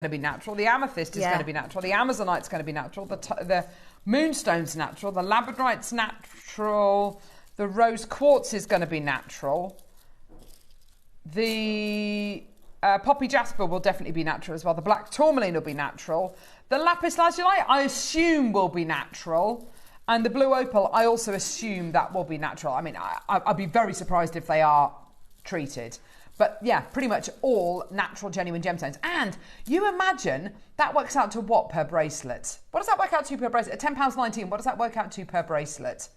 to be natural. The amethyst is going to be natural. The amazonite's going to be natural. The moonstone's natural. The labradorite's natural. The rose quartz is going to be natural. The poppy jasper will definitely be natural as well. The black tourmaline will be natural. The lapis lazuli, I assume, will be natural. And the blue opal, I also assume that will be natural. I mean, I'd be very surprised if they are treated. But yeah, pretty much all natural, genuine gemstones. And you imagine that works out to what per bracelet? What does that work out to per bracelet? At £10.19, what does that work out to per bracelet?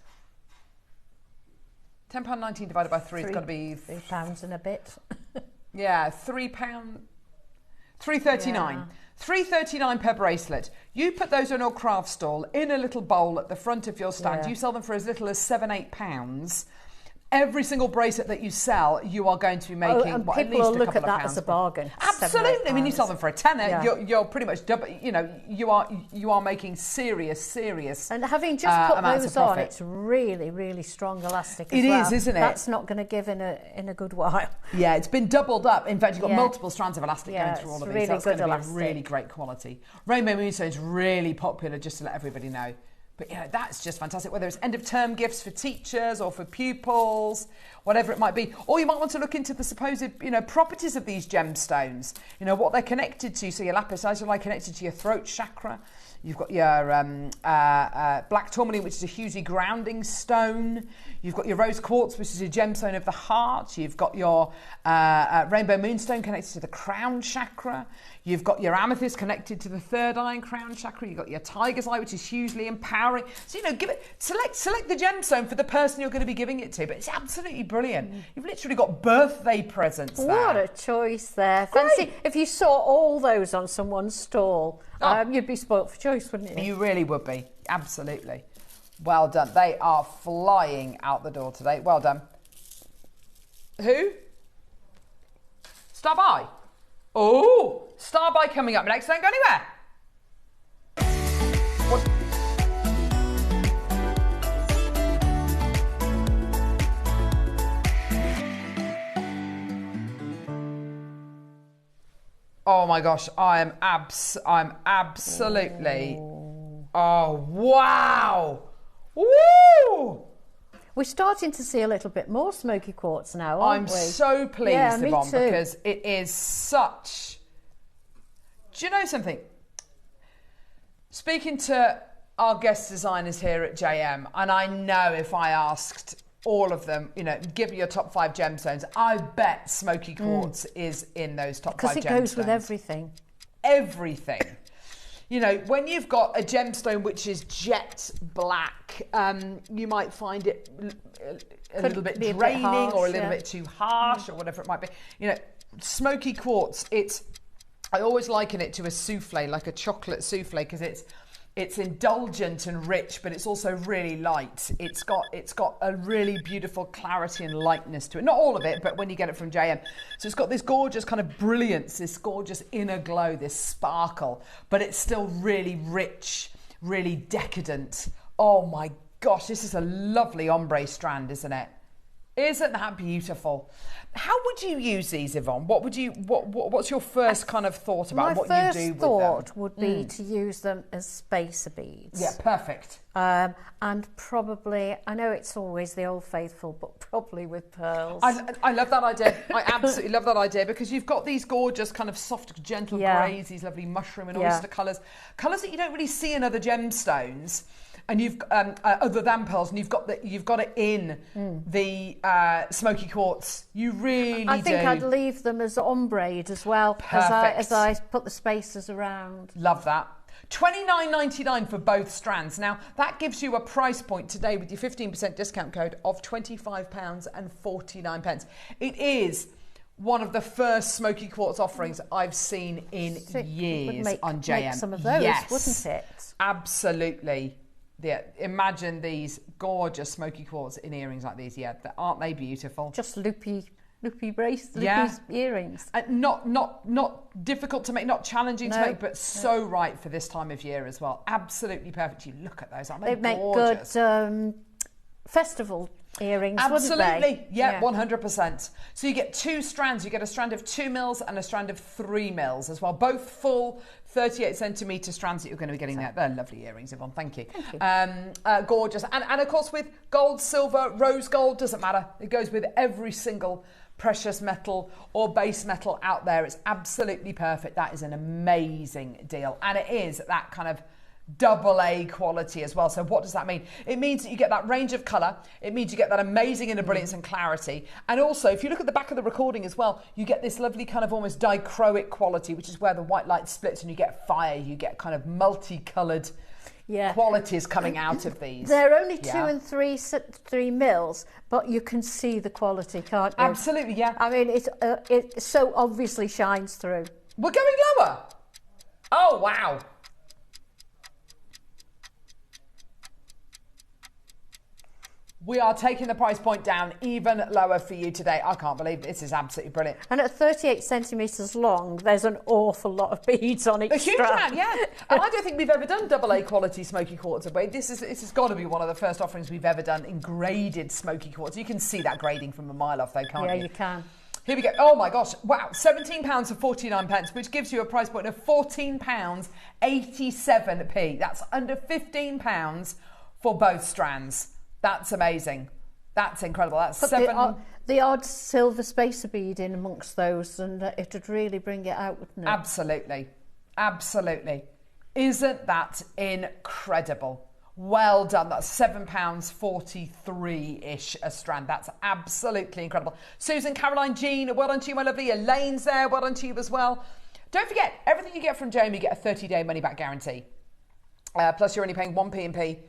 £10.19 divided by 3 has got to be... £3 and a bit. Yeah, £3. £3.39. Yeah. £3.39 per bracelet. You put those on your craft stall in a little bowl at the front of your stand. Yeah. You sell them for as little as £7-8. Every single bracelet that you sell, you are going to be making and at people least will a look couple at of that pounds. as a bargain. Absolutely. I mean, you sell them for a tenner. Yeah. You're pretty much double. You know, you are making serious. And having just put those on, it's really, really strong elastic. It is, isn't it? That's not going to give in a good while. Yeah, it's been doubled up. In fact, you've got multiple strands of elastic going through all of these. Really That's good going to elastic. be a really great quality. Rainbow Moonstone is really popular, just to let everybody know. But yeah, that's just fantastic. Whether it's end of term gifts for teachers or for pupils, whatever it might be. Or you might want to look into the supposed, properties of these gemstones. You know, what they're connected to. So your lapis lazuli connected to your throat chakra. You've got your black tourmaline, which is a hugely grounding stone. You've got your rose quartz, which is a gemstone of the heart. You've got your rainbow moonstone connected to the crown chakra. You've got your amethyst connected to the third eye and crown chakra. You've got your tiger's eye, which is hugely empowering. So, select the gemstone for the person you're going to be giving it to. But it's absolutely brilliant. You've literally got birthday presents there. What a choice there. Fancy if you saw all those on someone's stall. You'd be spoilt for choice, wouldn't you? You really would be. Absolutely. Well done. They are flying out the door today. Well done. Who? Star by. Oh, Star by coming up next. Don't go anywhere. What? Oh my gosh, I'm absolutely. Oh wow! Woo! We're starting to see a little bit more smoky quartz now, aren't we? I'm so pleased, Yvonne, too. because it is such... Do you know something? Speaking to our guest designers here at JM, and I know if I asked all of them, give me your top 5 gemstones, I bet smoky quartz is in those top 5 gemstones. Because it goes with everything. Everything. When you've got a gemstone which is jet black, you might find it a little bit draining or a little bit too harsh or whatever it might be. Smoky quartz, I always liken it to a souffle, like a chocolate souffle, because it's indulgent and rich, but it's also really light. It's got a really beautiful clarity and lightness to it. Not all of it, but when you get it from JM. So it's got this gorgeous kind of brilliance, this gorgeous inner glow, this sparkle, but it's still really rich, really decadent. Oh my gosh, this is a lovely ombre strand, isn't it? Isn't that beautiful? How would you use these, Yvonne? What's your first kind of thought about what you do with them? My first thought would be to use them as spacer beads. Yeah, perfect. And probably, I know it's always the old faithful, but probably with pearls. I love that idea. I absolutely love that idea, because you've got these gorgeous kind of soft, gentle greys, these lovely mushroom and oyster colours that you don't really see in other gemstones. And you've other than pearls, and you've got it in the smoky quartz. You really do. I think I'd leave them as ombre as well, as I put the spacers around. Love that. $29.99 for both strands. Now that gives you a price point today with your 15% discount code of £25.49. It is one of the first smoky quartz offerings I've seen in years on JM. Make some of those, wouldn't it? Absolutely. Yeah, imagine these gorgeous smoky quartz in earrings like these. Yeah, aren't they beautiful? Just loopy earrings. Not difficult to make, not challenging to make, but so right for this time of year as well. Absolutely perfect. You look at those, aren't they? They make gorgeous? Good festival earrings, Absolutely. wouldn't they? Yeah, 100%. So you get 2 strands. You get a strand of 2 mils and a strand of 3 mils as well. Both full 38 centimetre strands that you're going to be getting there. They're lovely earrings, Yvonne. Thank you. Thank you. Gorgeous. And of course with gold, silver, rose gold, doesn't matter. It goes with every single precious metal or base metal out there. It's absolutely perfect. That is an amazing deal. And it is that kind of AA quality as well. So what does that mean? It means that you get that range of colour. It means you get that amazing inner brilliance and clarity. And also, if you look at the back of the recording as well, you get this lovely kind of almost dichroic quality, which is where the white light splits and you get fire. You get kind of multicoloured qualities coming out of these. They're only 2 and 3 mils, but you can see the quality, can't you? Absolutely, yeah. I mean, it so obviously shines through. We're going lower. Oh, wow. We are taking the price point down even lower for you today. I can't believe this is absolutely brilliant. And at 38 centimetres long, there's an awful lot of beads on each strand. A huge amount, yeah. And I don't think we've ever done AA quality smoky quartz. This has got to be one of the first offerings we've ever done in graded smoky quartz. You can see that grading from a mile off though, can't you? Yeah, you can. Here we go. Oh my gosh. Wow. £17 for 49 pence, which gives you a price point of £14.87p. That's under £15 for both strands. That's amazing. That's incredible. That's Put the odd silver spacer bead in amongst those, and it'd really bring it out, wouldn't it? Absolutely. Absolutely. Isn't that incredible? Well done. That's £7.43-ish a strand. That's absolutely incredible. Susan, Caroline, Jean, well done to you, my lovely. Elaine's there. Well done to you as well. Don't forget, everything you get from Jamie, you get a 30-day money-back guarantee. Plus, you're only paying 1p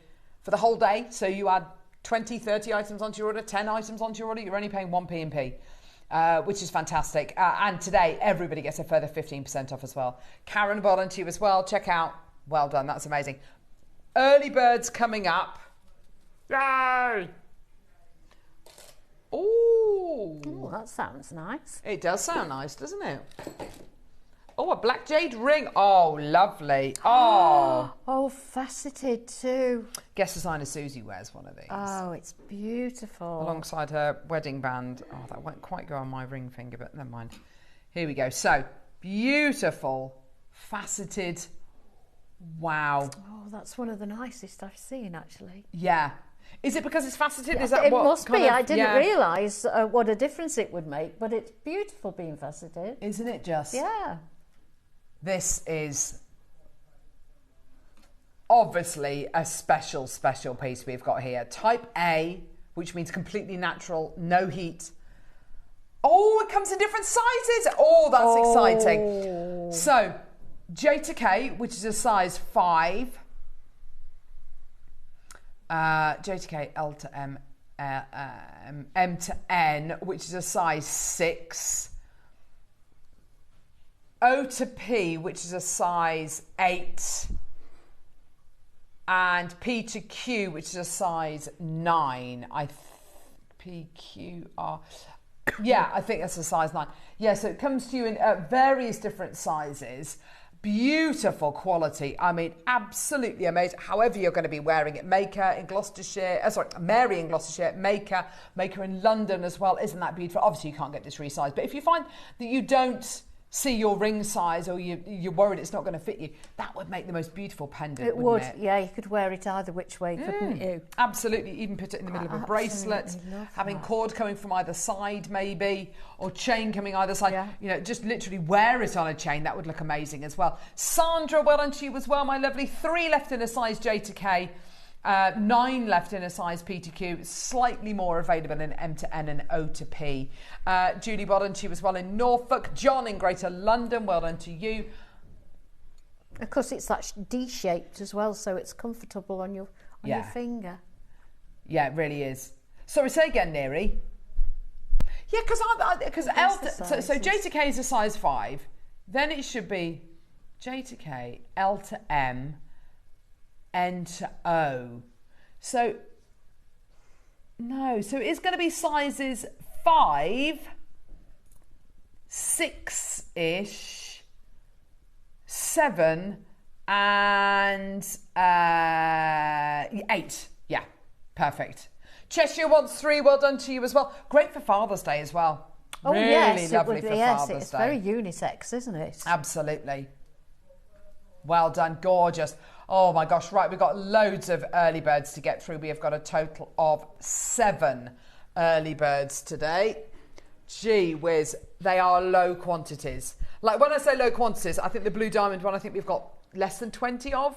for the whole day. So you add 20, 30 items onto your order, 10 items onto your order, you're only paying 1p, which is fantastic. And today, everybody gets a further 15% off as well. Karen, well done to you as well. Check out. Well done. That's amazing. Early birds coming up. Yay! Ooh. Oh, that sounds nice. It does sound nice, doesn't it? Oh, a black jade ring. Oh, lovely. Oh. Oh, faceted too. Guess designer Susie wears one of these. Oh, it's beautiful. Alongside her wedding band. Oh, that won't quite go on my ring finger, but never mind. Here we go. So, beautiful, faceted. Wow. Oh, that's one of the nicest I've seen, actually. Yeah. Is it because it's faceted? Yeah, Is that it what must be. I didn't yeah. realise what a difference it would make, but it's beautiful being faceted. Isn't it just? Yeah. This is obviously a special piece we've got here. Type A, which means completely natural, no heat. Oh, it comes in different sizes. Oh, that's exciting. So, J to K, which is a size 5. J to K, L to M, M to N, which is a size 6. O to P, which is a size 8. And P to Q, which is a size 9. P, Q, R. Yeah, I think that's a size 9. Yeah, so it comes to you in various different sizes. Beautiful quality. I mean, absolutely amazing. However you're going to be wearing it. Maker in Gloucestershire, Mary in Gloucestershire, Maker in London as well. Isn't that beautiful? Obviously, you can't get this resized. But if you find that you don't see your ring size or you're worried it's not going to fit you, that would make the most beautiful pendant. It would, yeah. You could wear it either which way, couldn't you? Absolutely. Even put it in the middle of a bracelet, having cord coming from either side maybe, or chain coming either side. Yeah. You know, just literally wear it on a chain. That would look amazing as well. Sandra, well done to you as well, my lovely. 3 left in a size J to K. 9 left in a size P to Q, slightly more available in M to N and O to P. Julie, well done to you as well in Norfolk. John in Greater London, well done to you. Of course, it's that D-shaped as well, so it's comfortable on your finger. Yeah, it really is. Sorry, say again, Neri. Yeah, because so J to K is a size 5. Then it should be J to K, L to M, N to O. So, no. So it's going to be sizes 5, 6-ish, 7, and 8. Yeah, perfect. Cheshire wants 3. Well done to you as well. Great for Father's Day as well. Oh, really yes, lovely it would for be, yes, Father's it's Day. very unisex, isn't it? Absolutely. Well done, gorgeous. Oh my gosh, right, we've got loads of early birds to get through. We have got a total of 7 early birds today. Gee whiz, they are low quantities. Like when I say low quantities, I think the Blue Diamond one, I think we've got less than 20 of.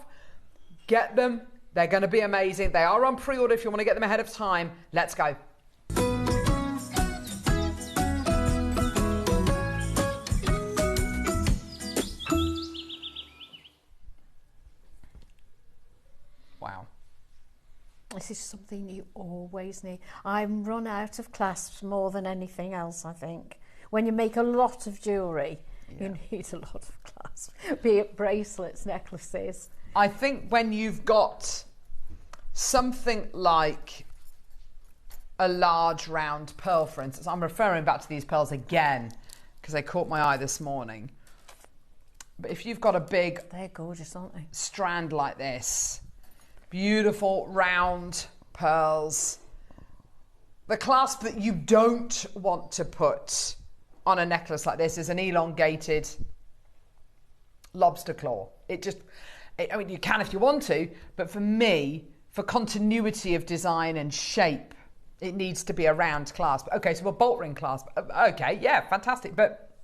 Get them. They're going to be amazing. They are on pre-order if you want to get them ahead of time. Let's go. Wow. This is something you always need. I'm run out of clasps more than anything else, I think. When you make a lot of jewellery, you need a lot of clasps, be it bracelets, necklaces. I think when you've got something like a large round pearl, for instance, I'm referring back to these pearls again because they caught my eye this morning. But if you've got a big... They're gorgeous, aren't they? ...strand like this, beautiful round pearls, the clasp that you don't want to put on a necklace like this is an elongated lobster claw. I mean, you can if you want to, but for me, for continuity of design and shape, it needs to be a round clasp. Okay, so a bolt ring clasp. Okay, yeah, fantastic. But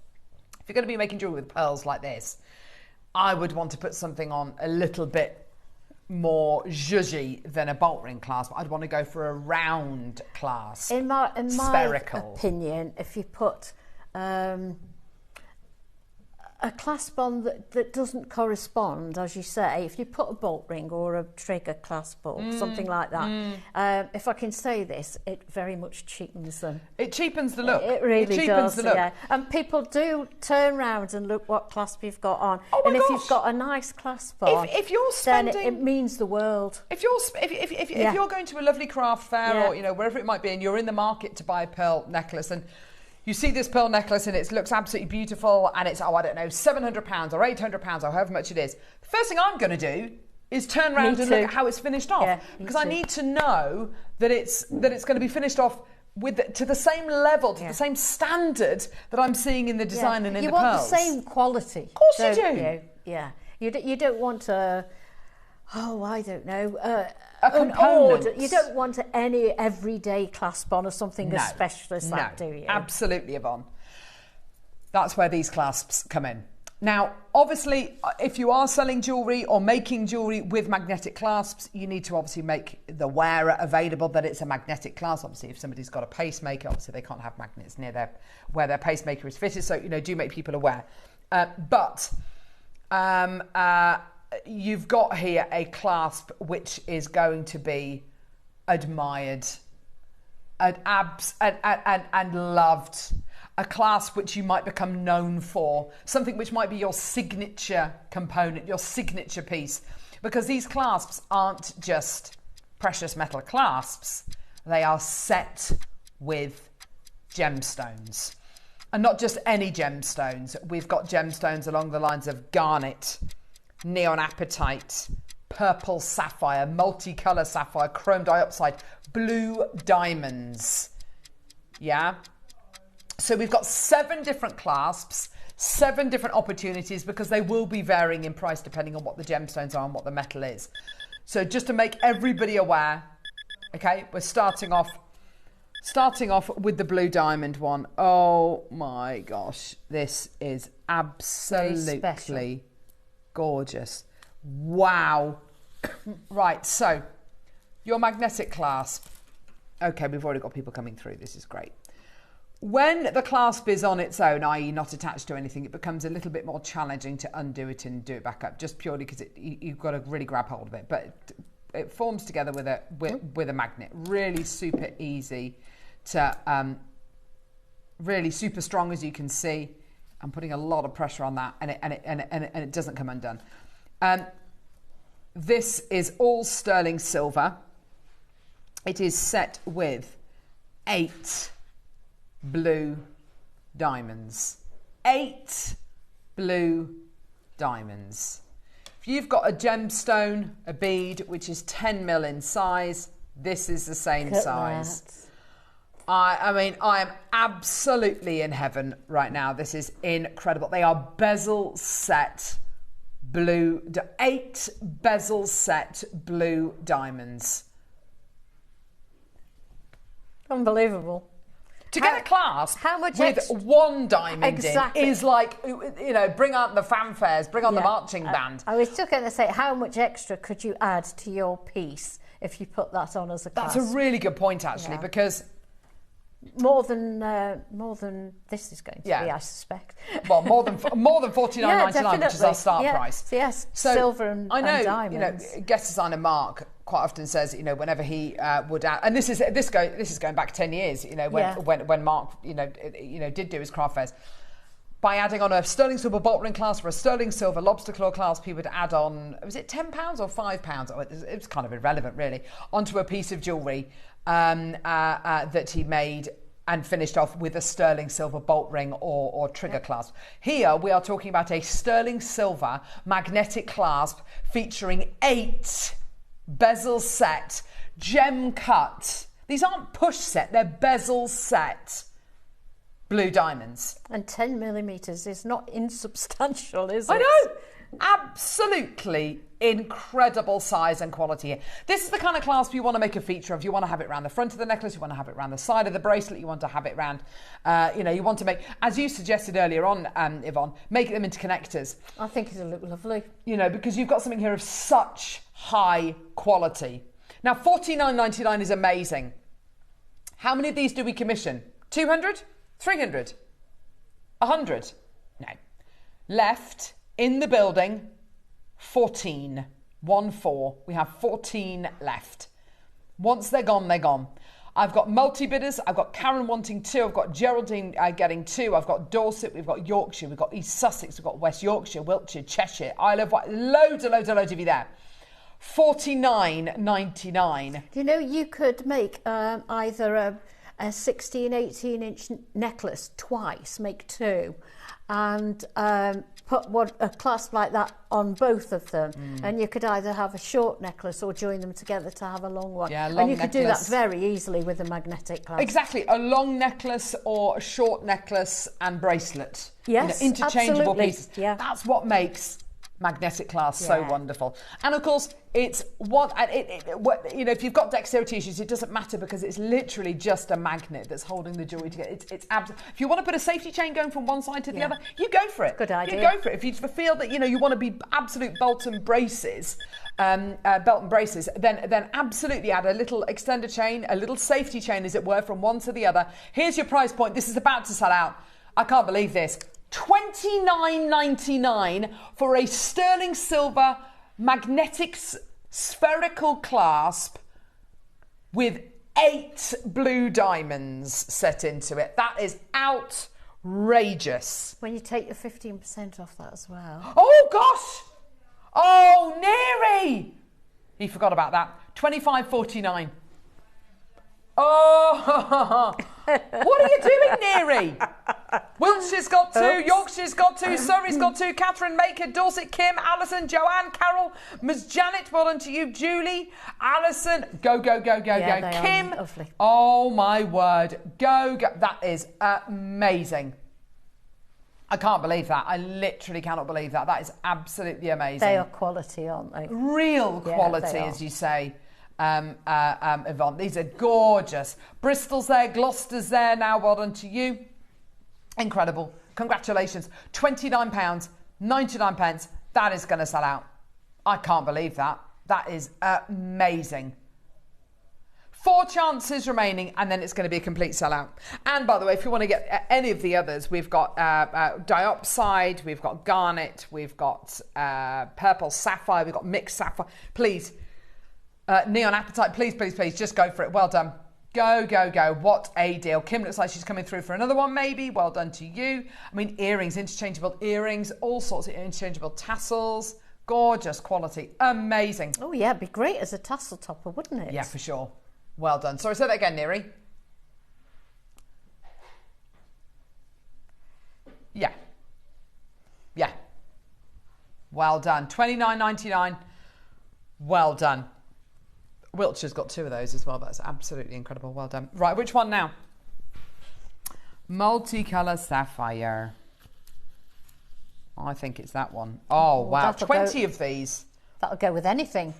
if you're going to be making jewelry with pearls like this, I would want to put something on a little bit more zhuzhy than a bolt ring clasp. I'd want to go for a round clasp. In my spherical opinion, if you put a clasp on that doesn't correspond, as you say, if you put a bolt ring or a trigger clasp or something like that, if I can say this, it very much cheapens them. It cheapens the look. It really cheapens does, the look. yeah. And people do turn round and look what clasp you've got on. Oh my and if gosh. you've got a nice clasp on, if you're spending, then it means the world. If you're going to a lovely craft fair or wherever it might be, and you're in the market to buy a pearl necklace, and you see this pearl necklace and it looks absolutely beautiful, and it's, I don't know, £700 or £800 or however much it is. The first thing I'm going to do is turn around and look at how it's finished off, because I need to know that it's going to be finished off to the same level, to the same standard that I'm seeing in the design and in the pearls. You want the same quality. Of course you do. Yeah. You don't want a... Oh, I don't know. A component. You don't want any everyday clasp on or something as special as that, do you? Absolutely, Yvonne. That's where these clasps come in. Now, obviously, if you are selling jewellery or making jewellery with magnetic clasps, you need to obviously make the wearer available that it's a magnetic clasp. Obviously, if somebody's got a pacemaker, obviously they can't have magnets near where their pacemaker is fitted. So, do make people aware. You've got here a clasp which is going to be admired and loved. A clasp which you might become known for. Something which might be your signature component, your signature piece. Because these clasps aren't just precious metal clasps. They are set with gemstones. And not just any gemstones. We've got gemstones along the lines of garnet, neon apatite, purple sapphire, multicolour sapphire, chrome dioxide, blue diamonds. Yeah? So we've got 7 different clasps, 7 different opportunities, because they will be varying in price depending on what the gemstones are and what the metal is. So just to make everybody aware, okay, we're starting off with the blue diamond one. Oh my gosh, this is absolutely gorgeous. Wow. Right, so your magnetic clasp. Okay, we've already got people coming through. This is great. When the clasp is on its own, i.e. not attached to anything, it becomes a little bit more challenging to undo it and do it back up, just purely because you've got to really grab hold of it. But it forms together with a magnet. Really super easy to, really super strong, as you can see. I'm putting a lot of pressure on that, and it doesn't come undone. This is all sterling silver. It is set with 8 blue diamonds. 8 blue diamonds. If you've got a gemstone, a bead, which is 10 mil in size, This is the same Look at size. that. I mean, I am absolutely in heaven right now. This is incredible. They are bezel set blue, 8 bezel set blue diamonds. Unbelievable. To get a clasp how much with one diamond Exactly. in is like, you know, bring out the fanfares, bring on the marching band. I was just going to say, how much extra could you add to your piece if you put that on as a clasp? That's a really good point, actually, because more than this is going to be, I suspect. Well, more than $49.99, which is our start price. So yes, silver and diamonds. You know, guest designer Mark quite often says, you know, whenever he would add, and this is going back 10 years, you know, when Mark, you know, did do his craft fairs. By adding on a sterling silver bolt ring clasp or a sterling silver lobster claw clasp, he would add on, was it £10 or £5? Oh, it was kind of irrelevant, really, onto a piece of jewellery that he made and finished off with a sterling silver bolt ring or trigger clasp. Here we are talking about a sterling silver magnetic clasp featuring 8 bezel set, gem cut. These aren't push set, they're bezel set blue diamonds. And 10 millimetres is not insubstantial, is it? I know! Absolutely incredible size and quality here. This is the kind of clasp you want to make a feature of. You want to have it around the front of the necklace, you want to have it around the side of the bracelet, you want to have it around, you want to make, as you suggested earlier on, Yvonne, make them into connectors. I think it'll look lovely. You know, because you've got something here of such high quality. Now, $49.99 is amazing. How many of these do we commission? 200? 300? 100? No. Left in the building, 14. 1-4. We have 14 left. Once they're gone, they're gone. I've got multi-bidders. I've got Karen wanting 2. I've got Geraldine getting 2. I've got Dorset. We've got Yorkshire. We've got East Sussex. We've got West Yorkshire, Wiltshire, Cheshire, Isle of Wight. Loads of you there. $49.99. You know, you could make either a 16, 18-inch necklace twice, make 2, and put a clasp like that on both of them, and you could either have a short necklace or join them together to have a long one. Yeah, and you could do that very easily with a magnetic clasp. Exactly, a long necklace or a short necklace and bracelet. Yes, interchangeable absolutely. pieces. Yeah. That's what makes magnetic clasp so wonderful. And of course, it's if you've got dexterity issues, it doesn't matter because it's literally just a magnet that's holding the jewelry together. It's if you want to put a safety chain going from one side to the other, you go for it. Good idea. You go for it. If you feel that you want to be absolute belt and braces, then absolutely add a little extender chain, a little safety chain, as it were, from one to the other. Here's your price point. This is about to sell out. I can't believe this. $29.99 for a sterling silver magnetic spherical clasp with 8 blue diamonds set into it. That is outrageous. When you take your 15% off that as well. Oh gosh! Oh, Neri! He forgot about that. $25.49. Oh, what are you doing, Neri? Wiltshire's got 2, Yorkshire's got 2, Surrey's got 2, Catherine, Maker, Dorset, Kim, Alison, Joanne, Carol, Ms. Janet, well done to you, Julie, Alison, go, Kim, lovely. Oh my word, go, that is amazing. I can't believe that. I literally cannot believe that. That is absolutely amazing. They are quality, aren't they? Real quality, as you say. Yvonne, these are gorgeous. Bristol's there, Gloucester's there now, well done to you. Incredible, congratulations. £29.99, that is going to sell out. I can't believe that. That is amazing. 4 chances remaining, and then it's going to be a complete sellout. And by the way, if you want to get any of the others, we've got diopside, we've got garnet, we've got purple sapphire, we've got mixed sapphire. Please, neon apatite, please, just go for it. Well done. Go. What a deal. Kim looks like she's coming through for another one, maybe. Well done to you. I mean, earrings, interchangeable earrings, all sorts of interchangeable tassels. Gorgeous quality. Amazing. Oh, yeah, it'd be great as a tassel topper, wouldn't it? Yeah, for sure. Well done. Sorry, say that again, Neri. Yeah. Well done. $29.99. Well done. Wiltshire's got 2 of those as well. That's absolutely incredible. Well done. Right, which one now? Multicolour sapphire. I think it's that one. Oh, wow. 20 of these. That'll go with anything.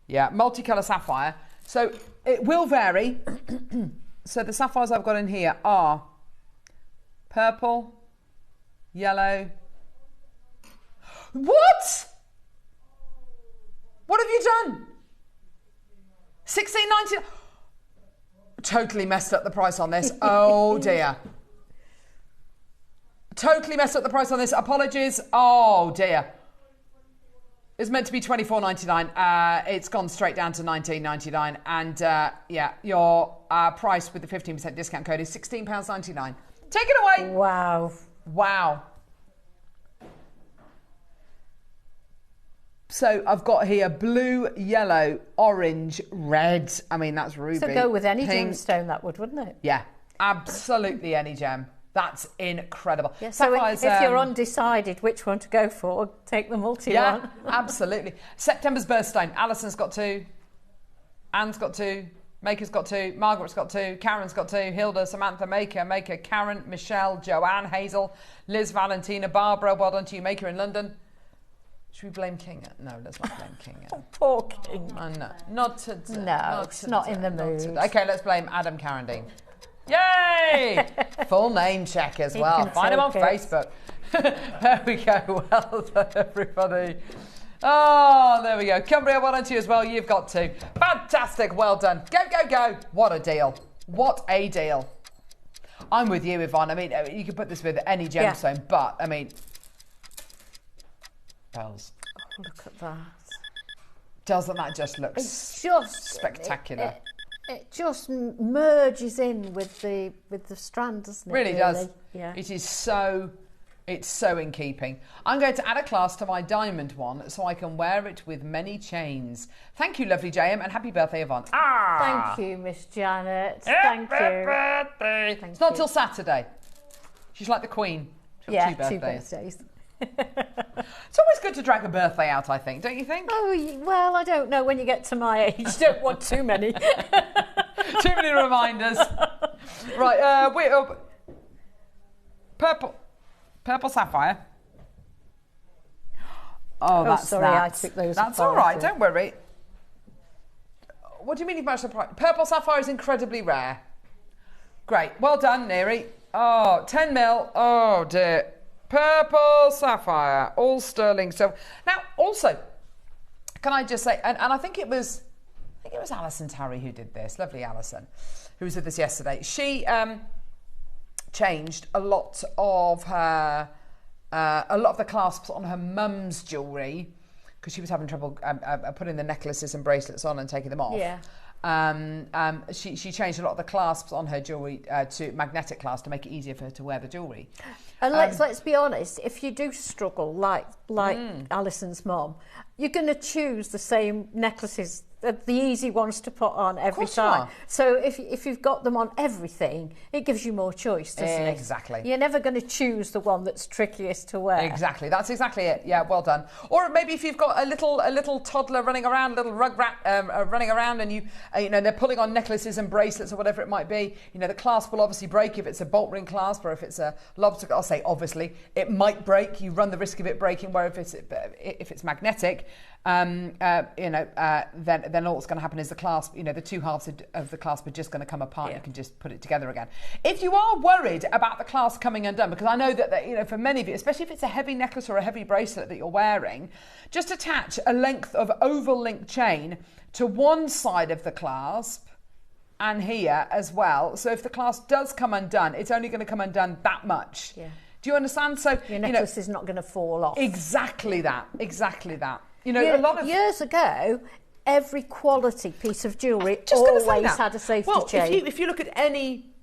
Yeah, multicolour sapphire. So it will vary. So the sapphires I've got in here are purple, yellow. What? What have you done? $16.99. Totally messed up the price on this. Oh dear. Totally messed up the price on this. Apologies. Oh dear. It's meant to be $24.99. It's gone straight down to $19.99. And yeah, your price with the 15% discount code is £16.99. Take it away. Wow. Wow. So I've got here blue, yellow, orange, red. I mean, that's ruby. So go with any pink. gemstone, that would, wouldn't it? Yeah, absolutely any gem. That's incredible. Yeah, so if you're undecided which one to go for, take the multi one. Absolutely. September's birthstone. Alison's got 2. Anne's got 2. Maker's got 2. Margaret's got 2. Karen's got 2. Hilda, Samantha, Maker, Karen, Michelle, Joanne, Hazel, Liz, Valentina, Barbara. Well done to you, Maker in London. Should we blame King? No, let's not blame King. Poor King. No, not today. No, it's not in the mood. Okay, let's blame Adam Carradine. Yay! Full name check as well. Find him on Facebook. There we go. Well done, everybody. Oh, there we go. Cumbria, well done to you as well. You've got 2. Fantastic. Well done. Go, go, go. What a deal. What a deal. I'm with you, Yvonne. I mean, you could put this with any gemstone, but, I mean, bells. Oh, look at that. Doesn't that just look spectacular? It just merges in with the strand, doesn't it? Really does. Yeah. It is so, it's so in keeping. I'm going to add a clasp to my diamond one so I can wear it with many chains. Thank you, lovely JM, and happy birthday, Yvonne. Thank you, Miss Janet. Thank you. Birthday. It's not till Saturday. She's like the Queen. She's got 2 birthdays. 2 birthdays. It's always good to drag a birthday out, I think, don't you think? Oh, well, I don't know. When you get to my age, you don't want too many. Too many reminders. Right, purple sapphire. Oh, that's sorry, I took those. That's all right, don't worry. What do you mean you've matched the price? Purple sapphire is incredibly rare. Great, well done, Neri. Oh, 10 mil. Oh dear. Purple sapphire, all sterling silver. Now, also, can I just say, and I think it was Alison Tarry who did this. Lovely Alison, who was with us yesterday. She changed a lot of the clasps on her mum's jewellery because she was having trouble putting the necklaces and bracelets on and taking them off. Yeah. She changed a lot of the clasps on her jewellery to magnetic clasp to make it easier for her to wear the jewellery. And let's be honest, if you do struggle like Alison's mum, you're going to choose the same necklaces, the easy ones to put on every time. So if you've got them on everything, it gives you more choice, doesn't it? Exactly. You're never going to choose the one that's trickiest to wear. Exactly. That's exactly it. Yeah, well done. Or maybe if you've got a little toddler running around, a little rug rat running around, and they're pulling on necklaces and bracelets or whatever it might be. The clasp will obviously break if it's a bolt ring clasp, or if it's a lobster. I'll say obviously it might break. You run the risk of it breaking. Where if it's magnetic, then all that's going to happen is the clasp, the 2 halves of the clasp are just going to come apart. Yeah. You can just put it together again. If you are worried about the clasp coming undone, because I know that for many of you, especially if it's a heavy necklace or a heavy bracelet that you're wearing, just attach a length of oval link chain to one side of the clasp and here as well. So if the clasp does come undone, it's only going to come undone that much. Yeah. Do you understand? So your necklace is not going to fall off. Exactly that. A lot of years ago, every quality piece of jewellery always had a safety chain. If you look at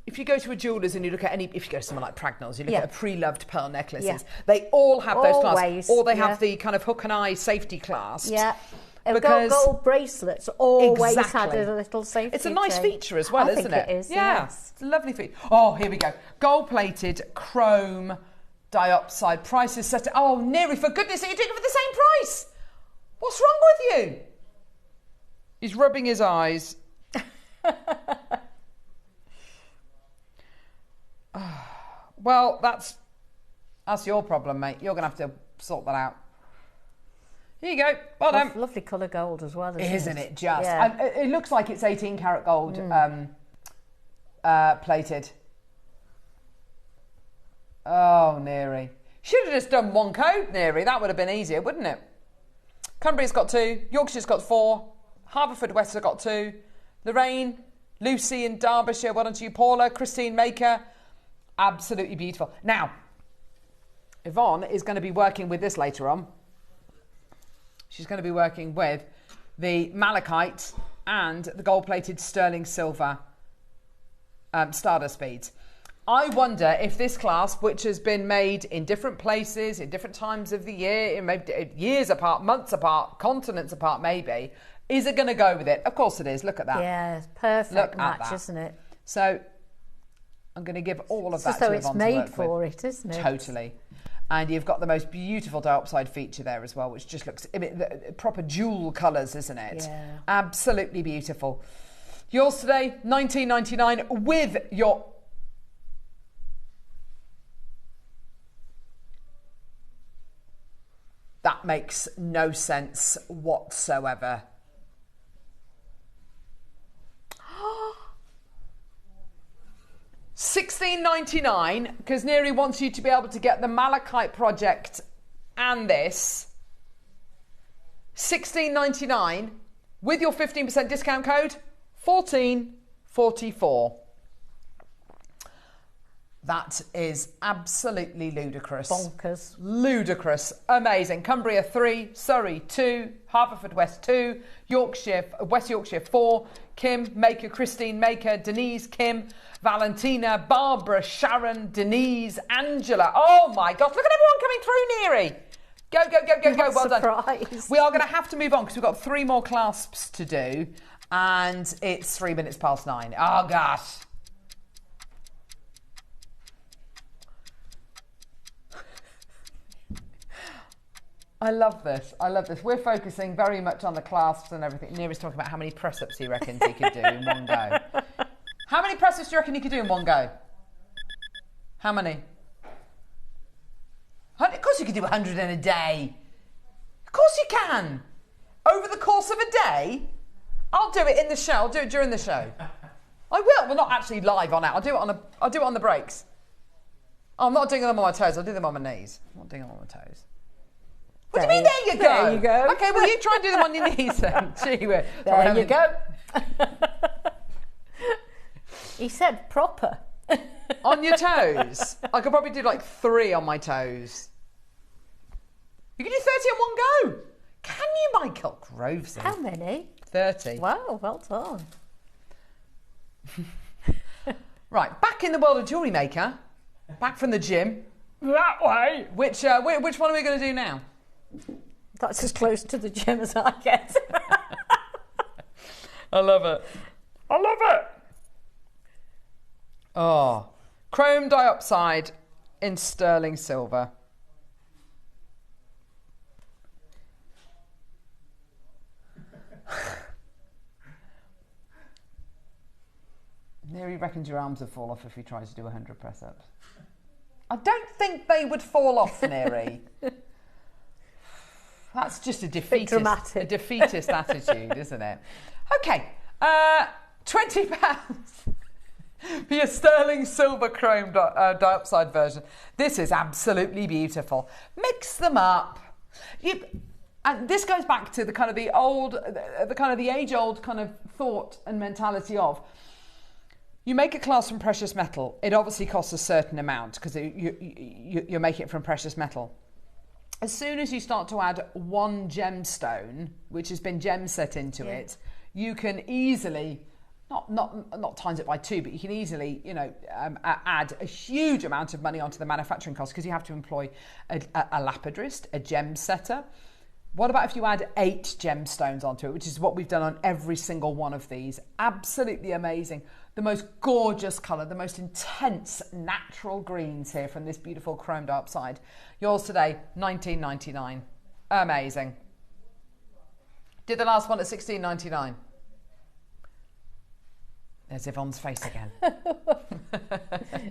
if you go to a jeweller's and you look at if you go to someone like Pragnell's, you look at a pre-loved pearl necklaces, they all have those clasps, or they have the kind of hook and eye safety clasps. Yeah. Because gold bracelets always had a little safety. It's a nice feature as well, isn't it? It is. Yeah, yes. It's a lovely feature. Oh, here we go. Gold-plated chrome diopside. Price is set. Oh, Neri, for goodness sake, you're doing it for the same price. What's wrong with you? He's rubbing his eyes. Well, that's your problem, mate. You're going to have to sort that out. Here you go. Well done. Lovely colour gold as well, Isn't it just? Yeah. It looks like it's 18 karat gold plated. Oh, Neary. Should have just done one coat, Neary. That would have been easier, wouldn't it? Cumbria's got 2. Yorkshire's got 4. Haverfordwest has got 2. Lorraine, Lucy in Derbyshire. Well done to you. Paula, Christine Maker. Absolutely beautiful. Now, Yvonne is going to be working with this later on. She's going to be working with the malachite and the gold-plated sterling silver Stardust beads. I wonder if this clasp, which has been made in different places, in different times of the year, maybe years apart, months apart, continents apart maybe, is it going to go with it? Of course it is. Look at that. Yeah, it's perfect match, isn't it? So I'm going to give all of that to Yvonne to work with. So it's made for it, isn't it? Totally. And you've got the most beautiful diopside feature there as well, which just looks proper jewel colours, isn't it? Yeah. Absolutely beautiful. Yours today, $19.99 with your... That makes no sense whatsoever. $16.99 because Neary wants you to be able to get the Malachite project and this. $16.99 with your 15% discount code, $14.44. That is absolutely ludicrous. Bonkers. Ludicrous. Amazing. Cumbria 3, Surrey 2, Haverfordwest 2, Yorkshire, West Yorkshire 4, Kim, Maker, Christine, Maker, Denise, Kim, Valentina, Barbara, Sharon, Denise, Angela. Oh my gosh, look at everyone coming through, Neary. Go, go, go, go, go. Well done. We are going to have to move on because we've got 3 more clasps to do and it's 3 minutes past 9. Oh gosh. I love this. I love this. We're focusing very much on the clasps and everything. Neary's talking about how many press-ups he reckons he could do in one go. How many press-ups do you reckon he could do in one go? How many? Of course you could do 100 in a day. Of course you can. Over the course of a day, I'll do it in the show. I'll do it during the show. I will. Well, not actually live on it. I'll do it on the breaks. Oh, I'm not doing them on my toes. I'll do them on my knees. I'm not doing them on my toes. What do you mean, there you go? There you go. Okay, well, you try and do them on your knees then. Gee whiz. There you go. He said proper. On your toes? I could probably do like 3 on my toes. You can do 30 on one go. Can you, Michael Groveson? How many? 30. Wow, well done. Right, back in the world of Jewellery Maker. Back from the gym. That way. Which one are we going to do now? That's as close to the gym as I get. I love it. I love it. Oh, chrome diopside in sterling silver. Neary reckons your arms would fall off if he tries to do 100 press-ups. I don't think they would fall off, Neary. That's just a defeatist attitude, isn't it? Okay, £20 for your sterling silver chrome diopside version. This is absolutely beautiful. Mix them up. And this goes back to the kind of the age-old kind of thought and mentality of, you make a class from precious metal. It obviously costs a certain amount because you're making it from precious metal. As soon as you start to add one gemstone, which has been gem set into it, you can easily, not times it by 2, but you can easily, add a huge amount of money onto the manufacturing cost because you have to employ a lapidrist, a gem setter. What about if you add 8 gemstones onto it, which is what we've done on every single one of these? Absolutely amazing. The most gorgeous colour, the most intense natural greens here from this beautiful chrome diopside. Yours today, $19.99. Amazing. Did the last one at $16.99. There's Yvonne's face again.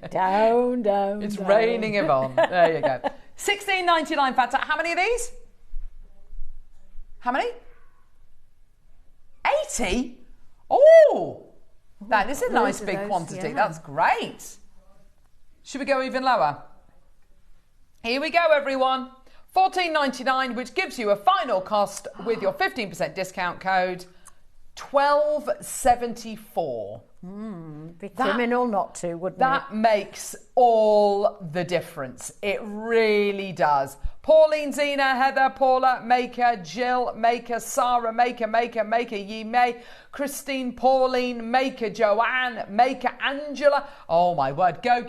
Down. It's raining Yvonne. There you go. $16.99 Fanta. How many of these? How many? 80? Oh, that is a nice big quantity. Yeah. That's great. Should we go even lower? Here we go, everyone. $14.99, which gives you a final cost with your 15% discount code, $12.74. Be criminal not to, wouldn't it? That makes all the difference. It really does. Pauline, Zena, Heather, Paula, Maker, Jill, Maker, Sarah, Maker, Yi May, Christine, Pauline, Maker, Joanne, Maker, Angela. Oh my word, go.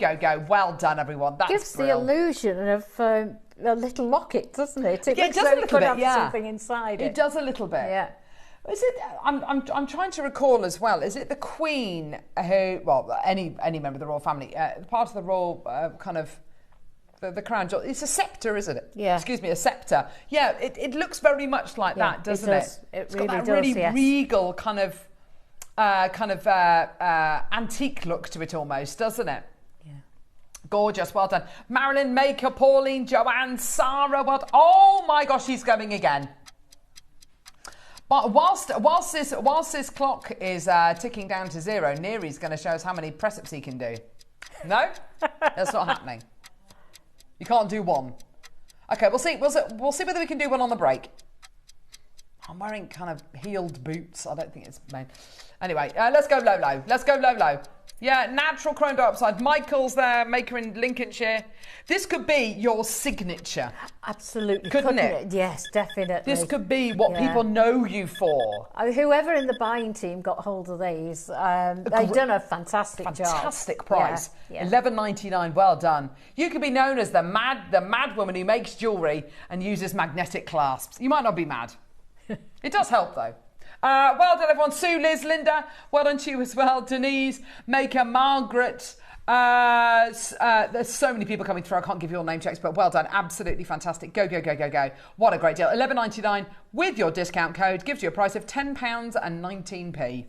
Well done, everyone. That gives the illusion of a little locket, doesn't it? It does a little bit, yeah. Something inside it. It does a little bit. Yeah. Is it? I'm trying to recall as well. Is it the Queen who? Well, any member of the royal family, part of the royal kind of the crown jewel. It's a scepter, isn't it? Yeah. Excuse me, a scepter. Yeah. It looks very much like that, doesn't it? It's got that does, really yes. regal kind of antique look to it, almost, doesn't it? Yeah. Gorgeous. Well done, Marilyn, Maker, Pauline, Joanne, Sarah. Oh my gosh, she's going again. But whilst this clock is ticking down to 0, Neary's going to show us how many press-ups he can do. No, that's not happening. You can't do one. Okay, we'll see whether we can do one on the break. I'm wearing kind of heeled boots. I don't think it's made. Anyway, let's go low. Yeah, natural chrome dioxide. Michael's there, Maker in Lincolnshire. This could be your signature. Absolutely. Couldn't it? Yes, definitely. This could be what people know you for. Whoever in the buying team got hold of these, they've done a fantastic job. Fantastic price. Yeah. $11.99, well done. You could be known as the mad woman who makes jewellery and uses magnetic clasps. You might not be mad. It does help though. Well done, everyone. Sue, Liz, Linda, well done to you as well. Denise, Maker, Margaret. There's so many people coming through. I can't give you all name checks, but well done. Absolutely fantastic. Go. What a great deal. $11.99 with your discount code gives you a price of £10.19.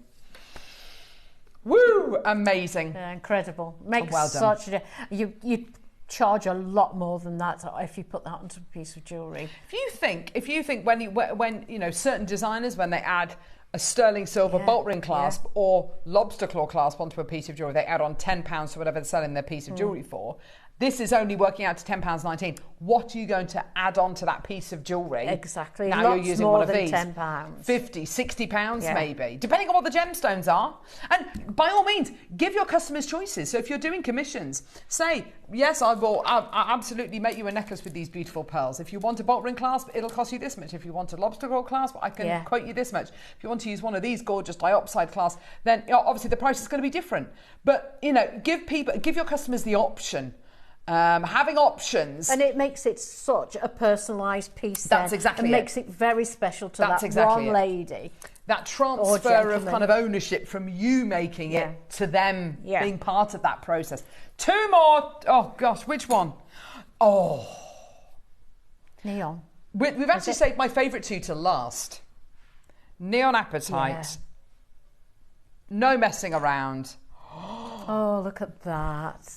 Woo! Amazing. Incredible. Makes well done. Such a... You charge a lot more than that if you put that onto a piece of jewellery. If you think when you know certain designers, when they add a sterling silver bolt ring clasp or lobster claw clasp onto a piece of jewellery, they add on £10 for whatever they're selling their piece of jewellery for. This is only working out to £10.19. What are you going to add on to that piece of jewellery? Exactly. Now Lots you're using more one of than these. £10. £50, £60 maybe, depending on what the gemstones are. And by all means, give your customers choices. So if you're doing commissions, say, yes, I'll absolutely make you a necklace with these beautiful pearls. If you want a bolt ring clasp, it'll cost you this much. If you want a lobster claw clasp, I can quote you this much. If you want to use one of these gorgeous diopside clasps, then obviously the price is going to be different. But, give your customers the option. Having options, and it makes it such a personalised piece. That's exactly it. It Makes it very special to that exactly one lady. That transfer of kind of ownership from you making it to them being part of that process. 2 more. Oh gosh, which one? Oh, neon. We've actually saved my favourite 2 to last. Neon Appetite. Yeah. No messing around. Oh, look at that.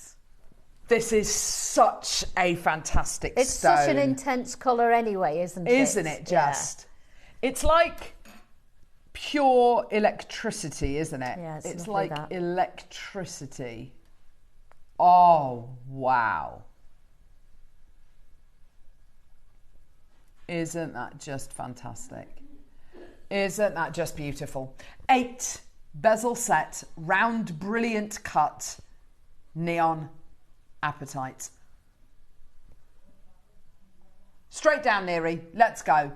This is such a fantastic stone. It's such an intense colour anyway, isn't it? Isn't it just? Yeah. It's like pure electricity, isn't it? Yeah, it's like that. Electricity. Oh, wow. Isn't that just fantastic? Isn't that just beautiful? 8 bezel set, round, brilliant cut, neon Appetite. Straight down, Neary. Let's go.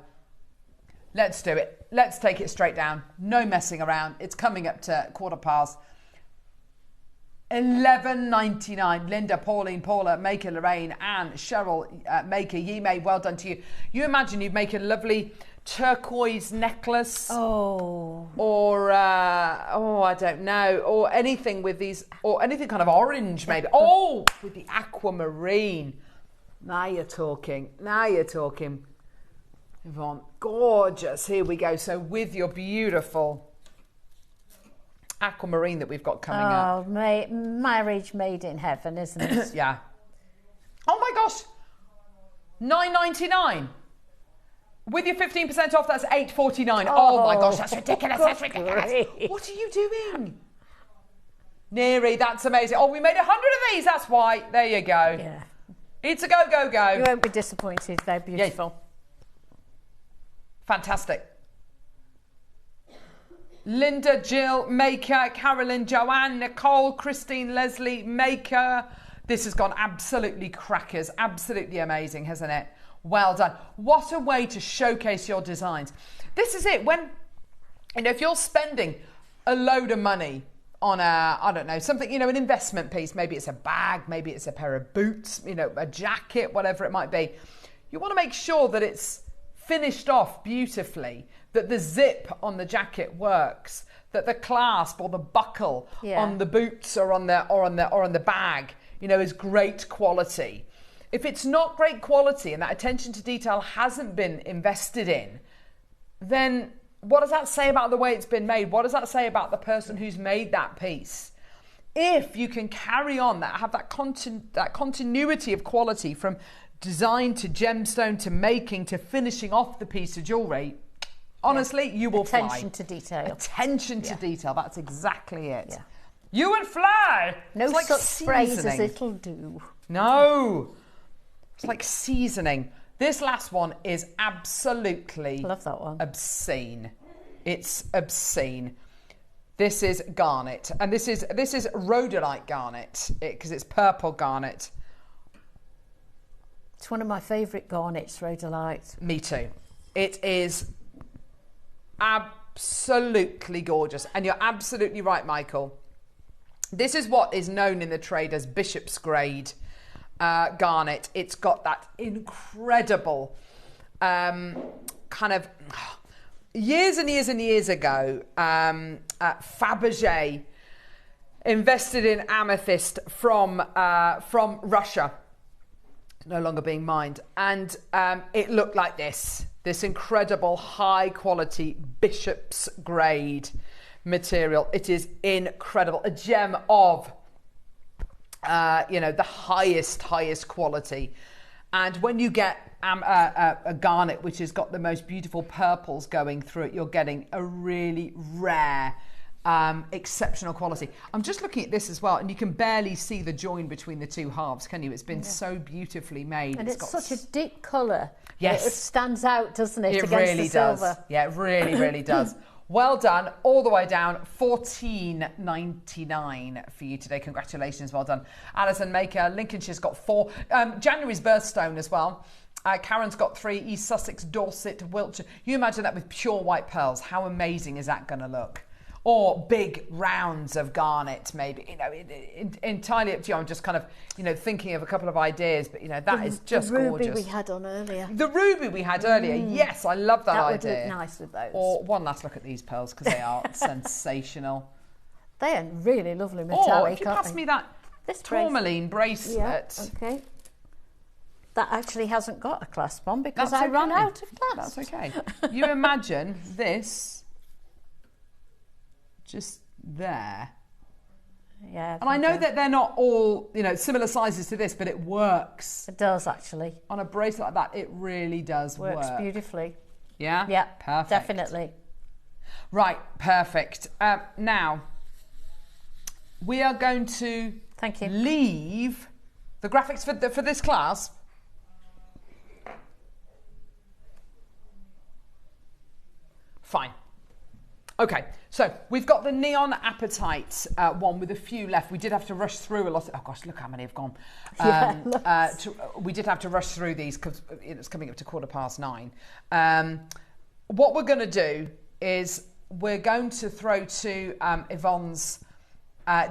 Let's do it. Let's take it straight down. No messing around. It's coming up to 1:15. $11.99. Linda, Pauline, Paula, Maker, Lorraine, Anne, Cheryl, Maker, Yi May, well done to you. You imagine you'd make a lovely turquoise necklace. Oh. Or, I don't know. Or anything with these, or anything kind of orange maybe. Oh, with the aquamarine. Now you're talking. Yvonne, gorgeous. Here we go. So with your beautiful aquamarine that we've got coming up. Oh, marriage made in heaven, isn't it? Yeah. Oh my gosh, $9.99. With your 15% off, that's $8.49. Oh my gosh, that's ridiculous. That's ridiculous. What are you doing? Neri, that's amazing. Oh, we made 100 of these. That's why. There you go. Yeah. It's a go, go, go. You won't be disappointed. They're beautiful. Yeah. Fantastic. Linda, Jill, Maker, Carolyn, Joanne, Nicole, Christine, Leslie, Maker. This has gone absolutely crackers. Absolutely amazing, hasn't it? Well done. What a way to showcase your designs. This is it. When, you know, if you're spending a load of money on I don't know, something, you know, an investment piece, maybe it's a bag, maybe it's a pair of boots, you know, a jacket, whatever it might be. You want to make sure that it's finished off beautifully, that the zip on the jacket works, that the clasp or the buckle on the boots or on the bag, you know, is great quality. If it's not great quality and that attention to detail hasn't been invested in, then what does that say about the way it's been made? What does that say about the person who's made that piece? If you can carry on that, have that continuity of quality from design to gemstone to making to finishing off the piece of jewellery, honestly, you will fly. Attention to detail. Attention to detail, that's exactly it. Yeah. You would fly! No it's like such phrase as it'll do. No! It's like seasoning. This last one is absolutely love that one. Obscene. It's obscene. This is garnet, and this is rhodolite garnet because it's purple garnet. It's one of my favourite garnets, rhodolite. Me too. It is absolutely gorgeous, and you're absolutely right, Michael. This is what is known in the trade as bishop's grade garnet. It's got that incredible kind of years and years and years ago, Fabergé invested in amethyst from Russia, no longer being mined, and it looked like this incredible high quality bishop's grade material. It is incredible, a gem of you know, the highest quality. And when you get a garnet which has got the most beautiful purples going through it, you're getting a really rare exceptional quality. I'm just looking at this as well, and you can barely see the join between the two halves, can you? It's been so beautifully made. And it's such a deep colour. Yes. It stands out, doesn't it, it against really the silver? Does. Yeah, it really, really does. Well done, all the way down, $14.99 for you today. Congratulations, well done. Alison Maker, Lincolnshire's got 4. January's birthstone as well. Karen's got 3, East Sussex, Dorset, Wiltshire. You imagine that with pure white pearls. How amazing is that going to look? Or big rounds of garnet, maybe, you know, entirely up to you. I'm just kind of, you know, thinking of a couple of ideas, but, you know, that is just gorgeous. The ruby we had on earlier. The ruby we had earlier, yes, I love that idea. That would look nice with those. Or one last look at these pearls, because they are sensational. They are really lovely metallic, or if you pass me that tourmaline bracelet. Yeah, okay. That actually hasn't got a clasp on because I ran out of clasps. That's okay. You imagine this just there. Yeah. And I know that they're not all, you know, similar sizes to this, but it works. It does, actually. On a bracelet like that, it really does work. Works beautifully. Yeah? Yeah. Perfect. Definitely. Right, perfect. Now, we are going to leave the graphics for this class. Fine. Okay, so we've got the Neon Appetite one with a few left. We did have to rush through a lot. Oh gosh, look how many have gone. We did have to rush through these because it's coming up to 9:15. What we're going to do is we're going to throw to Yvonne's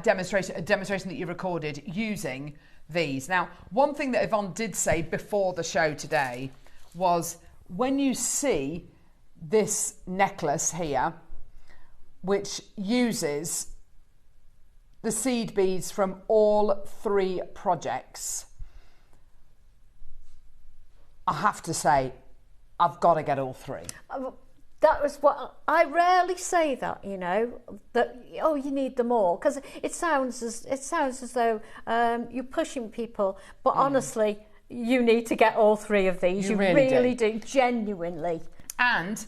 demonstration that you recorded using these. Now, one thing that Yvonne did say before the show today was when you see this necklace here, which uses the seed beads from all 3 projects, I have to say, I've got to get all 3. That was what I rarely say that, you know, that oh you need them all, because it sounds as though you're pushing people, but honestly you need to get all three of these. You really do, genuinely. And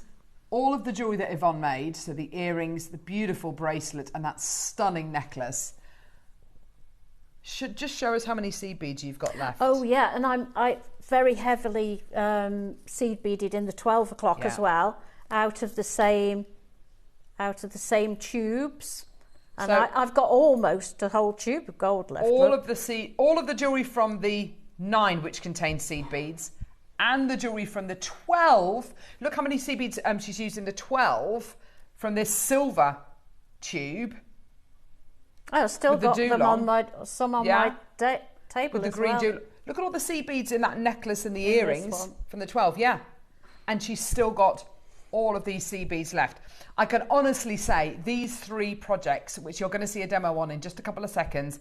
all of the jewellery that Yvonne made, so the earrings, the beautiful bracelet and that stunning necklace, should just show us how many seed beads you've got left. Oh yeah, and I very heavily seed beaded in the 12 o'clock as well, out of the same tubes, and so I've got almost a whole tube of gold left. All of the jewellery from the 9, which contains seed beads, and the jewellery from the 12. Look how many seed beads she's used in the 12 from this silver tube. I've still got them on my table with the as green well. Look at all the seed beads in that necklace and the earrings from the 12, and she's still got all of these seed beads left. I can honestly say these 3 projects, which you're going to see a demo on in just a couple of seconds,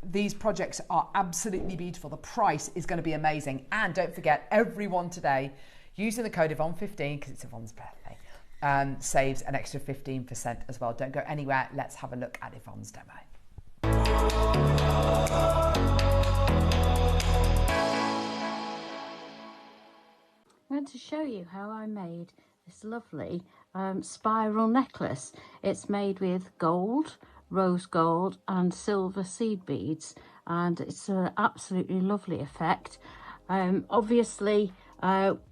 these projects are absolutely beautiful. The price is going to be amazing. And don't forget, everyone today, using the code Yvonne15, because it's Yvonne's birthday, saves an extra 15% as well. Don't go anywhere. Let's have a look at Yvonne's demo. I'm going to show you how I made this lovely spiral necklace. It's made with gold, rose gold and silver seed beads, and it's an absolutely lovely effect. Obviously,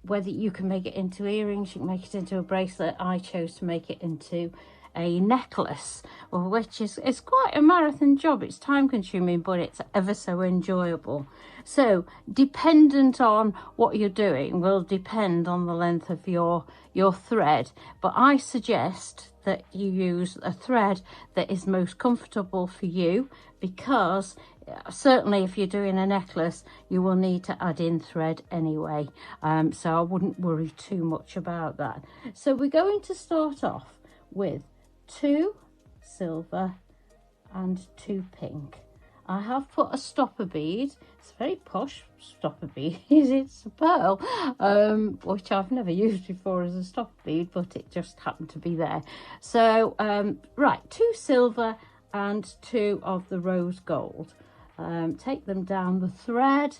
whether you can make it into earrings, you can make it into a bracelet. I chose to make it into a necklace, which is quite a marathon job. It's time consuming, but it's ever so enjoyable. So dependent on what you're doing will depend on the length of your thread, but I suggest that you use a thread that is most comfortable for you, because certainly if you're doing a necklace you will need to add in thread anyway, so I wouldn't worry too much about that. So we're going to start off with 2 silver and 2 pink. I have put a stopper bead. It's a very posh stopper bead. It's a pearl, which I've never used before as a stopper bead, but it just happened to be there. So right, 2 silver and 2 of the rose gold. Take them down the thread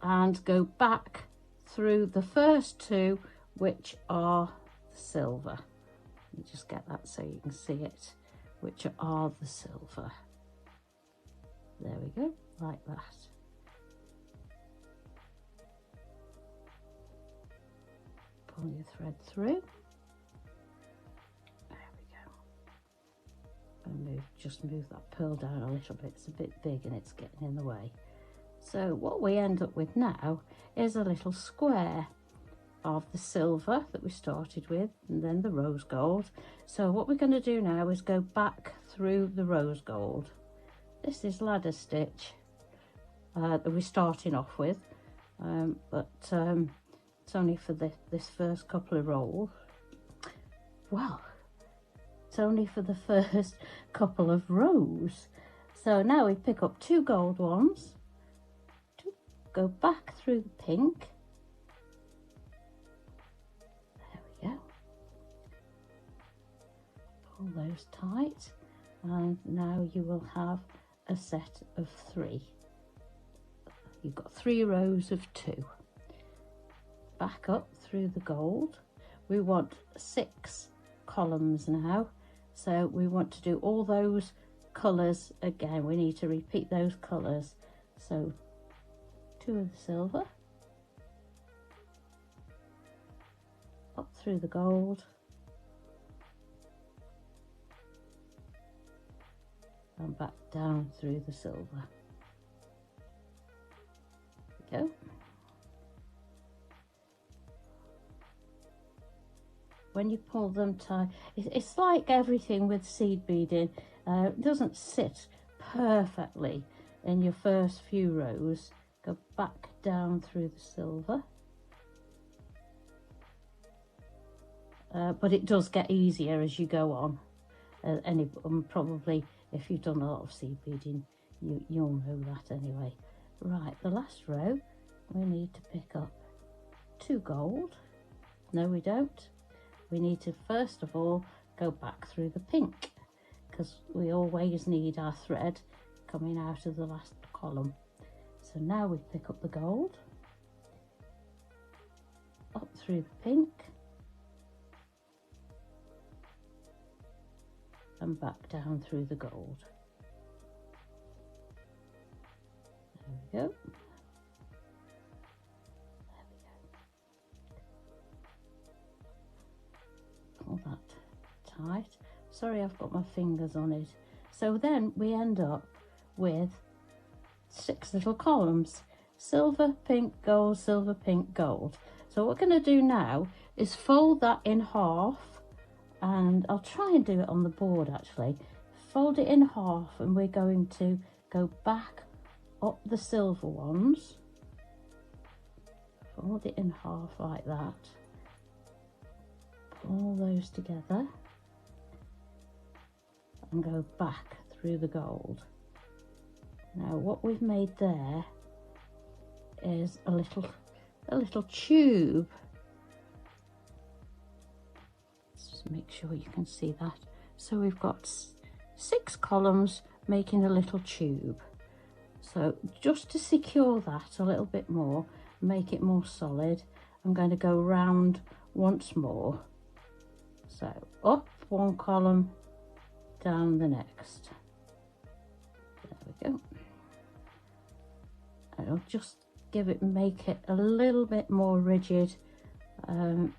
and go back through the first 2, which are silver. Let me just get that so you can see it, which are the silver. There we go, like that. Pull your thread through. There we go. And just move that pearl down a little bit. It's a bit big and it's getting in the way. So what we end up with now is a little square of the silver that we started with, and then the rose gold. So what we're going to do now is go back through the rose gold. This is ladder stitch that we're starting off with, but it's only for this first couple of rolls. Well, it's only for the first couple of rows. So now we pick up 2 gold ones, go back through the pink. There we go. Pull those tight, and now you will have a set of 3. You've got 3 rows of 2. Back up through the gold. We want 6 columns now, so we want to do all those colours again. We need to repeat those colours. So 2 of the silver, up through the gold, and back down through the silver. There we go. When you pull them tight, it's like everything with seed beading, it doesn't sit perfectly in your first few rows. Go back down through the silver, but it does get easier as you go on. Probably if you've done a lot of seed beading, you'll know that anyway. Right, the last row we need to pick up 2 gold, No, we don't. We need to first of all go back through the pink, because we always need our thread coming out of the last column. So now we pick up the gold, up through the pink, and back down through the gold. There we go. Pull that tight. Sorry, I've got my fingers on it. So then we end up with 6 little columns: silver, pink, gold, silver, pink, gold. So what we're going to do now is fold that in half, and I'll try and do it on the board actually. Fold it in half, and we're going to go back up the silver ones. Fold it in half like that. Pull those together and go back through the gold. Now what we've made there is a little tube. Let's just make sure you can see that. So we've got 6 columns making a little tube. So just to secure that a little bit more, make it more solid, I'm going to go round once more. So up one column, down the next. There we go. I'll just make it a little bit more rigid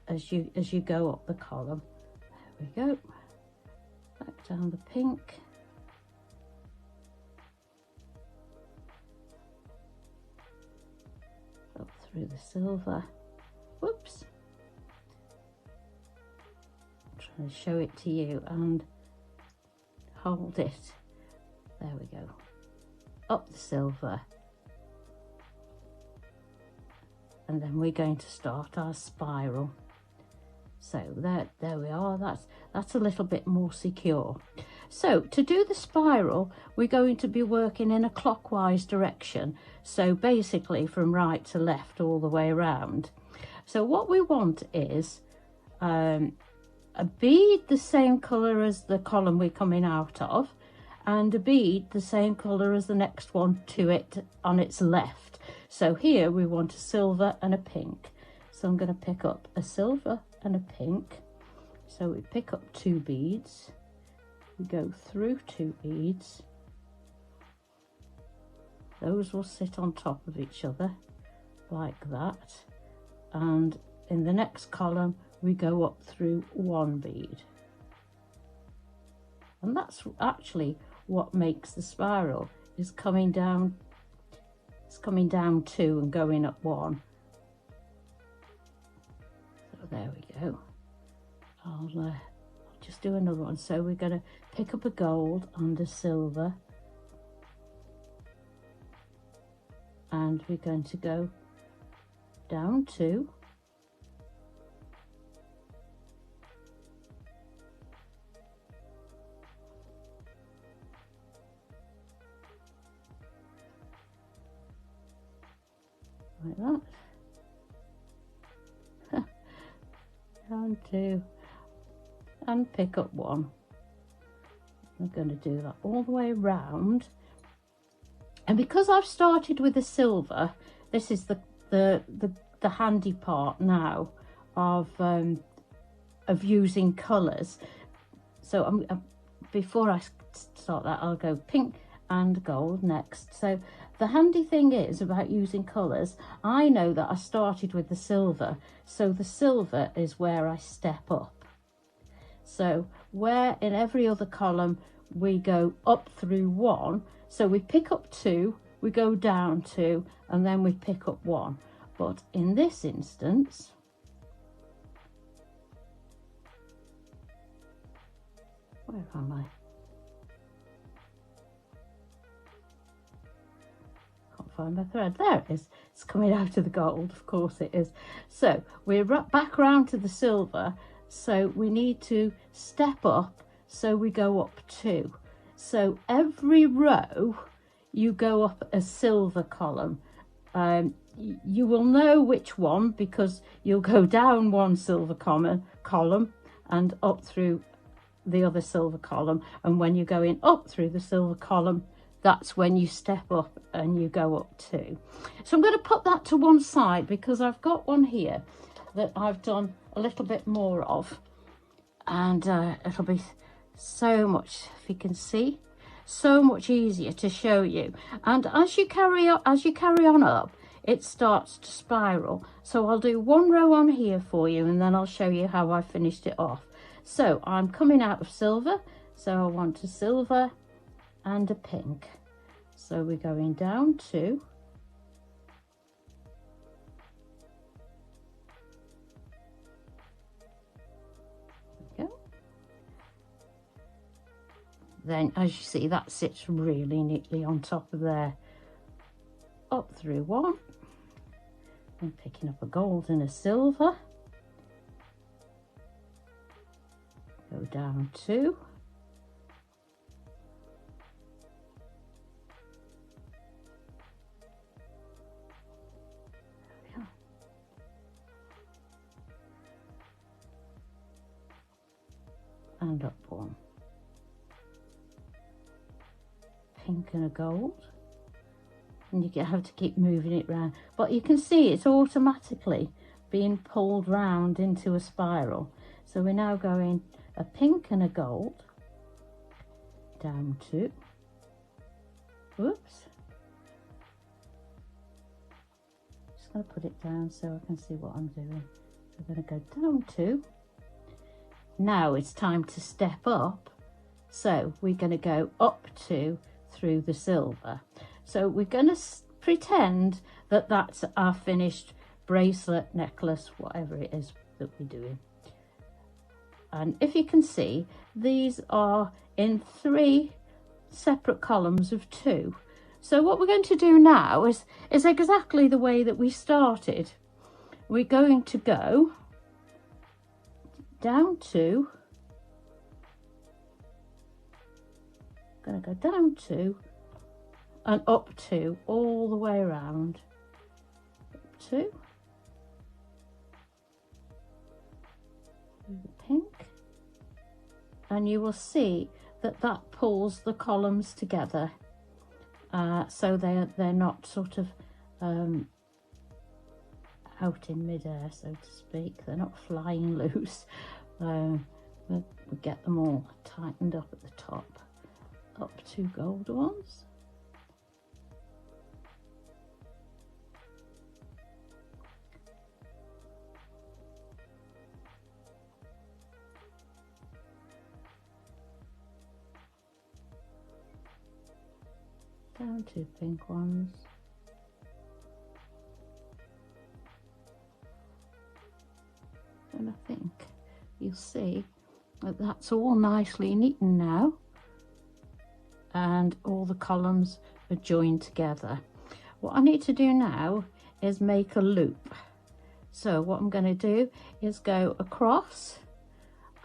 as you go up the column. There we go. Back down the pink. Up through the silver. Whoops. I'm trying to show it to you and hold it. There we go. Up the silver. And then we're going to start our spiral. So there we are. That's a little bit more secure. So to do the spiral, we're going to be working in a clockwise direction. So basically from right to left all the way around. So what we want is a bead the same colour as the column we're coming out of, and a bead the same colour as the next one to it on its left. So here we want a silver and a pink. So I'm going to pick up a silver and a pink. So we pick up 2 beads, we go through 2 beads, those will sit on top of each other like that, and in the next column we go up through 1 bead, and that's actually what makes the spiral, is coming down, it's coming down 2 and going up 1. So there we go. I'll just do another one. So we're going to pick up a gold and a silver, and we're going to go down 2, like that, down 2, and pick up 1. I'm going to do that all the way around, and because I've started with the silver, this is the handy part now of using colours. So before I start that, I'll go pink and gold next. So the handy thing is about using colours, I know that I started with the silver, so the silver is where I step up. So where in every other column we go up through 1, so we pick up 2, we go down 2, and then we pick up 1. But in this instance, where am I? Can't find my thread. There it is. It's coming out of the gold, of course it is. So we're back around to the silver, so we need to step up, so we go up 2. So every row you go up a silver column. you will know which one because you'll go down one silver column and up through the other silver column, and when you're going up through the silver column, that's when you step up and you go up 2. So I'm going to put that to one side because I've got one here that I've done a little bit more of, and it'll be so much, if you can see, so much easier to show you. And as you carry on up, it starts to spiral. So I'll do one row on here for you, and then I'll show you how I finished it off. So I'm coming out of silver, so I want a silver and a pink. So we're going down 2, there we go. Then as you see, that sits really neatly on top of there. Up through 1, and picking up a gold and a silver, go down 2, and up 1, pink and a gold, and you have to keep moving it round, but you can see it's automatically being pulled round into a spiral. So we're now going a pink and a gold, down 2, whoops, just going to put it down so I can see what I'm doing. So I'm going to go down 2. Now it's time to step up, so we're going to go up 2 through the silver. So we're going to pretend that that's our finished bracelet, necklace, whatever it is that we're doing. And if you can see, these are in 3 separate columns of 2. So what we're going to do now is exactly the way that we started. We're going to go down 2, going to go down 2 and up 2 all the way around, up 2, the pink, and you will see that that pulls the columns together, so they're not sort of out in midair, so to speak. They're not flying loose. We'll get them all tightened up at the top. Up 2 gold ones. Down 2 pink ones. And I think you'll see that that's all nicely neatened now, and all the columns are joined together. What I need to do now is make a loop. So what I'm going to do is go across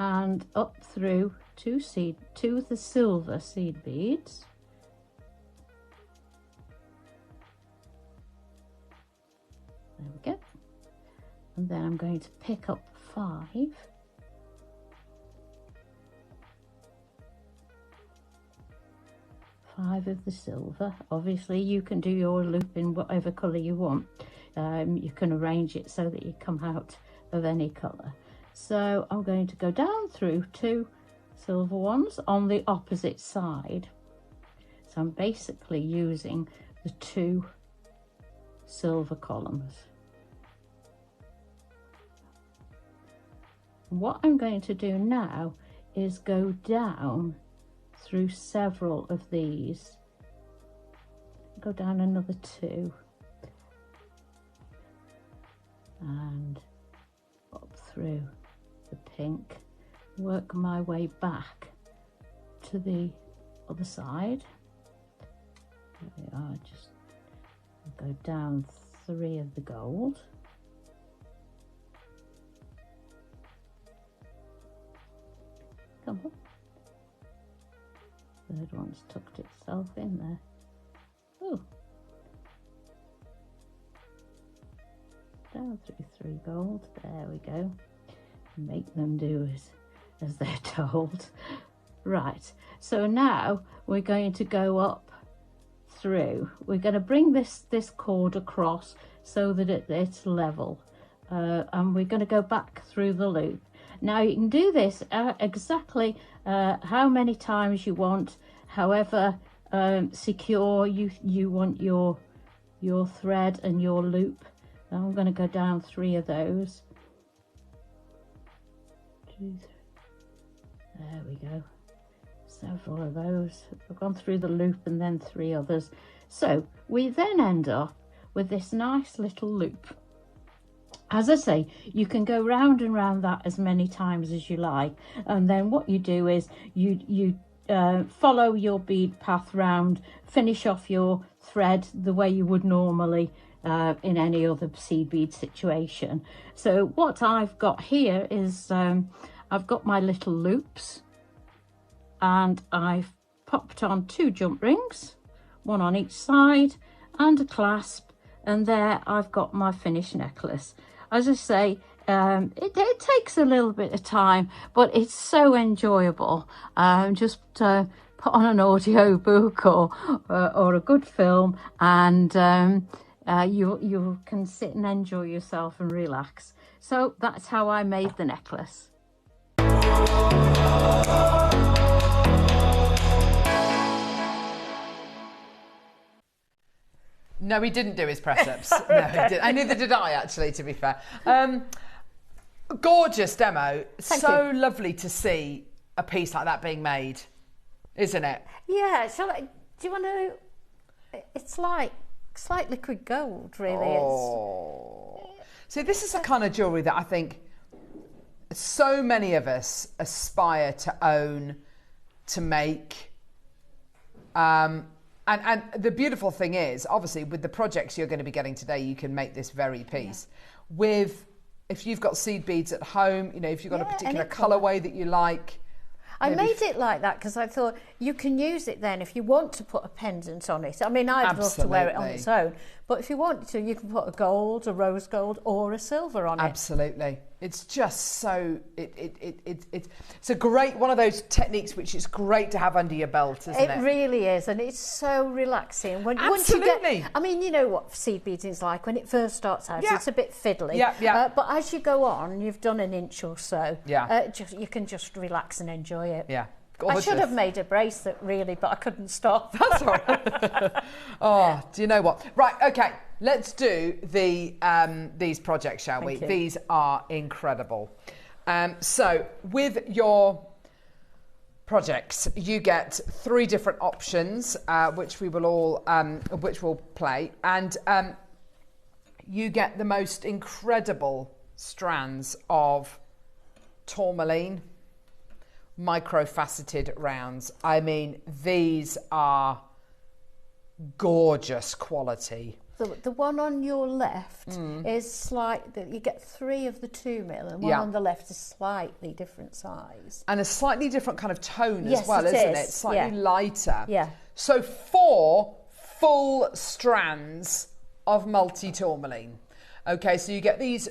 and up through 2 of the silver seed beads. There we go. And then I'm going to pick up 5 of the silver. Obviously you can do your loop in whatever colour you want. You can arrange it so that you come out of any colour. So I'm going to go down through 2 silver ones on the opposite side. So I'm basically using the 2 silver columns. What I'm going to do now is go down through several of these. Go down another 2 and up through the pink, work my way back to the other side. There we are, just go down 3 of the gold. Come on. Third one's tucked itself in there. Oh. 3 gold. There we go. Make them do as they're told. Right, so now we're going to go up through. We're going to bring this cord across so that it's level, and we're going to go back through the loop. Now you can do this exactly how many times you want, however secure you want your thread and your loop. And I'm going to go down 3 of those. 2, 3. There we go. Several of those. I've gone through the loop and then 3 others. So we then end up with this nice little loop. As I say, you can go round and round that as many times as you like, and then what you do is you follow your bead path round, finish off your thread the way you would normally in any other seed bead situation. So what I've got here is I've got my little loops, and I've popped on 2 jump rings, 1 on each side, and a clasp, and there I've got my finished necklace. As I say, it takes a little bit of time, but it's so enjoyable. Just put on an audio book or a good film, and you can sit and enjoy yourself and relax. So that's how I made the necklace. No, he didn't do his press-ups. No, he didn't. And neither did I, actually, to be fair. Gorgeous demo. Thank so you. lovely to see a piece like that being made, isn't it? Yeah, do you want to... It's like liquid gold, really. Oh. See, this is the kind of jewellery that I think so many of us aspire to own, to make. And the beautiful thing is, obviously, with the projects you're going to be getting today, you can make this very piece. Yeah. If you've got seed beads at home, you know, if you've got a particular colourway that you like. I made it like that because I thought you can use it then if you want to put a pendant on it. I mean, I'd love to wear it on its own, but if you want to, you can put a gold, a rose gold, or a silver on it. Absolutely. It's just so it's a great one of those techniques which is great to have under your belt, isn't it? It really is, and it's so relaxing. Once you get, I mean, you know what seed beading is like when it first starts out. Yeah. It's a bit fiddly. Yeah, yeah. But as you go on, you've done an inch or so. Yeah. You can just relax and enjoy it. Yeah. Gorgeous. I should have made a bracelet, really, but I couldn't stop. That's all right. Oh, do you know what? Right, okay. Let's do these projects, shall we? These are incredible. So with your projects, you get 3 different options, which we will all which we'll play, and you get the most incredible strands of tourmaline micro-faceted rounds. I mean, these are gorgeous quality. The one on your left is you get 3 of the 2 mil, and one on the left is slightly different size. And a slightly different kind of tone as well, isn't it? Slightly lighter. Yeah. So 4 full strands of multi-tourmaline. Okay, so you get these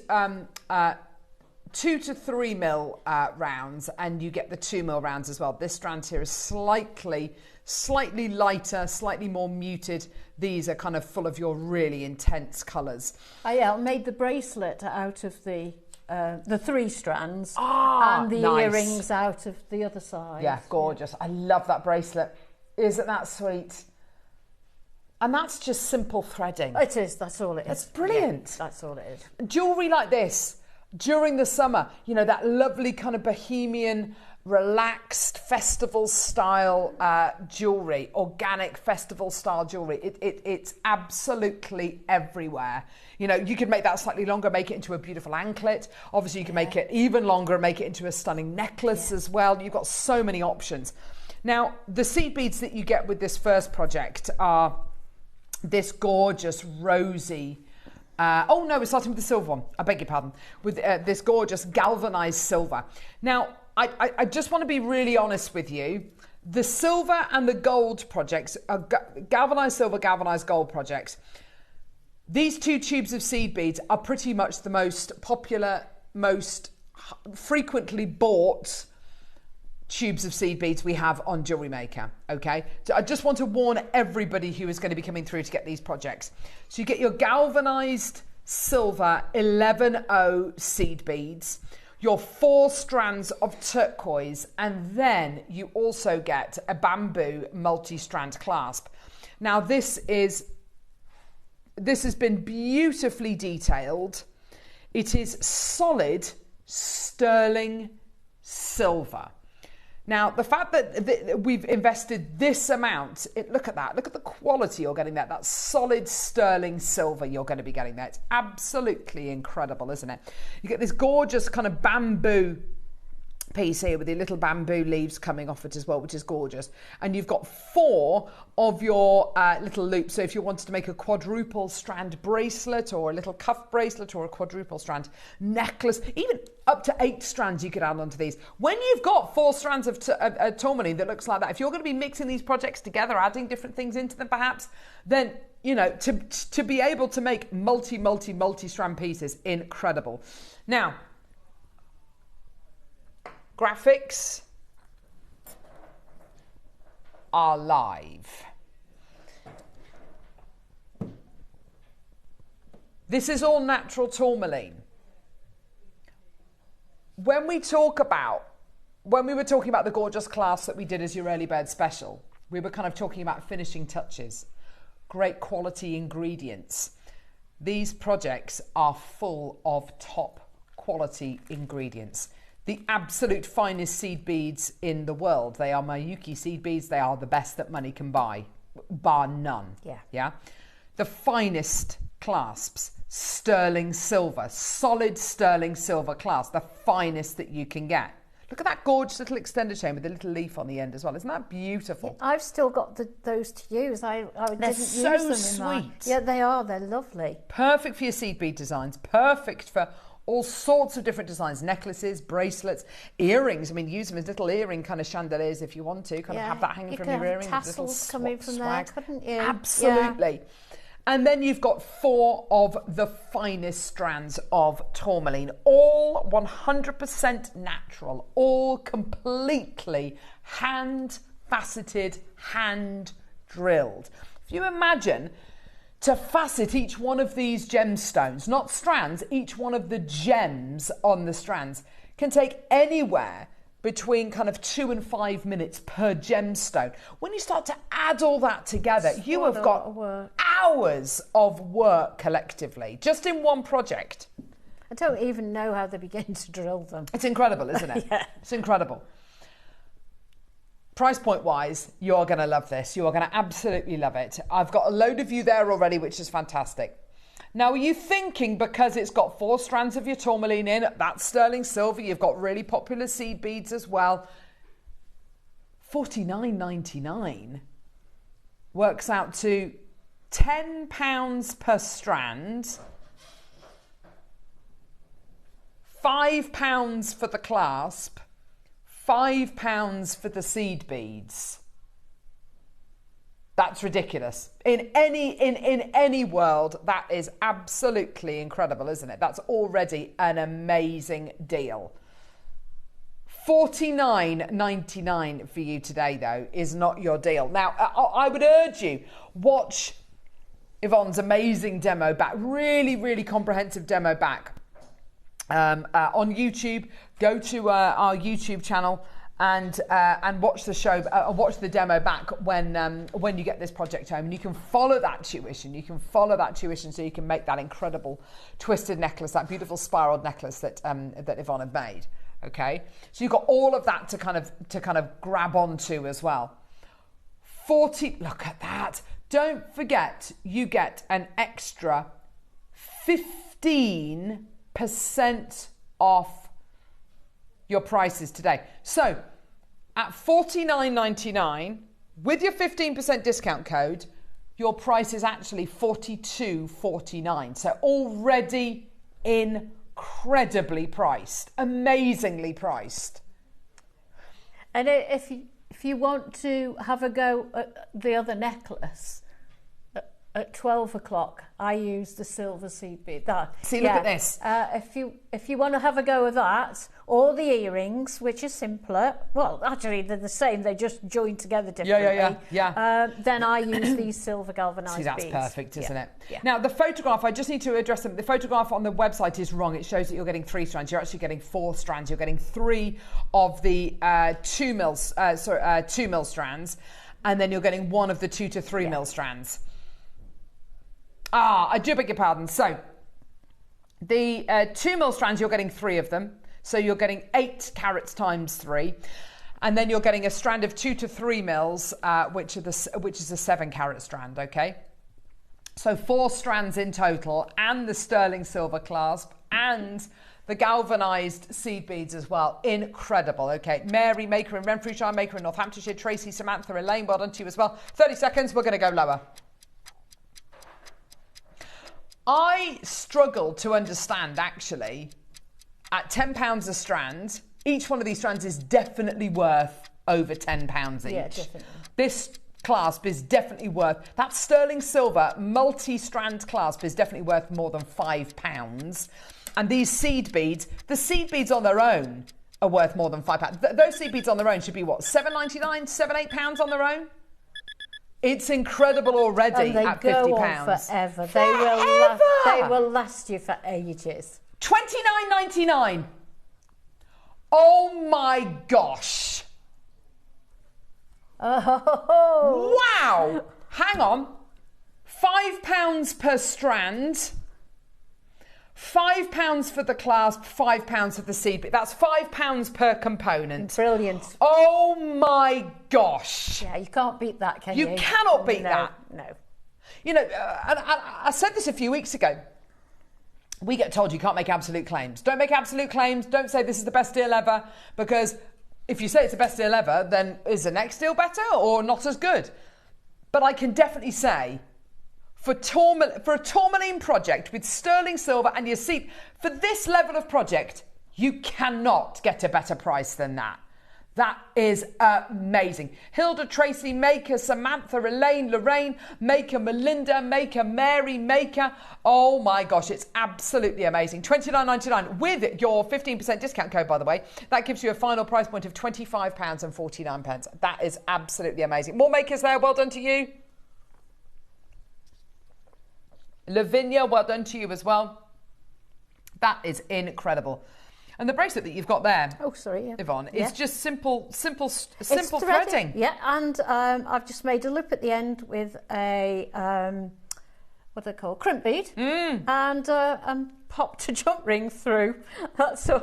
2 to 3 mil rounds, and you get the 2 mil rounds as well. This strand here is slightly lighter, slightly more muted. These are kind of full of your really intense colours. I made the bracelet out of the 3 strands and the earrings out of the other side. Yeah, gorgeous. I love that bracelet. Isn't that sweet? And that's just simple threading. It is, that's all it is. It's brilliant. Yeah, that's all it is. Jewellery like this, during the summer, you know, that lovely kind of bohemian, relaxed festival style jewellery, organic festival style jewellery. It's absolutely everywhere. You know, you could make that slightly longer, make it into a beautiful anklet. Obviously, you can make it even longer and make it into a stunning necklace as well. You've got so many options. Now, the seed beads that you get with this first project are this gorgeous rosy, oh no, we're starting with the silver one, I beg your pardon, with this gorgeous galvanised silver. Now, I just want to be really honest with you. The silver and the gold projects, galvanised silver, galvanised gold projects, These 2 tubes of seed beads are pretty much the most popular, most frequently bought tubes of seed beads we have on JewelleryMaker, okay? So I just want to warn everybody who is going to be coming through to get these projects. So you get your galvanized silver 11O seed beads, your 4 strands of turquoise, and then you also get a bamboo multi-strand clasp. Now this has been beautifully detailed. It is solid sterling silver. Now, the fact that we've invested this amount, look at that. Look at the quality you're getting there. That solid sterling silver you're going to be getting there. It's absolutely incredible, isn't it? You get this gorgeous kind of bamboo piece here with the little bamboo leaves coming off it as well, which is gorgeous. And you've got 4 of your little loops. So if you wanted to make a quadruple strand bracelet or a little cuff bracelet or a quadruple strand necklace, even up to 8 strands you could add onto these. When you've got 4 strands of tourmaline that looks like that, if you're going to be mixing these projects together, adding different things into them perhaps, then, you know, to be able to make multi-strand pieces, incredible. Now, graphics are live. This is all natural tourmaline. When we were talking about the gorgeous class that we did as your early bird special, we were kind of talking about finishing touches, great quality ingredients. These projects are full of top quality ingredients. The absolute finest seed beads in the world. They are Miyuki seed beads. They are the best that money can buy, bar none. Yeah. The finest clasps, sterling silver, solid sterling silver clasp, the finest that you can get. Look at that gorgeous little extender chain with a little leaf on the end as well. Isn't that beautiful? Yeah, I've still got those to use. I didn't use them in sweet. Yeah, they are. They're lovely. Perfect for your seed bead designs. Perfect for all sorts of different designs, necklaces, bracelets, earrings. I mean, use them as little earring kind of chandeliers if you want to. Kind of have that hanging from your earring. Tassels coming from there, couldn't you? Absolutely. Yeah. And then you've got 4 of the finest strands of tourmaline, all 100% natural, all completely hand-faceted, hand-drilled. If you imagine to facet each one of these gemstones, not strands, each one of the gems on the strands can take anywhere between kind of 2 and 5 minutes per gemstone. When you start to add all that together, you have got hours of work collectively, just in one project. I don't even know how they begin to drill them. It's incredible, isn't it? Yeah. It's incredible. Price point wise, you're going to love this. You are going to absolutely love it. I've got a load of you there already, which is fantastic. Now, are you thinking because it's got 4 strands of your tourmaline in, that's sterling silver, you've got really popular seed beads as well. $49.99 works out to £10 per strand, £5 for the clasp, £5 for the seed beads. That's ridiculous. In any world, that is absolutely incredible, isn't it? That's already an amazing deal. $49.99 for you today, though, is not your deal. Now, I would urge you, watch Yvonne's amazing demo back, really comprehensive demo back on YouTube. Go to our YouTube channel and watch the show, watch the demo back when you get this project home, and you can follow that tuition. You can follow that tuition so you can make that incredible twisted necklace, that beautiful spiraled necklace that Yvonne had made. Okay, so you've got all of that to kind of grab onto as well. Look at that. Don't forget, you get an extra 15% off your prices today. So at $49.99 with your 15% discount code, your price is actually $42.49. So already incredibly priced, amazingly priced. And if you want to have a go at the other necklace, At 12 o'clock, I use the silver seed bead. See, look at this. If you want to have a go of that, or the earrings, which is simpler. Well, actually, they're the same. They just join together differently. Yeah. Then I use these silver galvanised beads. See, that's perfect, isn't it? Yeah. Now, the photograph, I just need to address them. The photograph on the website is wrong. It shows that you're getting 3 strands. You're actually getting 4 strands. You're getting 3 of the 2 mil strands, and then you're getting 1 of the 2 to 3 mil strands. I do beg your pardon. So the 2 mil strands, you're getting 3 of them. So you're getting 8 carats times 3. And then you're getting a strand of 2 to 3 mils, which is a 7 carat strand, okay? So 4 strands in total, and the sterling silver clasp, and the galvanised seed beads as well. Incredible, okay? Mary, Maker in Renfrewshire, Maker in Northamptonshire, Tracy, Samantha, Elaine, well done to you as well. 30 seconds, we're going to go lower. I struggle to understand, actually, at £10 a strand, each one of these strands is definitely worth over £10 each. Yeah, definitely. This clasp is definitely worth, that sterling silver multi-strand clasp is definitely worth more than £5. And these seed beads, the seed beads on their own are worth more than £5. Those seed beads on their own should be what, £7.99, £7-8 on their own? It's incredible already at £50. Go on forever. They will last you for ages. $29.99. Oh my gosh. Oh. Wow. Hang on. £5 per strand. £5 for the clasp, £5 for the seed bead. That's £5 per component. Brilliant. Oh my gosh. Yeah, you can't beat that, can you? You cannot beat that. No. You know, and I said this a few weeks ago. We get told you can't make absolute claims. Don't make absolute claims. Don't say this is the best deal ever, because if you say it's the best deal ever, then is the next deal better or not as good? But I can definitely say, for a tourmaline project with sterling silver and your seat, for this level of project, you cannot get a better price than that. That is amazing. Hilda, Tracy, Maker, Samantha, Elaine, Lorraine, Maker, Melinda, Maker, Mary, Maker. Oh my gosh, it's absolutely amazing. $29.99 with your 15% discount code, by the way. That gives you a final price point of £25.49. That is absolutely amazing. More makers there. Well done to you. Lavinia, well done to you as well. That is incredible. And the bracelet that you've got there, Yvonne, is just simple threading. Yeah, and I've just made a loop at the end with a what they call crimp bead, and popped a jump ring through. That's all.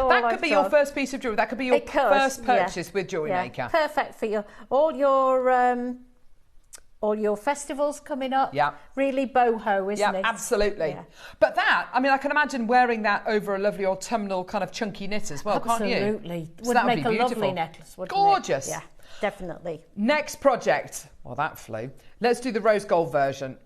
That could be your first piece of jewellery. That could be your first purchase with JewelleryMaker. Yeah, perfect for all your festivals coming up. Yeah. Really boho, isn't it? Yeah, absolutely. Yeah. But that, I mean, I can imagine wearing that over a lovely autumnal kind of chunky knit as well, can't you? Absolutely. So Would that make be a beautiful. lovely necklace, wouldn't Gorgeous. it? Yeah, definitely. Next project. Well, that flew. Let's do the rose gold version.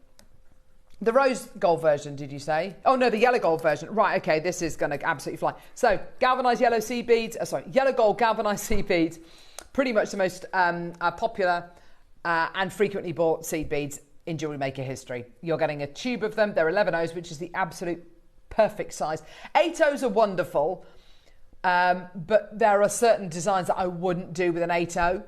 The rose gold version, did you say? Oh, no, the yellow gold version. Right, okay, this is going to absolutely fly. So, galvanised yellow seed beads. Yellow gold galvanised seed beads. Pretty much the most popular and frequently bought seed beads in JewelleryMaker history. You're getting a tube of them. They're 11 O's, which is the absolute perfect size. 8 O's are wonderful, but there are certain designs that I wouldn't do with an 8 O.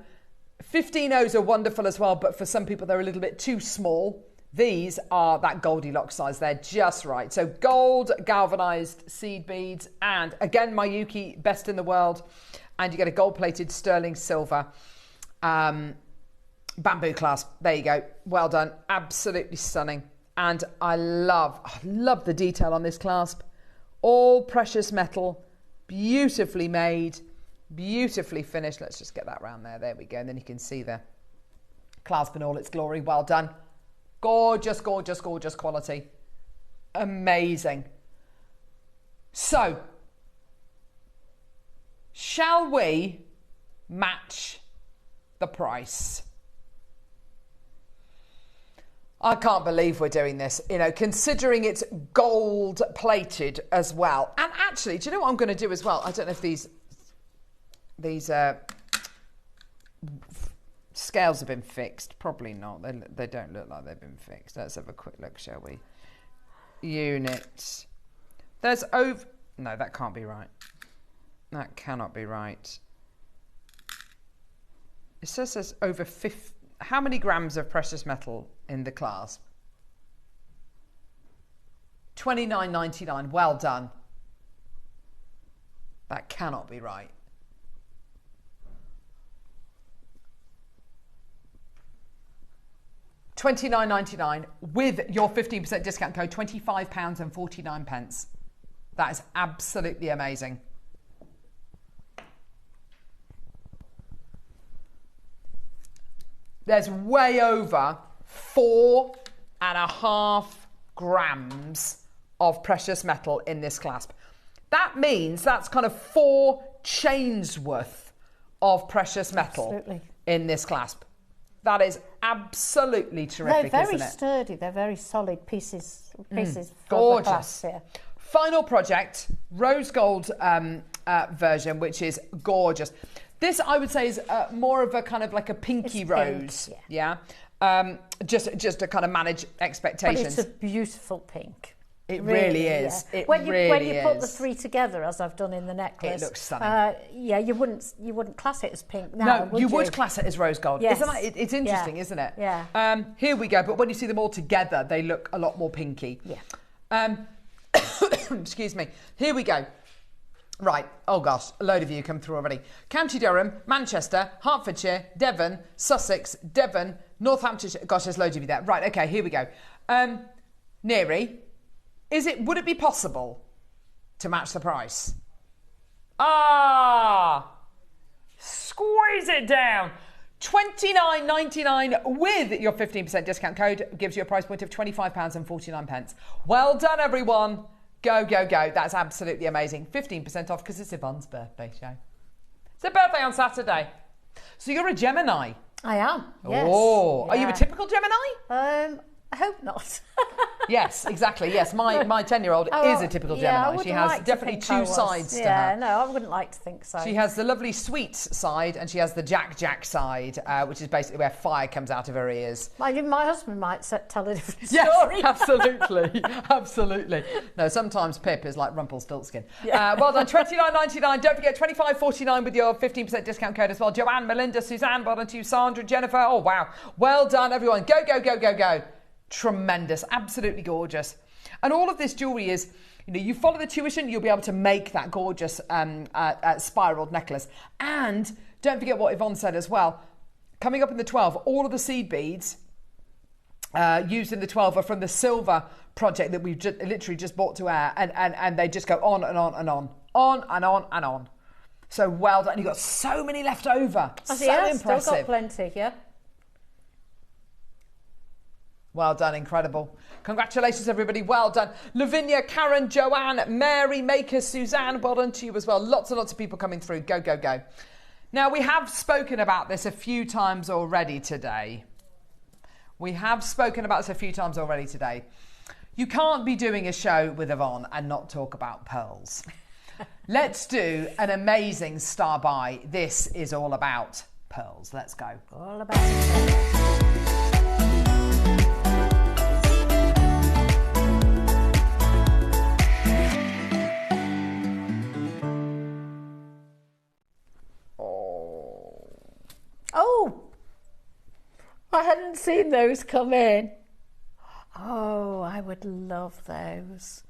15 O's are wonderful as well, but for some people they're a little bit too small. These are that Goldilocks size. They're just right. So gold galvanised seed beads, and again, Mayuki, best in the world. And you get a gold-plated sterling silver bamboo clasp. There you go. Well done. Absolutely stunning. And I love the detail on this clasp. All precious metal, beautifully made, beautifully finished. Let's just get that round there. There we go. And then you can see the clasp in all its glory. Well done. Gorgeous, gorgeous, gorgeous quality. Amazing. So, shall we match the price? I can't believe we're doing this, you know, considering it's gold plated as well. And actually, do you know what I'm going to do as well? I don't know if these Scales have been fixed. Probably not. They don't look like they've been fixed. Let's have a quick look, shall we? Unit. There's over... No, that can't be right. That cannot be right. It says there's over 50... How many grams of precious metal in the clasp? 29.99. Well done. That cannot be right. £29.99 with your 15% discount code, £25.49. That is absolutely amazing. There's way over 4.5 grams of precious metal in this clasp. That means that's kind of 4 chains worth of precious metal in this clasp. That is absolutely terrific, They're very isn't it? sturdy. They're very solid pieces. Gorgeous. Final project, rose gold version, which is gorgeous. This, I would say, is more of a kind of like a pinky rose. Yeah. Just to kind of manage expectations. But it's a beautiful pink. It really is. Yeah. It when really you put the 3 together, as I've done in the necklace, it looks stunning. You wouldn't class it as pink now. No, you would class it as rose gold. Yes. Isn't it? It's interesting, isn't it? Yeah. Here we go. But when you see them all together, they look a lot more pinky. Yeah. Excuse me. Here we go. Right. Oh gosh, a load of you come through already. County Durham, Manchester, Hertfordshire, Devon, Sussex, Devon, Northamptonshire. Gosh, there's loads of you there. Right. Okay. Here we go. Neri. Would it be possible to match the price? Squeeze it down. £29.99 with your 15% discount code gives you a price point of £25.49. Well done, everyone. Go, go, go. That's absolutely amazing. 15% off because it's Yvonne's birthday show. It's her birthday on Saturday. So you're a Gemini. I am. Yes. Oh, yeah. Are you a typical Gemini? I hope not. Yes, exactly. Yes, my 10-year-old is a typical Gemini. She has definitely 2 sides to her. Yeah, no, I wouldn't like to think so. She has the lovely sweet side and she has the Jack side, which is basically where fire comes out of her ears. My husband might tell a different story. Yes, absolutely. Absolutely. No, sometimes Pip is like Rumpelstiltskin. Yeah. Well done. £29.99. Don't forget £25.49 with your 15% discount code as well. Joanne, Melinda, Suzanne, well done to you. Sandra, Jennifer. Oh, wow. Well done, everyone. Go, go, go, go, go. Tremendous, absolutely gorgeous. And all of this jewellery is, you follow the tuition, you'll be able to make that gorgeous spiraled necklace. And don't forget what Yvonne said as well. Coming up in the 12, all of the seed beads used in the 12 are from the silver project that we've literally just brought to air. And they just go on and on and on. On and on and on. So well done. You've got so many left over. Impressive. Still got plenty, yeah. Well done, incredible. Congratulations, everybody. Well done. Lavinia, Karen, Joanne, Mary, Maker, Suzanne, well done to you as well. Lots and lots of people coming through. Go, go, go. Now, we have spoken about this a few times already today. You can't be doing a show with Yvonne and not talk about pearls. Let's do an amazing star buy. This is all about pearls. Let's go. All about pearls. Oh, I hadn't seen those come in. Oh, I would love those.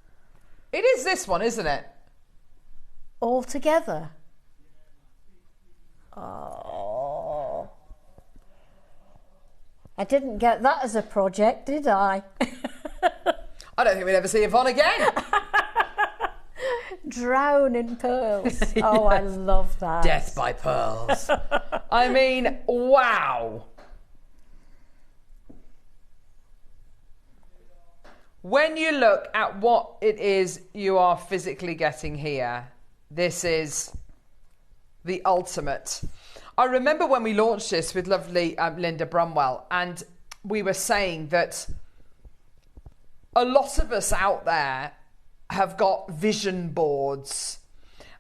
It is this one, isn't it? All together. Oh. I didn't get that as a project, did I? I don't think we'll ever see Yvonne again. Drown in pearls. Oh, I love that. Death by pearls. I mean, wow. When you look at what it is you are physically getting here, this is the ultimate. I remember when we launched this with lovely Linda Brumwell, and we were saying that a lot of us out there have got vision boards,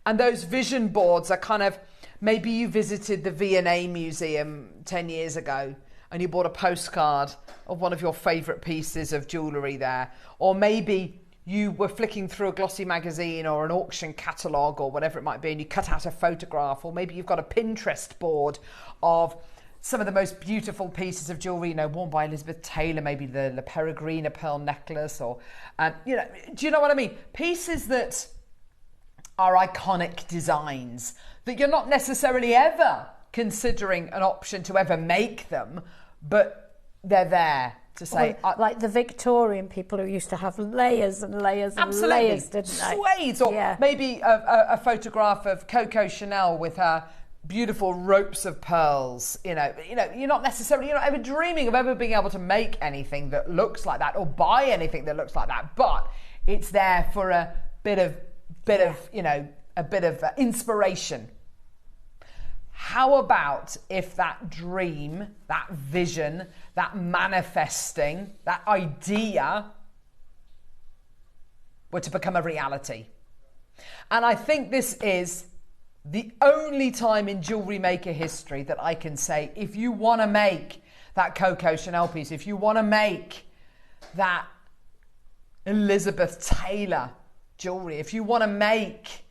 and those vision boards are kind of Maybe you visited the V&A Museum 10 years ago and you bought a postcard of one of your favourite pieces of jewellery there. Or maybe you were flicking through a glossy magazine or an auction catalogue or whatever it might be, and you cut out a photograph. Or maybe you've got a Pinterest board of some of the most beautiful pieces of jewellery, worn by Elizabeth Taylor, maybe the La Peregrina pearl necklace, or, do you know what I mean? Pieces that are iconic designs that you're not necessarily ever considering an option to ever make them, but they're there to say... like the Victorian people who used to have layers and layers and layers, didn't they? Swathes, or maybe a photograph of Coco Chanel with her beautiful ropes of pearls. You're not ever dreaming of ever being able to make anything that looks like that or buy anything that looks like that, but it's there for a bit of inspiration. How about if that dream, that vision, that manifesting, that idea were to become a reality? And I think this is the only time in JewelleryMaker history that I can say, if you want to make that Coco Chanel piece, if you want to make that Elizabeth Taylor jewellery, if you want to make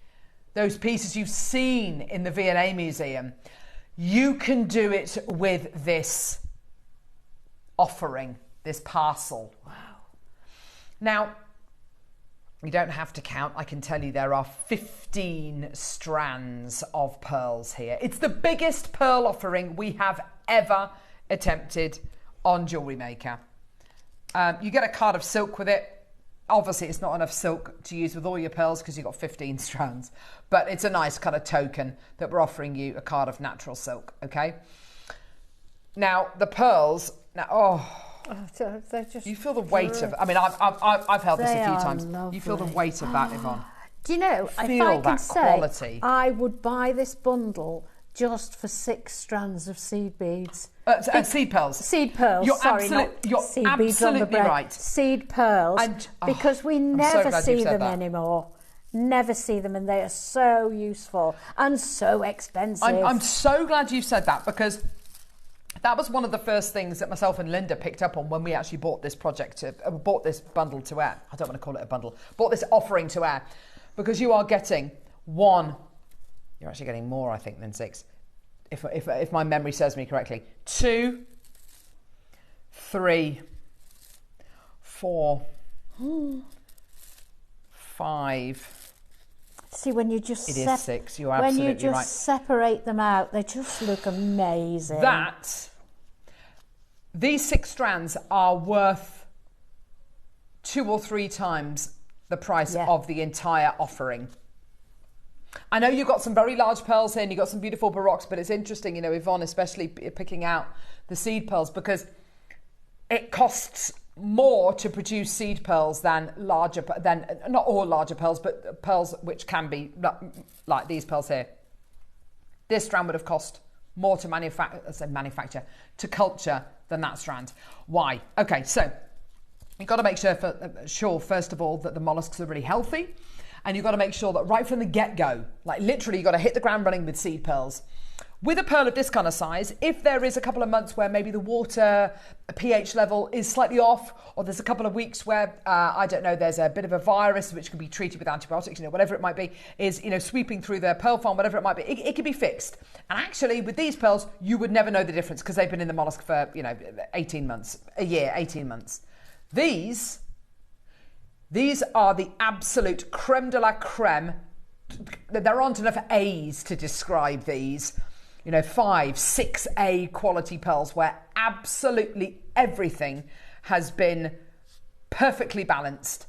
those pieces you've seen in the V&A Museum, you can do it with this offering, this parcel. Wow. Now, you don't have to count. I can tell you there are 15 strands of pearls here. It's the biggest pearl offering we have ever attempted on JewelleryMaker. You get a card of silk with it. Obviously, it's not enough silk to use with all your pearls because you've got 15 strands, but it's a nice kind of token that we're offering you a card of natural silk, okay? Now, the pearls, they're just... You feel the weight of... I mean, I've held this a few times. Lovely. You feel the weight of that, Yvonne. Do you know, if I can say, I would buy this bundle just for 6 strands of seed beads. Seed pearls. Seed pearls. You're seed beads on the bread. Right. Seed pearls. Because we never see them anymore. Never see them, and they are so useful and so expensive. I'm so glad you said that, because that was one of the first things that myself and Linda picked up on when we actually bought this bought this bundle to air. I don't want to call it a bundle. Bought this offering to air, because you are getting one. You're actually getting more, I think, than 6. If my memory serves me correctly. 2, 3, 4, 5. See, when you just... It is 6, you're absolutely right. When you just separate them out, they just look amazing. These 6 strands are worth 2 or 3 times the price of the entire offering. I know you've got some very large pearls here and you've got some beautiful baroques, but it's interesting, Yvonne, especially picking out the seed pearls, because it costs more to produce seed pearls than not all larger pearls, but pearls which can be like these pearls here. This strand would have cost more to manufacture, to culture, than that strand. Why? Okay, so you've got to make sure first of all that the molluscs are really healthy. And you've got to make sure that right from the get-go, like literally you've got to hit the ground running with seed pearls. With a pearl of this kind of size, if there is a couple of months where maybe the water pH level is slightly off, or there's a couple of weeks where, there's a bit of a virus which can be treated with antibiotics, whatever it might be, is, sweeping through the pearl farm, whatever it might be, it can be fixed. And actually, with these pearls, you would never know the difference because they've been in the mollusk for, 18 months, a year, 18 months. These are the absolute creme de la creme. There aren't enough A's to describe these. 5, 6A quality pearls where absolutely everything has been perfectly balanced.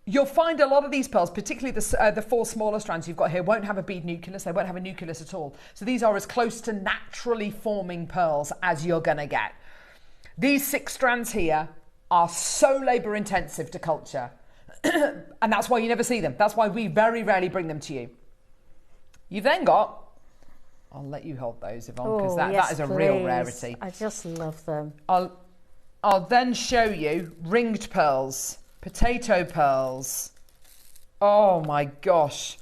You'll find a lot of these pearls, particularly the 4 smaller strands you've got here, won't have a bead nucleus. They won't have a nucleus at all. So these are as close to naturally forming pearls as you're going to get. These 6 strands here are so labour intensive to culture. And that's why you never see them. That's why we very rarely bring them to you. You've then got... I'll let you hold those, Yvonne, because that is a real rarity. I just love them. I'll then show you ringed pearls, potato pearls. Oh my gosh.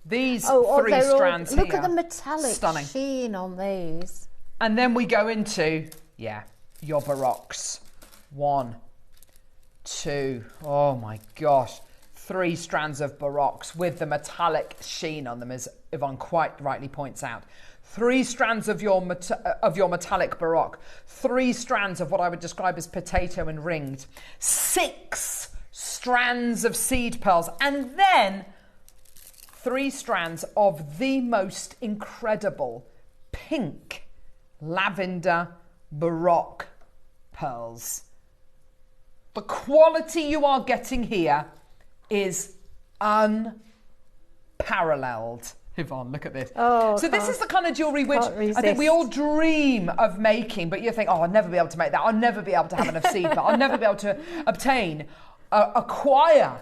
These three strands here. Look at the metallic Stunning. sheen on these. And then we go into, your baroques. 1, 2, oh my gosh. 3 strands of baroques with the metallic sheen on them, as Yvonne quite rightly points out. 3 strands of your metallic baroque. 3 strands of what I would describe as potato and ringed. 6 strands of seed pearls. And then 3 strands of the most incredible pink lavender baroque pearls. The quality you are getting here is unparalleled. Yvonne, look at this. Oh, so this is the kind of jewellery which I think we all dream of making, but you think, oh, I'll never be able to make that. I'll never be able to have enough seed pearl. I'll never be able to acquire.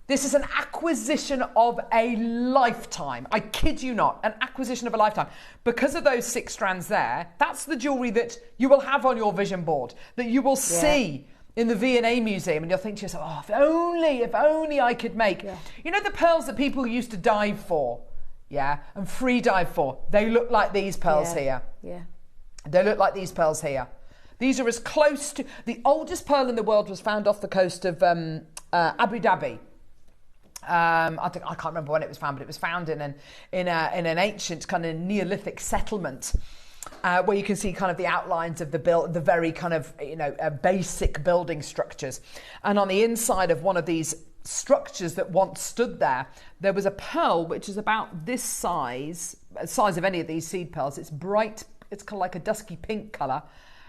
This is an acquisition of a lifetime. I kid you not, an acquisition of a lifetime. Because of those 6 strands there, that's the jewellery that you will have on your vision board, that you will see in the V&A Museum, and you'll think to yourself, oh, if only I could make. You know the pearls that people used to dive for, and free dive for? They look like these pearls here. Yeah. They look like these pearls here. These are as close to... The oldest pearl in the world was found off the coast of Abu Dhabi. I can't remember when it was found, but it was found in an ancient kind of Neolithic settlement, where you can see kind of the outlines of the very kind of basic building structures. And on the inside of one of these structures that once stood there was a pearl which is about this size of any of these seed pearls. It's bright. It's kind of like a dusky pink colour,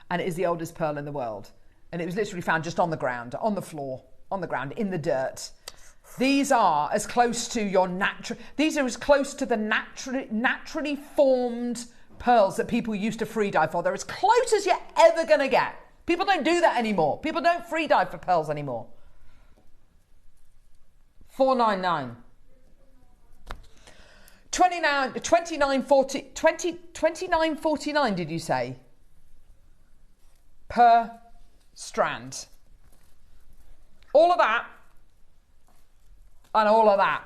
and it is the oldest pearl in the world. And it was literally found just on the ground, on the floor, on the ground, in the dirt. These are as close to these are as close to the naturally formed pearls that people used to free dive for. They're as close as you're ever going to get. People don't do that anymore. People don't free dive for pearls anymore. $499. $29.49 did you say? Per strand. All of that. And all of that.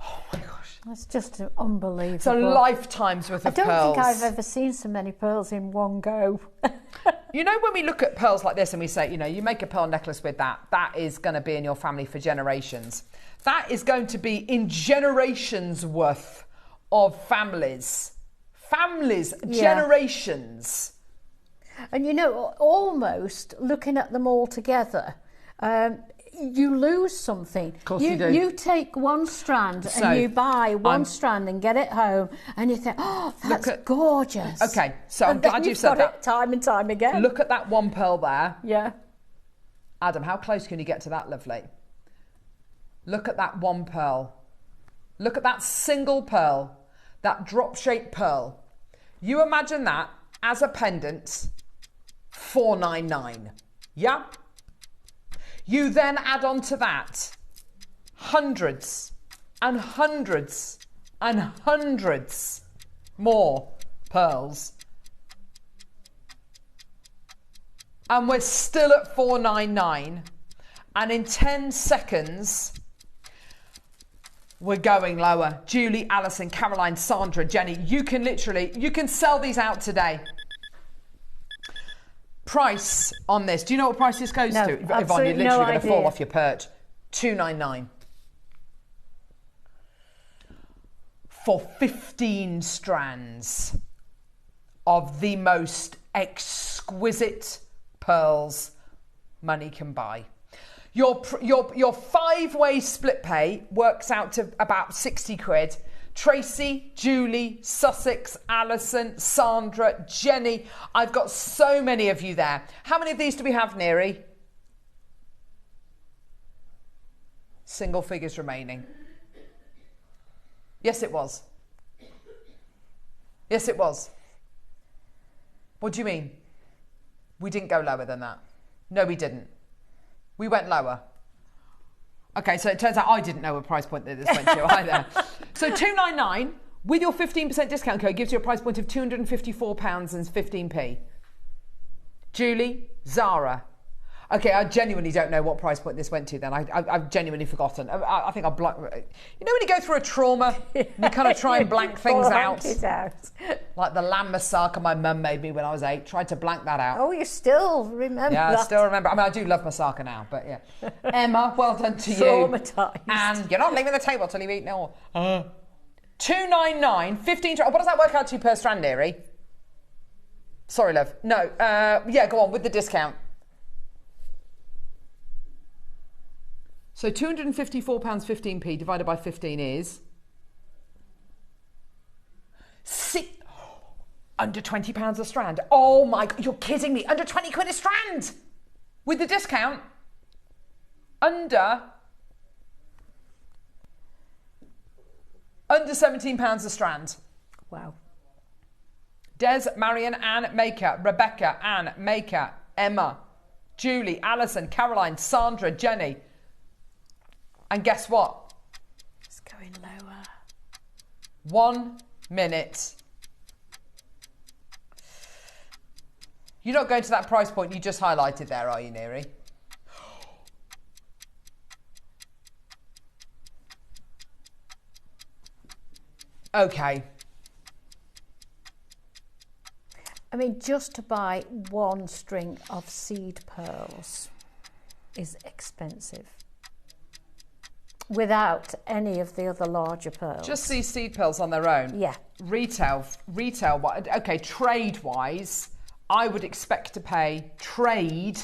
Oh my gosh. That's just unbelievable. It's a lifetime's worth of pearls. I don't think I've ever seen so many pearls in one go. You know, when we look at pearls like this and we say, you make a pearl necklace with that is going to be in your family for generations. That is going to be in generations worth of families. Generations. And almost looking at them all together, you lose something. Of course you do. You take one strand and you buy one strand and get it home, and you think, oh, that's gorgeous. Okay, so I'm glad you said that. It time and time again. Look at that one pearl there. Yeah. Adam, how close can you get to that, lovely? Look at that one pearl. Look at that single pearl, that drop-shaped pearl. You imagine that as a pendant, $499. Yeah? You then add on to that hundreds and hundreds and hundreds more pearls. And we're still at $499. And in 10 seconds, we're going lower. Julie, Alison, Caroline, Sandra, Jenny, you can sell these out today. Price on this. Do you know what price this goes to? Yvonne, you're literally going to fall off your perch. $299. For 15 strands of the most exquisite pearls money can buy. Your 5-way split pay works out to about 60 quid. Tracy, Julie, Sussex, Alison, Sandra, Jenny. I've got so many of you there. How many of these do we have, Neri? Single figures remaining. Yes, it was. Yes, it was. What do you mean? We didn't go lower than that. No, we didn't. We went lower. Okay, so it turns out I didn't know a price point that this went to either. So $299 with your 15% discount code gives you a price point of £254.15. Julie, Zara. Okay, I genuinely don't know what price point this went to then. I've genuinely forgotten. I think I'll blank. You know when you go through a trauma, and you kind of try and blank things out? It out. Like the lamb massacre my mum made me when I was 8. Tried to blank that out. Oh, you still remember Yeah, that? I still remember. I mean, I do love massacre now, but yeah. Emma, well done to you. Traumatised. And you're not leaving the table till you've eaten it all. 299, 15... What does that work out to per strand, Dearie? Sorry, love. No, yeah, go on, with the discount. So £254.15p divided by 15 is... under £20 a strand. Oh my... You're kidding me. Under 20 quid a strand. With the discount. Under £17 a strand. Wow. Des, Marion, Anne, Maker, Rebecca, Anne, Maker, Emma, Julie, Alison, Caroline, Sandra, Jenny. And guess what? It's going lower. 1 minute. You're not going to that price point you just highlighted there, are you, Neary? Okay. I mean, just to buy one string of seed pearls is expensive. Without any of the other larger pearls. Just these seed pearls on their own? Yeah. Retail, okay, trade-wise, I would expect to pay trade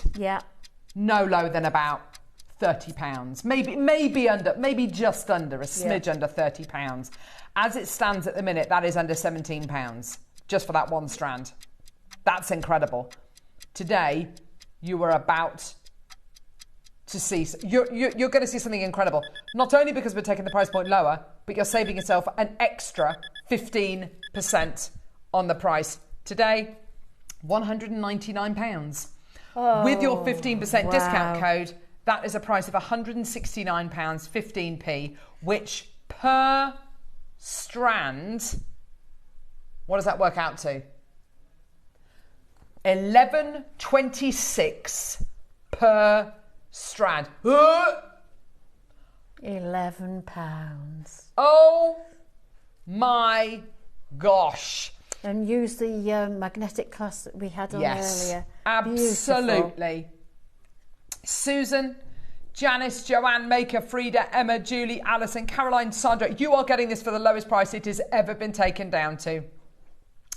no lower than about £30. Maybe just under, a smidge under £30. As it stands at the minute, that is under £17, just for that one strand. That's incredible. Today, you were about to see, you're going to see something incredible. Not only because we're taking the price point lower, but you're saving yourself an extra 15% on the price. Today, £199. With your 15% discount code, that is a price of £169.15p, which per strand, what does that work out to? £11.26 per strand. £11. Oh my gosh. And use the magnetic clasp that we had on earlier. Absolutely. Beautiful. Susan, Janice, Joanne, Maker, Frida, Emma, Julie, Alison, Caroline, Sandra, you are getting this for the lowest price it has ever been taken down to.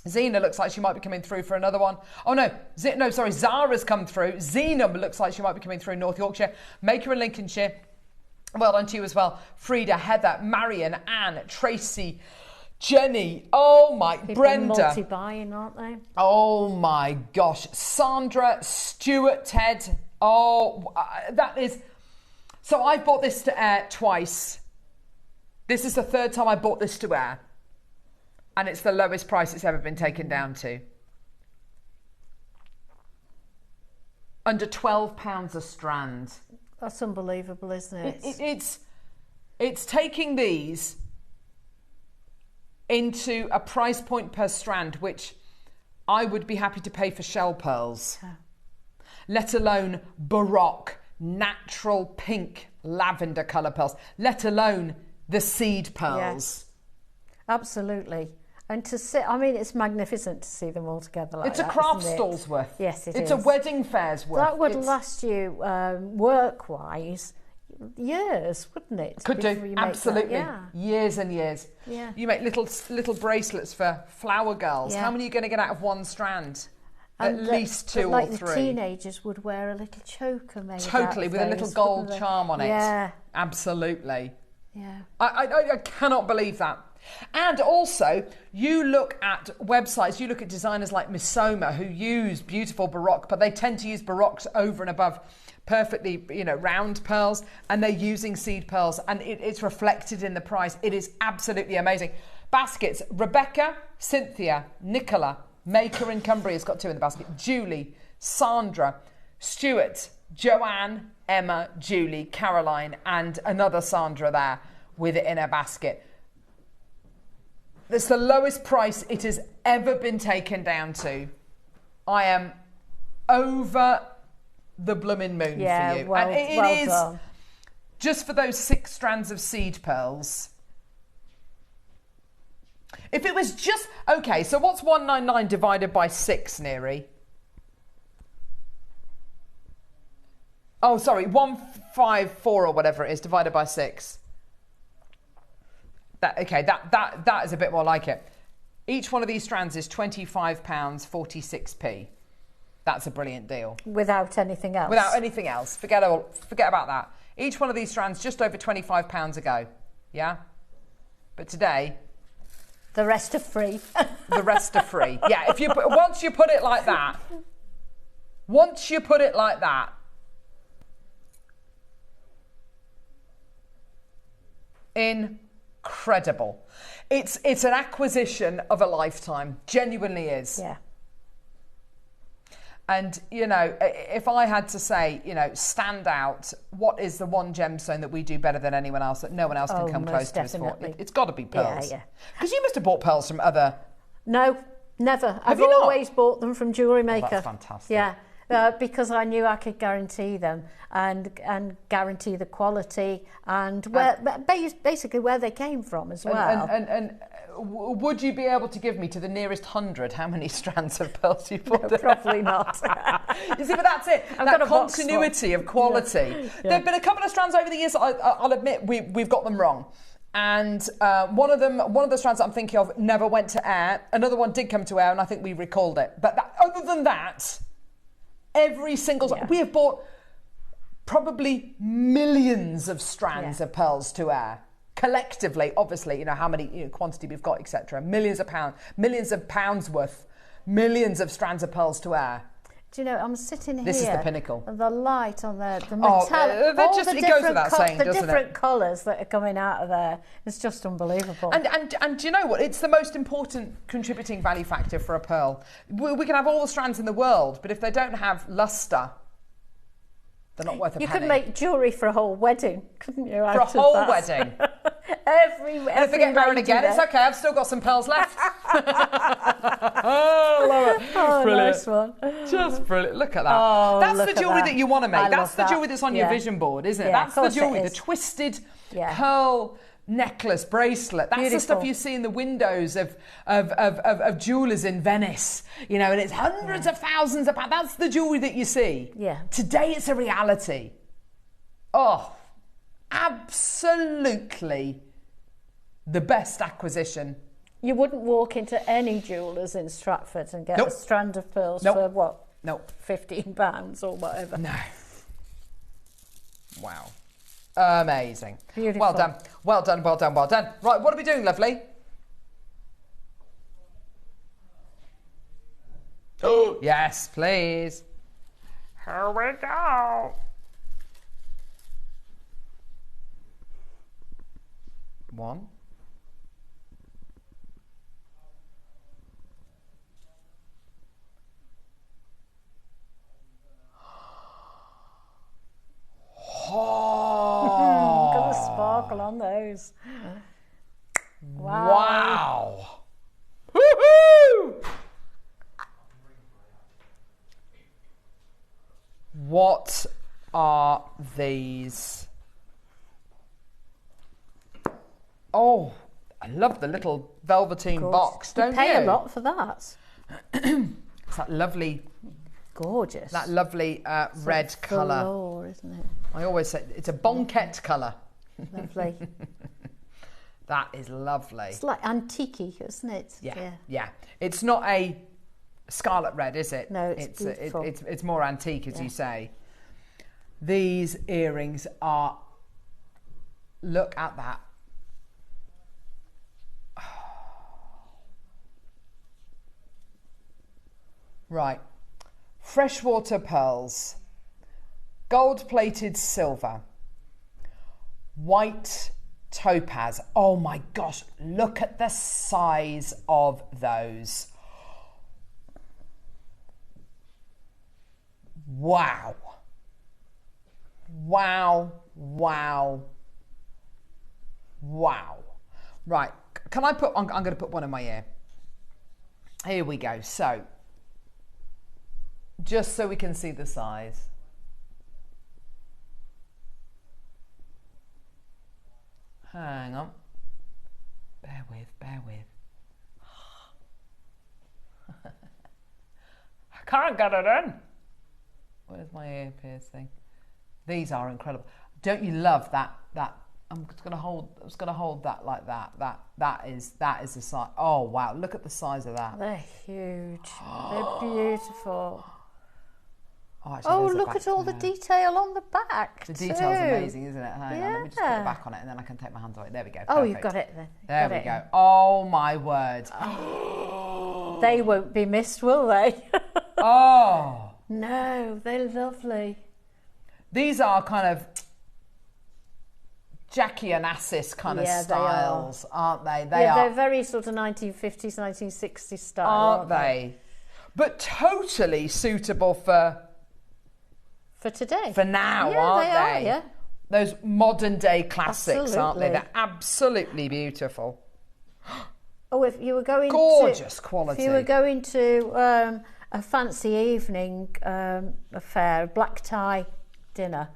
Zena looks like she might be coming through for another one. Oh no, Zara's come through. Zena looks like she might be coming through North Yorkshire. Maker in Lincolnshire. Well done to you as well. Frida, Heather, Marion, Anne, Tracy, Jenny. Oh my, People Brenda. multi-buying, aren't they? Oh my gosh. Sandra, Stuart, Ted. Oh, that is... So I bought this to air twice. This is the third time I bought this to air. And it's the lowest price it's ever been taken down to. Under £12 a strand. That's unbelievable, isn't it? It's taking these into a price point per strand, which I would be happy to pay for shell pearls. Yeah. Let alone Baroque, natural pink, lavender colour pearls. Let alone the seed pearls. Yes. Absolutely. And to see, I mean, it's magnificent to see them all together like that. It's a craft stall's worth. Yes, it is. It's a wedding fair's worth. That would last you, work-wise, years, wouldn't it? Could do, absolutely. Yeah. Years and years. Yeah. You make little bracelets for flower girls. Yeah. How many are you going to get out of one strand? At least two or three. The teenagers would wear a little choker made totally, with a little gold charm on it. Yeah. Absolutely. Yeah. I cannot believe that. And also, you look at websites, you look at designers like Missoma who use beautiful Baroque, but they tend to use Baroques over and above perfectly, round pearls, and they're using seed pearls, and it's reflected in the price. It is absolutely amazing. Baskets, Rebecca, Cynthia, Nicola, Maker in Cumbria's got 2 in the basket, Julie, Sandra, Stuart, Joanne, Emma, Julie, Caroline, and another Sandra there with it in her basket. That's the lowest price it has ever been taken down to. I am over the blooming moon for you. Well, and it well is done. just for those 6 strands of seed pearls. If it was just, okay, so what's 199 divided by 6, Neri? Oh, sorry, 154 or whatever it is divided by 6. That is a bit more like it. Each one of these strands is £25.46p. That's a brilliant deal. Without anything else. Without anything else. Forget about that. Each one of these strands just over £25 a go. Yeah? But today, the rest are free. the rest are free. Yeah, once you put it like that. Incredible. It's an acquisition of a lifetime. Genuinely is. Yeah. And, you know, if I had to say, you know, stand out, what is the one gemstone that we do better than anyone else that no one else can come close to us for? It's got to be pearls. Yeah. Because you must have bought pearls from other... No, never. I've you not? always bought them from JewelleryMaker. Oh, that's fantastic. Yeah. Because I knew I could guarantee them and guarantee the quality and basically where they came from as well. And would you be able to give me to the nearest 100 how many strands of pearls you bought? No, probably not. You see, but that's it. That continuity of quality. Yeah. There have been a couple of strands over the years. I'll admit we've got them wrong. And one of the strands that I'm thinking of never went to air. Another one did come to air, and I think we recalled it. But other than that. Every single... We have bought probably millions of strands of pearls to air. Collectively, obviously, you know, how many quantity we've got, etc. Millions of pounds worth, millions of strands of pearls to air. Do you know, I'm sitting here... This is the pinnacle. The light on the metallic... it goes without saying, doesn't it? The different colours that are coming out of there. It's just unbelievable. And do you know what? It's the most important contributing value factor for a pearl. We can have all the strands in the world, but if they don't have lustre, they're not worth a penny. You could make jewellery for a whole wedding, couldn't you? For a whole wedding. every and if they get married again, it's okay. I've still got some pearls left. Oh, love it. Oh, brilliant. Nice one. Just brilliant. Look at that. Oh, that's the jewellery that you want to make. That's the jewellery that's on your vision board, isn't it? Yeah, that's the jewellery, the twisted pearl necklace, bracelet. That's Beautiful. the stuff you see in the windows of jewellers in Venice, you know, and it's hundreds of thousands of pounds. That's the jewellery that you see. Yeah. Today it's a reality. Oh, absolutely the best acquisition. You wouldn't walk into any jewellers in Stratford and get a strand of pearls for what? £15 or whatever. No. Wow. Amazing. Beautiful. Well done. Well done, well done, well done. Right, what are we doing, lovely? Oh, yes, please. Here we go. One. Oh. Got a sparkle on those. Wow. Wow. Woohoo! What are these? Oh, I love the little velveteen box, don't you? You pay a lot for that. It's that lovely... Gorgeous. That lovely red colour. Velour, isn't it? I always say it's a bonquette colour. Lovely. That is lovely. It's like antique-y, isn't it? Yeah. It's not a scarlet red, is it? No, it's beautiful. It's more antique, as you say. These earrings are... Look at that. Right. Freshwater pearls, gold-plated silver, white topaz. Oh my gosh, look at the size of those. Wow. Wow, wow, wow. Right, can I put, I'm going to put one in my ear. Here we go. So, just so we can see the size. Hang on. Bear with. I can't get it in. Where's my ear piercing? These are incredible. Don't you love that? I'm just gonna hold that like that. That is the size. Oh wow! Look at the size of that. They're huge. They're beautiful. Oh, actually, look at all the detail on the back. The detail's amazing, isn't it? Hang on, let me just put it back on it, and then I can take my hands away. There we go. Oh, you've got it then. There we go. Oh my word! They won't be missed, will they? Oh no, they're lovely. These are kind of Jackie and Assis kind of styles, aren't they? They're very sort of 1950s, 1960s style, aren't they? But totally suitable for today. For now, aren't they? Are, yeah. Those modern day classics, aren't they? Absolutely. They're absolutely beautiful. Oh, if you were going Gorgeous quality. If you were going to a fancy evening affair, black tie dinner,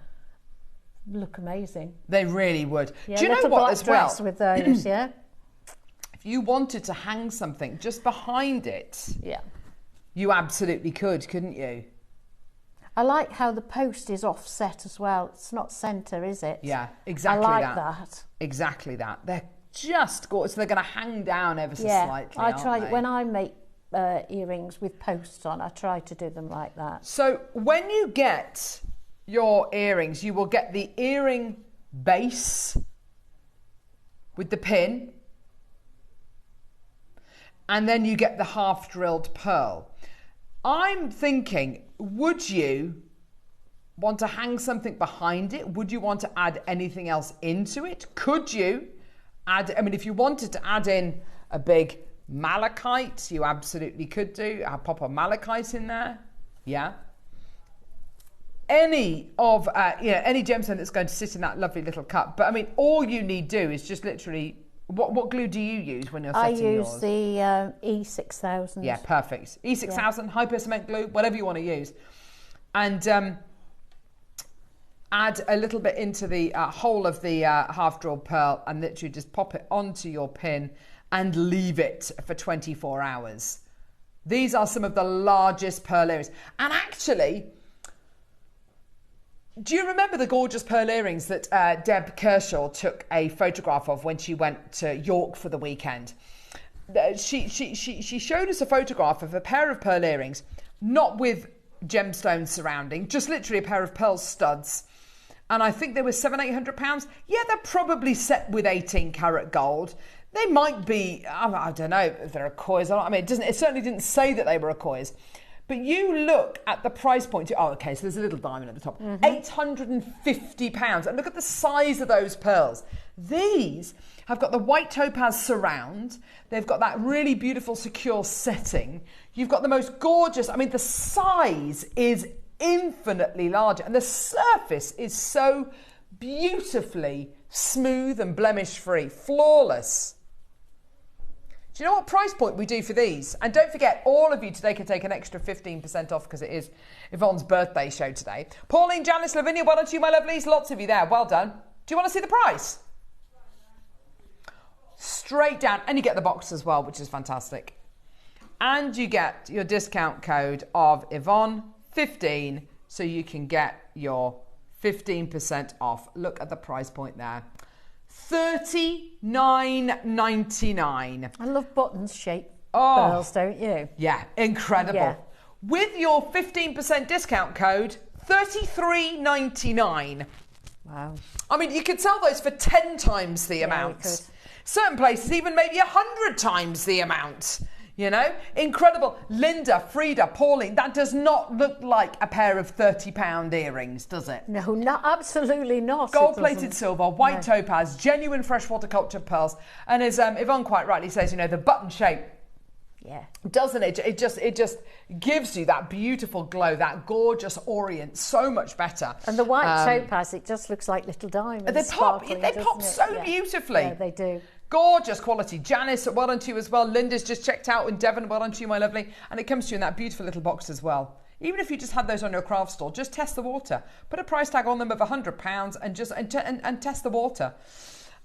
look amazing. They really would. Yeah, do you know what as well? With those, yeah. If you wanted to hang something just behind it, yeah, you absolutely could, couldn't you? I like how the post is offset as well. It's not centre, is it? Yeah, exactly. I like that. Exactly that. They're just gorgeous. They're going to hang down ever so slightly. I try when I make earrings with posts on. I try to do them like that. So when you get your earrings, you will get the earring base with the pin, and then you get the half drilled pearl. I'm thinking, would you want to hang something behind it? Would you want to add anything else into it? Could you add, I mean, if you wanted to add in a big malachite, you absolutely could do. I'll pop a malachite in there. Yeah. Any of, any gemstone that's going to sit in that lovely little cup. But I mean, all you need do is just literally, what glue do you use when you're setting yours? I use the E6000. Yeah, perfect. E6000, hypo cement glue, whatever you want to use. And add a little bit into the hole of the half drilled pearl and literally just pop it onto your pin and leave it for 24 hours. These are some of the largest pearl earrings. And actually, do you remember the gorgeous pearl earrings that Deb Kershaw took a photograph of when she went to York for the weekend? She showed us a photograph of a pair of pearl earrings, not with gemstones surrounding, just literally a pair of pearl studs. And I think they were £700-800. Yeah, they're probably set with 18 karat gold. They might be, I don't know if they're Akkois or not. I mean, it certainly didn't say that they were Akkois. But you look at the price point. Oh, okay, so there's a little diamond at the top. £850. And look at the size of those pearls. These have got the white topaz surround. They've got that really beautiful, secure setting. You've got the most gorgeous, I mean, the size is infinitely larger. And the surface is so beautifully smooth and blemish-free. Flawless. Do you know what price point we do for these? And don't forget, all of you today can take an extra 15% off because it is Yvonne's birthday show today. Pauline, Janice, Lavinia, well done to you, my lovelies. Lots of you there. Well done. Do you want to see the price? Straight down. And you get the box as well, which is fantastic. And you get your discount code of Yvonne15 so you can get your 15% off. Look at the price point there. $39.99. I love buttons shaped pearls, don't you? Yeah, incredible. Yeah. With your 15% discount code, $33.99. Wow. I mean, you could sell those for 10 times the amount. Certain places even maybe 100 times the amount. You know, incredible. Linda, Frida, Pauline, that does not look like a pair of £30 earrings, does it? No, absolutely not. Gold-plated silver, white topaz, genuine freshwater cultured pearls. And as Yvonne quite rightly says, you know, the button shape, doesn't it? It just gives you that beautiful glow, that gorgeous orient, so much better. And the white topaz, it just looks like little diamonds. They pop so beautifully. Yeah, they do. Gorgeous quality. Janice, well done to you as well. Linda's just checked out. And Devon, well done to you, my lovely. And it comes to you in that beautiful little box as well. Even if you just had those on your craft store, just test the water. Put a price tag on them of £100 and test the water.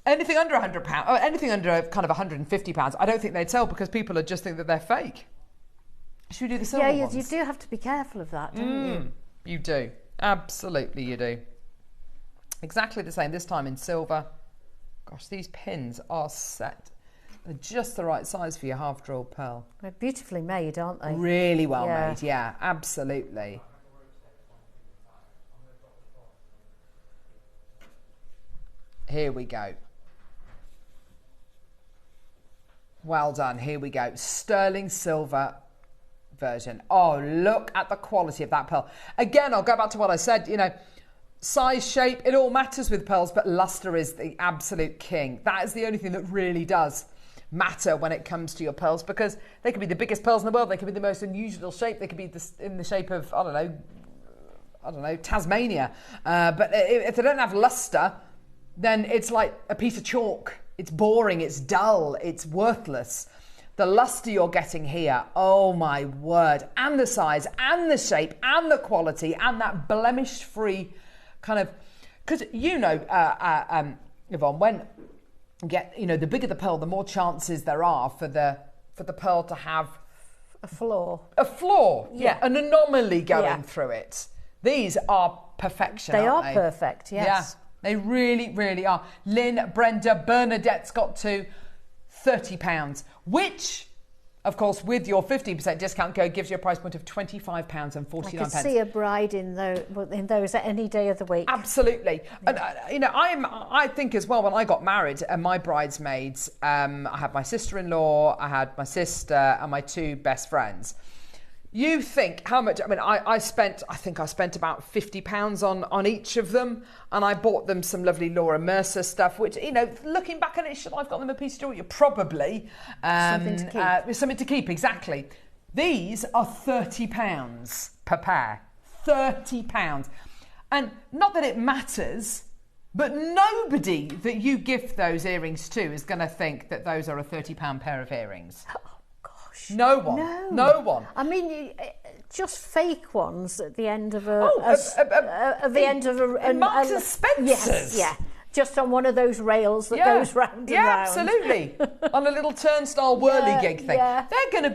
Anything under £100, or anything under kind of £150, I don't think they'd sell because people would just think that they're fake. Should we do the silver ones? You do have to be careful of that, don't you? You do. Absolutely you do. Exactly the same, this time in silver. Gosh, these pins are set. They're just the right size for your half-drilled pearl. They're beautifully made, aren't they? Really well made, yeah, absolutely. Here we go. Well done, here we go. Sterling silver version. Oh, look at the quality of that pearl. Again, I'll go back to what I said, you know, size, shape, it all matters with pearls, but luster is the absolute king. That is the only thing that really does matter when it comes to your pearls, because they could be the biggest pearls in the world, they could be the most unusual shape, they could be in the shape of, I don't know, Tasmania. But if they don't have luster, then it's like a piece of chalk. It's boring, it's dull, it's worthless. The luster you're getting here, oh my word, and the size, and the shape, and the quality, and that blemish-free kind of, because you know, Yvonne, when you get, you know, the bigger the pearl, the more chances there are for the pearl to have a flaw. A flaw, yeah, an anomaly going through it. These are perfection. They aren't are they? perfect, yes. Yeah, they really, really are. Lynn, Brenda, Bernadette's got to £30, which, of course, with your 15% discount code, gives you a price point of £25.49. I could see a bride in those at any day of the week. Absolutely. And, you know, I think as well, when I got married and my bridesmaids, I had my sister-in-law, I had my sister and my two best friends. You think how much, I mean, I think I spent about £50 on each of them, and I bought them some lovely Laura Mercer stuff, which, you know, looking back on it, should I've got them a piece of jewellery? Probably. Something to keep. Something to keep, exactly. These are £30 per pair. £30. And not that it matters, but nobody that you gift those earrings to is going to think that those are a £30 pair of earrings. No one. No one. I mean, just fake ones at the end of Marks and Spencer's. Yes, yeah. Just on one of those rails that goes round and round. Yeah, absolutely. On a little turnstile whirly gig thing. Yeah. They're going to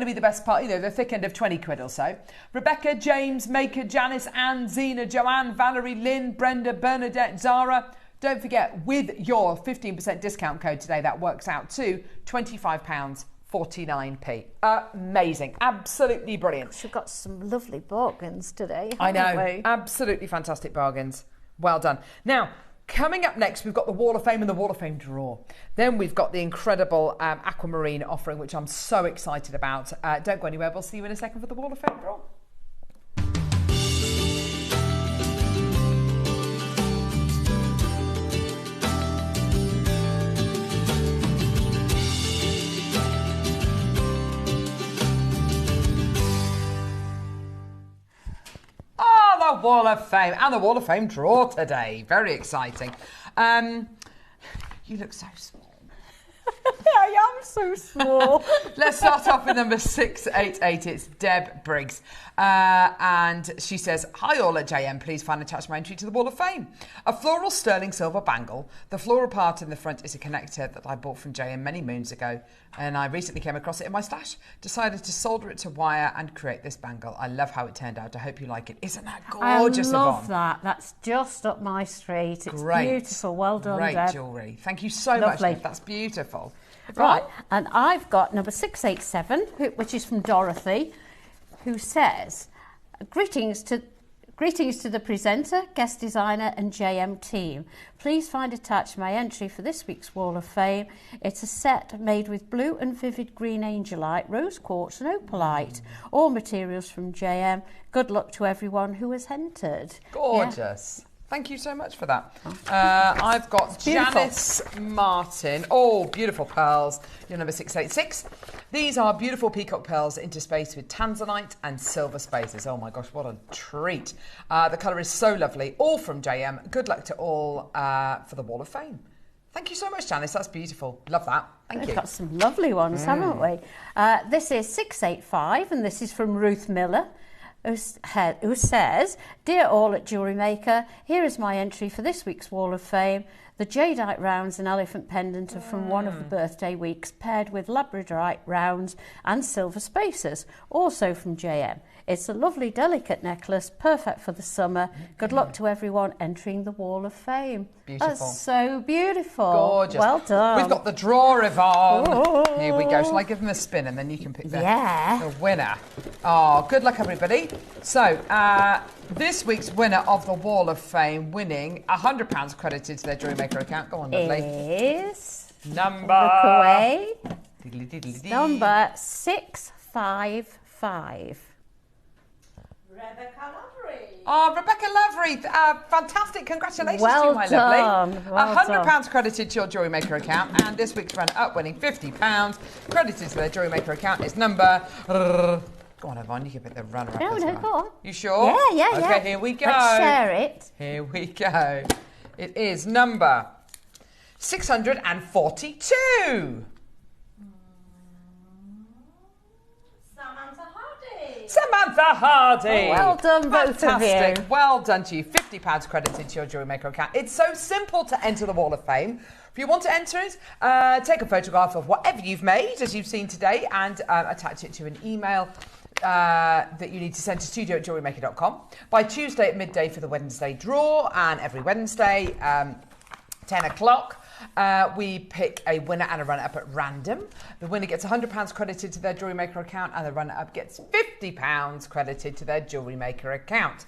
be the best part. You know, the thick end of 20 quid or so. Rebecca, James, Maker, Janice, Anne, Zena, Joanne, Valerie, Lynn, Brenda, Bernadette, Zara. Don't forget, with your 15% discount code today, that works out to £25.49. Amazing. Absolutely brilliant. We've got some lovely bargains today. I know. Absolutely fantastic bargains. Well done. Now, coming up next, we've got the Wall of Fame and the Wall of Fame draw. Then we've got the incredible aquamarine offering, which I'm so excited about. Don't go anywhere. We'll see you in a second for the Wall of Fame draw. The Wall of Fame and the Wall of Fame draw today. Very exciting. You look so small. I am so small. Let's start off with number 688. It's Deb Briggs. And she says, hi all at JM, please find attached my entry to the Wall of Fame. A floral sterling silver bangle. The floral part in the front is a connector that I bought from JM many moons ago, and I recently came across it in my stash. Decided to solder it to wire and create this bangle. I love how it turned out. I hope you like it. Isn't that gorgeous, I love Yvonne? that. That's just up my street. It's great. Beautiful. Well done, Great Deb. jewellery. Thank you so much, Deb. That's beautiful. Right, and I've got number 687, which is from Dorothy, who says, Greetings to the presenter, guest designer and JM team. Please find attached my entry for this week's Wall of Fame. It's a set made with blue and vivid green angelite, rose quartz and opalite. All materials from JM. Good luck to everyone who has entered. Gorgeous. Yeah. Thank you so much for that. I've got Janice Martin. Oh, beautiful pearls. You're number 686. These are beautiful peacock pearls interspaced with tanzanite and silver spaces. Oh my gosh, what a treat. The colour is so lovely. All from JM. Good luck to all for the Wall of Fame. Thank you so much, Janice. That's beautiful. Love that. Thank you. We've got some lovely ones, haven't we? This is 685, and this is from Ruth Miller, who says, Dear all at JewelleryMaker, here is my entry for this week's Wall of Fame. The jadeite rounds and elephant pendant are from one of the birthday weeks, paired with labradorite rounds and silver spacers, also from JM. It's a lovely, delicate necklace, perfect for the summer. Good luck to everyone entering the Wall of Fame. Beautiful. That's so beautiful. Gorgeous. Well done. We've got the drawer, Yvonne. Oh. Here we go. Shall I give them a spin and then you can pick the winner? Oh, good luck, everybody. So, this week's winner of the Wall of Fame, winning £100 credited to their JewelleryMaker account. Go on, lovely. Is Number. Look away. Diddly-diddly-dee. Number 655. Rebecca Lavery. Oh, Rebecca Lavery, fantastic. Congratulations Well to you, my done. lovely. Well £100 credited to your JewelleryMaker account, and this week's runner-up winning £50 credited to their JewelleryMaker account is number... Go on, Yvonne, you can pick the runner-up as well. Go on. You sure? Yeah. Okay, here we go. Let's share it. Here we go. It is number 642. Samantha Hardy. Oh, well done, both of Fantastic. you. Well done to you. £50 credited to your JewelleryMaker account. It's so simple to enter the Wall of Fame. If you want to enter it, take a photograph of whatever you've made, as you've seen today, and attach it to an email that you need to send to studio@jewellerymaker.com by Tuesday at midday for the Wednesday draw. And every Wednesday, 10 o'clock, we pick a winner and a runner-up at random. The winner gets £100 credited to their JewelleryMaker account, and the runner-up gets £50 credited to their JewelleryMaker account.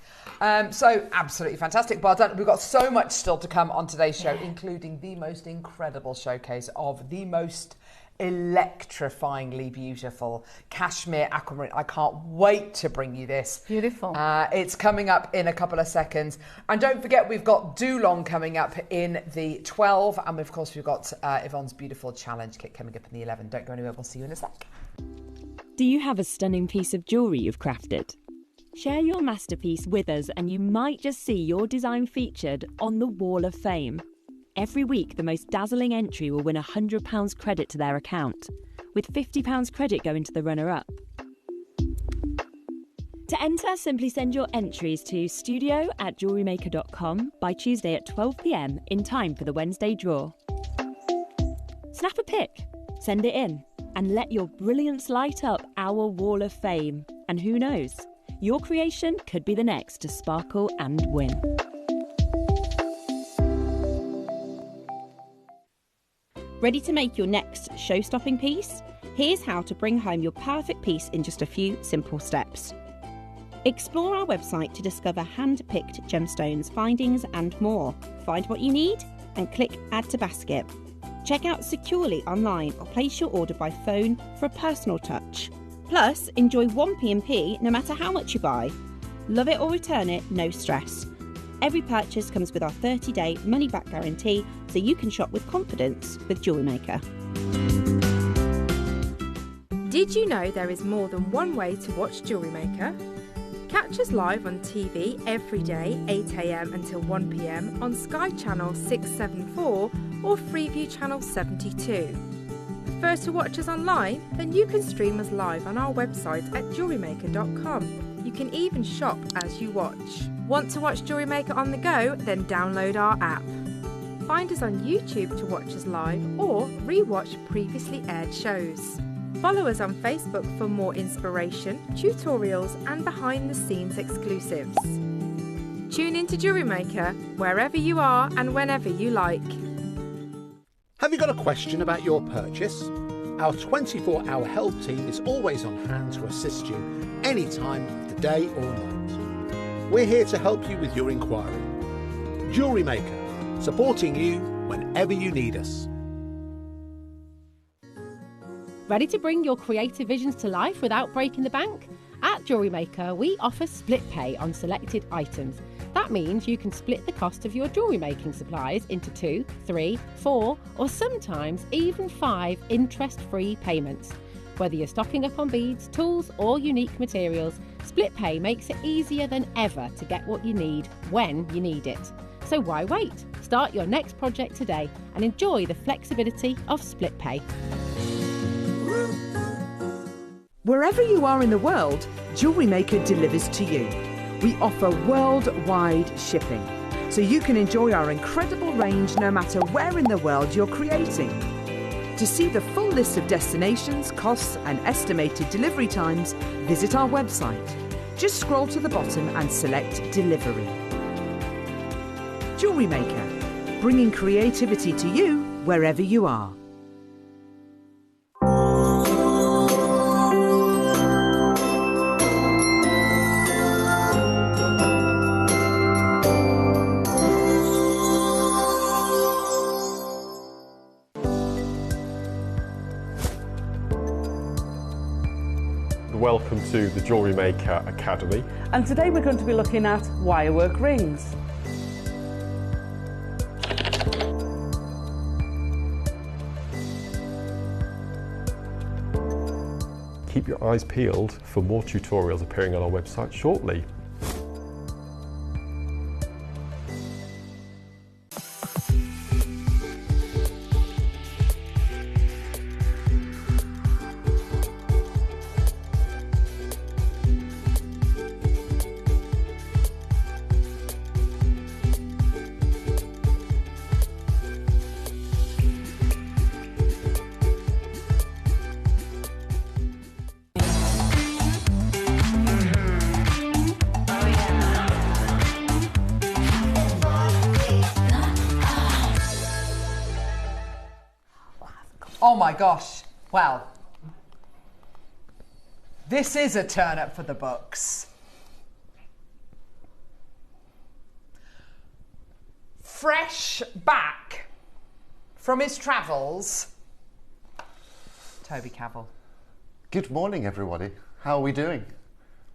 So absolutely fantastic. Well done. We've got so much still to come on today's show, including the most incredible showcase of the most electrifyingly beautiful cashmere aquamarine. I can't wait to bring you this. Beautiful. It's coming up in a couple of seconds. And don't forget, we've got Doolong coming up in the 12. And of course, we've got Yvonne's beautiful challenge kit coming up in the 11. Don't go anywhere. We'll see you in a sec. Do you have a stunning piece of jewellery you've crafted? Share your masterpiece with us and you might just see your design featured on the Wall of Fame. Every week, the most dazzling entry will win £100 credit to their account, with £50 credit going to the runner-up. To enter, simply send your entries to studio@jewellerymaker.com by Tuesday at 12 p.m. in time for the Wednesday draw. Snap a pic, send it in, and let your brilliance light up our Wall of Fame. And who knows, your creation could be the next to sparkle and win. Ready to make your next show-stopping piece? Here's how to bring home your perfect piece in just a few simple steps. Explore our website to discover hand-picked gemstones, findings and more. Find what you need and click Add to Basket. Check out securely online or place your order by phone for a personal touch. Plus, enjoy one P&P no matter how much you buy. Love it or return it, no stress. Every purchase comes with our 30-day money-back guarantee, so you can shop with confidence with JewelleryMaker. Did you know there is more than one way to watch JewelleryMaker? Catch us live on TV every day, 8 a.m. until 1 p.m. on Sky Channel 674 or Freeview Channel 72. Prefer to watch us online? Then you can stream us live on our website at JewelleryMaker.com. You can even shop as you watch. Want to watch JewelleryMaker on the go? Then download our app. Find us on YouTube to watch us live or re-watch previously aired shows. Follow us on Facebook for more inspiration, tutorials and behind-the-scenes exclusives. Tune in to JewelleryMaker wherever you are and whenever you like. Have you got a question about your purchase? Our 24-hour help team is always on hand to assist you any time of the day or night. We're here to help you with your inquiry. JewelleryMaker, supporting you whenever you need us. Ready to bring your creative visions to life without breaking the bank? At JewelleryMaker, we offer split pay on selected items. That means you can split the cost of your jewellery making supplies into 2, 3, 4 or sometimes even 5 interest-free payments. Whether you're stocking up on beads, tools or unique materials, split pay makes it easier than ever to get what you need when you need it. So why wait? Start your next project today and enjoy the flexibility of split pay. Wherever you are in the world, JewelleryMaker delivers to you. We offer worldwide shipping. so you can enjoy our incredible range no matter where in the world you're creating. To see the full list of destinations, costs and estimated delivery times, visit our website. Just scroll to the bottom and select Delivery. Jewellery Maker, bringing creativity to you wherever you are. Welcome to the Jewellery Maker Academy. And today we're going to be looking at wirework rings. Keep your eyes peeled for more tutorials appearing on our website shortly. Oh my gosh, well, this is a turn up for the books. Fresh back from his travels, Toby Cavill. Good morning, everybody. How are we doing?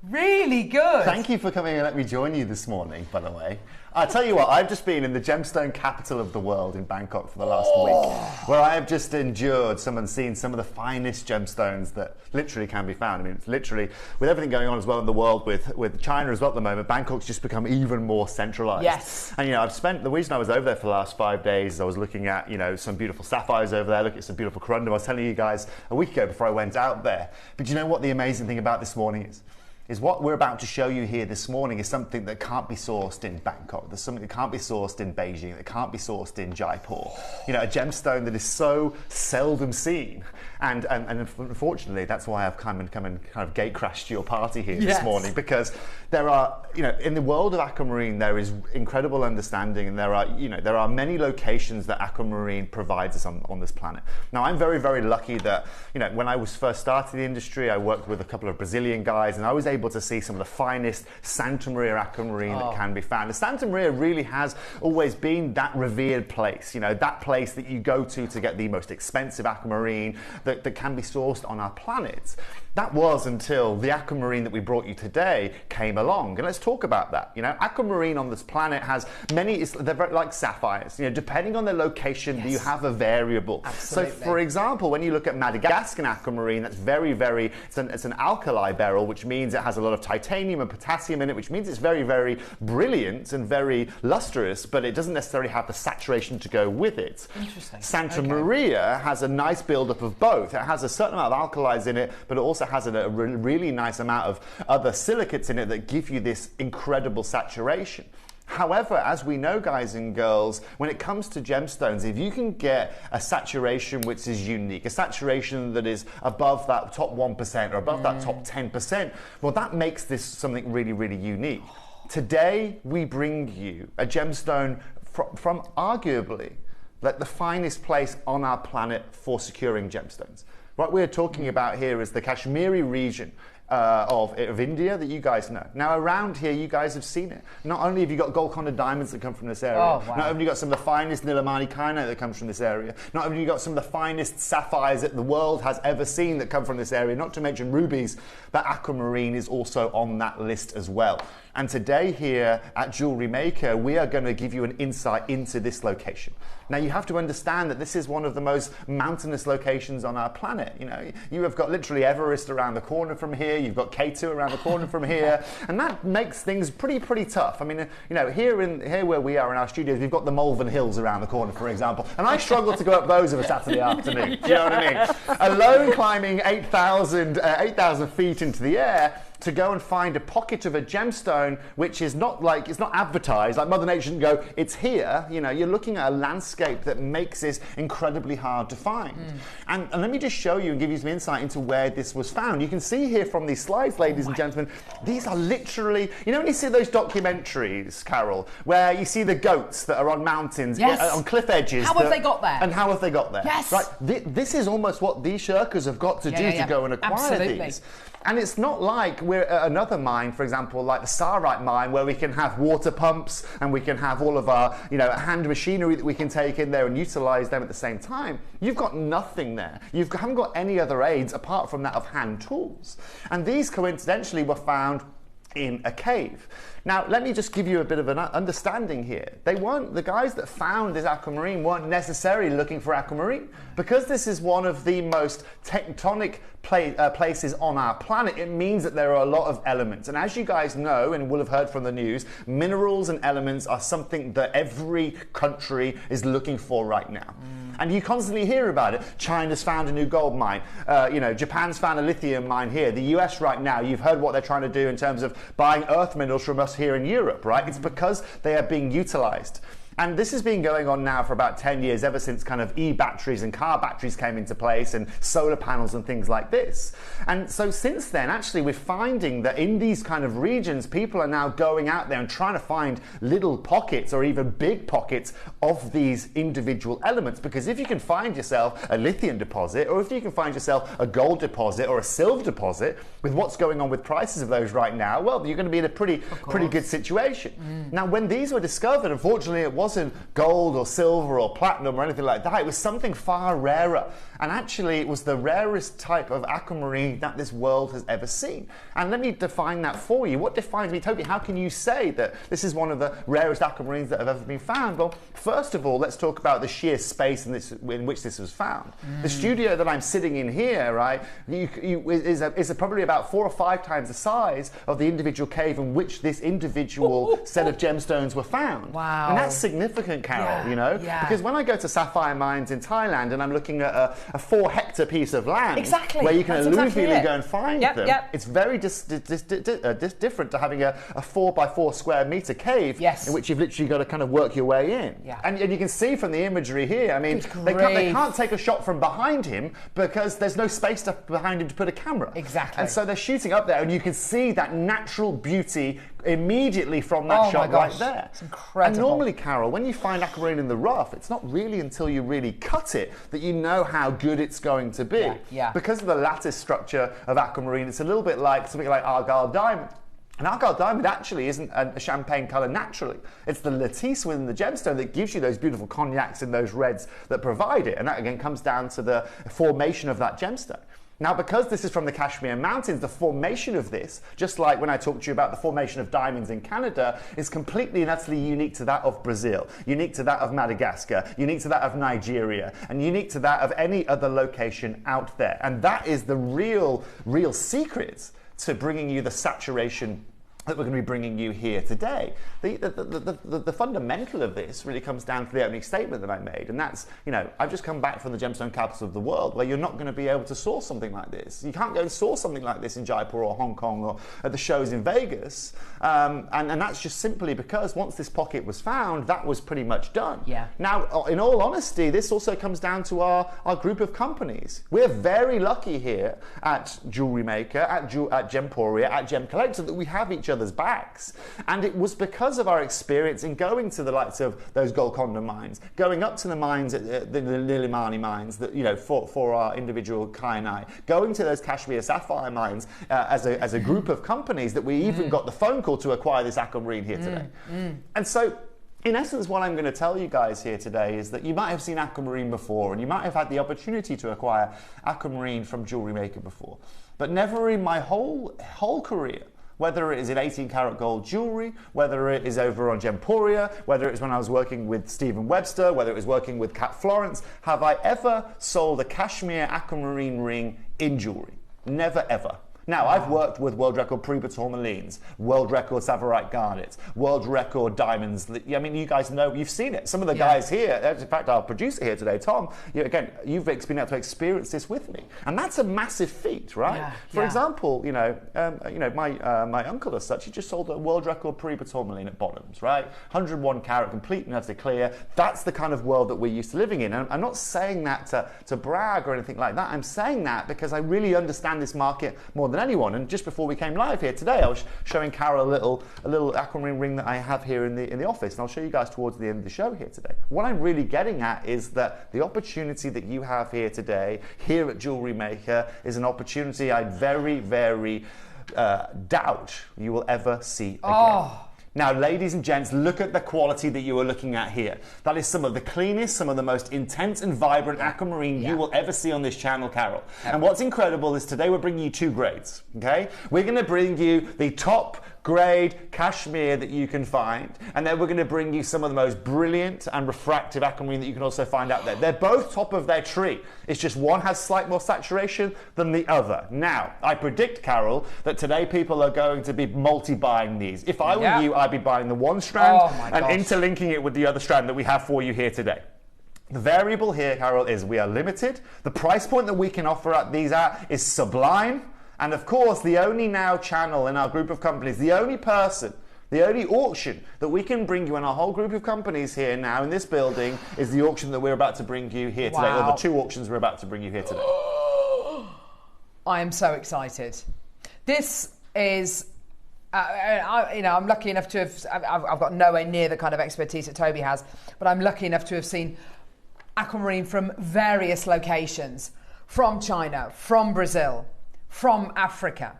Really good. Thank you for coming and let me join you this morning, by the way. I tell you what, I've just been in the gemstone capital of the world in Bangkok for the last week, where I have just endured and seen some of the finest gemstones that literally can be found. I mean, it's literally, with everything going on as well in the world, with China as well at the moment, Bangkok's just become even more centralised. Yes. And you know, the reason I was over there for the last 5 days, I was looking at, you know, some beautiful sapphires over there, looking at some beautiful corundum. I was telling you guys a week ago before I went out there. But you know what the amazing thing about this morning is what we're about to show you here this morning is something that can't be sourced in Bangkok. There's something that can't be sourced in Beijing, that can't be sourced in Jaipur. You know, a gemstone that is so seldom seen. And unfortunately, that's why I've come and kind of gate crashed your party here this morning, because there are, you know, in the world of aquamarine, there is incredible understanding, and there are many locations that aquamarine provides us on this planet. Now, I'm very, very lucky that, you know, when I was first starting the industry, I worked with a couple of Brazilian guys, and I was able to see some of the finest Santa Maria aquamarine that can be found. And Santa Maria really has always been that revered place, you know, that place that you go to get the most expensive aquamarine that can be sourced on our planet. That was until the aquamarine that we brought you today came along. And let's talk about that. You know, aquamarine on this planet has many, they're very like sapphires. You know, depending on the location, you have a variable. Absolutely. So for example, when you look at Madagascar aquamarine, that's very, very, it's an alkali beryl, which means it has a lot of titanium and potassium in it, which means it's very, very brilliant and very lustrous, but it doesn't necessarily have the saturation to go with it. Interesting. Santa Maria has a nice buildup of both. It has a certain amount of alkalis in it, but it also has a really nice amount of other silicates in it that give you this incredible saturation. However, as we know, guys and girls, when it comes to gemstones, if you can get a saturation which is unique, a saturation that is above that top 1% or above that top 10%, well, that makes this something really, really unique. Today, we bring you a gemstone from arguably the finest place on our planet for securing gemstones. What we're talking about here is the Kashmiri region of India that you guys know. Now around here, you guys have seen it. Not only have you got Golconda diamonds that come from this area, not only have you got some of the finest Nilamani kyanite that comes from this area, not only have you got some of the finest sapphires that the world has ever seen that come from this area, not to mention rubies, but aquamarine is also on that list as well. And today here at Jewellery Maker, we are going to give you an insight into this location. Now you have to understand that this is one of the most mountainous locations on our planet. You know, you have got literally Everest around the corner from here, you've got K2 around the corner from here, and that makes things pretty tough. I mean, you know, here where we are in our studios, we've got the Malvern Hills around the corner, for example, and I struggle to go up those of a Saturday afternoon. Do you know what I mean? Alone climbing 8,000 feet into the air, to go and find a pocket of a gemstone which is not like, it's not advertised, like Mother Nature can go, it's here. You know, you're looking at a landscape that makes this incredibly hard to find. And let me just show you and give you some insight into where this was found. You can see here from these slides, ladies and gentlemen, these are literally, you know when you see those documentaries, Carol, where you see the goats that are on mountains, on cliff edges. How have they got there? And how have they got there? Yes. Right. This is almost what these shirkers have got to do to go and acquire these. And it's not like we're at another mine, for example, like the Sarite mine, where we can have water pumps and we can have all of our, you know, hand machinery that we can take in there and utilize them at the same time. You've got nothing there. You haven't got any other aids apart from that of hand tools. And these coincidentally were found in a cave. Now, let me just give you a bit of an understanding here. The guys that found this aquamarine weren't necessarily looking for aquamarine. Because this is one of the most tectonic places on our planet, it means that there are a lot of elements. And as you guys know, and will have heard from the news, minerals and elements are something that every country is looking for right now. And you constantly hear about it. China's found a new gold mine. You know, Japan's found a lithium mine here. The US right now, you've heard what they're trying to do in terms of buying earth minerals from us here in Europe, right? It's because they are being utilized. And this has been going on now for about 10 years, ever since kind of e-batteries and car batteries came into place and solar panels and things like this. And so since then, actually, we're finding that in these kind of regions, people are now going out there and trying to find little pockets or even big pockets of these individual elements. Because if you can find yourself a lithium deposit, or if you can find yourself a gold deposit or a silver deposit, with what's going on with prices of those right now, well, you're going to be in a pretty good situation. Now, when these were discovered, unfortunately, it wasn't gold or silver or platinum or anything like that. It was something far rarer. And actually, it was the rarest type of aquamarine that this world has ever seen. And let me define that for you. What defines me, Toby? How can you say that this is one of the rarest aquamarines that have ever been found? Well, first of all, let's talk about the sheer space in which this was found. The studio that I'm sitting in here, right, is probably about 4 or 5 times the size of the individual cave in which this individual set of gemstones were found. Wow. And that's significant, Carol, you know? Because when I go to sapphire mines in Thailand and I'm looking at a 4-hectare piece of land where you can alluvially go and find them, it's very different to having a 4 by 4 square meter cave in which you've literally got to kind of work your way in. And you can see from the imagery here, I mean, they can't take a shot from behind him because there's no space behind him to put a camera. And so they're shooting up there and you can see that natural beauty immediately from that shot right there. It's incredible. And normally, Carol, when you find aquamarine in the rough, it's not really until you really cut it that you know how good it's going to be. Because of the lattice structure of aquamarine, it's a little bit like something like Argyle diamond. And Argyle diamond actually isn't a champagne colour naturally. It's the lattice within the gemstone that gives you those beautiful cognacs and those reds that provide it. And that again comes down to the formation of that gemstone. Now, because this is from the Kashmir Mountains, the formation of this, just like when I talked to you about the formation of diamonds in Canada, is completely and utterly unique to that of Brazil, unique to that of Madagascar, unique to that of Nigeria, and unique to that of any other location out there. And that is the real secret to bringing you the saturation that we're going to be bringing you here today. The fundamental of this really comes down to the opening statement that I made, and that's, you know, I've just come back from the gemstone capital of the world, where you're not going to be able to source something like this. You can't go and source something like this in Jaipur or Hong Kong or at the shows in Vegas, and that's just simply because once this pocket was found, that was pretty much done. Now, in all honesty, this also comes down to our group of companies. We're very lucky here at JewelleryMaker, at Gemporia, at Gem Collector, that we have each other's backs. And it was because of our experience in going to the likes of those Golconda mines, going up to the mines at the Nilimani mines, that, you know, for our individual Kai and I, going to those Kashmir sapphire mines as a group of companies, that we even got the phone call to acquire this aquamarine here today. And so, in essence, what I'm going to tell you guys here today is that you might have seen aquamarine before, and you might have had the opportunity to acquire aquamarine from JewelleryMaker before, but never in my whole career, whether it is in 18 karat gold jewelry, whether it is over on Gemporia, whether it's when I was working with Stephen Webster, whether it was working with Kat Florence, have I ever sold a cashmere aquamarine ring in jewelry. Never ever. Now, I've worked with world record pre tourmalines, world record Savarite garnets, world record diamonds. I mean, you guys know, you've seen it. Some of the guys here, in fact, our producer here today, Tom, again, you've been able to experience this with me. And that's a massive feat, right? Yeah, For example, my uncle as such, he just sold a world record pre tourmaline at Bottoms, right? 101 carat, complete and utter clear. That's the kind of world that we're used to living in. And I'm not saying that to brag or anything like that. I'm saying that because I really understand this market more than anyone. And just before we came live here today, I was showing Carol a little aquamarine ring that I have here in the office, and I'll show you guys towards the end of the show here today. What I'm really getting at is that the opportunity that you have here today, here at Jewellery Maker, is an opportunity I very, very doubt you will ever see again. Now, ladies and gents, look at the quality that you are looking at here. That is some of the cleanest, some of the most intense and vibrant aquamarine you will ever see on this channel, Carol. And what's incredible is today we're bringing you 2 grades, okay? We're going to bring you the top grade cashmere that you can find, and then we're going to bring you some of the most brilliant and refractive aquamarine that you can also find out there. They're both top of their tree. It's just one has slight more saturation than the other. Now, I predict, Carol, that today people are going to be multi-buying these. If I were you, I'd be buying the one strand and interlinking it with the other strand that we have for you here today. The variable here, Carol, is we are limited. The price point that we can offer at these at is sublime. And of course, the only now channel in our group of companies, the only person, the only auction that we can bring you in our whole group of companies here now in this building is the auction that we're about to bring you here today, or the 2 auctions we're about to bring you here today. I am so excited. This is, I'm lucky enough to have, I've got nowhere near the kind of expertise that Toby has, but I'm lucky enough to have seen aquamarine from various locations, from China, from Brazil, from Africa.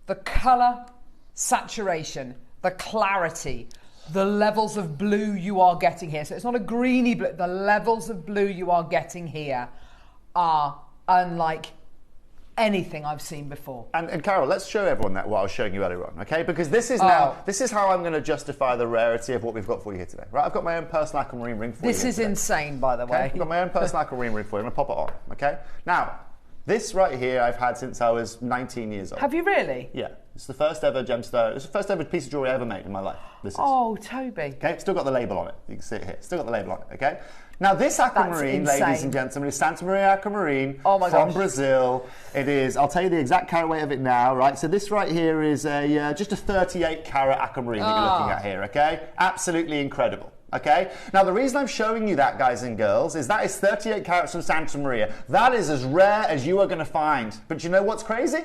The colour, saturation, the clarity, the levels of blue you are getting here. So it's not a greeny blue. The levels of blue you are getting here are unlike anything I've seen before. And Carol, let's show everyone that what I was showing you earlier on, okay? Because this is now, this is how I'm going to justify the rarity of what we've got for you here today. Right, I've got my own personal aquamarine ring for you. This is insane, by the way. I've got my own personal aquamarine ring for you. I'm going to pop it on, okay? Now, this right here I've had since I was 19 years old. Have you really? Yeah. It's the first ever gemstone. It's the first ever piece of jewellery I ever made in my life. This is. Oh, Toby. Okay, still got the label on it. You can see it here. Still got the label on it, okay? Now this aquamarine, ladies and gentlemen, is Santa Maria aquamarine from Brazil. It is, I'll tell you the exact carat weight of it now, right? So this right here is a just a 38 carat aquamarine that you're looking at here, okay? Absolutely incredible. Okay, now the reason I'm showing you that, guys and girls, is that is 38 carats from Santa Maria. That is as rare as you are going to find. But you know what's crazy?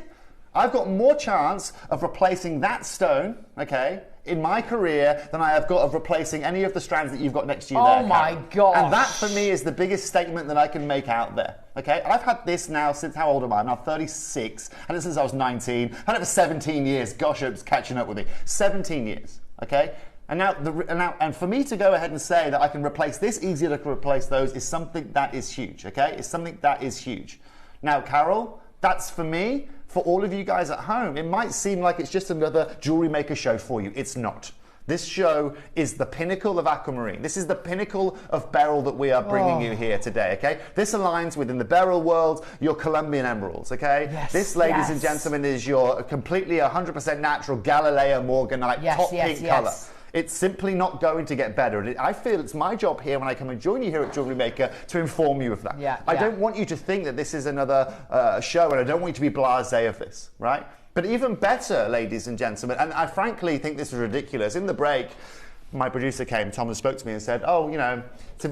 I've got more chance of replacing that stone, okay, in my career than I have got of replacing any of the strands that you've got next to you there. Oh my God. And that for me is the biggest statement that I can make out there. Okay, I've had this now since, how old am I? I'm now 36. I had it since I was 19. I've had it for 17 years. Gosh, it's catching up with me. 17 years, okay? And now, for me to go ahead and say that I can replace this easier to replace those is something that is huge, okay? It's something that is huge. Now, Carol, that's for me. For all of you guys at home, it might seem like it's just another Jewellery Maker show for you. It's not. This show is the pinnacle of aquamarine. This is the pinnacle of beryl that we are bringing you here today, okay? This aligns within the beryl world, your Colombian emeralds, okay? Yes, this, ladies and gentlemen, is your completely 100% natural Galileo Morganite top pink colour. It's simply not going to get better. And I feel it's my job here when I come and join you here at Jewellery Maker to inform you of that. I don't want you to think that this is another show, and I don't want you to be blasé of this, right? But even better, ladies and gentlemen, and I frankly think this is ridiculous. In the break, my producer came, Tom, and spoke to me and said, "Oh, you know, it's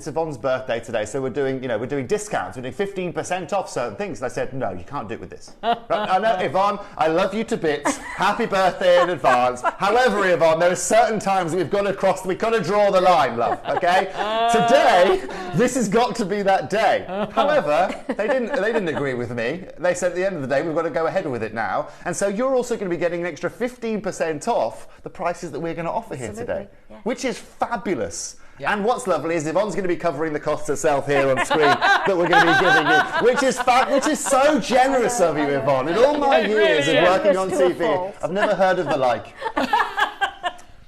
Yvonne's birthday today, so we're doing discounts. We're doing 15% off certain things." And I said, "No, you can't do it with this." Right? I know, Yvonne, I love you to bits. Happy birthday in advance. However, Yvonne, there are certain times that we've got to draw the line, love. Okay? Today, this has got to be that day. However, they didn't agree with me. They said at the end of the day, we've got to go ahead with it now. And so you're also going to be getting an extra 15% off the prices that we're going to offer here today. Which is fabulous. And what's lovely is Yvonne's going to be covering the costs herself here on screen that we're going to be giving you, which is so generous of you, Yvonne. In all my years of working on TV, I've never heard of the like.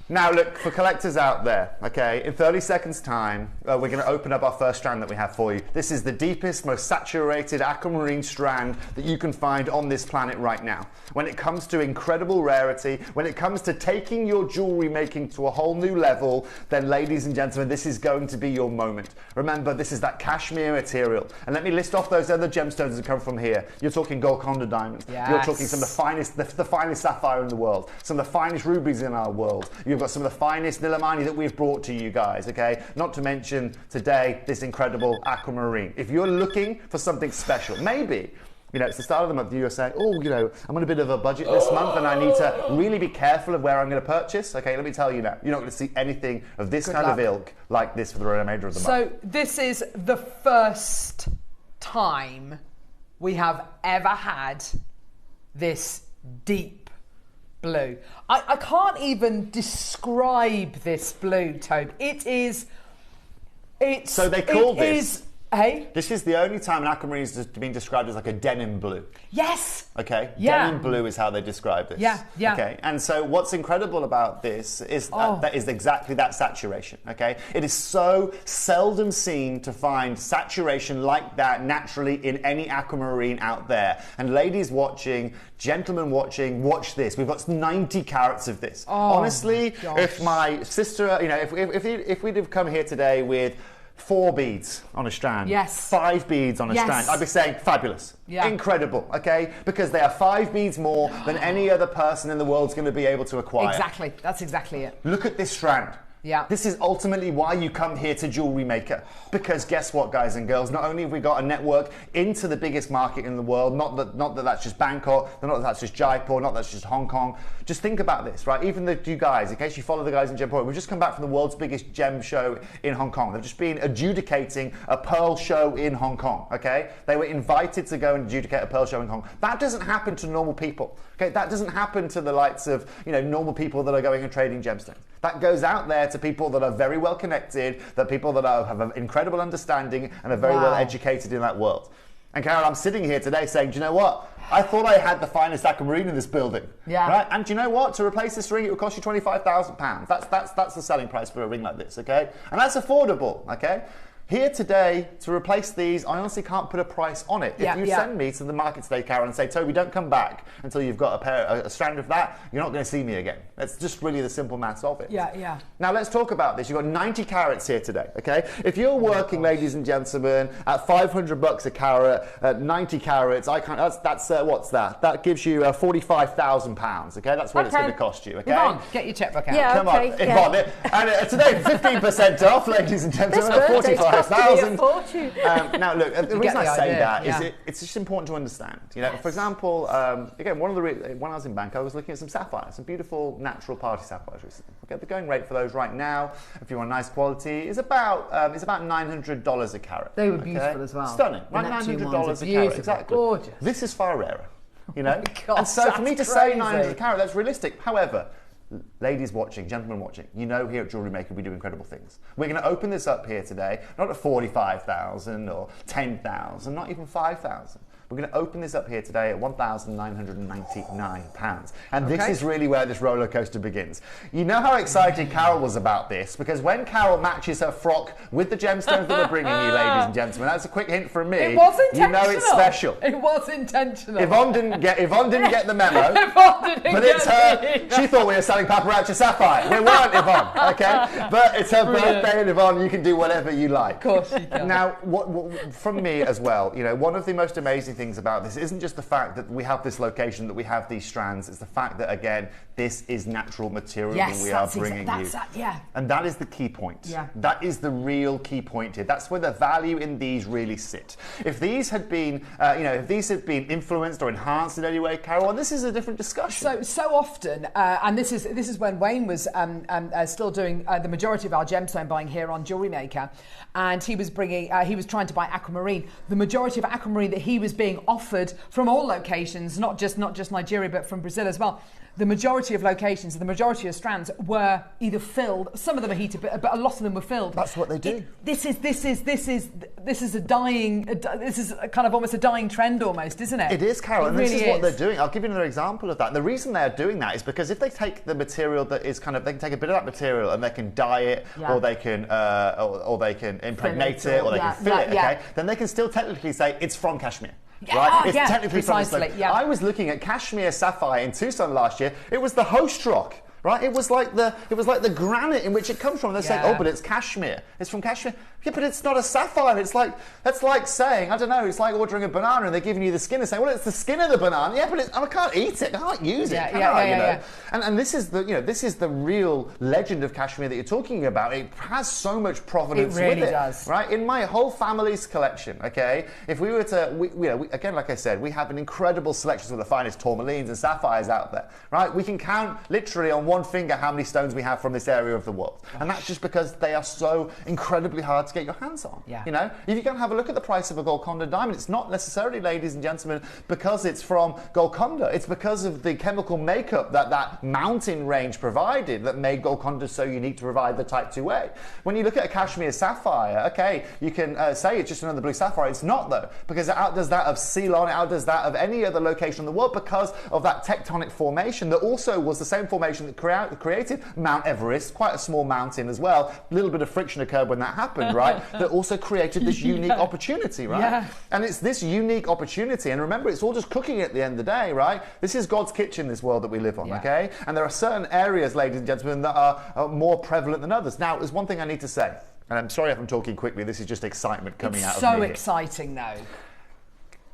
Now, look, for collectors out there, okay, in 30 seconds' time, we're going to open up our first strand that we have for you. This is the deepest, most saturated aquamarine strand that you can find on this planet right now. When it comes to incredible rarity, when it comes to taking your jewelry making to a whole new level, then, ladies and gentlemen, this is going to be your moment. Remember, this is that cashmere material. And let me list off those other gemstones that come from here. You're talking Golconda diamonds. Yes. You're talking some of the finest, the finest sapphire in the world. Some of the finest rubies in our world. You've got some of the finest Nilamani that we've brought to you guys, okay? Not to mention today, this incredible aquamarine. If you're looking for something special, maybe, you know, it's the start of the month, you're saying, oh, you know, I'm on a bit of a budget this month and I need to really be careful of where I'm going to purchase. Okay, let me tell you now, you're not going to see anything of this kind of ilk like this for the remainder of the month. So this is the first time we have ever had this deep blue. I can't even describe this blue, Toby. So they call this. Hey? This is the only time an aquamarine is being described as like a denim blue. Yes. Okay. Yeah. Denim blue is how they describe this. Yeah. Yeah. Okay. And so what's incredible about this is that is exactly that saturation. Okay. It is so seldom seen to find saturation like that naturally in any aquamarine out there. And ladies watching, gentlemen watching, watch this. We've got 90 carats of this. Honestly, if my sister, you know, if we'd have come here today with 4 beads on a strand, 5 beads on a strand, I'd be saying fabulous, incredible, okay? Because they are 5 beads more than any other person in the world's going to be able to acquire. Exactly, that's exactly it. Look at this strand. Yeah. This is ultimately why you come here to Jewelry Maker. Because guess what, guys and girls? Not only have we got a network into the biggest market in the world, not that that's just Bangkok, not that that's just Jaipur, not that that's just Hong Kong. Just think about this, right? Even you guys, in case you follow the guys in Jaipur, we've just come back from the world's biggest gem show in Hong Kong. They've just been adjudicating a pearl show in Hong Kong, okay? They were invited to go and adjudicate a pearl show in Hong Kong. That doesn't happen to normal people, okay? That doesn't happen to the likes of, you know, normal people that are going and trading gemstones. That goes out there to people that are very well connected, that people that have an incredible understanding and are very well educated in that world. And Carol, I'm sitting here today saying, do you know what? I thought I had the finest aquamarine in this building. Yeah. Right? And do you know what? To replace this ring, it would cost you £25,000. That's the selling price for a ring like this, okay? And that's affordable, okay? Here today, to replace these, I honestly can't put a price on it. If you send me to the market today, Karen, and say, Toby, don't come back until you've got a strand of that, you're not going to see me again. That's just really the simple maths of it. Yeah, yeah. Now, let's talk about this. You've got 90 carats here today, okay? If you're working, ladies and gentlemen, at $500 a carat, at 90 carats, that's what's that? That gives you £45,000, okay? That's what it's going to cost you, okay? Yvonne, get your checkbook out. Yeah, come on, Yvonne. And today, 15% off, ladies and gentlemen, at 45,000. Now, look, the reason I say that is it's just important to understand. You know, for example, again, when I was in Bangkok, I was looking at some sapphires, some beautiful natural party sapphires recently. Okay, the going rate for those right now, if you want nice quality, is about $900 a carat. They were beautiful as well. Stunning, right? $900 a carat, exactly. Gorgeous. This is far rarer, you know. And so for me to say $900 a carat, that's realistic. However, ladies watching, gentlemen watching, you know here at Jewelry Maker we do incredible things. We're going to open this up here today, not at 45,000 or 10,000, not even 5,000. We're going to open this up here today at £1,999. And this is really where this roller coaster begins. You know how excited Carol was about this, because when Carol matches her frock with the gemstones that we're bringing you, ladies and gentlemen, that's a quick hint from me. It was intentional. You know it's special. It was intentional. Yvonne didn't get the memo. But it's her. She thought we were selling paparazzi sapphire. We weren't, Yvonne. Okay, but it's her birthday, and Yvonne, you can do whatever you like. Of course you can. Now, from me as well, you know, one of the most amazing things about this isn't just the fact that we have this location, that we have these strands. It's the fact that, again, this is natural material that we are bringing you. And that is the key point. Yeah. That is the real key point here. That's where the value in these really sit. If these had been, influenced or enhanced in any way, Carol, and this is a different discussion. So often, and this is when Wayne was still doing the majority of our gemstone buying here on Jewelry Maker, and he was trying to buy aquamarine. The majority of aquamarine that he was being offered from all locations, not just Nigeria, but from Brazil as well. The majority of locations, the majority of strands were either filled. Some of them are heated, but a lot of them were filled. That's what they do. This is a dying. This is kind of almost a dying trend, almost, isn't it? It is, Carol, and really this is what they're doing. I'll give you another example of that. The reason they're doing that is because if they take the material that is kind of, they can take a bit of that material and they can dye it, or they can impregnate it, or they can fill it. Okay, then they can still technically say it's from Kashmir. Right? It's technically precisely. from I was looking at Kashmir sapphire in Tucson last year. It was the host rock. Right? It was like the granite in which it comes from. They're saying, oh, but it's Kashmir. It's from Kashmir. Yeah, but it's not a sapphire. That's like saying, I don't know, it's like ordering a banana and they're giving you the skin and saying, well, it's the skin of the banana. Yeah, but I can't eat it. I can't use it. And this is the real legend of Kashmir that you're talking about. It has so much provenance with it. It really does. Right? In my whole family's collection, okay, if we were to, again, like I said, we have an incredible selection of the finest tourmalines and sapphires out there. Right? We can count literally on one finger how many stones we have from this area of the world. And that's just because they are so incredibly hard to get your hands on. You know, if you can have a look at the price of a Golconda diamond, it's not necessarily, ladies and gentlemen, because it's from Golconda. It's because of the chemical makeup that mountain range provided that made Golconda so unique to provide the Type 2A. When you look at a Kashmir sapphire, okay, you can say it's just another blue sapphire. It's not, though, because it outdoes that of Ceylon, it outdoes that of any other location in the world because of that tectonic formation that also was the same formation that created Mount Everest, quite a small mountain as well. A little bit of friction occurred when that happened, right? That also created this unique opportunity, right? And it's this unique opportunity, and remember, it's all just cooking at the end of the day, right? This is God's kitchen, this world that we live on, okay? And there are certain areas, ladies and gentlemen, that are more prevalent than others. Now, there's one thing I need to say, and I'm sorry if I'm talking quickly, this is just excitement coming out of me. It's so exciting, though.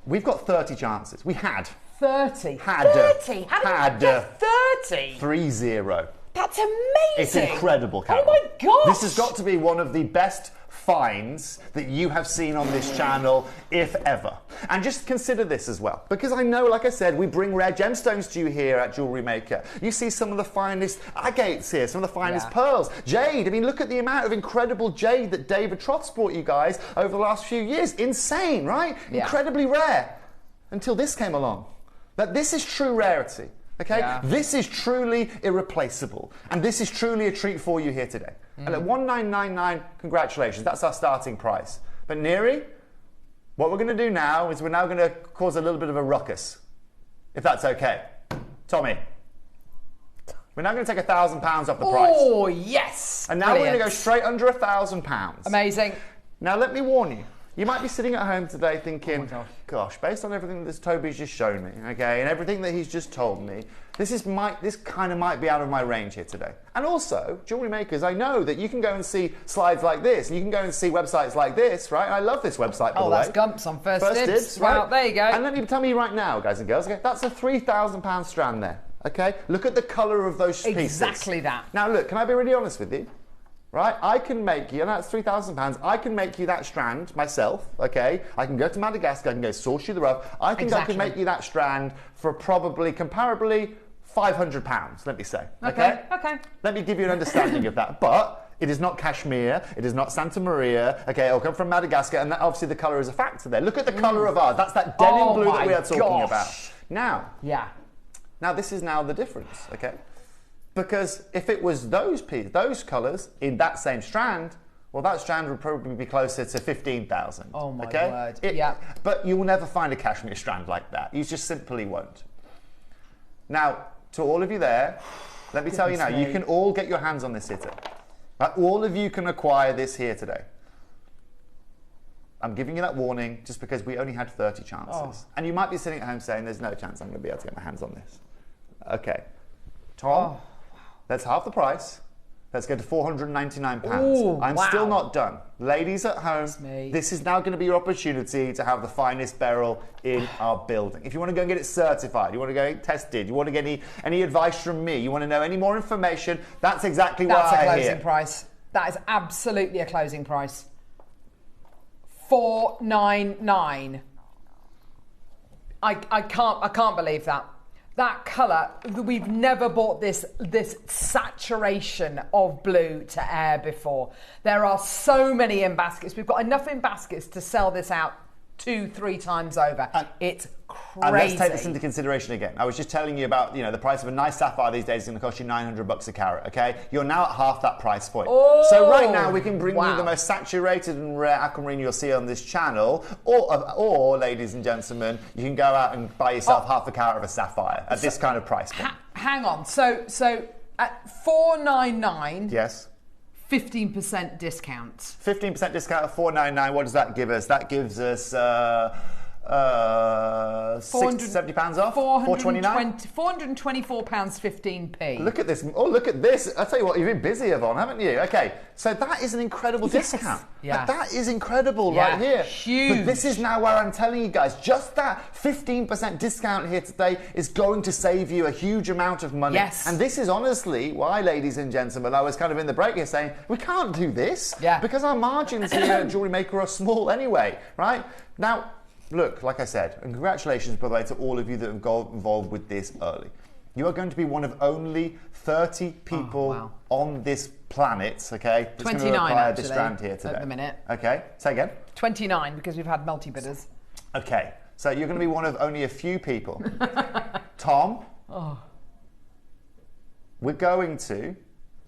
We've got 30 chances. We had. 30? Had. 30? How did we get 30? 3-0. That's amazing. It's incredible, Carol. Oh my gosh. This has got to be one of the best finds that you have seen on this channel, if ever. And just consider this as well, because I know, like I said, we bring rare gemstones to you here at Jewellery Maker. You see some of the finest agates here, some of the finest pearls, jade. I mean, look at the amount of incredible jade that David Trott's brought you guys over the last few years. Insane, right? Incredibly rare. Until this came along. That this is true rarity. Okay, this is truly irreplaceable, and this is truly a treat for you here today. And at 1999, congratulations, that's our starting price. But Neri, what we're going to do now is we're now going to cause a little bit of a ruckus, if that's okay. Tommy, we're now going to take £1,000 off the price. Oh yes! And now we're going to go straight under £1,000. Amazing. Now let me warn you. You might be sitting at home today thinking, gosh, based on everything that Toby's just shown me, okay, and everything that he's just told me, this kind of might be out of my range here today. And also, Jewellery Makers, I know that you can go and see slides like this, and you can go and see websites like this, right? I love this website, by the way. Oh, that's Gumps on First Dibs. Right? Well, there you go. And let me tell you right now, guys and girls, okay, that's a £3,000 strand there, okay? Look at the colour of those pieces. Exactly that. Now, look, can I be really honest with you? Right, I can make you, and that's £3,000, I can make you that strand myself, okay? I can go to Madagascar, I can go source you the rough. I think I can make you that strand for probably, comparably, £500, let me say, okay? Okay. Let me give you an understanding of that, but it is not Kashmir, it is not Santa Maria, okay? It'll come from Madagascar, and that, obviously the colour is a factor there. Look at the colour of ours, that's that denim blue that we are talking about. Now, now this is now the difference, okay? Because if it was those colours in that same strand, well, that strand would probably be closer to 15,000. Oh my word! But you will never find a cashmere strand like that. You just simply won't. Now, to all of you there, let me tell you now, you can all get your hands on this hitter. Right? All of you can acquire this here today. I'm giving you that warning just because we only had 30 chances. And you might be sitting at home saying, there's no chance I'm going to be able to get my hands on this. Okay. Tom? That's half the price. Let's go to £499. I'm still not done. Ladies at home, this is now going to be your opportunity to have the finest beryl in our building. If you want to go and get it certified, you want to go and get it tested, you want to get any advice from me, you want to know any more information, that's exactly why I'm here. That's a closing price. That is absolutely a closing price. $499. I can't believe that. That colour, we've never bought this saturation of blue to air before. There are so many in baskets. We've got enough in baskets to sell this out 2-3 times over. It's crazy. And let's take this into consideration again. I was just telling you about, the price of a nice sapphire these days is going to cost you $900 a carat, okay? You're now at half that price point. Oh, so right now we can bring wow. you the most saturated and rare aquamarine you'll see on this channel, or ladies and gentlemen, you can go out and buy yourself half a carat of a sapphire at this kind of price point. Hang on. So at $499. Yes. 15% discount. 15% discount at $499. What does that give us? That gives us £70 off. £424.15p. Look at this! Oh, look at this! I tell you what, you've been busy, Yvonne, haven't you? Okay, so that is an incredible discount. Yeah. That is incredible right here. Huge. But this is now where I'm telling you guys, just that 15% discount here today is going to save you a huge amount of money. Yes. And this is honestly why, ladies and gentlemen, I was kind of in the break here saying we can't do this because our margins here at Jewellery Maker are small anyway, right? Now. Look, like I said, and congratulations, by the way, to all of you that have got involved with this early. You are going to be one of only 30 people on this planet, okay, that's 29 going to acquire actually, this strand here today. at the minute. Okay, say again. 29, because we've had multi-bidders. Okay, so you're going to be one of only a few people. Tom, we're going to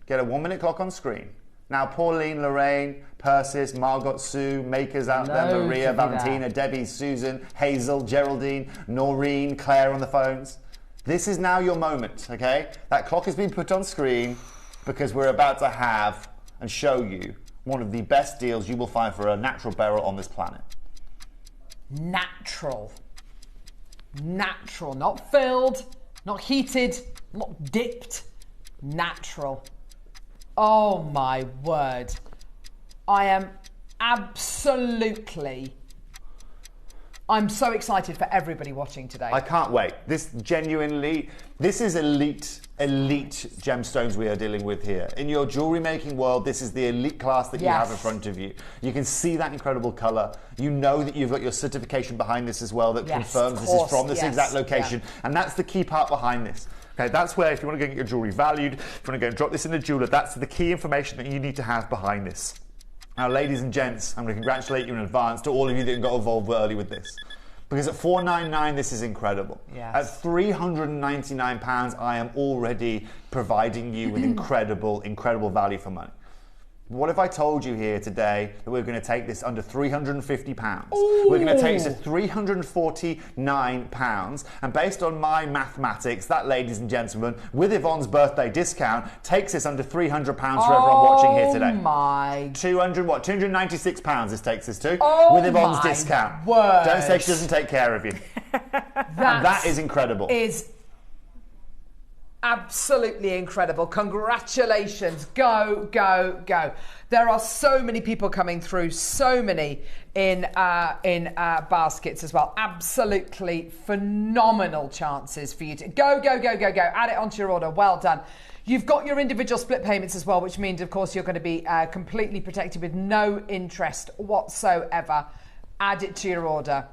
get a 1-minute clock on screen. Now, Pauline, Lorraine, Persis, Margot, Sue, Makers out there, Maria, Valentina, Debbie, Susan, Hazel, Geraldine, Noreen, Claire on the phones. This is now your moment, okay? That clock has been put on screen because we're about to have and show you one of the best deals you will find for a natural beryl on this planet. Natural. Natural. Not filled, not heated, not dipped. Natural. Oh my word. I am absolutely... I'm so excited for everybody watching today. I can't wait. This is elite gemstones we are dealing with here. In your jewellery making world, this is the elite class that you have in front of you. You can see that incredible colour. You know that you've got your certification behind this as well that confirms this is from this exact location. And that's the key part behind this. Okay, that's where, if you want to go get your jewellery valued, if you want to go and drop this in the jeweller, that's the key information that you need to have behind this. Now, ladies and gents, I'm going to congratulate you in advance to all of you that got involved early with this. Because at $499, this is incredible. Yes. At £399, I am already providing you with incredible value for money. What if I told you here today that we're going to take this under £350? Ooh. We're going to take this to £349, and based on my mathematics, that, ladies and gentlemen, with Yvonne's birthday discount, takes us under £300 for everyone watching here today. Oh my! £296 this takes us to, with Yvonne's discount. Word. Don't say she doesn't take care of you. That is incredible. Is absolutely incredible. Congratulations. Go, go, go. There are so many people coming through, so many in baskets as well. Absolutely phenomenal chances for you to go, go, go, go, go. Add it onto your order. Well done. You've got your individual split payments as well, which means, of course, you're going to be completely protected with no interest whatsoever. Add it to your order.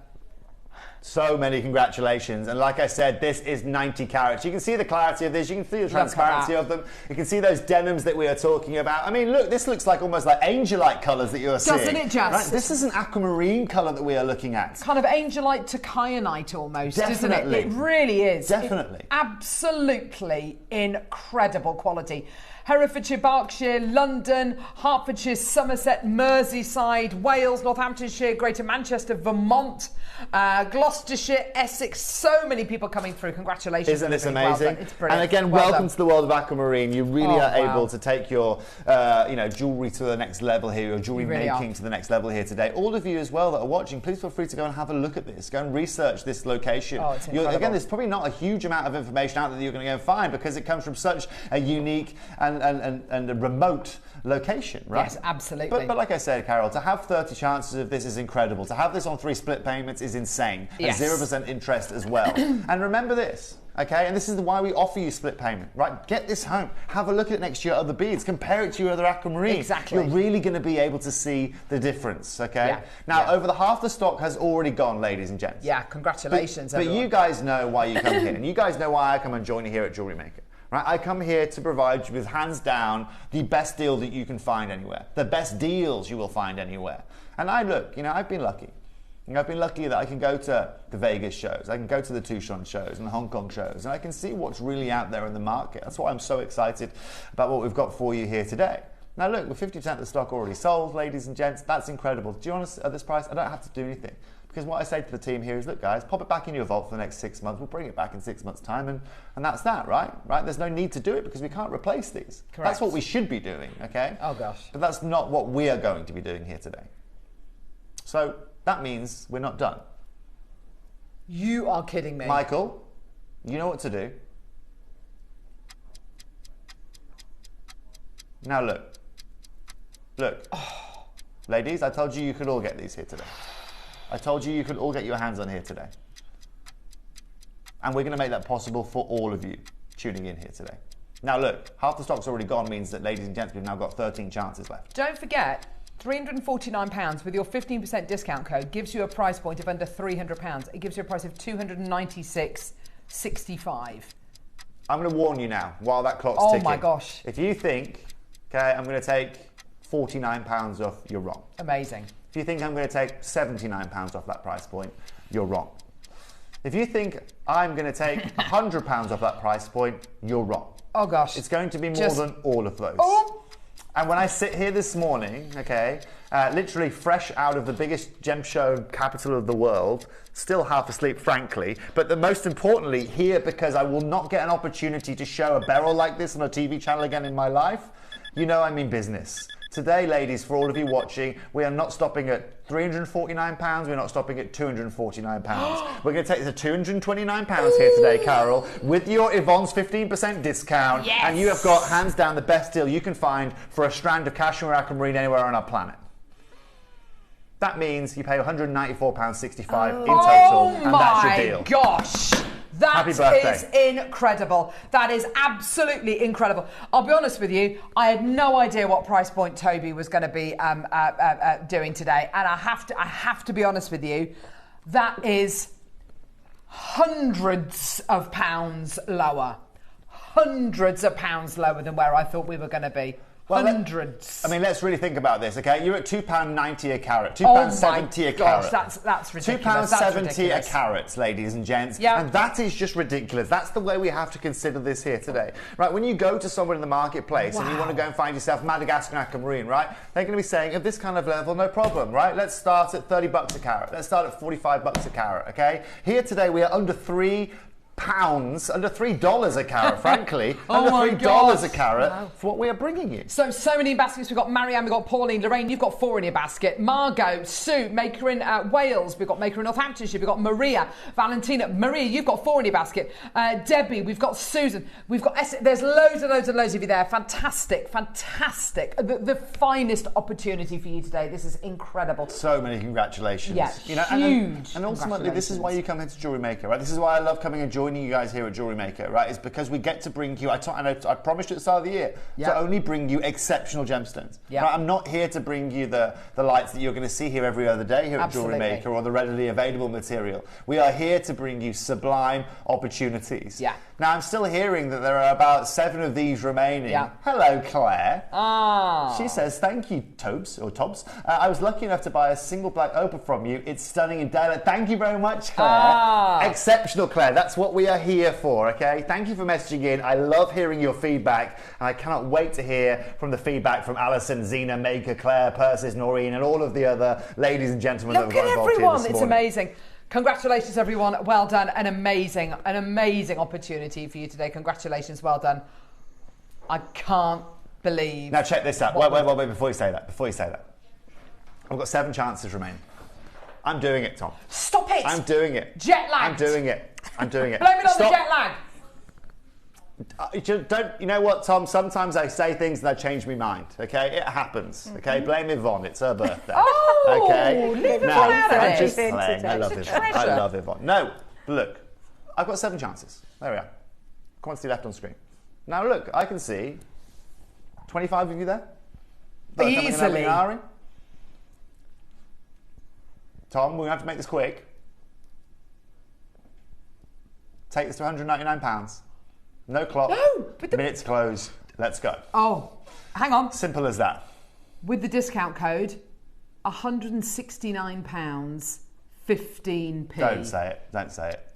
So many congratulations. And like I said, this is 90 carats. You can see the clarity of this. You can see the transparency of them. You can see those denims that we are talking about. I mean, look, this looks like almost like angelite colours that you are seeing. Doesn't it just? Right? This is an aquamarine colour that we are looking at. Kind of angelite to kyanite almost, Definitely. isn't it? It really is. Definitely. Absolutely incredible quality. Herefordshire, Berkshire, London, Hertfordshire, Somerset, Merseyside, Wales, Northamptonshire, Greater Manchester, Vermont, Gloucestershire, Essex. So many people coming through. Congratulations. Isn't this amazing? Well, it's brilliant. And again, welcome to the world of aquamarine. You really are able to take your jewellery to the next level here, your jewellery making to the next level here today. All of you as well that are watching, please feel free to go and have a look at this. Go and research this location. Oh, it's incredible. Again, there's probably not a huge amount of information out there that you're going to go and find because it comes from such a unique and a remote location, right? Yes, absolutely. But like I said, Carol, to have 30 chances of this is incredible. To have this on 3 split payments is insane. Yes. And 0% interest as well. And remember this, okay? And this is why we offer you split payment, right? Get this home. Have a look at it next to your other beads. Compare it to your other aquamarine. Exactly. You're really going to be able to see the difference, okay? Now, over half the stock has already gone, ladies and gents. Yeah, congratulations, But everyone. you guys know why you come here. And you guys know why I come and join you here at Jewellery Maker. Right, I come here to provide you with, hands down, the best deal that you can find anywhere. The best deals you will find anywhere. And I've been lucky. And I've been lucky that I can go to the Vegas shows, I can go to the Tucson shows and the Hong Kong shows, and I can see what's really out there in the market. That's why I'm so excited about what we've got for you here today. Now look, with 50% of the stock already sold, ladies and gents, that's incredible. Do you want us at this price? I don't have to do anything. Because what I say to the team here is, look guys, pop it back in your vault for the next 6 months. We'll bring it back in 6 months' time, and that's that, right? There's no need to do it because we can't replace these. Correct. That's what we should be doing, okay? Oh gosh. But that's not what we are going to be doing here today. So that means we're not done. You are kidding me. Michael, you know what to do. Now look. Ladies, I told you could all get these here today. I told you could all get your hands on here today. And we're going to make that possible for all of you tuning in here today. Now look, half the stock's already gone means that, ladies and gents, we've now got 13 chances left. Don't forget, £349 with your 15% discount code gives you a price point of under £300. It gives you a price of $296.65. I'm going to warn you now, while that clock's ticking. Oh my gosh. If you think, okay, I'm going to take £49 off, you're wrong. Amazing. If you think I'm going to take £79 off that price point, you're wrong. If you think I'm going to take £100 off that price point, you're wrong. Oh gosh. It's going to be more than all of those. Oh. And when I sit here this morning, okay, literally fresh out of the biggest gem show capital of the world, still half asleep, frankly, but most importantly, here because I will not get an opportunity to show a barrel like this on a TV channel again in my life, you know I mean business. Today, ladies, for all of you watching, we are not stopping at £349, we're not stopping at £249. We're going to take the £229 here today, Carol, with your Yvonne's 15% discount. Yes. And you have got, hands down, the best deal you can find for a strand of cashmere aquamarine anywhere on our planet. That means you pay £194.65 in total, and that's your deal. Oh my gosh. That Happy birthday. is incredible. That is absolutely incredible. I'll be honest with you, I had no idea what price point Toby was going to be doing today. And I have to be honest with you, that is hundreds of pounds lower. Hundreds of pounds lower than where I thought we were going to be. Well, hundreds. Let's really think about this, okay? You're at £2.90 a carat, £2.70 a carat. That's ridiculous. £2.70 a carat, ladies and gents. Yeah. And that is just ridiculous. That's the way we have to consider this here today. Right, when you go to somewhere in the marketplace and you want to go and find yourself Madagascar aquamarine, right? They're going to be saying, at this kind of level, no problem, right? Let's start at $30 a carat. Let's start at $45 a carat, okay? Here today, we are under £3, under $3 a carat, frankly. Under $3 a carat for what we are bringing you. So many baskets. We've got Marianne, we've got Pauline, Lorraine, you've got 4 in your basket. Margot, Sue, maker in Wales, we've got maker in Northamptonshire, we've got Maria, Valentina. Maria, you've got 4 in your basket. Debbie, we've got Susan, we've got Esther. There's loads and loads and loads of you there. Fantastic. The finest opportunity for you today. This is incredible. So many congratulations. Yeah, huge. And ultimately, this is why you come here to JewelleryMaker, right? This is why I love coming and joining you guys here at JewelleryMaker, right? It's because we get to bring you, I promised you at the start of the year, to only bring you exceptional gemstones. Yeah. Right? I'm not here to bring you the lights that you're going to see here every other day here at JewelleryMaker or the readily available material. We are here to bring you sublime opportunities. Yeah. Now, I'm still hearing that there are about 7 of these remaining. Yeah. Hello, Claire. Ah. She says, thank you, Tobes. I was lucky enough to buy a single black opal from you. It's stunning in daylight. Thank you very much, Claire. Ah. Exceptional, Claire. That's what we are here for, okay? Thank you for messaging in. I love hearing your feedback, and I cannot wait to hear from the feedback from Alison, Zena, Maker, Claire, Persis, Noreen, and all of the other ladies and gentlemen that have got involved here this morning. It's amazing. Congratulations, everyone. Well done. An amazing opportunity for you today. Congratulations. Well done. I can't believe. Now check this out. Wait, before you say that. I've got 7 chances remaining. I'm doing it, Tom. Stop it. I'm doing it. Jet lag. I'm doing it. Blame it on the jet lag. You know what, Tom? Sometimes I say things and I change my mind. Okay, it happens. Okay, blame Yvonne. It's her birthday. Oh, okay. Leave it I'm just it. playing. I love Yvonne. I love Yvonne. No, look, I've got 7 chances. There we are. Quantity left on screen. Now look, I can see 25 of you there. Easily. Tom, we're gonna have to make this quick. Take this to £199. No clock. No, but minutes closed. Let's go. Oh, hang on. Simple as that. With the discount code, £169.50. 15p. Don't say it. Don't say it.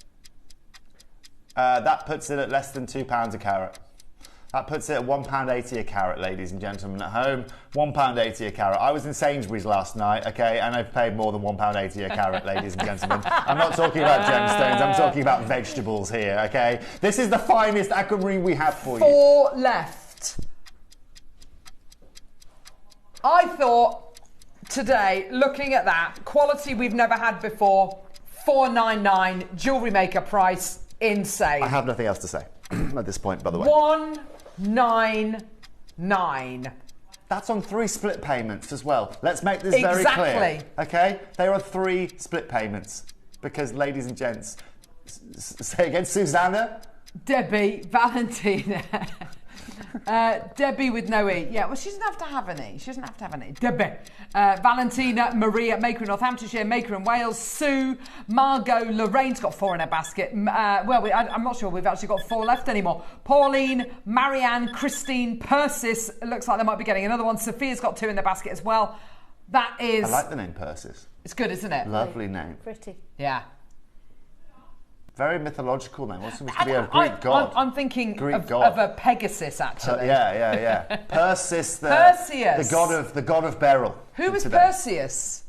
That puts it at less than £2 a carat. That puts it at £1.80 a carat, ladies and gentlemen at home. £1.80 a carat. I was in Sainsbury's last night, okay, and I've paid more than £1.80 a carat, ladies and gentlemen. I'm not talking about gemstones, I'm talking about vegetables here, okay? This is the finest aquamarine we have for you. 4 left. I thought today, looking at that, quality we've never had before, $4.99, Jewellery Maker price, insane. I have nothing else to say at this point, by the way. $1.99. That's on 3 split payments as well. Let's make this very clear. Okay? There are 3 split payments. Because, ladies and gents, say again, Susanna? Debbie, Valentina. Debbie with no E. Yeah, well, she doesn't have to have an E. She doesn't have to have an E. Debbie. Valentina, Maria, Maker in Northamptonshire, Maker in Wales, Sue, Margot, Lorraine's got 4 in her basket. I'm not sure we've actually got 4 left anymore. Pauline, Marianne, Christine, Persis. It looks like they might be getting another one. Sophia's got 2 in their basket as well. That is... I like the name Persis. It's good, isn't it? Lovely name. Pretty. Yeah. Very mythological name. What's supposed to be a Greek god? I'm thinking of a Pegasus, actually. Yeah. Perseus, Perseus, the god of beryl. Who was Perseus?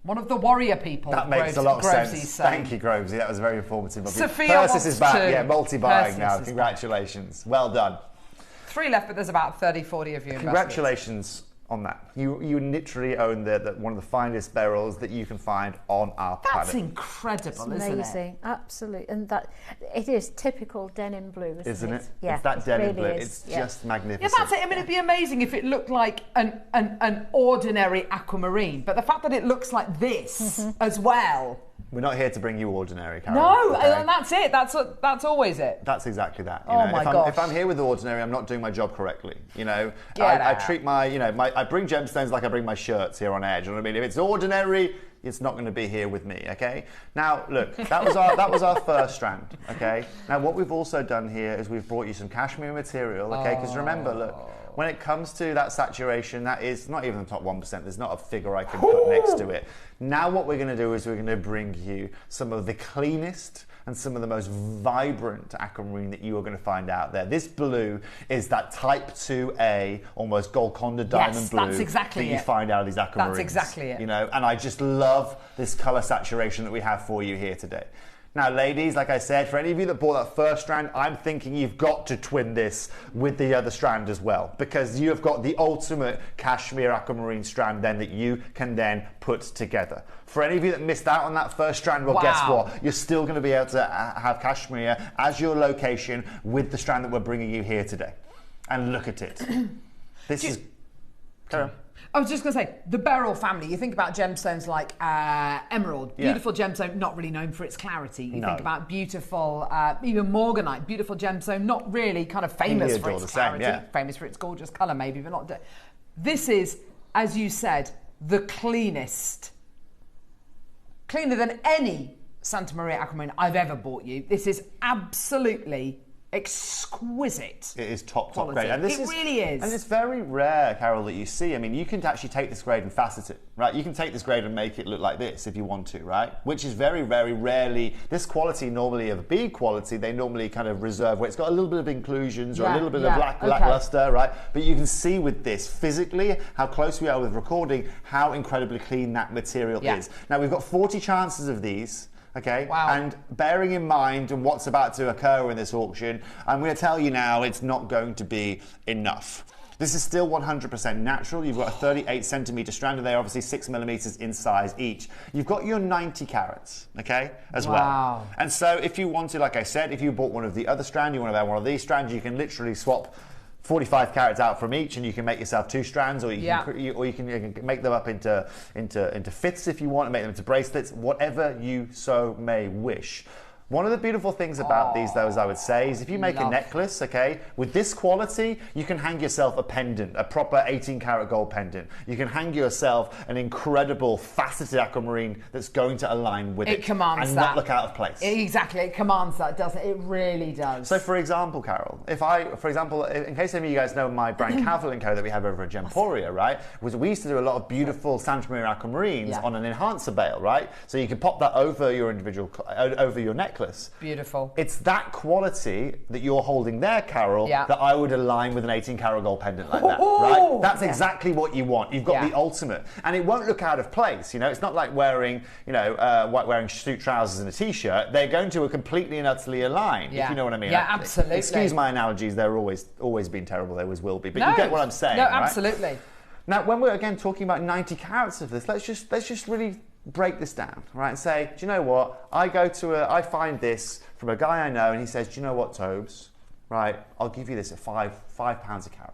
One of the warrior people. That makes a lot of sense. Thank you, Grovesy. That was very informative of you. Perseus is back. Yeah, multi-buying now. Congratulations. Well done. 3 left, but there's about 30, 40 of you. Congratulations on that. You literally own one of the finest beryls that you can find on our planet. That's incredible, it's isn't amazing. it? Absolutely. And that it is typical denim blue, isn't it? Yeah, it's that denim blue. It's just magnificent. Yeah, that's it. I mean, it'd be amazing if it looked like an ordinary aquamarine, but the fact that it looks like this as well. We're not here to bring you ordinary, Carol. No, okay? and that's it. That's always it. That's exactly that. Oh my gosh. If I'm here with ordinary, I'm not doing my job correctly. You know, I treat I bring gemstones like I bring my shirts here on Edge. You know what I mean? If it's ordinary, it's not going to be here with me. Okay. Now, look, that was our first strand. Okay. Now, what we've also done here is we've brought you some cashmere material. Okay. Because remember, look. When it comes to that saturation, that is not even the top 1%. There's not a figure I can put next to it. Now what we're going to do is we're going to bring you some of the cleanest and some of the most vibrant aquamarine that you are going to find out there. This blue is that type 2A, almost Golconda diamond blue that's exactly that you find out of these aquamarines. That's exactly it. You know, and I just love this colour saturation that we have for you here today. Now, ladies, like I said, for any of you that bought that first strand, I'm thinking you've got to twin this with the other strand as well, because you have got the ultimate cashmere aquamarine strand then that you can then put together. For any of you that missed out on that first strand, well, guess what? You're still going to be able to have cashmere as your location with the strand that we're bringing you here today. And look at it. This is... Carry on. I was just going to say, the beryl family, you think about gemstones like emerald, beautiful gemstone, not really known for its clarity. You think about beautiful, even morganite, beautiful gemstone, not really kind of famous for its clarity, famous for its gorgeous colour maybe, but not... This is, as you said, the cleanest. Cleaner than any Santa Maria aquamarine I've ever bought you. This is absolutely... exquisite. It is top quality. grade. And it really is. And it's very rare, Carol, that you see. I mean, you can actually take this grade and facet it, right? You can take this grade and make it look like this if you want to, right? Which is very, very rarely. This quality normally of B quality, they normally kind of reserve where it's got a little bit of inclusions or a little bit of lackluster, right? But you can see with this physically how close we are with recording, how incredibly clean that material is. Now, we've got 40 chances of these. Okay, and bearing in mind what's about to occur in this auction, I'm going to tell you now it's not going to be enough. This is still 100% natural. You've got a 38 centimetre strand, and they're obviously 6 millimetres in size each. You've got your 90 carats, okay, as well. And so if you wanted, like I said, if you bought one of the other strand, you want to have one of these strands, you can literally swap 45 carats out from each, and you can make yourself 2 strands, or you can make them up into fifths if you want, and make them into bracelets, whatever you so may wish. One of the beautiful things about these, though, as I would say, is if you make a necklace, okay, with this quality, you can hang yourself a pendant, a proper 18-karat gold pendant. You can hang yourself an incredible faceted aquamarine that's going to align with it. It commands and that. not look out of place. Exactly, it commands that, doesn't it? It really does. So, for example, Carol, in case any of you guys know my brand Cavill & Co. that we have over at Gemporia, right, we used to do a lot of beautiful Santa Maria aquamarines on an enhancer bale, right? So you can pop that over your over your necklace. Beautiful. It's that quality that you're holding there, Carol, that I would align with an 18-karat gold pendant like that, right? That's exactly what you want. You've got the ultimate. And it won't look out of place, you know? It's not like wearing, wearing suit trousers and a t-shirt. They're going to completely and utterly align, if you know what I mean. Yeah, absolutely. Excuse my analogies, they're always been terrible, they always will be. But you get what I'm saying, No, right? absolutely. Now, when we're again talking about 90 carats of this, let's just really break this down, right? And say, do you know what? I find this from a guy I know, and he says, do you know what, Tobes? Right, I'll give you this at £5 a carat.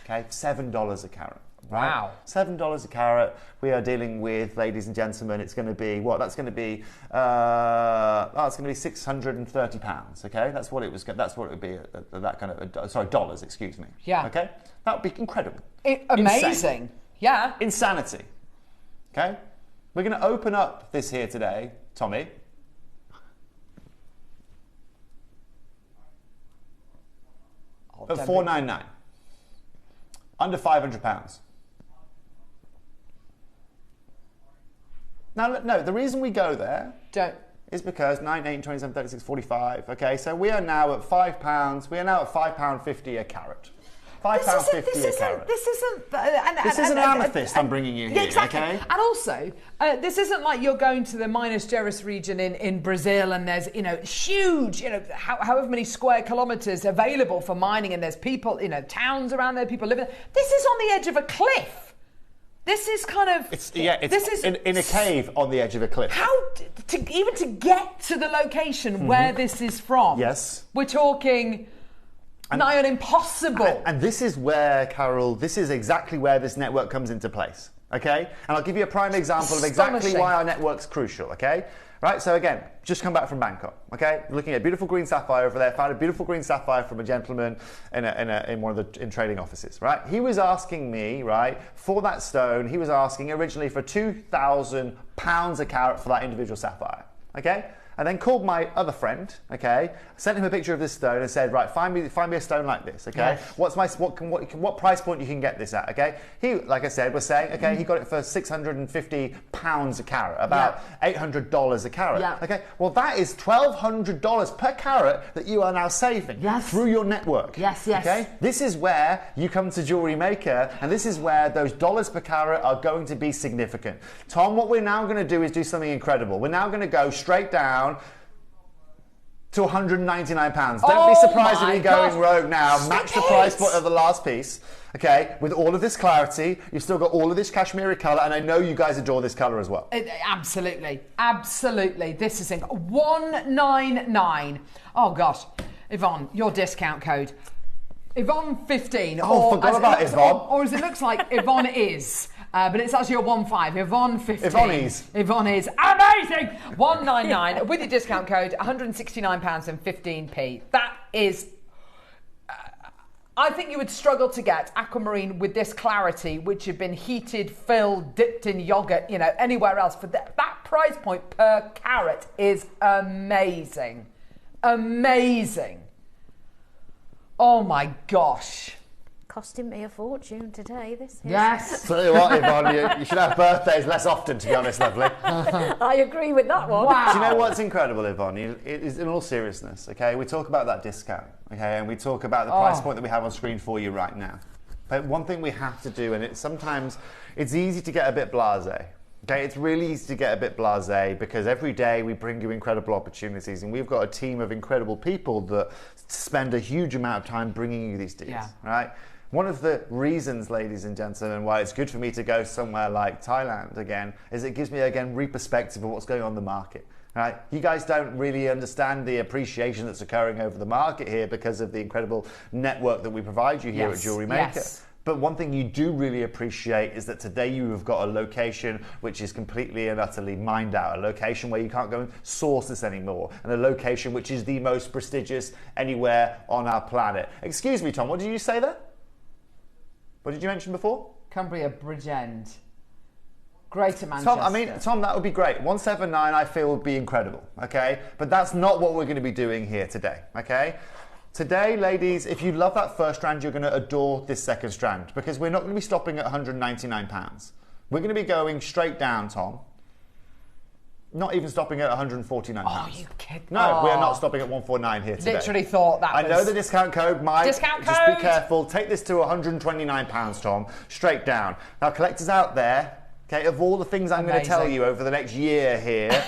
Okay, $7 a carat. Right? Wow. $7 a carat. We are dealing with, ladies and gentlemen, it's going to be what? That's going to be it's going to be £630. Okay, that's what it was. That's what it would be. That kind of dollars. Excuse me. Yeah. Okay, that would be incredible. Amazing. Insane. Yeah. Insanity. Okay, we're going to open up this here today, Tommy. At $499. Under £500. Now, no, the reason we go there is because 9, 8, 27, 36, 45. Okay, so we are now at £5. We are now at £5.50 a carat. £5.50 a carat. This isn't an amethyst I'm bringing you here, exactly. okay? And also, this isn't like you're going to the Minas Gerais region in Brazil and there's, huge, however many square kilometres available for mining and there's people, towns around there, people living there. This is on the edge of a cliff. This is kind of... It's in a cave on the edge of a cliff. How, even to get to the location where this is from. Yes. We're talking... nigh on impossible. And this is where, Carol, this is exactly where this network comes into place, okay? And I'll give you a prime example of exactly why our network's crucial, okay? Right, so again, just come back from Bangkok, okay? Looking at beautiful green sapphire over there, found a beautiful green sapphire from a gentleman in one of the trading offices, right? He was asking me, right, for that stone, he was asking originally for £2,000 a carat for that individual sapphire, okay? And then called my other friend, okay, sent him a picture of this stone and said, right, find me a stone like this, okay? Yes. What price point you can get this at, okay? He, like I said, was saying, okay, he got it for £650 a carat, about $800 a carat, okay? Well, that is $1,200 per carat that you are now saving through your network. Yes. Okay? This is where you come to Jewellery Maker, and this is where those dollars per carat are going to be significant. Tom, what we're now going to do is do something incredible. We're now going to go straight down to £199. Don't be surprised if you're going rogue now. Match the price point of the last piece. Okay, with all of this clarity, you've still got all of this cashmere colour, and I know you guys adore this colour as well. Absolutely. This is $199. Oh gosh, Yvonne, your discount code. Yvonne 15. Oh, forgot about Yvonne. Or as it looks like, Yvonne is. But it's actually a 15. Yvonne 15. Yvonne is amazing. 199 with your discount code, £169 and 15p. That is. I think you would struggle to get aquamarine with this clarity, which had been heated, filled, dipped in yogurt, anywhere else. For that price point per carat is amazing. Amazing. Oh my gosh. Costing me a fortune today, this is. Yes. Tell you what, Yvonne, you should have birthdays less often, to be honest, lovely. I agree with that one. Wow. Do you know what's incredible, Yvonne? In all seriousness, okay, we talk about that discount, okay, and we talk about the price point that we have on screen for you right now. But one thing we have to do, and sometimes it's easy to get a bit blasé. Okay, it's really easy to get a bit blasé because every day we bring you incredible opportunities, and we've got a team of incredible people that spend a huge amount of time bringing you these deals, right? One of the reasons, ladies and gentlemen, why it's good for me to go somewhere like Thailand again is it gives me, again, re-perspective of what's going on in the market. Right? You guys don't really understand the appreciation that's occurring over the market here because of the incredible network that we provide you here at Jewellery Maker. But one thing you do really appreciate is that today you have got a location which is completely and utterly mined out, a location where you can't go and source this anymore, and a location which is the most prestigious anywhere on our planet. Excuse me, Tom, what did you say there? What did you mention before? Cumbria Bridge End. Greater Manchester. Tom, that would be great. 179, I feel, would be incredible, okay? But that's not what we're going to be doing here today, okay? Today, ladies, if you love that first strand, you're going to adore this second strand, because we're not going to be stopping at £199. We're going to be going straight down, Tom. Not even stopping at £149. Oh, you kidding? No, we are not stopping at 149 here today. Literally thought that I know the discount code might... Discount Just code! be careful. Take this to £129, Tom. Straight down. Now, collectors out there, okay, of all the things I'm going to tell you over the next year here,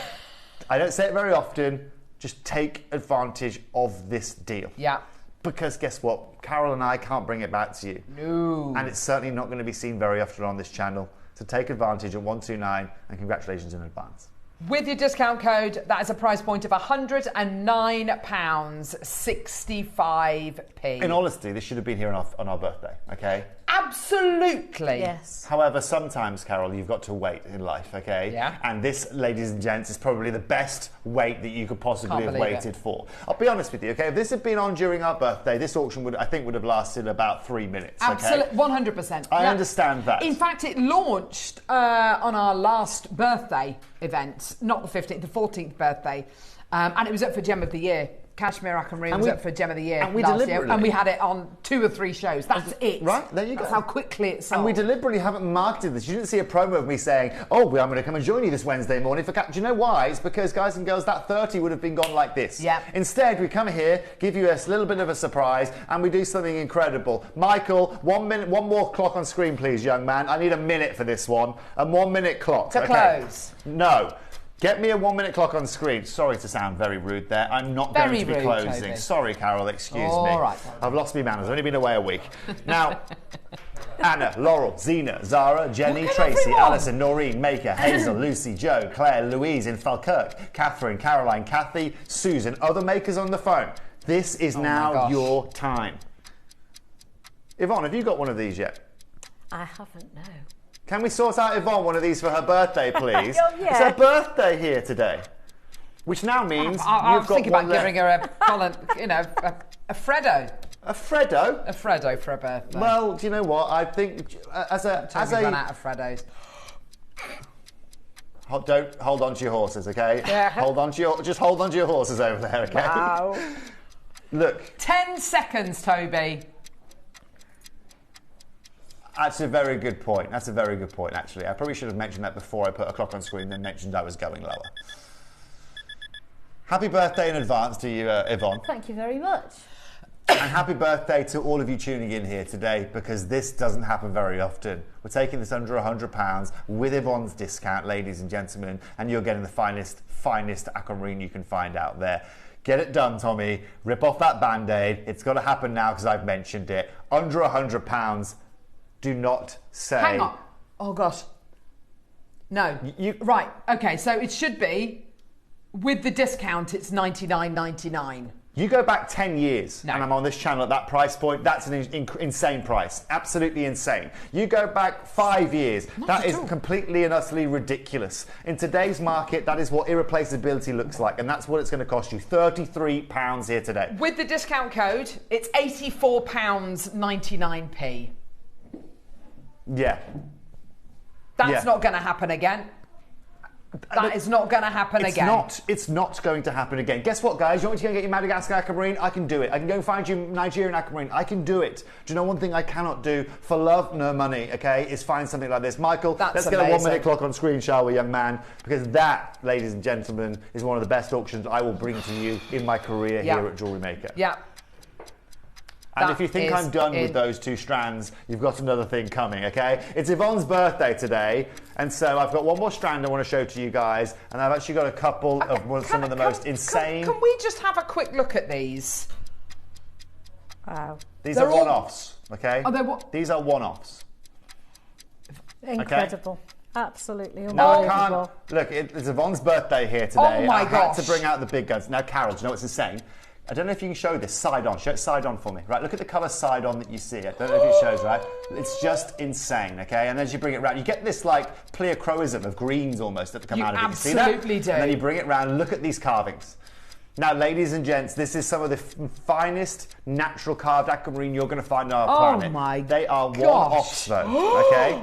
I don't say it very often, just take advantage of this deal. Yeah. Because guess what? Carol and I can't bring it back to you. No. And it's certainly not going to be seen very often on this channel. So take advantage at 129, and congratulations in advance. With your discount code, that is a price point of £109.65p. In honesty, this should have been here on our birthday, okay? Absolutely. Yes. However, sometimes, Carol, you've got to wait in life, okay? Yeah. And this, ladies and gents, is probably the best wait that you could possibly have waited for. I'll be honest with you, okay? If this had been on during our birthday, this auction would have lasted about 3 minutes, okay? Absolutely, 100%. I understand that. In fact, it launched on our last birthday event, not the 15th, the 14th birthday, and it was up for Gem of the Year. Cashmere Aquamarine was up for Gem of the Year last year, and we had it on 2 or 3 shows. That's it. Right, there you go. That's how quickly it sold. And we deliberately haven't marketed this. You didn't see a promo of me saying, oh, I'm going to come and join you this Wednesday morning for... Do you know why? It's because, guys and girls, that 30 would have been gone like this. Yeah. Instead, we come here, give you a little bit of a surprise, and we do something incredible. Michael, 1 minute, one more clock on screen, please, young man. I need a minute for this one. A 1 minute clock. To close. No. Get me a 1 minute clock on screen. Sorry to sound very rude there. I'm not going to be closing. Toby. Sorry, Carol, excuse me. All right. I've lost my manners. I've only been away a week. Now, Anna, Laurel, Zena, Zara, Jenny, Tracy, Alison, Noreen, Maker, Hazel, Lucy, Joe, Claire, Louise in Falkirk, Catherine, Caroline, Kathy, Susan, other makers on the phone. This is now your time. Yvonne, have you got one of these yet? I haven't, no. Can we sort out Yvonne one of these for her birthday, please? Oh, yeah. It's her birthday here today, which now means I you've was got thinking one about giving her a Freddo. A Freddo? A Freddo for her birthday. Well, do you know what? I think as a run out of Freddos. Don't hold on to your horses, okay? Yeah. Hold on to your horses over there, okay? Wow. Look. 10 seconds, Toby. That's a very good point. That's a very good point, actually. I probably should have mentioned that before I put a clock on screen and then mentioned I was going lower. Happy birthday in advance to you, Yvonne. Thank you very much. And happy birthday to all of you tuning in here today, because this doesn't happen very often. We're taking this under £100 with Yvonne's discount, ladies and gentlemen, and you're getting the finest aquamarine you can find out there. Get it done, Tommy. Rip off that Band-Aid. It's got to happen now because I've mentioned it. Under £100. Do not say... Hang on. Oh, gosh. No. Right. OK, so it should be, with the discount, it's $99.99. You go back 10 years, and I'm on this channel at that price point, that's an insane price. Absolutely insane. You go back 5 years, that is completely and utterly ridiculous. In today's market, that is what irreplaceability looks like, and that's what it's going to cost you. £33 here today. With the discount code, it's £84.99p. Yeah. That's not going to happen again. That is not going to happen again. It's not going to happen again. Guess what, guys? You want me to go and get your Madagascar aquamarine? I can do it. I can go and find you Nigerian aquamarine. I can do it. Do you know one thing I cannot do for love, no money, okay, is find something like this. Michael, let's get a 1 minute clock on screen, shall we, young man? Because that, ladies and gentlemen, is one of the best auctions I will bring to you in my career here at JewelleryMaker. Yeah. And if you think I'm done with those 2 strands, you've got another thing coming, okay? It's Yvonne's birthday today, and so I've got one more strand I want to show to you guys, and I've actually got a couple of some of the most insane... Can we just have a quick look at these? Wow. These are one-offs, okay? Are they what? These are one-offs. Incredible. Okay? Absolutely Now, unbelievable. Look, it's Yvonne's birthday here today. Oh my gosh. I had to bring out the big guns. Now, Carol, do you know what's insane? I don't know if you can show this side on. Show it side on for me. Right, look at the colour side on that you see. I don't know if it shows, right? It's just insane, okay? And as you bring it round, you get this like pleochroism of greens almost that come out of it. You see that? Absolutely do. And then you bring it round and look at these carvings. Now, ladies and gents, this is some of the finest natural carved aquamarine you're going to find on our planet. Oh my They are one-offs though, okay?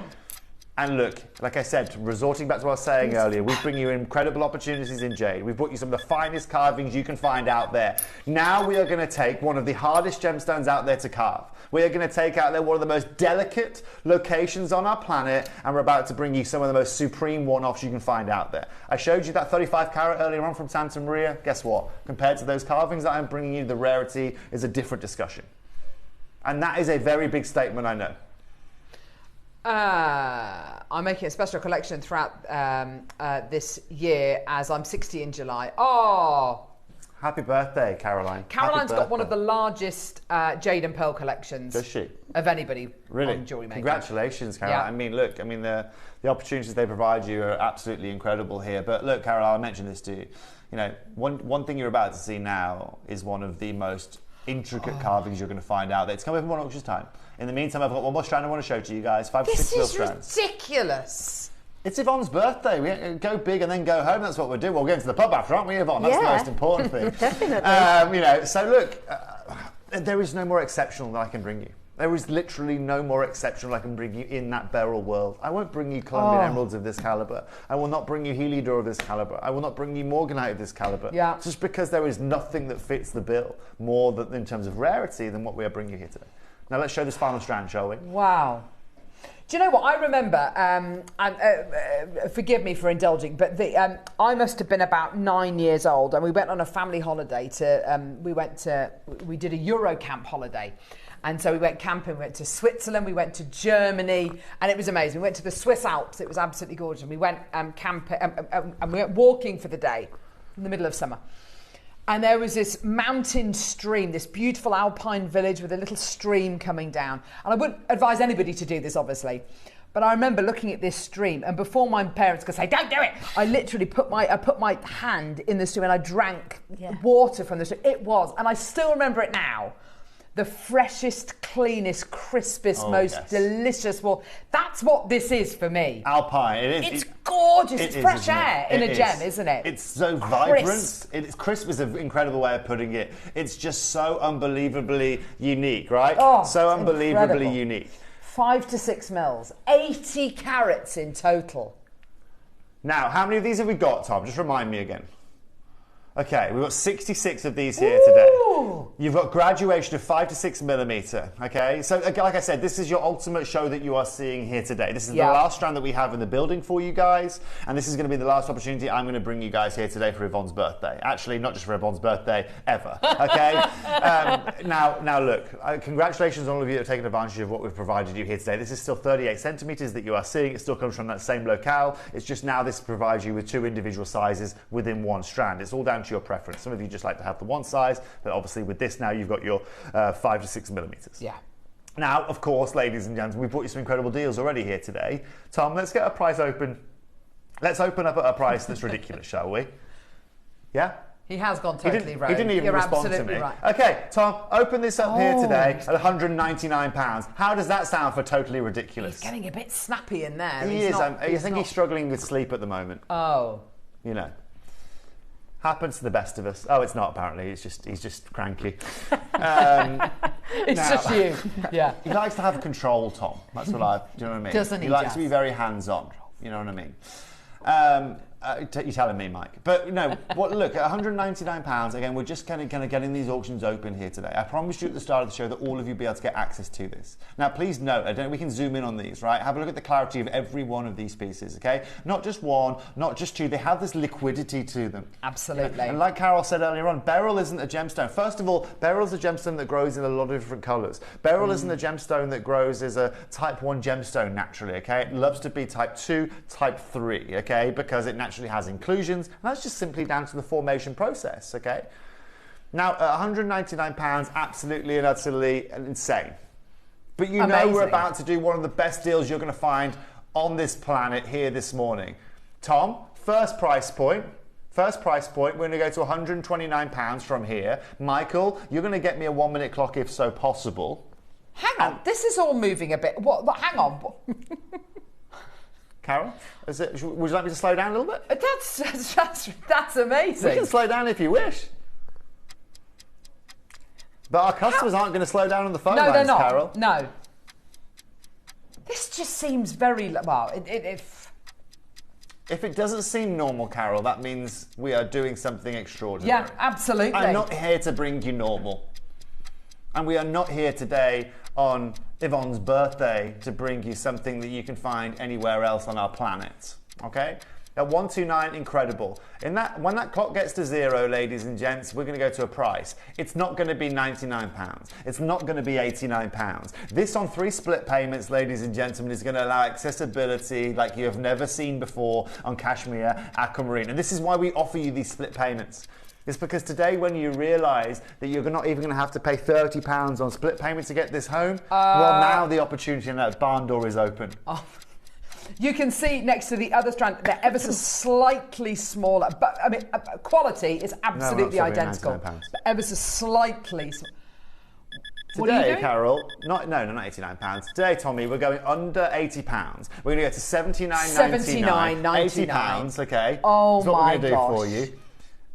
And look, like I said, resorting back to what I was saying earlier, we bring you incredible opportunities in jade. We've brought you some of the finest carvings you can find out there. Now we are going to take one of the hardest gemstones out there to carve. We are going to take out there one of the most delicate locations on our planet, and we're about to bring you some of the most supreme one-offs you can find out there. I showed you that 35 carat earlier on from Santa Maria. Guess what? Compared to those carvings that I'm bringing you, the rarity is a different discussion. And that is a very big statement, I know. I'm making a special collection throughout this year as I'm 60 in July. Oh! Happy birthday, Caroline. Caroline's got one of the largest jade and pearl collections Does she? of anybody Really? on JewelleryMaker. Congratulations, Caroline. Yeah. I mean, look, the opportunities they provide you are absolutely incredible here. But look, Caroline, I mentioned this to you. You know, one thing you're about to see now is one of the most intricate carvings you're going to find out there. It's coming from one auction's time. In the meantime, I've got one more strand I want to show to you guys. 5 to 6 mil strands. This is ridiculous. It's Yvonne's birthday. We go big and then go home. That's what we're doing. We're going to the pub after, aren't we, Yvonne? That's the most important thing. Definitely. You know, so look, there is no more exceptional than I can bring you. There is literally no more exceptional I can bring you in that beryl world. I won't bring you Colombian emeralds of this caliber. I will not bring you Heliodor of this caliber. I will not bring you Morganite of this caliber. Yeah. Just because there is nothing that fits the bill more than, in terms of rarity than what we are bringing you here today. Now let's show this final strand, shall we? Wow. Do you know what? I remember, forgive me for indulging, but I must have been about 9 years old, and we went on a family holiday we did a Eurocamp holiday. And so we went camping, we went to Switzerland, we went to Germany, and it was amazing. We went to the Swiss Alps, it was absolutely gorgeous. And we went camping, and we went walking for the day in the middle of summer. And there was this mountain stream, this beautiful alpine village with a little stream coming down. And I wouldn't advise anybody to do this, obviously. But I remember looking at this stream, and before my parents could say, "Don't do it," I literally put my hand in the stream and I drank water from the stream. It was, and I still remember it now, the freshest, cleanest, crispest, most delicious water. That's what this is for me. Alpine. It is. It's gorgeous. It's fresh isn't air it? in a gem, isn't it? It's so vibrant. Crisp is an incredible way of putting it. It's just so unbelievably unique, right? Oh, so unbelievably incredible. unique. 5 to 6 mils, 80 carats in total. Now, how many of these have we got, Tom? Just remind me again. Okay, we've got 66 of these here today. You've got graduation of 5 to 6 millimeter, okay? So, like I said, this is your ultimate show that you are seeing here today. This is the last strand that we have in the building for you guys, and this is going to be the last opportunity I'm going to bring you guys here today for Yvonne's birthday. Actually, not just for Yvonne's birthday, ever, okay? Now, look, congratulations on all of you that have taken advantage of what we've provided you here today. This is still 38 centimeters that you are seeing. It still comes from that same locale. It's just now this provides you with 2 individual sizes within one strand. It's all down to your preference. Some of you just like to have the one size, but obviously with this now you've got your 5 to 6 millimeters. Yeah. Now, of course, ladies and gentlemen, we've brought you some incredible deals already here today. Tom, let's get a price open. Let's open up at a price that's ridiculous, shall we? Yeah? He has gone totally rogue. He didn't even respond to me. Right. Okay, Tom, open this up here today at £199. How does that sound for totally ridiculous? He's getting a bit snappy in there. He is. I think he's struggling with sleep at the moment. Oh. You know. Happens to the best of us. Oh, it's not apparently. He's just cranky. It's just you. Yeah. He likes to have control, Tom. That's what do you know what I mean? Doesn't he? He likes to be very hands-on. You know what I mean? You're telling me, Mike. But no, look, at £199, again, we're just kind of getting these auctions open here today. I promised you at the start of the show that all of you will be able to get access to this. Now, please note, we can zoom in on these, right? Have a look at the clarity of every one of these pieces, okay? Not just one, not just two. They have this liquidity to them. Absolutely. And like Carol said earlier on, beryl isn't a gemstone. First of all, beryl is a gemstone that grows in a lot of different colours. Beryl isn't a gemstone that grows as a type 1 gemstone naturally, okay? It loves to be type 2, type 3, okay? Because it naturally has inclusions, and that's just simply down to the formation process, okay? Now, at £199, absolutely and utterly insane. But you know we're about to do one of the best deals you're going to find on this planet here this morning. Tom, first price point First price point, we're going to go to £129 from here. Michael, you're going to get me a 1 minute clock if so possible. Hang on, this is all moving a bit. What hang on. Carol, would you like me to slow down a little bit? That's amazing. We can slow down if you wish. But our customers aren't going to slow down on the phone lines, they're not. Carol. No. This just seems very... Well, If it doesn't seem normal, Carol, that means we are doing something extraordinary. Yeah, absolutely. I'm not here to bring you normal. And we are not here today on Yvonne's birthday to bring you something that you can find anywhere else on our planet. Okay? At 129, incredible. When that clock gets to 0, ladies and gents, we're going to go to a price. It's not going to be £99. It's not going to be £89. This on 3 split payments, ladies and gentlemen, is going to allow accessibility like you have never seen before on Cashmere Aquamarine. And this is why we offer you these split payments. It's because today when you realise that you're not even going to have to pay £30 on split payment to get this home, well, now the opportunity and that barn door is open. Oh. You can see next to the other strand, they're ever so slightly smaller. But, I mean, quality is absolutely identical. But ever so slightly Today, Carol, not £89. Today, Tommy, we're going under £80. We're going to go to £79.99. £80, okay? Oh, that's what my we're going to do gosh. for you.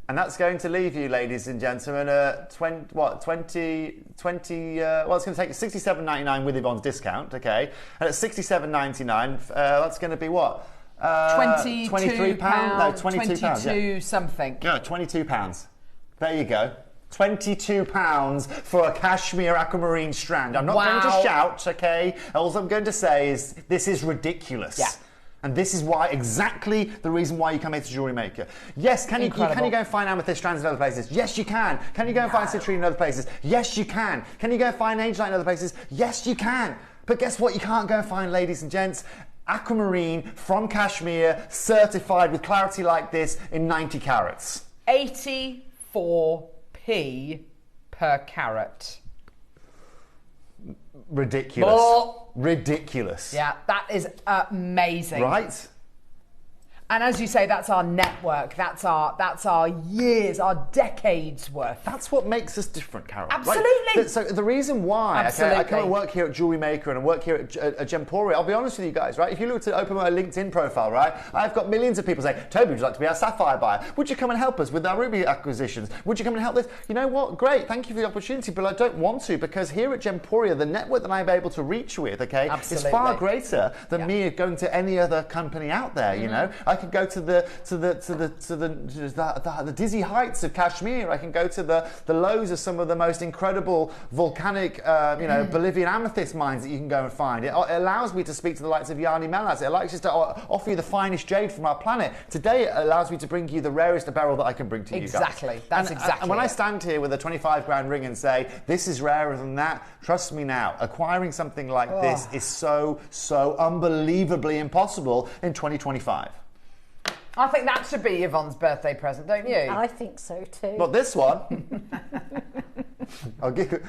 And that's going to leave you, ladies and gentlemen, it's going to take you $67.99 with Yvonne's discount, okay? And at $67.99, that's going to be what? £23? No, £22. 22 something. No, £22. There you go. £22 for a Cashmere Aquamarine strand. I'm not going to shout, okay? All I'm going to say is this is ridiculous. Yeah. And this is why, exactly the reason why you come here to Jewellery Maker. Yes, can you go and find amethyst strands in other places? Yes, you can. Can you go and find citrine in other places? Yes, you can. Can you go and find angelite in other places? Yes, you can. But guess what? You can't go and find, ladies and gents, aquamarine from Cashmere, certified with clarity like this in 90 carats. 84p per carat. Ridiculous. Ridiculous. Yeah, that is amazing. Right? And as you say, that's our network. That's our years, our decades worth. That's what makes us different, Carol. Absolutely. Right? So the reason why I come and work here at Jewellery Maker and I work here at Gemporia, I'll be honest with you guys, right? If you look to open my LinkedIn profile, right, I've got millions of people saying, Toby, would you like to be our sapphire buyer? Would you come and help us with our ruby acquisitions? Would you come and help this? You know what? Great. Thank you for the opportunity, but I don't want to, because here at Gemporia, the network that I'm able to reach with, okay, is far greater than me going to any other company out there. You know, I can go to the dizzy heights of Kashmir. I can go to the lows of some of the most incredible volcanic, Bolivian amethyst mines that you can go and find. It allows me to speak to the likes of Yanni Melas. It allows us to offer you the finest jade from our planet. Today, it allows me to bring you the rarest beryl that I can bring to you guys. Exactly. That's exactly. And when I stand here with a 25 grand ring and say, this is rarer than that, trust me now, acquiring something like this is so unbelievably impossible in 2025. I think that should be Yvonne's birthday present, don't you? I think so too. Not this one. I'll give you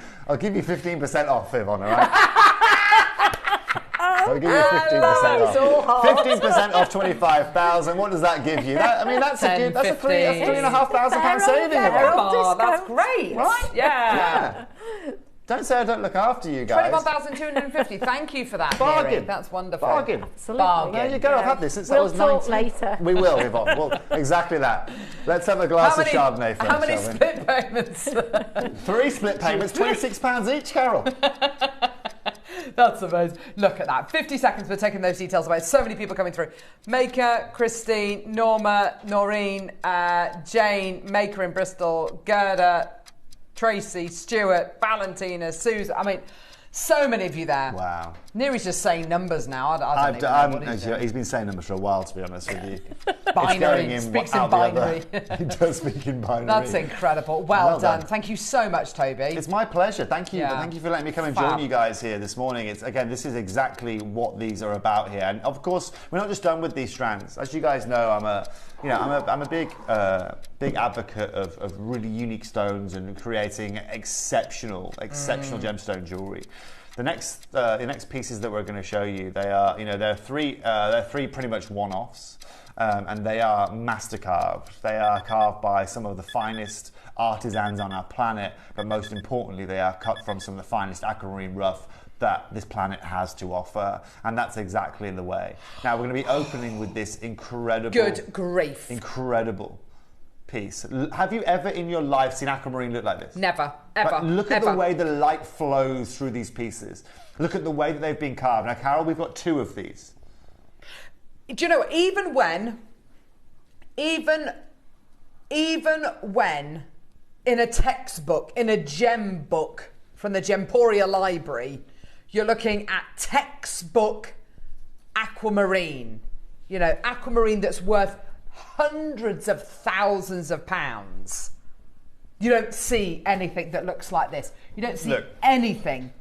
15% off, Yvonne, all right? I'll give you 15% off. 15% off 25,000. What does that give you? That's 10, that's £3,500 saving. Oh, that's great. Right? Yeah. Don't say I don't look after you guys. 21,250. Thank you for that. Bargain. Mary. That's wonderful. Bargain. Absolutely. Bargain. There you go. I've had this since I We'll was talk 19. later. We will, Yvonne. Well, exactly that. Let's have a glass of Chardonnay first. How many split payments? 3 split payments, £26 each, Carol. That's amazing. Look at that. 50 seconds for taking those details away. So many people coming through. Maker, Christine, Norma, Noreen, Jane, Maker in Bristol, Gerda, Tracy, Stuart, Valentina, Susan. I mean, so many of you there. Wow. Neri's just saying numbers now. I don't even know what he's doing. He's been saying numbers for a while, to be honest with you. Binary. Speaks in binary. He does speak in binary. That's incredible. Well done. Thank you so much, Toby. It's my pleasure. Thank you. Yeah. Thank you for letting me come and join you guys here this morning. This is exactly what these are about here. And of course, we're not just done with these strands. As you guys know, I'm a big advocate of really unique stones and creating exceptional gemstone jewelry. The next pieces that we're going to show you, they are, they're three pretty much one-offs, and they are master carved. They are carved by some of the finest artisans on our planet, but most importantly, they are cut from some of the finest aquamarine rough that this planet has to offer, and that's exactly the way. Now we're going to be opening with this incredible, good grief, incredible piece. Have you ever in your life seen aquamarine look like this? Never, ever. But look at ever. the way the light flows through these pieces. Look at the way that they've been carved. Now, Carol, we've got 2 of these. Do you know, even when in a textbook, in a gem book from the Gemporia Library, you're looking at textbook aquamarine, aquamarine that's worth hundreds of thousands of pounds. You don't see anything that looks like this. You don't see anything.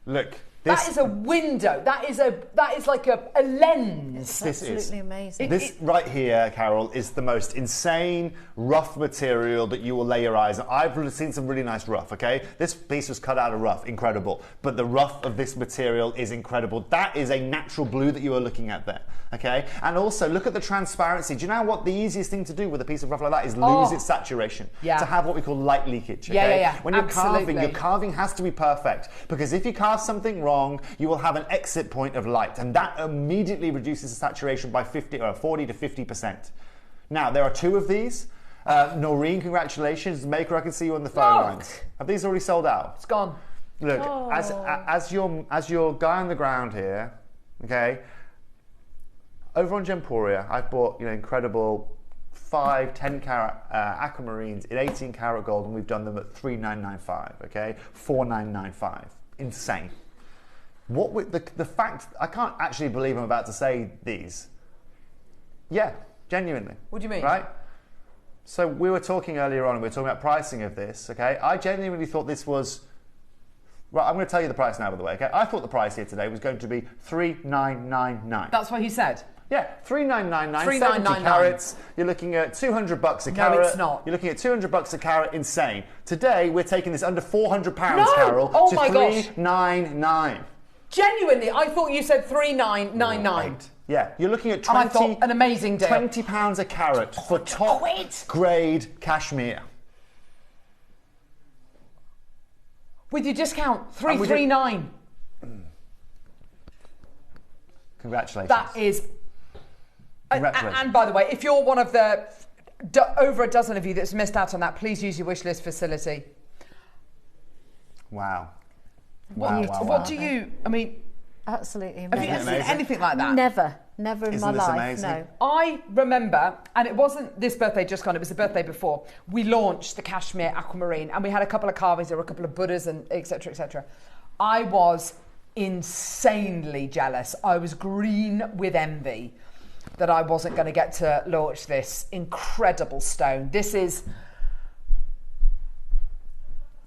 Look. That is a window. That is like a lens. It's absolutely amazing. This right here, Carol, is the most insane rough material that you will lay your eyes on. I've seen some really nice rough, okay? This piece was cut out of rough, incredible. But the rough of this material is incredible. That is a natural blue that you are looking at there, okay? And also, look at the transparency. Do you know what the easiest thing to do with a piece of rough like that is lose its saturation? Yeah. To have what we call light leakage, okay? Yeah. When you're Absolutely. carving, your carving has to be perfect. Because if you carve something wrong, you will have an exit point of light, and that immediately reduces the saturation by 40 to 50%. Now, there are 2 of these. Noreen, congratulations. Maker, I can see you on the phone lines. Have these already sold out? It's gone. Look, as your guy on the ground here, okay, over on Gemporia, I've bought incredible 5, 10 carat aquamarines in 18 karat gold, and we've done them at 3,995, okay, 4,995. Insane. What with the fact, I can't actually believe I'm about to say these. Yeah, genuinely. What do you mean? Right? So we were talking earlier on, and we were talking about pricing of this, okay? I genuinely thought this was, well, I'm going to tell you the price now, by the way, okay? I thought the price here today was going to be 3,999. That's what he said? Yeah, 3,999, 70 carats. You're looking at $200 a carat. No, it's not. You're looking at $200 a carat. Insane. Today, we're taking this under £400, No! Carol, Oh to my gosh. 399. Genuinely, I thought you said 3,999. Right. Yeah, you're looking at And I thought an amazing deal. £20 a carat for top grade cashmere. With your discount, 339. Congratulations. That is. Congratulations. And by the way, if you're one of the over a dozen of you that's missed out on that, please use your wish list facility. Wow. What do you? I mean, absolutely have amazing. you ever seen anything like that? Never in Isn't my this life. amazing? No. I remember, and it wasn't this birthday just gone, it was the birthday before, we launched the Cashmere Aquamarine, and we had a couple of carvings, there were a couple of Buddhas, and etc., etc. I was insanely jealous. I was green with envy that I wasn't going to get to launch this incredible stone. This is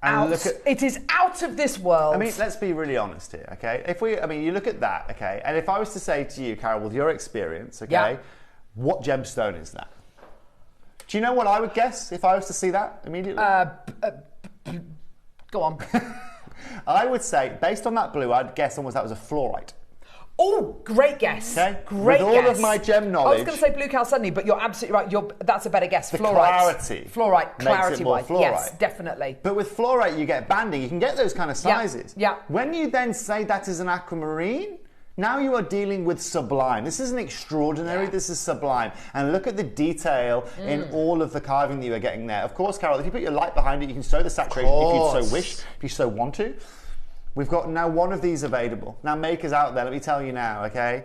it is out of this world. I mean, let's be really honest here, okay? You look at that, okay? And if I was to say to you, Carol, with your experience, okay, what gemstone is that? Do you know what I would guess if I was to see that immediately? Go on. I would say, based on that blue, I'd guess almost that was a fluorite. Oh, great guess. Okay. Great With all of my gem knowledge. I was going to say blue chalcedony, but you're absolutely right. That's a better guess. The Fluorite. clarity. Fluorite, makes clarity it more wise. fluorite. Yes, definitely. But with fluorite, you get banding. You can get those kind of sizes. Yeah. When you then say that is an aquamarine, now you are dealing with sublime. This isn't extraordinary, this is sublime. And look at the detail in all of the carving that you are getting there. Of course, Carol, if you put your light behind it, you can show the saturation if you so wish, if you so want to. We've got now one of these available. Now, makers out there, let me tell you now, okay?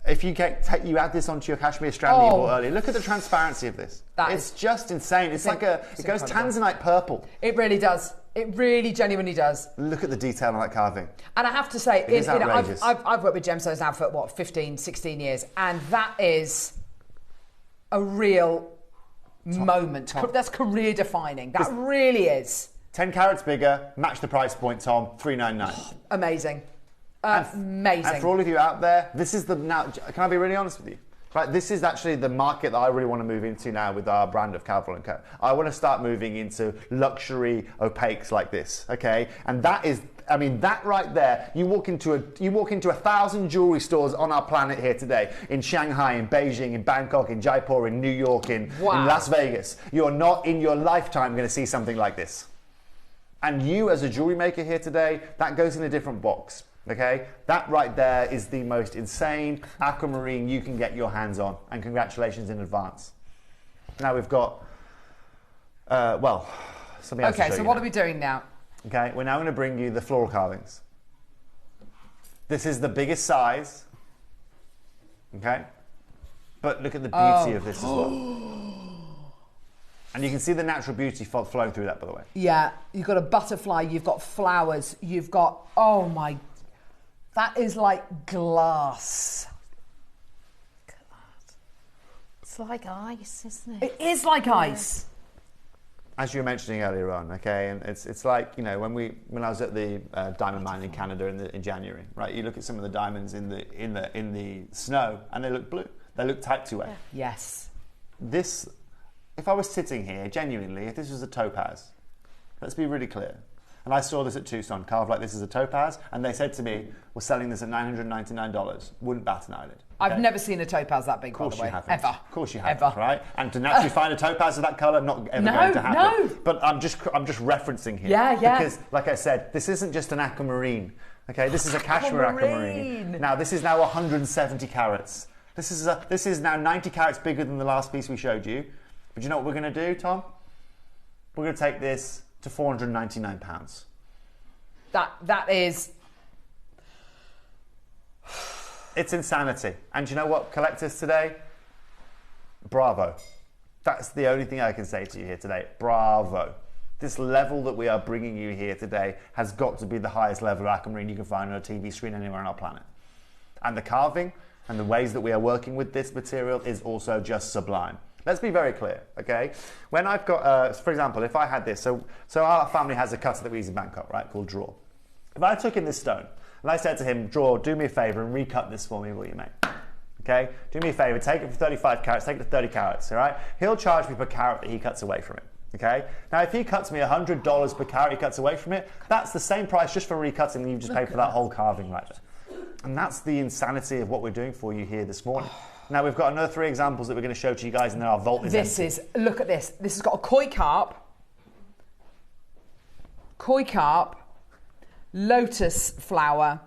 If you add this onto your cashmere strand that you bought earlier, look at the transparency of this. It's just insane. It goes tanzanite purple. It really does. It really genuinely does. Look at the detail on that carving. And I have to say, It is outrageous. I've worked with gemstones now for 15, 16 years, and that is a real moment. That's career defining. That really is. 10 carats bigger, match the price point, Tom, $399. Amazing. Amazing. And for all of you out there, this is now, can I be really honest with you? Right, this is actually the market that I really want to move into now with our brand of Calvin & Co. I want to start moving into luxury opaques like this, okay? And that is I mean, that right there, you walk into 1,000 jewelry stores on our planet here today, in Shanghai, in Beijing, in Bangkok, in Jaipur, in New York, in Las Vegas. You're not in your lifetime going to see something like this. And you, as a jewelry maker here today, that goes in a different box. Okay, that right there is the most insane aquamarine you can get your hands on, and congratulations in advance. Now we've got, well, something else to show you. Okay, so what are we doing now? Okay, we're now going to bring you the floral carvings. This is the biggest size, okay? But look at the beauty of this as well. And you can see the natural beauty flowing through that, by the way. Yeah, you've got a butterfly, you've got flowers, you've got, oh my, that is like glass. Look at that. It's like ice, isn't it? It is like ice. As you were mentioning earlier on, okay, and it's like, you know, when I was at the diamond mine in Canada in January, right? You look at some of the diamonds in the snow, and they look blue. They look Type 2A. Yeah. Yes. This, if I was sitting here, genuinely, if this was a topaz, let's be really clear. And I saw this at Tucson, carved like this as a topaz, and they said to me, we're selling this at $999. Wouldn't bat an eyelid. Okay? I've never seen a topaz that big, by the way. Ever. Of course you haven't, right? And to naturally find a topaz of that colour, not ever going to happen. No. But I'm just referencing here. Yeah, yeah. Because, like I said, this isn't just an aquamarine. Okay, this is a cashmere aquamarine. Now, this is now 170 carats. This is now 90 carats bigger than the last piece we showed you. But you know what we're going to do, Tom? We're going to take this to £499. That is... It's insanity. And you know what, collectors today? Bravo. That's the only thing I can say to you here today. Bravo. This level that we are bringing you here today has got to be the highest level of aquamarine you can find on a TV screen anywhere on our planet. And the carving and the ways that we are working with this material is also just sublime. Let's be very clear, okay? When I've got, for example, if I had this, so our family has a cutter that we use in Bangkok, right, called Draw. If I took in this stone and I said to him, Draw, do me a favour and recut this for me, will you, mate? Okay? Do me a favour, take it for 35 carats, take it to 30 carats, all right? He'll charge me per carat that he cuts away from it, okay? Now, if he cuts me $100 per carat he cuts away from it, that's the same price just for recutting that you've just paid for that whole carving right there. And that's the insanity of what we're doing for you here this morning. Now, we've got another 3 examples that we're going to show to you guys, and then our vault is empty. Look at this. This has got a koi carp, lotus flower.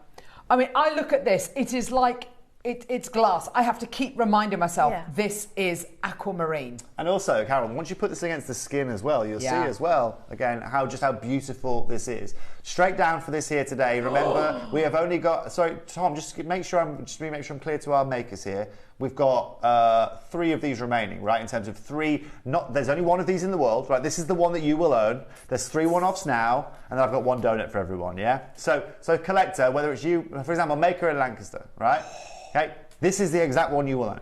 I mean, I look at this, it is like, it's glass. I have to keep reminding myself, this is aquamarine. And also, Carol, once you put this against the skin as well, you'll see as well, again, how beautiful this is. Straight down for this here today. Remember, we have only got, sorry, Tom, just make sure I'm clear to our makers here. We've got 3 of these remaining, right? In terms of 3, there's only 1 of these in the world, right? This is the one that you will own. There's 3 one-offs now, and then I've got 1 donut for everyone, yeah? So collector, whether it's you, for example, maker in Lancaster, right? Okay, this is the exact one you will own.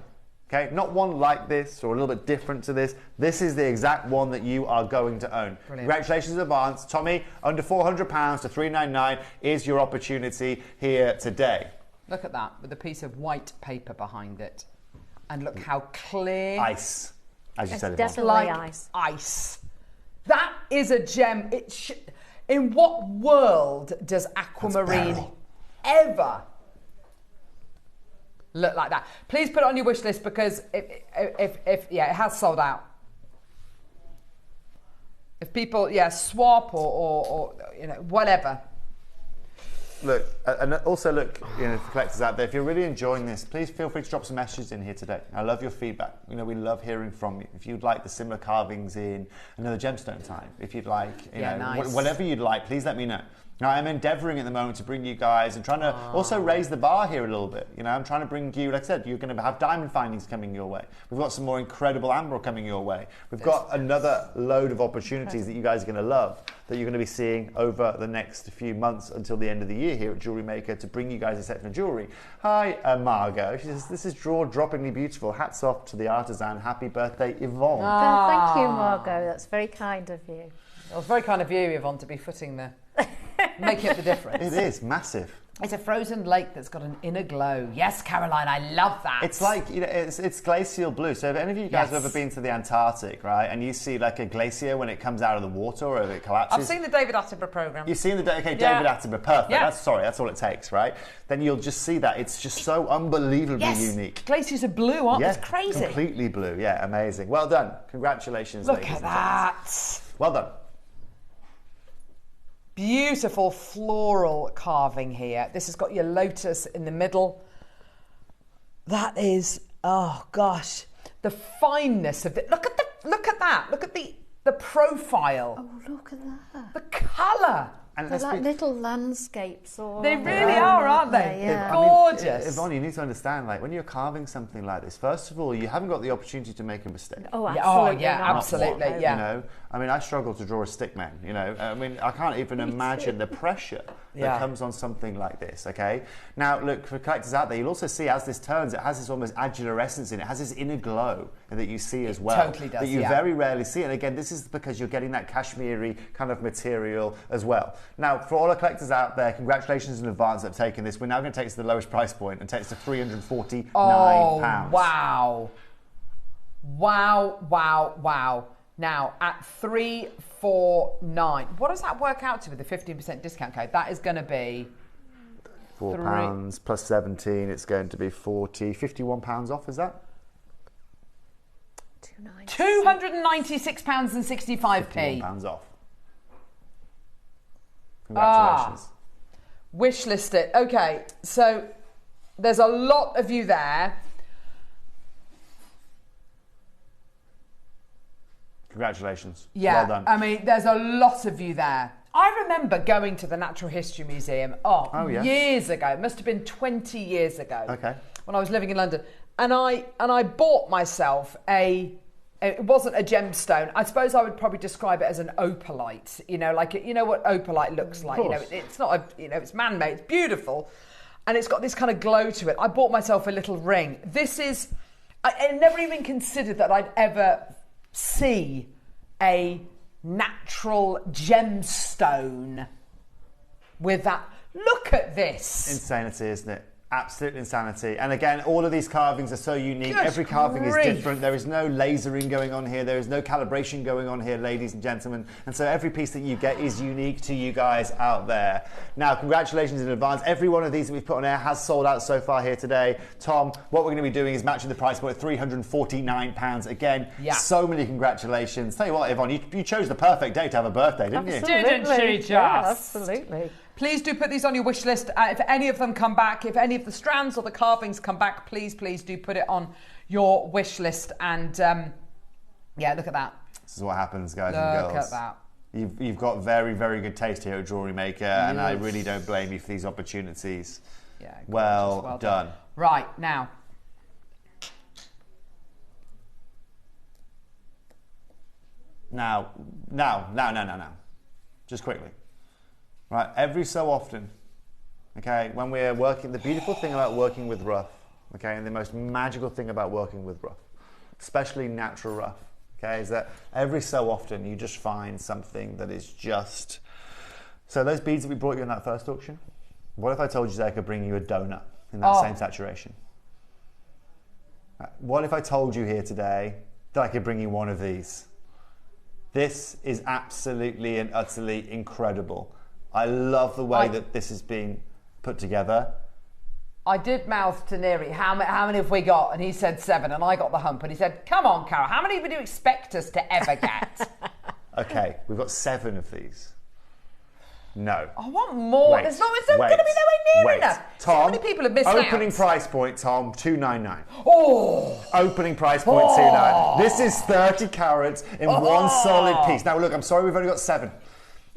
Okay, not one like this or a little bit different to this. This is the exact one that you are going to own. Brilliant. Congratulations in advance. Tommy, under £400 to $399 is your opportunity here today. Look at that, with a piece of white paper behind it. And look how clear. Ice, as you said. It's definitely like ice. That is a gem. In what world does aquamarine ever look like that? Please put it on your wish list, because if it has sold out. If people swap or whatever. Look, and also look, for collectors out there, if you're really enjoying this, please feel free to drop some messages in here today. I love your feedback. We love hearing from you. If you'd like the similar carvings in another gemstone type, if you'd like, nice. Whatever you'd like, please let me know. Now, I'm endeavouring at the moment to bring you guys and trying to also raise the bar here a little bit. I'm trying to bring you, like I said, you're going to have diamond findings coming your way. We've got some more incredible emerald coming your way. We've got another load of opportunities that you guys are going to love, that you're going to be seeing over the next few months until the end of the year here at JewelleryMaker to bring you guys exceptional jewellery. Hi, Margot. She says, this is jaw-droppingly beautiful. Hats off to the artisan. Happy birthday, Yvonne. Thank you, Margot. That's very kind of you. It was very kind of you, Yvonne, to be footing the... making up the difference. It is massive. It's a frozen lake that's got an inner glow. Yes, Caroline, I love that. It's like, you know, it's glacial blue. So if any of you guys have ever been to the Antarctic, right, and you see like a glacier when it comes out of the water or if it collapses. I've seen the David Attenborough programme. You've seen the David Attenborough, perfect. Yeah. That's all it takes, right? Then you'll just see that. It's just so unbelievably unique. Glaciers are blue, aren't they? It's crazy. Completely blue. Yeah, amazing. Well done. Congratulations, ladies and gentlemen. Look at that. Well done. Beautiful floral carving here. This has got your lotus in the middle. That is, oh gosh, the fineness of it. Look at that. Look at the profile. Oh, look at that. The colour. And they're like little landscapes. They really are, aren't they? Yeah. They're gorgeous. Yvonne, you need to understand, like, when you're carving something like this, first of all, you haven't got the opportunity to make a mistake. Oh, absolutely. Absolutely. You know, I mean, I struggle to draw a stick man, you know. I mean, I can't even imagine the pressure that comes on something like this, okay? Now, look, for collectors out there, you'll also see as this turns, it has this almost azurescence in it. It has this inner glow that you see as well. Totally does, that you very rarely see. And again, this is because you're getting that cashmere kind of material as well. Now, for all our collectors out there, congratulations in advance that have taken this. We're now going to take it to the lowest price point and take it to £349. Wow. Wow, wow, wow. Now, at £349, what does that work out to with the 15% discount code? That is going to be... £4 plus 17, it's going to be £51 off, is that? £296.65p. £51 off. Congratulations. Wish list it. Okay, so there's a lot of you there. Congratulations. Yeah, well done. I mean, there's a lot of you there. I remember going to the Natural History Museum years ago. It must have been 20 years ago. Okay. When I was living in London. And I bought myself it wasn't a gemstone. I suppose I would probably describe it as an opalite. You know, like, you know what opalite looks like. You know, it's not it's man-made. It's beautiful. And it's got this kind of glow to it. I bought myself a little ring. I never even considered that I'd ever see a natural gemstone with that. Look at this. Insanity, isn't it? Absolute insanity. And again, all of these carvings are so unique. Every carving is different. There is no lasering going on here. There is no calibration going on here, ladies and gentlemen. And so every piece that you get is unique to you guys out there. Now, congratulations in advance. Every one of these that we've put on air has sold out so far here today. Tom, what we're going to be doing is matching the price point at £349. Again, so many congratulations. Tell you what, Yvonne, you chose the perfect day to have a birthday, didn't you? Didn't she just? Yeah, absolutely. Please do put these on your wish list. If any of them come back, if any of the strands or the carvings come back, please do put it on your wish list. And look at that. This is what happens, guys and girls. Look at that. You've got very, very good taste here at JewelleryMaker, and I really don't blame you for these opportunities. Yeah, well done. Right, now. Now. Just quickly. Right, every so often, okay, when we're working, the beautiful thing about working with rough, okay, and the most magical thing about working with rough, especially natural rough, okay, is that every so often you just find something that is just... So those beads that we brought you in that first auction, what if I told you that I could bring you a donut in that same saturation? Right. What if I told you here today that I could bring you one of these? This is absolutely and utterly incredible. I love the way that this has been put together. I did mouth to Neri, how many have we got? And he said 7, and I got the hump. And he said, come on, Carol, how many would you expect us to ever get? Okay, we've got 7 of these. No. I want more. It's not going to be nowhere near enough. Tom, so many people have missed opening out. price point, Tom, $299. Oh! Opening price point, $299. This is 30 carats in one solid piece. Now, look, I'm sorry we've only got 7.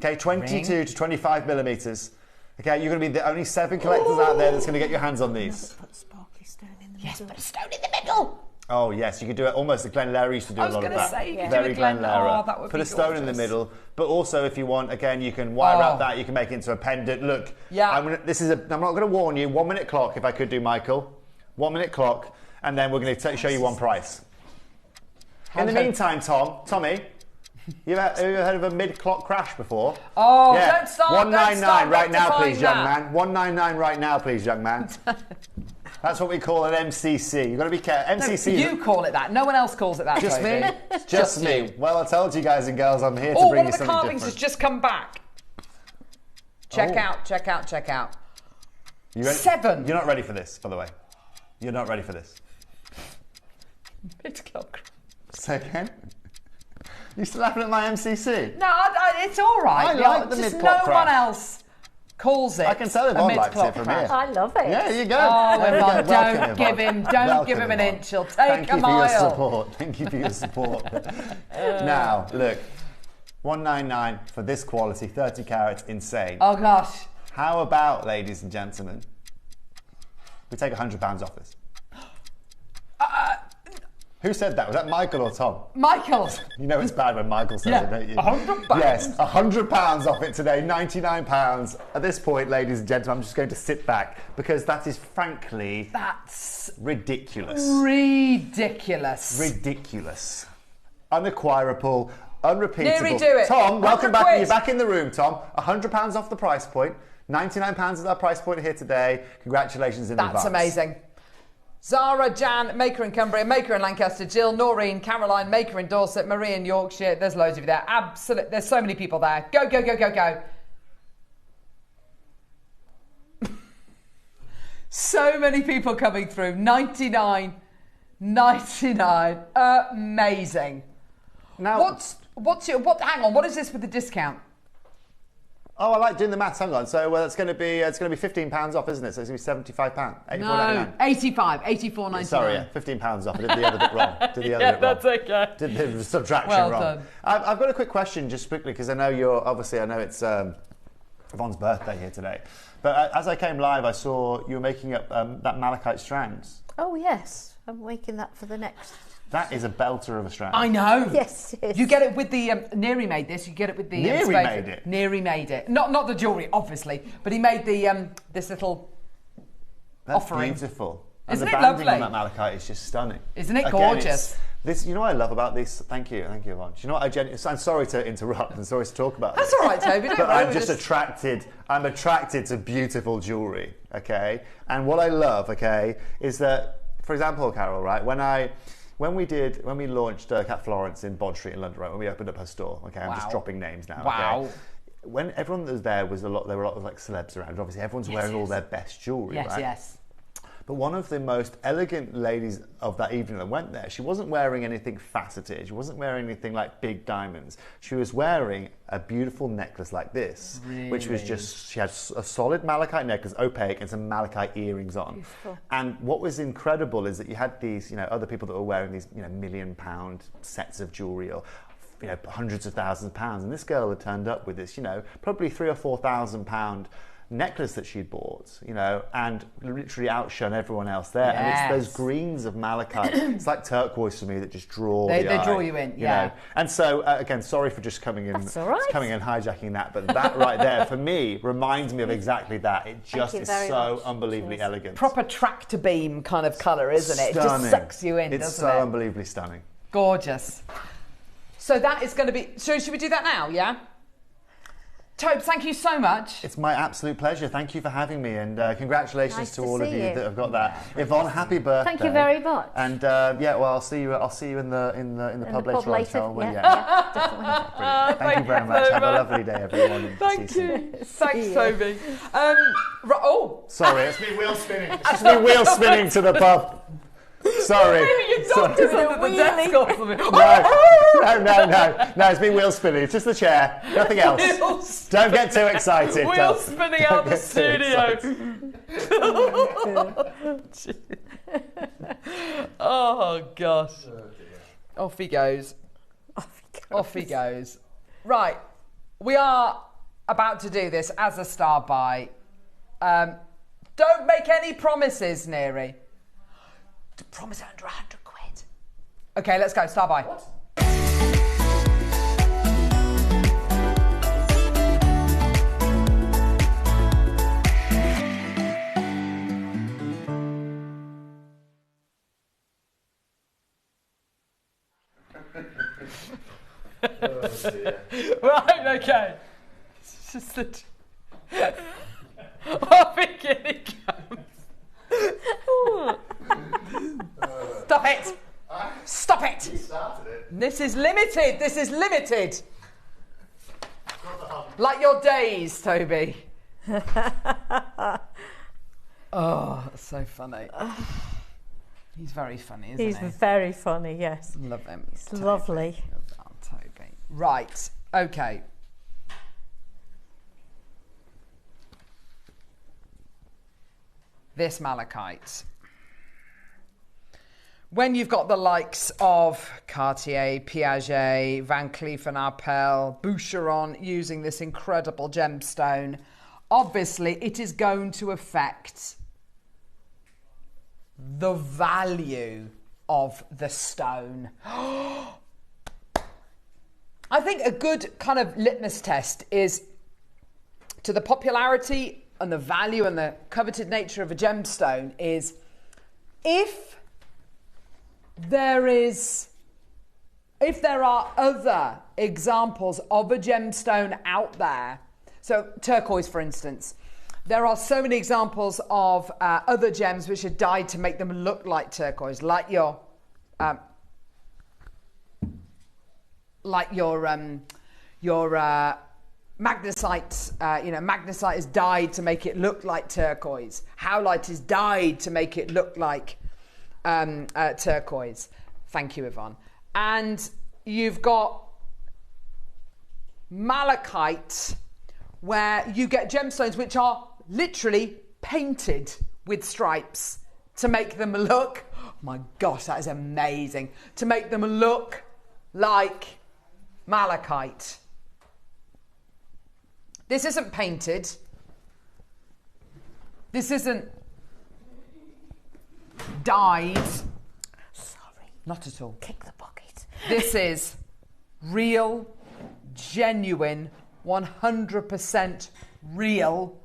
Okay, 22 to 25 millimetres. Okay, you're going to be the only 7 collectors out there that's going to get your hands on these. Put a sparkly stone in the middle. Yes, put a stone in the middle. Oh, yes, you could do it almost like Glen Larry used to do a lot of that. I was going to say, you could Very do a Glen Larry. Oh, that would Put be a stone in the gorgeous. middle. But also, if you want, again, you can wire out that. You can make it into a pendant. Look, I'm not going to warn you. 1 minute clock, if I could do, Michael. 1 minute clock, and then we're going to show you one price. In the meantime, Tommy, You ever heard of a mid-clock crash before? Oh, yeah. don't start. 199 right now, rectifying please, young that. man. 199 right now, please, young man. That's what we call an MCC. You've got to be careful. MCC. No, you call it that. No one else calls it that. Just Toby. me? Just me. you. Well, I told you guys and girls, I'm here to Oh, bring one you of the something carvings has different. just come back. Check Oh. out, check out, check out. You ready? 7. You're not ready for this, by the way. You're not ready for this. Mid-clock. Say again? You still laughing at my MCC? No, it's all right. I like the just mid-clock no one crash. else calls it. I can tell a Yvonne likes mid-clock it from crash. here. I love it. Yeah, you go. Oh, There we go. Yvonne, Welcome, don't give him Welcome, an Yvonne. inch. He'll take Thank a you for your mile. support. Thank you for your support. Now, look, 199 for this quality, 30 carats, insane. Oh gosh. How about, ladies and gentlemen, we take £100 off this? Who said that? Was that Michael or Tom? Michael. You know it's bad when Michael says it, don't you? £100. Yes, £100 off it today, £99. At this point, ladies and gentlemen, I'm just going to sit back because that is frankly... That's ridiculous. ridiculous. Ridiculous. Unacquirable, unrepeatable. Neary do it. Tom, welcome 100 back. quid. You're back in the room, Tom. £100 off the price point. £99 is our price point here today. Congratulations in advance. That's amazing. Zara, Jan, Maker in Cumbria, Maker in Lancaster, Jill, Noreen, Caroline, Maker in Dorset, Marie in Yorkshire. There's loads of you there. Absolutely. There's so many people there. Go, go, go, go, go. So many people coming through. 99. Amazing. Now, hang on, what is this with the discount? Oh, I like doing the maths. Hang on. So it's going to be £15 off, isn't it? So it's going to be £75. No, 85, 84.99. Sorry, yeah, £15 off. I did the other bit wrong. That's okay. Did the subtraction Well wrong. done. I've got a quick question, just quickly, because I know it's Yvonne's birthday here today. But as I came live, I saw you were making up that malachite strands. Oh, yes. I'm making that for the next... That is a belter of a strand. I know. Yes, yes. You get it with the Neary made this. You get it with the Neary made it? Neary made it. Not the jewellery, obviously, but he made the this little That's offering. beautiful. And Isn't the it banding lovely? on that malachite is just stunning. Isn't it Again, gorgeous? This, you know what I love about this? Thank you, Yvonne. You know what I'm sorry to interrupt and sorry to talk about That's this. all right, Toby. Don't But worry, I'm we're just attracted. I'm attracted to beautiful jewellery. Okay, and what I love, okay, is that, for example, Carol, right? When we launched Cat Florence in Bond Street in London, right? When we opened up her store, okay, I'm just dropping names now. Wow. Okay? When everyone that was there there were a lot of like celebs around. Obviously, everyone's wearing all their best jewellery, Yes, right? yes. But one of the most elegant ladies of that evening that went there, she wasn't wearing anything faceted. She wasn't wearing anything like big diamonds. She was wearing a beautiful necklace like this, which was just, she had a solid malachite necklace, opaque, and some malachite earrings on. Beautiful. And what was incredible is that you had these, other people that were wearing these, £1 million sets of jewellery or, hundreds of thousands of pounds. And this girl had turned up with this, probably £3,000 or £4,000 necklace that she'd bought, and literally outshone everyone else there. Yes. And it's those greens of malachite. It's like turquoise for me that just draw They the eye, draw you in, yeah. know. And so again, sorry for just coming in, That's all right. coming and hijacking that, but that right there for me reminds me of exactly that. It just is so much. unbelievably elegant. Proper tractor beam kind of colour, isn't it? It just Stunning. sucks you in, It's doesn't so it? unbelievably stunning. Gorgeous. So that is going to be... So should we do that now, yeah? Tobes, thank you so much. It's my absolute pleasure. Thank you for having me, and congratulations Nice to to all of see you you. that have got that. Yvonne, happy birthday! Thank you very much. And well, I'll see you in the pub later on. So definitely. Brilliant. Thank you very much. Have a lovely day, everyone. and Thank see you soon. you. Thanks, Toby. Oh, Sorry, it's me wheel spinning. It's just me wheel spinning to the pub. Sorry. your doctor's under the desk or something. No, it's me wheel spinning. It's just the chair, nothing else. Wheels. Don't get too excited. Wheel Don't- spinning out don't the get too studio. Oh, gosh. Off he goes. Off he goes. Right, we are about to do this as a star buy. Don't make any promises, Neary. Promise under 100 quid. Okay, let's go. Star buy. What? Right, okay. It's just that. Oh, here it comes. Stop it! Stop it! This is limited. This is limited. Like your days, Toby. Oh, that's so funny. He's very funny, isn't he? He's very funny, yes. Love him. It's lovely. Oh, Toby. Right, okay. This malachite. When you've got the likes of Cartier, Piaget, Van Cleef & Arpels, Boucheron using this incredible gemstone, obviously it is going to affect the value of the stone. I think a good kind of litmus test is to the popularity and the value and the coveted nature of a gemstone is if there are other examples of a gemstone out there. So turquoise, for instance, there are so many examples of other gems which are dyed to make them look like turquoise, like your magnesite. Magnesite is dyed to make it look like turquoise. Howlite is dyed to make it look like turquoise. Thank you, Yvonne. And you've got malachite, where you get gemstones which are literally painted with stripes to make them look, oh my gosh, that is amazing, to make them look like malachite. This isn't painted. This isn't dyed. Sorry. Not at all. Kick the bucket. This is real, genuine, 100% real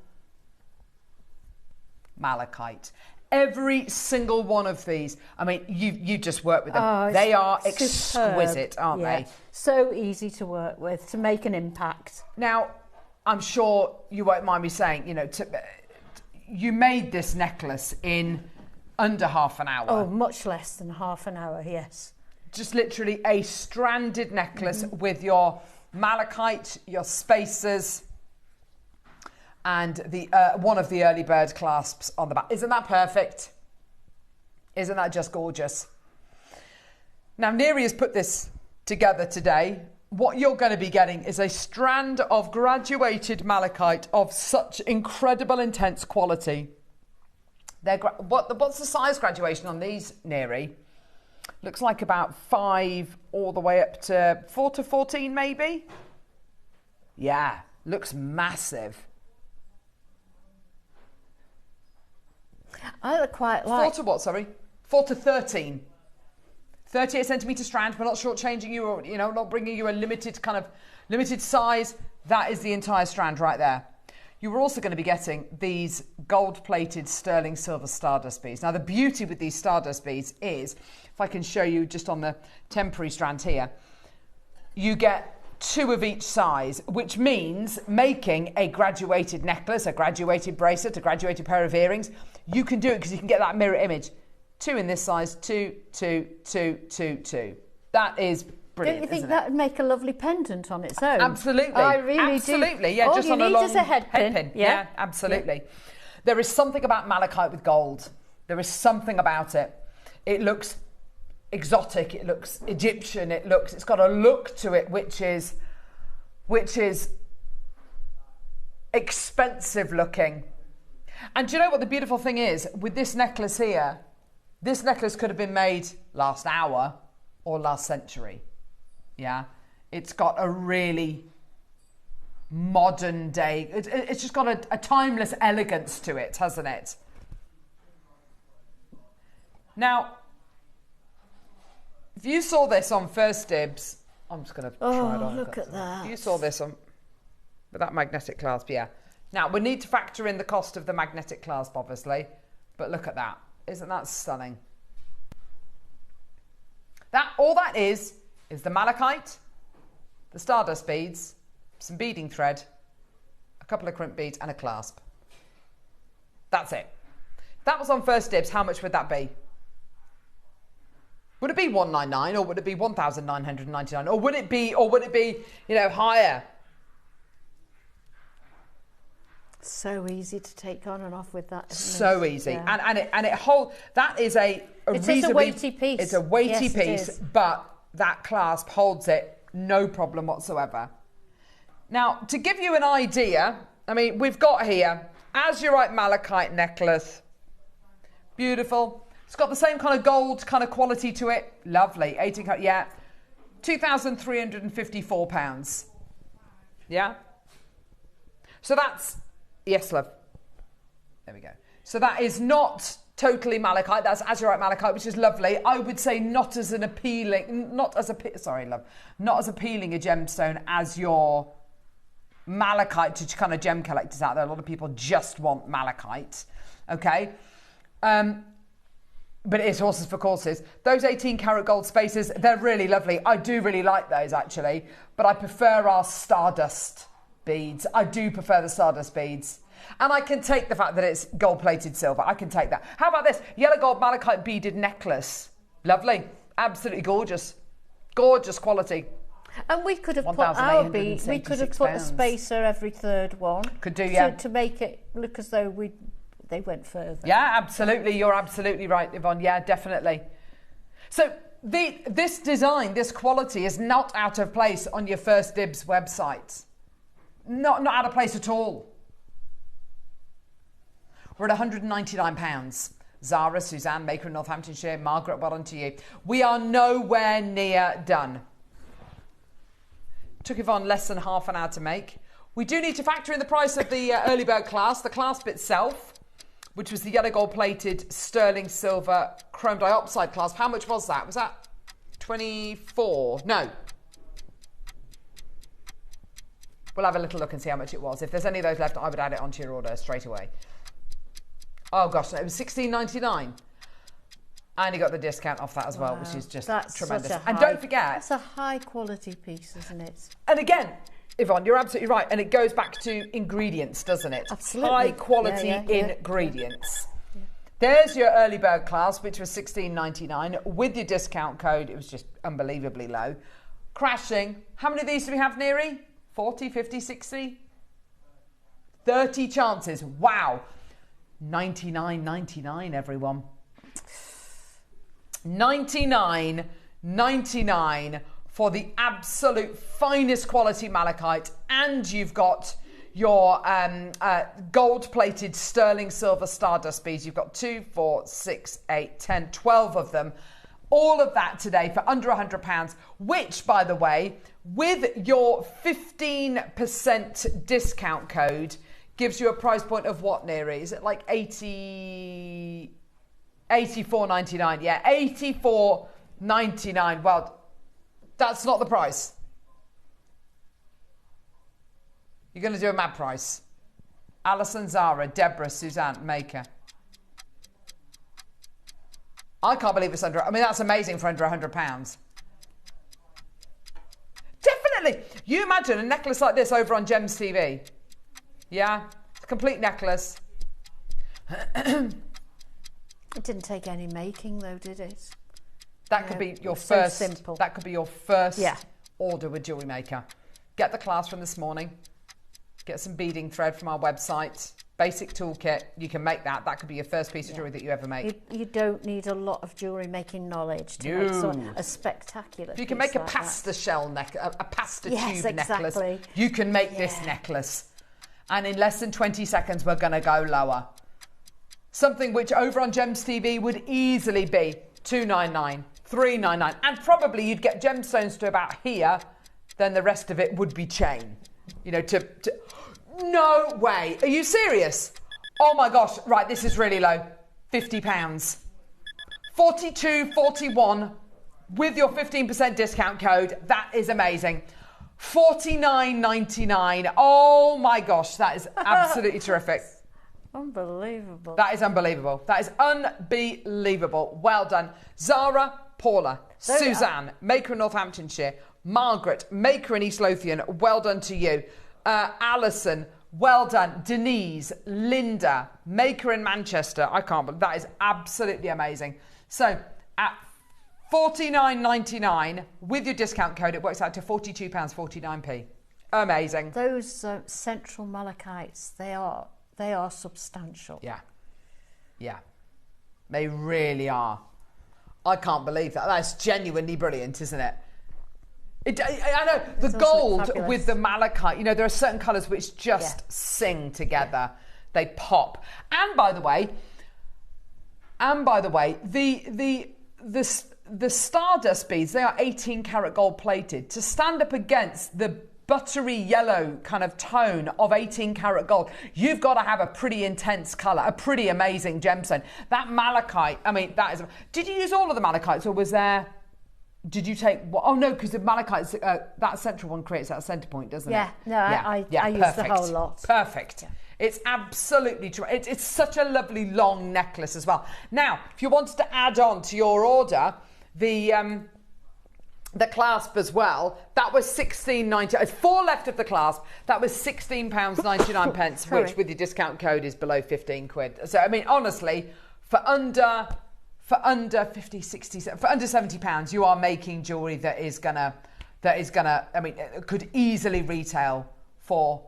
malachite. Every single one of these. I mean, you just work with them. Oh, they are superb. exquisite, aren't they? So easy to work with, to make an impact. Now, I'm sure you won't mind me saying, you made this necklace in under half an hour. Oh, much less than half an hour, yes. Just literally a stranded necklace with your malachite, your spacers, and the one of the early bird clasps on the back. Isn't that perfect? Isn't that just gorgeous? Now, Neri has put this together today. What you're going to be getting is a strand of graduated malachite of such incredible intense quality. What's the size graduation on these, Neri? Looks like about 5 all the way up to 4 to 14 maybe. Yeah, looks massive. I quite like... 4 to what, sorry? 4 to 13. 38 centimetre strand. We're not shortchanging you or, not bringing you a limited size. That is the entire strand right there. You were also going to be getting these gold-plated sterling silver stardust beads. Now, the beauty with these stardust beads is, if I can show you just on the temporary strand here, you get 2 of each size, which means making a graduated necklace, a graduated bracelet, a graduated pair of earrings, you can do it because you can get that mirror image. 2 in this size, 2, 2, 2, 2, 2. That is brilliant. Don't you think that would make a lovely pendant on its own? Absolutely. I really do. Absolutely, yeah, All just you on a need long is a head pin. Yeah, absolutely. Yeah. There is something about malachite with gold. There is something about it. It looks exotic, it looks Egyptian, it's got a look to it which is expensive looking. And do you know what the beautiful thing is? With this necklace here, this necklace could have been made last hour or last century. Yeah, it's got a really modern day, it's just got a timeless elegance to it, hasn't it? Now, if you saw this on First Dibs, I'm just going to try it on. Oh, look at that. If you saw this on with that magnetic clasp, yeah. Now, we need to factor in the cost of the magnetic clasp, obviously, but look at that. Isn't that stunning? All that is the malachite, the stardust beads, some beading thread, a couple of crimp beads and a clasp. That's it. That was on first dibs. How much would that be? Would it be 199 or would it be 1,999 or would it be higher? So easy to take on and off with that. So easy, yeah. and it hold that is a it's a weighty piece. It's a weighty yes, piece, but that clasp holds it no problem whatsoever. Now, to give you an idea, I mean, we've got here azurite malachite necklace, beautiful. It's got the same kind of gold kind of quality to it. Lovely, 18 karat, yeah, £2,354. Yeah. So that's. Yes, love. There we go. So that is not totally malachite. That's azurite malachite, which is lovely. I would say not as appealing a gemstone as your malachite to kind of gem collectors out there. A lot of people just want malachite. Okay. But it is horses for courses. Those 18 karat gold spaces, they're really lovely. I do really like those actually, but I prefer our stardust beads. I do prefer the stardust beads. And I can take the fact that it's gold-plated silver. I can take that. How about this? Yellow gold malachite beaded necklace. Lovely. Absolutely gorgeous. Gorgeous quality. And we could have put our bead, we could have put a spacer every third one. Could do, yeah. To make it look as though they went further. Yeah, absolutely. You're absolutely right, Yvonne. Yeah, definitely. So this design, this quality is not out of place on your First Dibs website. Not out of place at all. We're at £199. Zara, Suzanne, Maker in Northamptonshire, Margaret, well done to you. We are nowhere near done. Took Yvonne less than half an hour to make. We do need to factor in the price of the early bird clasp, the clasp itself, which was the yellow gold plated sterling silver chrome dioxide clasp. How much was that? Was that 24? No. We'll have a little look and see how much it was. If there's any of those left, I would add it onto your order straight away. Oh gosh, no, it was $16.99. And you got the discount off that as well, which is just tremendous. And don't forget... That's a high quality piece, isn't it? And again, Yvonne, you're absolutely right. And it goes back to ingredients, doesn't it? Absolutely. High quality ingredients. Yeah. There's your early bird clasp, which was $16.99. With your discount code, it was just unbelievably low. Crashing. How many of these do we have, Neri? 40, 50, 60? 30 chances. Wow. $99.99, everyone. $99.99 for the absolute finest quality malachite, and you've got your gold-plated sterling silver stardust beads. You've got 2, 4, 6, 8, 10, 12 of them. All of that today for under £100, which, by the way, with your 15% discount code, gives you a price point of what, Neri? Is it like $84.99? Yeah, $84.99. Well, that's not the price. You're going to do a mad price. Alison, Zara, Deborah, Suzanne, Maker. I can't believe it's under... I mean, that's amazing for under £100. Definitely. You imagine a necklace like this over on Gems TV. Yeah, it's a complete necklace. It didn't take any making, though, did it? That could be your first. So simple. That could be your first order with JewelleryMaker. Get the class from this morning. Get some beading thread from our website. Basic toolkit. You can make that. That could be your first piece of jewellery that you ever make. You don't need a lot of jewellery making knowledge to make a spectacular. If you can make a pasta shell a pasta tube necklace, you can make this necklace. And in less than 20 seconds, we're going to go lower. Something which over on Gems TV would easily be $299, $399. And probably you'd get gemstones to about here, then the rest of it would be chain. You know, no way. Are you serious? Oh my gosh. Right, this is really low. £50. $42.41 with your 15% discount code. That is amazing. $49.99. Oh my gosh, that is absolutely terrific. Unbelievable. That is unbelievable. That is unbelievable. Well done. Zara, Paula, Suzanne, Maker in Northamptonshire, Margaret, Maker in East Lothian, well done to you. Alison, well done. Denise, Linda, Maker in Manchester. I can't believe that is absolutely amazing. So at $49.99 with your discount code, it works out to £42.49p. Amazing. Those central malachites, they are substantial. Yeah, they really are. I can't believe that. That's genuinely brilliant, isn't it? I know, the gold with the malachite, you know, there are certain colours which just sing together. They pop. And by the way, the Stardust beads, they are 18 karat gold plated. To stand up against the buttery yellow kind of tone of 18 karat gold, you've got to have a pretty intense colour, a pretty amazing gemstone. That malachite, I mean, that is... Did you use all of the malachites, or was there... Did you take... Oh, no, because the malachite, that central one creates that centre point, doesn't it? I used the whole lot. Perfect. Yeah. It's absolutely true. It's such a lovely long necklace as well. Now, if you wanted to add on to your order, the clasp as well, that was £16.90. There's 4 left of the clasp. That was £16.99, which with your discount code is below 15 quid. So, I mean, honestly, for under 50, 60, for under £70, you are making jewellery that is gonna, I mean, it could easily retail for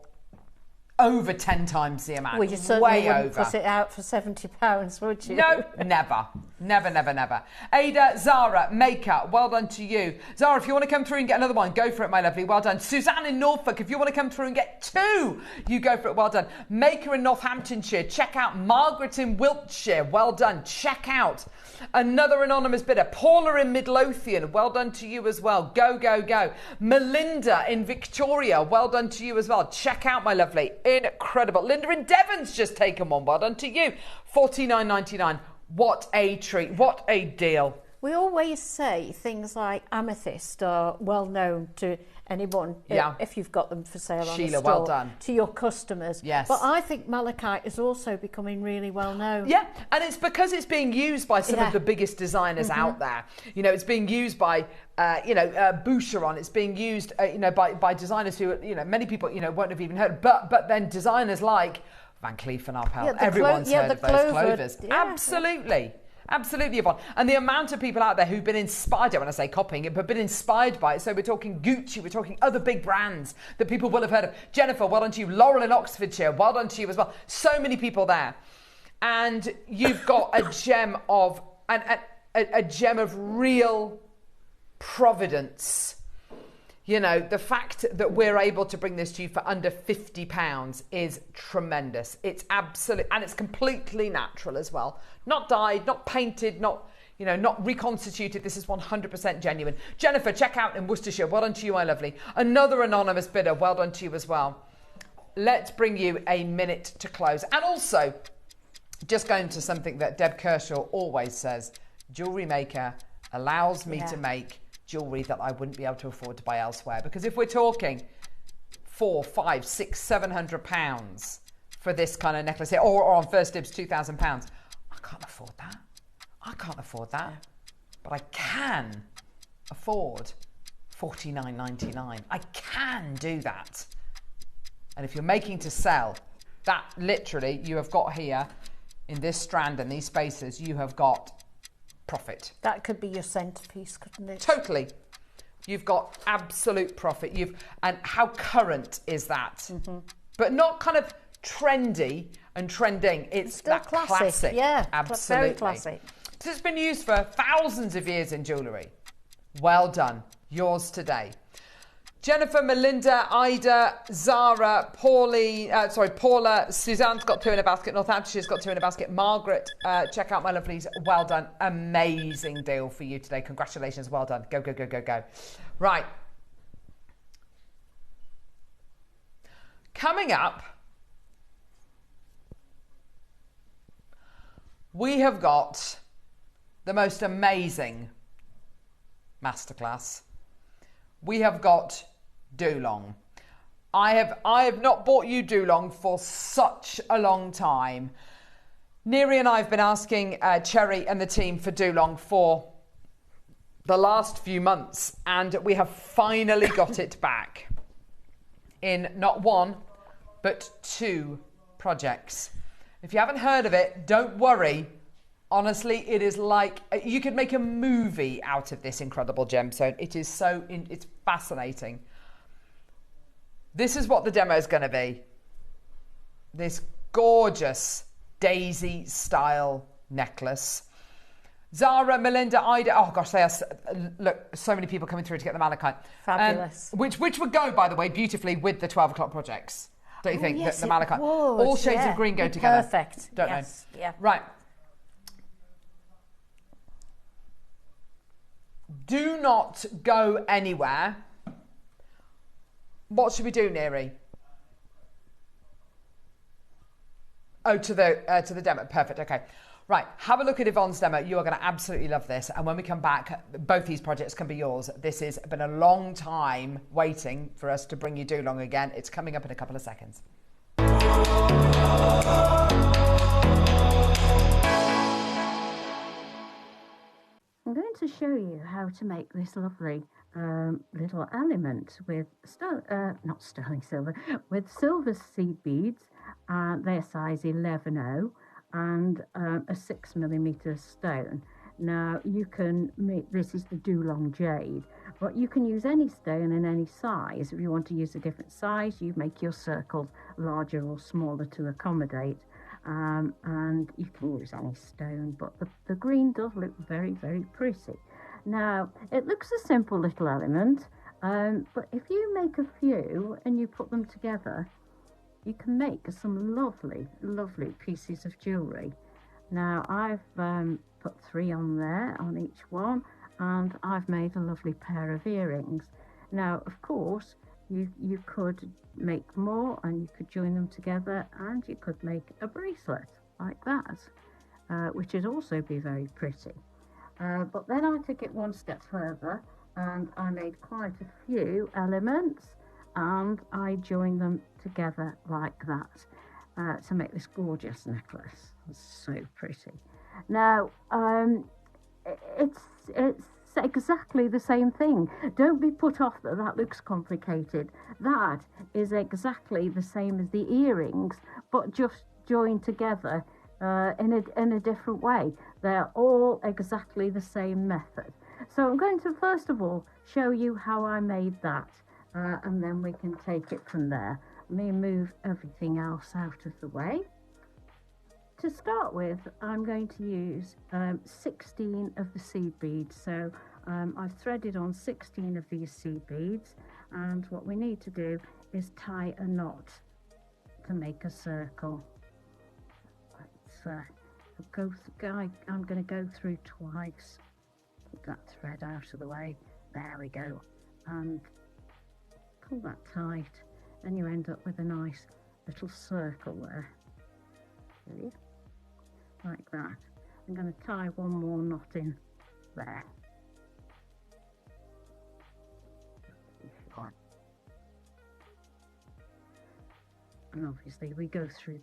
over 10 times the amount. Well, you certainly wouldn't put it out for £70, would you? No, never. Never. Ada, Zara, Maker, well done to you. Zara, if you want to come through and get another one, go for it, my lovely. Well done. Suzanne in Norfolk, if you want to come through and get 2, you go for it. Well done. Maker in Northamptonshire, check out. Margaret in Wiltshire, well done. Check out. Another anonymous bidder. Paula in Midlothian, well done to you as well. Go. Melinda in Victoria, well done to you as well. Check out, my lovely. Incredible. Linda in Devon's just taken one. Well done to you. $49.99. What a treat. What a deal. We always say things like amethyst are well known to anyone if you've got them for sale on the store. Well done. To your customers. Yes. But I think malachite is also becoming really well known. Yeah, and it's because it's being used by some of the biggest designers out there. You know, it's being used by Boucheron. It's being used by designers who many people won't have even heard. But then designers like Van Cleef and Arpels. Everyone's heard of those clovers. Yeah. Absolutely, Yvonne. And the amount of people out there who've been inspired, I don't want to say copying it, but been inspired by it. So we're talking Gucci, we're talking other big brands that people will have heard of. Jennifer, well done to you. Laurel in Oxfordshire, well done to you as well. So many people there. And you've got a gem of, a gem of real providence. You know, the fact that we're able to bring this to you for under £50 is tremendous. It's absolute, and it's completely natural as well. Not dyed, not painted, not reconstituted. This is 100% genuine. Jennifer, check out in Worcestershire. Well done to you, my lovely. Another anonymous bidder. Well done to you as well. Let's bring you a minute to close. And also, just going to something that Deb Kershaw always says, Jewellery Maker allows me to make jewellery that I wouldn't be able to afford to buy elsewhere. Because if we're talking £400, £500, £600, £700 for this kind of necklace here, or on First Dibs £2,000, I can't afford that. But I can afford $49.99. I can do that. And if you're making to sell, that literally you have got here in this strand and these spaces, you have got profit. That could be your centerpiece, couldn't it? Totally. You've got absolute profit. And how current is that? But not kind of trendy and trending. It's still that classic. Yeah, absolutely. Very classic. So it's been used for thousands of years in jewellery. Well done. Yours today. Jennifer, Melinda, Ida, Zara, Paula, Suzanne's got 2 in a basket, Northamptonshire's got 2 in a basket, Margaret, check out my lovelies, well done. Amazing deal for you today. Congratulations, well done. Go. Right. Coming up, we have got the most amazing masterclass. We have got Dulong. I have not bought you Dulong for such a long time. Neri and I have been asking Cherry and the team for Dulong for the last few months, and we have finally got it back in not one, but 2 projects. If you haven't heard of it, don't worry. Honestly, it is like, you could make a movie out of this incredible gemstone. It is it's fascinating. This is what the demo is going to be. This gorgeous daisy style necklace. Zara, Melinda, Ida, oh gosh, look, so many people coming through to get the malachite. Fabulous. Which would go, by the way, beautifully with the 12 o'clock projects. Don't you think? Yes, the malachite. would, all shades of green go together. Perfect. Don't know. Yeah. Right. Do not go anywhere. What should we do, Neri? Oh, to the demo. Perfect. Okay. Right. Have a look at Yvonne's demo. You are going to absolutely love this. And when we come back, both these projects can be yours. This has been a long time waiting for us to bring you Do Long again. It's coming up in a couple of seconds. I'm going to show you how to make this lovely little element with not sterling silver, with silver seed beads. They're size 11.0 and a 6mm stone. Now you can make, this is the Dulong jade, but you can use any stone in any size. If you want to use a different size, you make your circles larger or smaller to accommodate. And you can use any stone, but the green does look very, very pretty. Now, it looks a simple little element, but if you make a few and you put them together, you can make some lovely, lovely pieces of jewellery. Now, I've put 3 on there, on each one, and I've made a lovely pair of earrings. Now, of course, you could make more and you could join them together, and you could make a bracelet like that, which would also be very pretty. But then I took it one step further and I made quite a few elements and I joined them together like that to make this gorgeous necklace. It's so pretty. Now, it's exactly the same thing. Don't be put off that that looks complicated. That is exactly the same as the earrings, but just joined together in a different way. They're all exactly the same method. So I'm going to first of all show you how I made that, and then we can take it from there. Let me move everything else out of the way. To start with, I'm going to use 16 of the seed beads. So I've threaded on 16 of these seed beads, and what we need to do is tie a knot to make a circle. I'm going to go through twice. Put that thread out of the way. There we go. And pull that tight, and you end up with a nice little circle there. See? Like that. I'm going to tie one more knot in there. And obviously we go through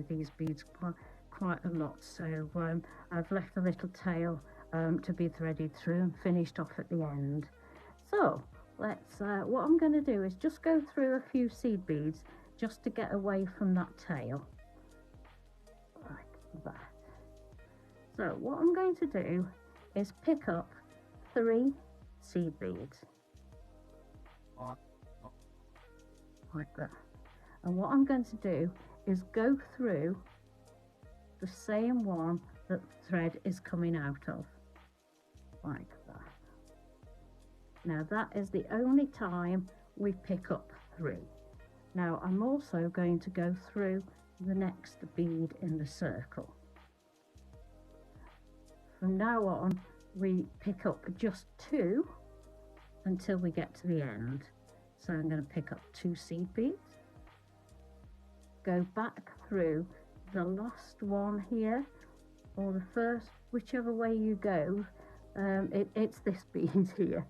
these beads quite a lot, so I've left a little tail to be threaded through and finished off at the end. So let's what I'm going to do is just go through a few seed beads just to get away from that tail, like that. So what I'm going to do is pick up 3 seed beads like that. And what I'm going to do is go through the same one that the thread is coming out of, like that. Now that is the only time we pick up 3. Now I'm also going to go through the next bead in the circle. From now on, we pick up just 2 until we get to the end. So I'm going to pick up 2 seed beads, go back through the last one here, or the first, whichever way you go. It's this bead here,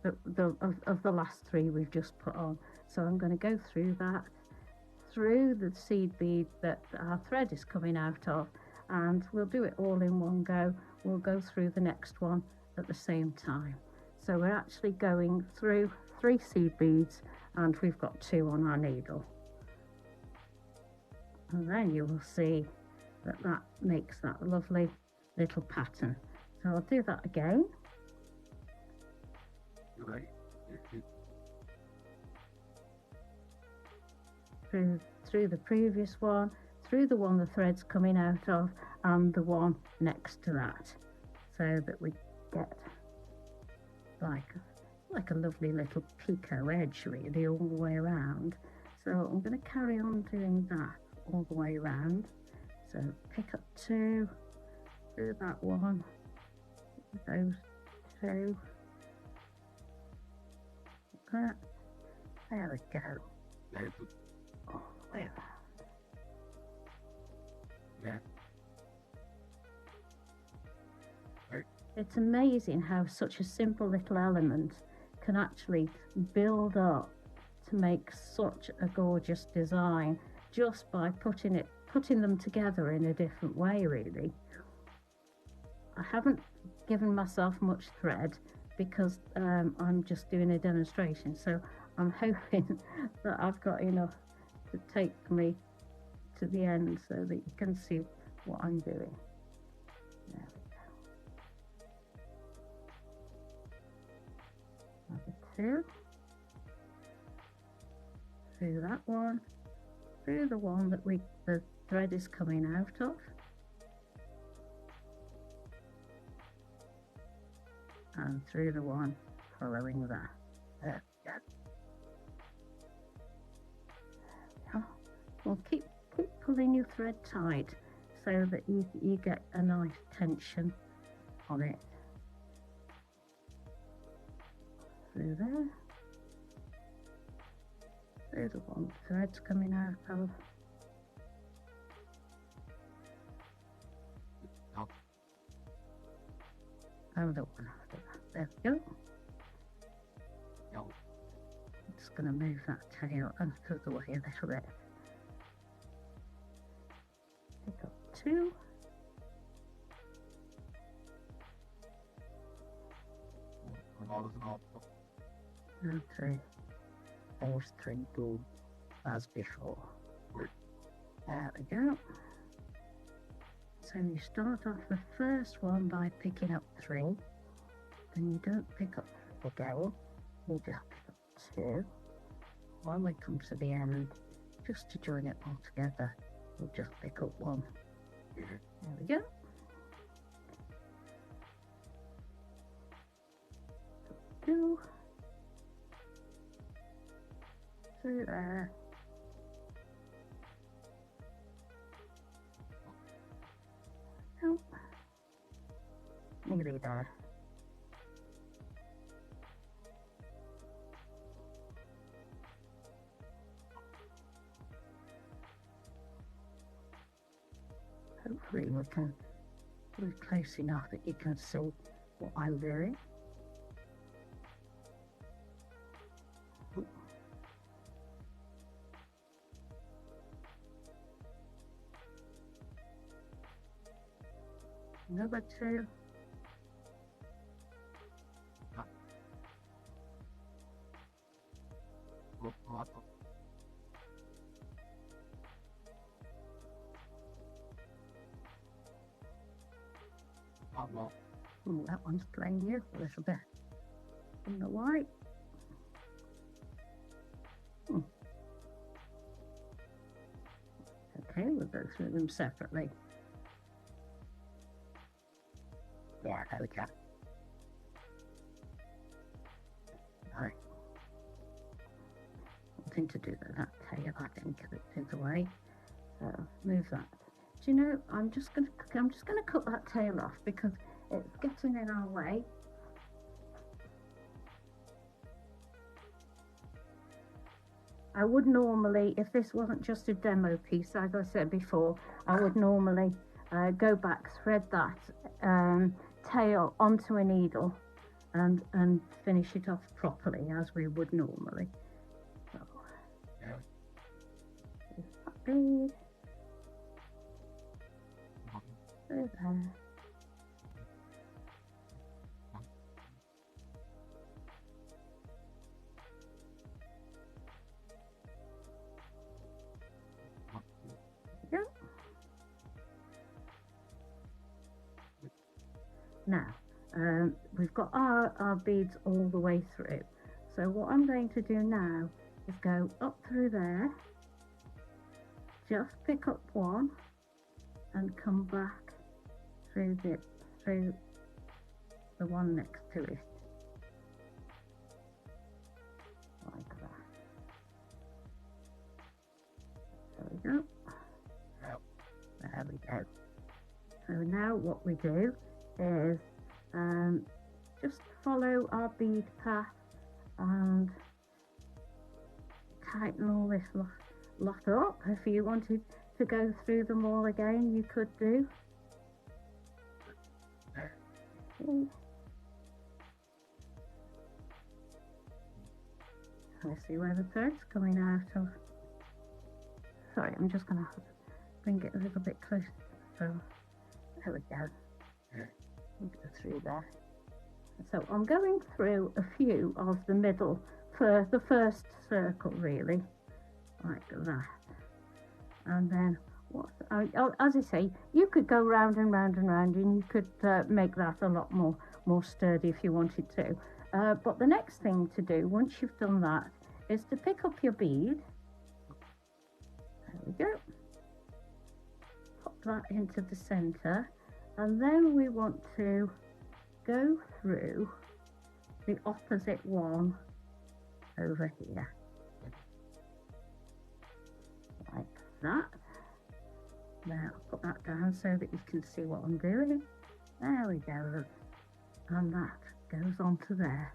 of the last 3 we've just put on. So I'm going to go through that, through the seed bead that our thread is coming out of, and we'll do it all in one go. we'll go through the next one at the same time. So we're actually going through 3 seed beads and we've got 2 on our needle. And then you will see that that makes that lovely little pattern. So I'll do that again. Through the previous one, through the one the thread's coming out of, and the one next to that, so that we get like a lovely little picot edge really all the way around. So I'm going to carry on doing that all the way around. So pick up 2, do that one, those 2, that. There we go. Oh, there. It's amazing how such a simple little element can actually build up to make such a gorgeous design just by putting them together in a different way, really. I haven't given myself much thread because I'm just doing a demonstration, so I'm hoping that I've got enough to take me to the end so that you can see what I'm doing. There we go. Another 2. Through that one, through the one that the thread is coming out of. And through the one following that. There we go. Well, keep pulling your thread tight so that you get a nice tension on it. Through there. Through the one the thread's coming out of. And the one after that. There we go. I'm just going to move that tail out of the way a little bit. Pick up 2. And 3. Or string pull as before. There we go. So you start off the first one by picking up 3, then you don't pick up again, you just pick up 2. When we come to the end, just to join it all together, we'll just pick up 1. There we go. 2. Through there. Nope. Nearly there. Hopefully we can be close enough that you can see what I'm doing. Another 2. Ooh, that one's playing here a little bit. I don't know why. Okay, we'll go through them separately. Yeah, there we go. Right. Nothing to do with that tail, I think, the way. So move that. Do you know, I'm just gonna cut that tail off because it's getting in our way. I would normally, if this wasn't just a demo piece, as I said before, I would normally go back, thread that tail onto a needle and finish it off properly as we would normally. So, that bead. There. Now, we've got our beads all the way through. So what I'm going to do now is go up through there, just pick up one and come back through the one next to it, like that. There we go. There we go. So now what we do is just follow our bead path and tighten all this lot up. If you wanted to go through them all again, you could do. Okay. Let's see where the thread's coming out of. Sorry, I'm just going to bring it a little bit closer. So there we go. We'll go through there. So I'm going through a few of the middle for the first circle, really, like that. And then as I say, you could go round and round and round, and you could make that a lot more sturdy if you wanted to. But the next thing to do once you've done that is to pick up your bead. There we go. Pop that into the center, and then we want to go through the opposite one over here, like that. Now I'll put that down so that you can see what I'm doing. There we go, and that goes onto there.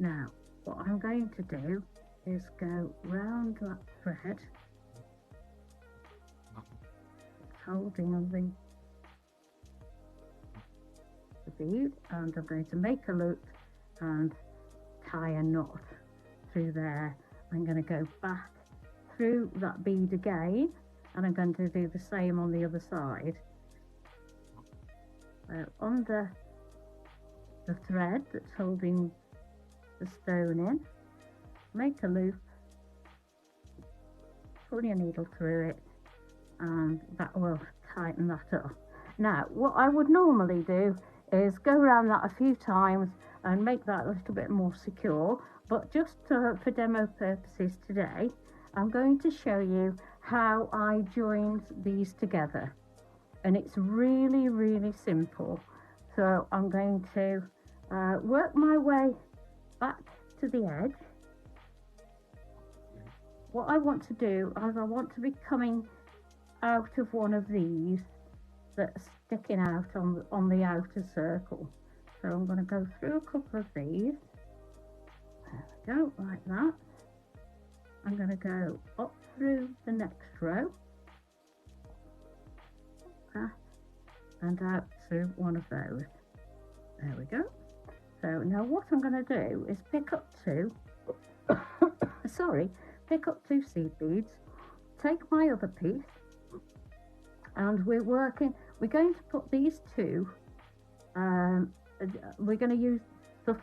Now what I'm going to do is go round that thread, it's holding on the bead, and I'm going to make a loop and tie a knot through there. I'm going to go back through that bead again, and I'm going to do the same on the other side. So under the thread that's holding the stone in, make a loop, pull your needle through it, and that will tighten that up. Now what I would normally do is go around that a few times and make that a little bit more secure, but just for demo purposes today, I'm going to show you how I joined these together, and it's really simple. So I'm going to work my way back to the edge. What I want to do is I want to be coming out of one of these that's sticking out on the outer circle. So I'm going to go through a couple of these. There we go, like that. I'm going to go up through the next row, like that, and out through one of those. There we go. So now what I'm going to do is pick up two pick up two seed beads, take my other piece, and we're going to put these two, we're going to use the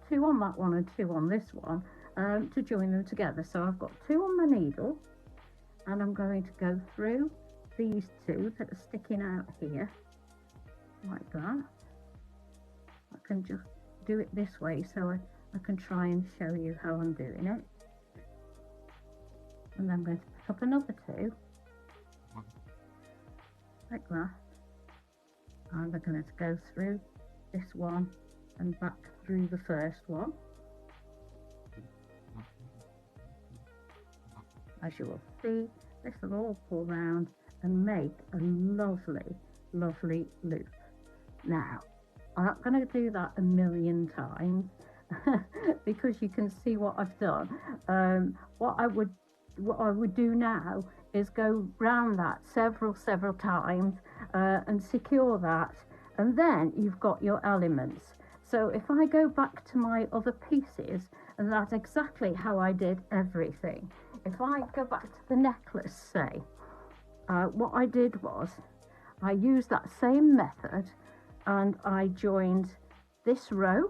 two on that one and two on this one, to join them together. So I've got two on my needle, and I'm going to go through these two that are sticking out here, like that. I can just do it this way so I can try and show you how I'm doing it. And then I'm going to pick up another two, like that, and I'm going to go through this one and back through the first one. As you will see, this will all pull round and make a lovely loop. Now, I'm not going to do that a million times because you can see what I've done. What I would do now is go round that several times and secure that, and then you've got your elements. So if I go back to my other pieces, and that's exactly how I did everything. If I go back to the necklace, say, what I did was I used that same method, and I joined this row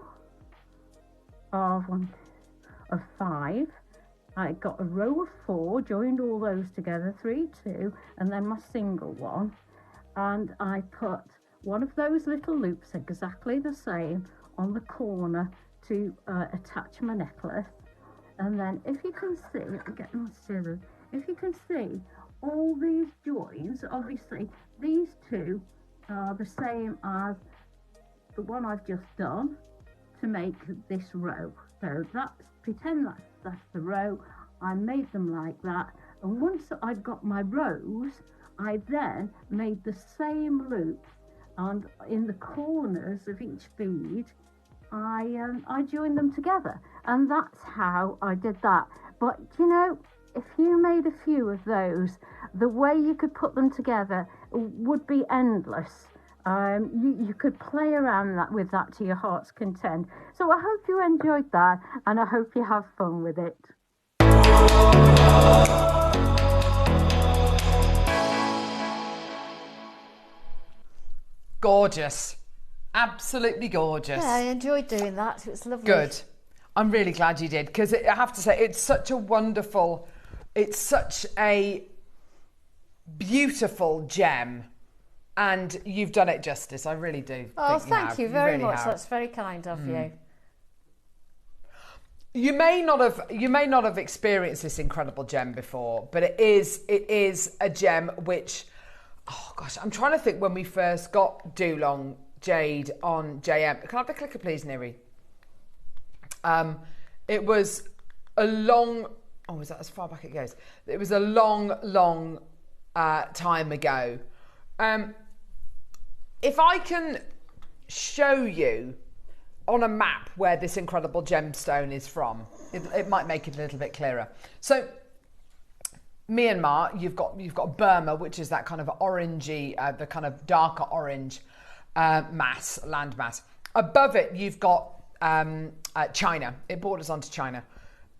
of 5. I got a row of 4, joined all those together, 3, 2, and then my single one, and I put one of those little loops exactly the same on the corner to attach my necklace. And then if you can see, I'm getting my scissors, if you can see all these joins, obviously these two are the same as the one I've just done to make this row. So pretend that's the row. I made them like that, and once I'd got my rows, I then made the same loop, and in the corners of each bead I joined them together, and that's how I did that. But you know, if you made a few of those, the way you could put them together would be endless. You could play around with that to your heart's content. So I hope you enjoyed that, and I hope you have fun with it. Gorgeous. Absolutely gorgeous. Yeah, I enjoyed doing that. It was lovely. Good. I'm really glad you did, because I have to say, it's such a beautiful gem, and you've done it justice. I really do. Oh, thank you very much. Have. That's very kind of you. You may not have experienced this incredible gem before, but it is a gem which, oh gosh, I'm trying to think when we first got Dulong Jade on JM. Can I have the clicker, please, Neri? It was a long. Oh, is that as far back it goes? It was a long time ago. If I can show you on a map where this incredible gemstone is from, it might make it a little bit clearer. So, Myanmar, you've got Burma, which is that kind of orangey, the kind of darker orange land mass. Above it, you've got China. It borders onto China,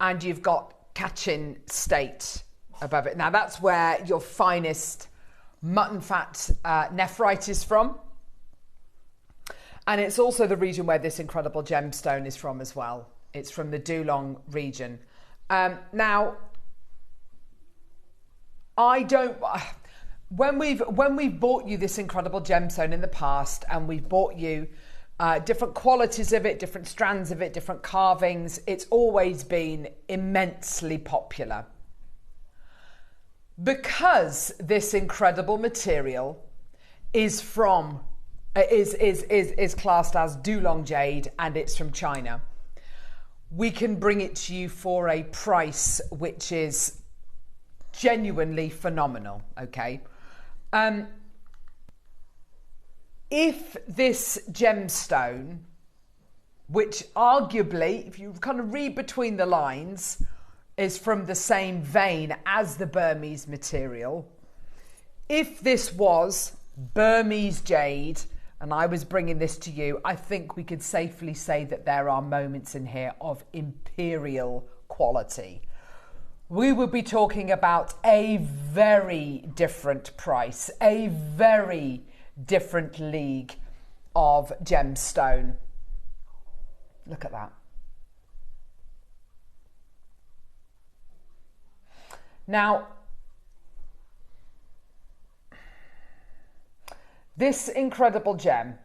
and you've got Kachin State above it. Now that's where your finest mutton fat nephrite is from, and it's also the region where this incredible gemstone is from as well. It's from the Dulong region. Now, I don't. When we've bought you this incredible gemstone in the past, and we've bought you different qualities of it, different strands of it, different carvings, it's always been immensely popular. Because this incredible material is from is classed as Dulong Jade, and it's from China, we can bring it to you for a price which is genuinely phenomenal. Okay. If this gemstone, which arguably, if you kind of read between the lines, is from the same vein as the Burmese material, if this was Burmese jade and I was bringing this to you, I think we could safely say that there are moments in here of imperial quality. We would be talking about a very different price, a very different league of gemstone. Look at that. Now, this incredible gem,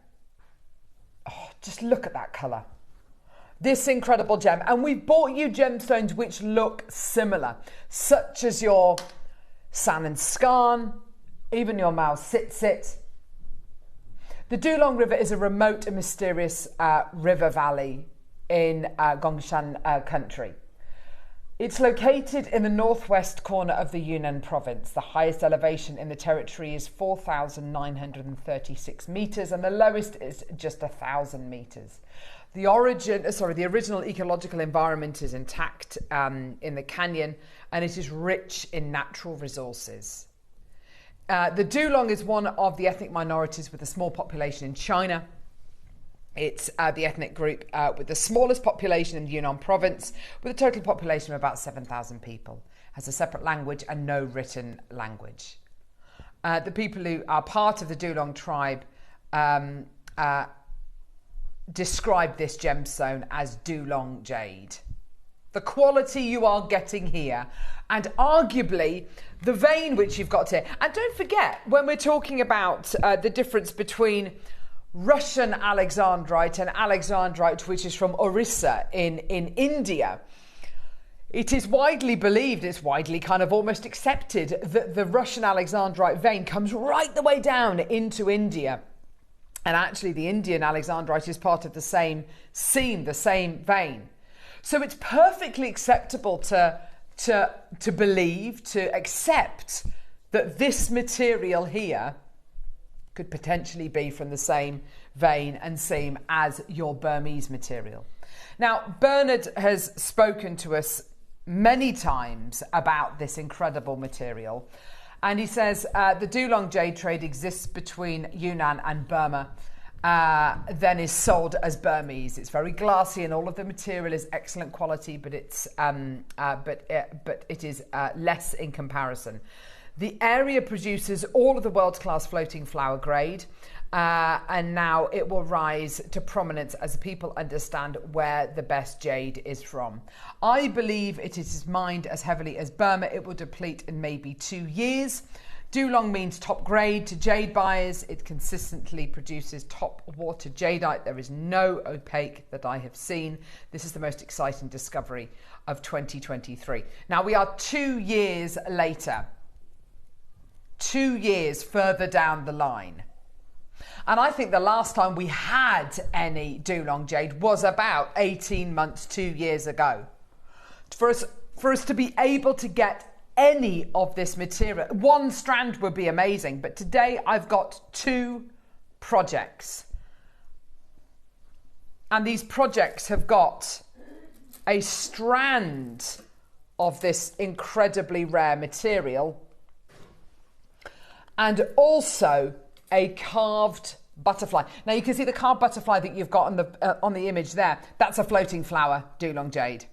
oh, just look at that colour. This incredible gem, and we've bought you gemstones which look similar, such as your San and Skarn, even your Mao Sitsit. The Dulong River is a remote and mysterious river valley in Gongshan country. It's located in the northwest corner of the Yunnan province. The highest elevation in the territory is 4,936 metres, and the lowest is just 1,000 metres. The original ecological environment is intact in the canyon, and it is rich in natural resources. The Dulong is one of the ethnic minorities with a small population in China. It's the ethnic group with the smallest population in the Yunnan province, with a total population of about 7,000 people. Has a separate language and no written language. The people who are part of the Dulong tribe describe this gemstone as Dulong Jade. the quality you are getting here, and arguably the vein which you've got here. And don't forget, when we're talking about the difference between Russian alexandrite and alexandrite which is from Orissa in India, it is widely believed, it's widely kind of almost accepted, that the Russian alexandrite vein comes right the way down into India. And actually the Indian alexandrite is part of the same seam, the same vein. So it's perfectly acceptable to believe, to accept that this material here could potentially be from the same vein and seam as your Burmese material. Now, Bernard has spoken to us many times about this incredible material, and he says the Dulong jade trade exists between Yunnan and Burma, then is sold as Burmese. It's very glassy, and all of the material is excellent quality, but it is less in comparison. The area produces all of the world's class floating flower grade, and now it will rise to prominence as people understand where the best jade is from. I believe it is mined as heavily as Burma. It will deplete in maybe 2 years. Dulong means top grade to jade buyers. It consistently produces top water jadeite. There is no opaque that I have seen. This is the most exciting discovery of 2023. Now we are 2 years later. 2 years further down the line. And I think the last time we had any Dulong jade was about 18 months, 2 years ago. For us to be able to get any of this material, one strand would be amazing, but today I've got 2 projects. And these projects have got a strand of this incredibly rare material, and also a carved butterfly. Now you can see the carved butterfly that you've got on the image there. That's a floating flower Dulong jade.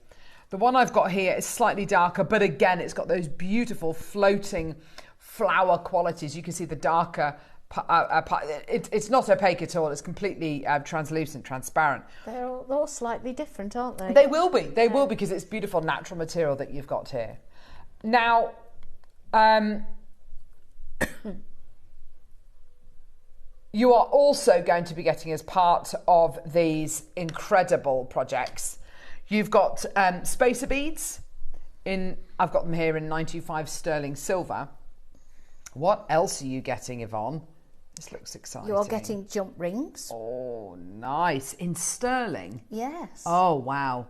The one I've got here is slightly darker, but again, it's got those beautiful floating flower qualities. You can see the darker part. It's not opaque at all. It's completely translucent, transparent. They're all slightly different, aren't they? They will be. They will, because it's beautiful natural material that you've got here. Now, you are also going to be getting, as part of these incredible projects, you've got spacer beads. I've got them here in 925 sterling silver. What else are you getting, Yvonne? This looks exciting. You're getting jump rings. Oh, nice. In sterling? Yes. Oh, wow.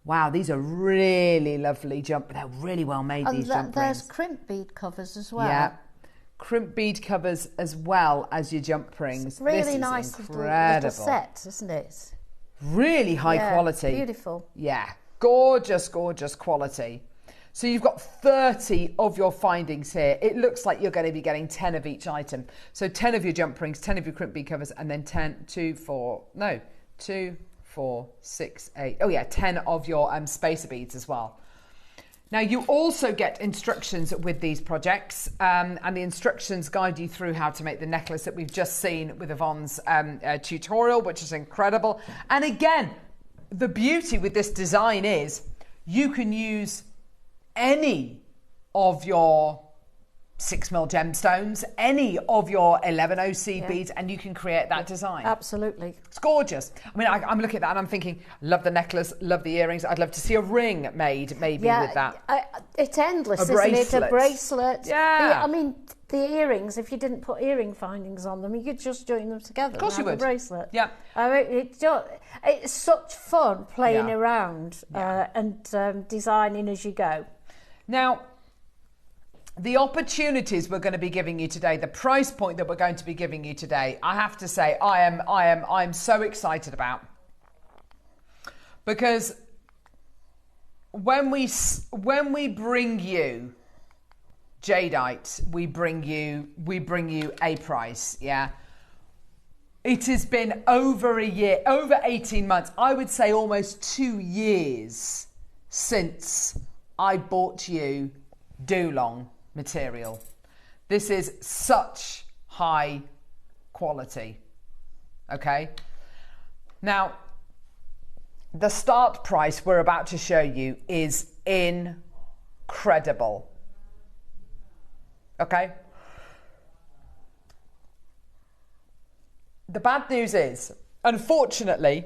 Wow, these are really lovely they're really well made, these jump there's rings. crimp bead covers as well. Yeah. Crimp bead covers as well as your jump rings. It's really this nice is little set, isn't it? Really high quality. Beautiful. Yeah, gorgeous, gorgeous quality. So you've got 30 of your findings here. It looks like you're going to be getting 10 of each item. So 10 of your jump rings, 10 of your crimp bead covers, and then 2, 4, 6, 8. Oh yeah, 10 of your spacer beads as well. Now you also get instructions with these projects, and the instructions guide you through how to make the necklace that we've just seen with Yvonne's tutorial, which is incredible. And again, the beauty with this design is you can use any of your 6mm gemstones, any of your 11 seed beads, and you can create that design. Absolutely. It's gorgeous. I mean, I'm looking at that and I'm thinking, love the necklace, love the earrings. I'd love to see a ring made maybe with that. It's endless, a isn't bracelet. it? A bracelet. Yeah. I mean, the earrings, if you didn't put earring findings on them, you could just join them together. Of course you would. A bracelet. Yeah. I mean, it's such fun playing around and designing as you go. Now, the opportunities we're going to be giving you today, the price point that we're going to be giving you today, I have to say I'm so excited about, because when we bring you jadeite, we bring you a price. Yeah, it has been over a year, over 18 months, I would say almost 2 years since I bought you Dulong material. This is such high quality. Okay. Now, the start price we're about to show you is incredible. Okay? The bad news is, unfortunately,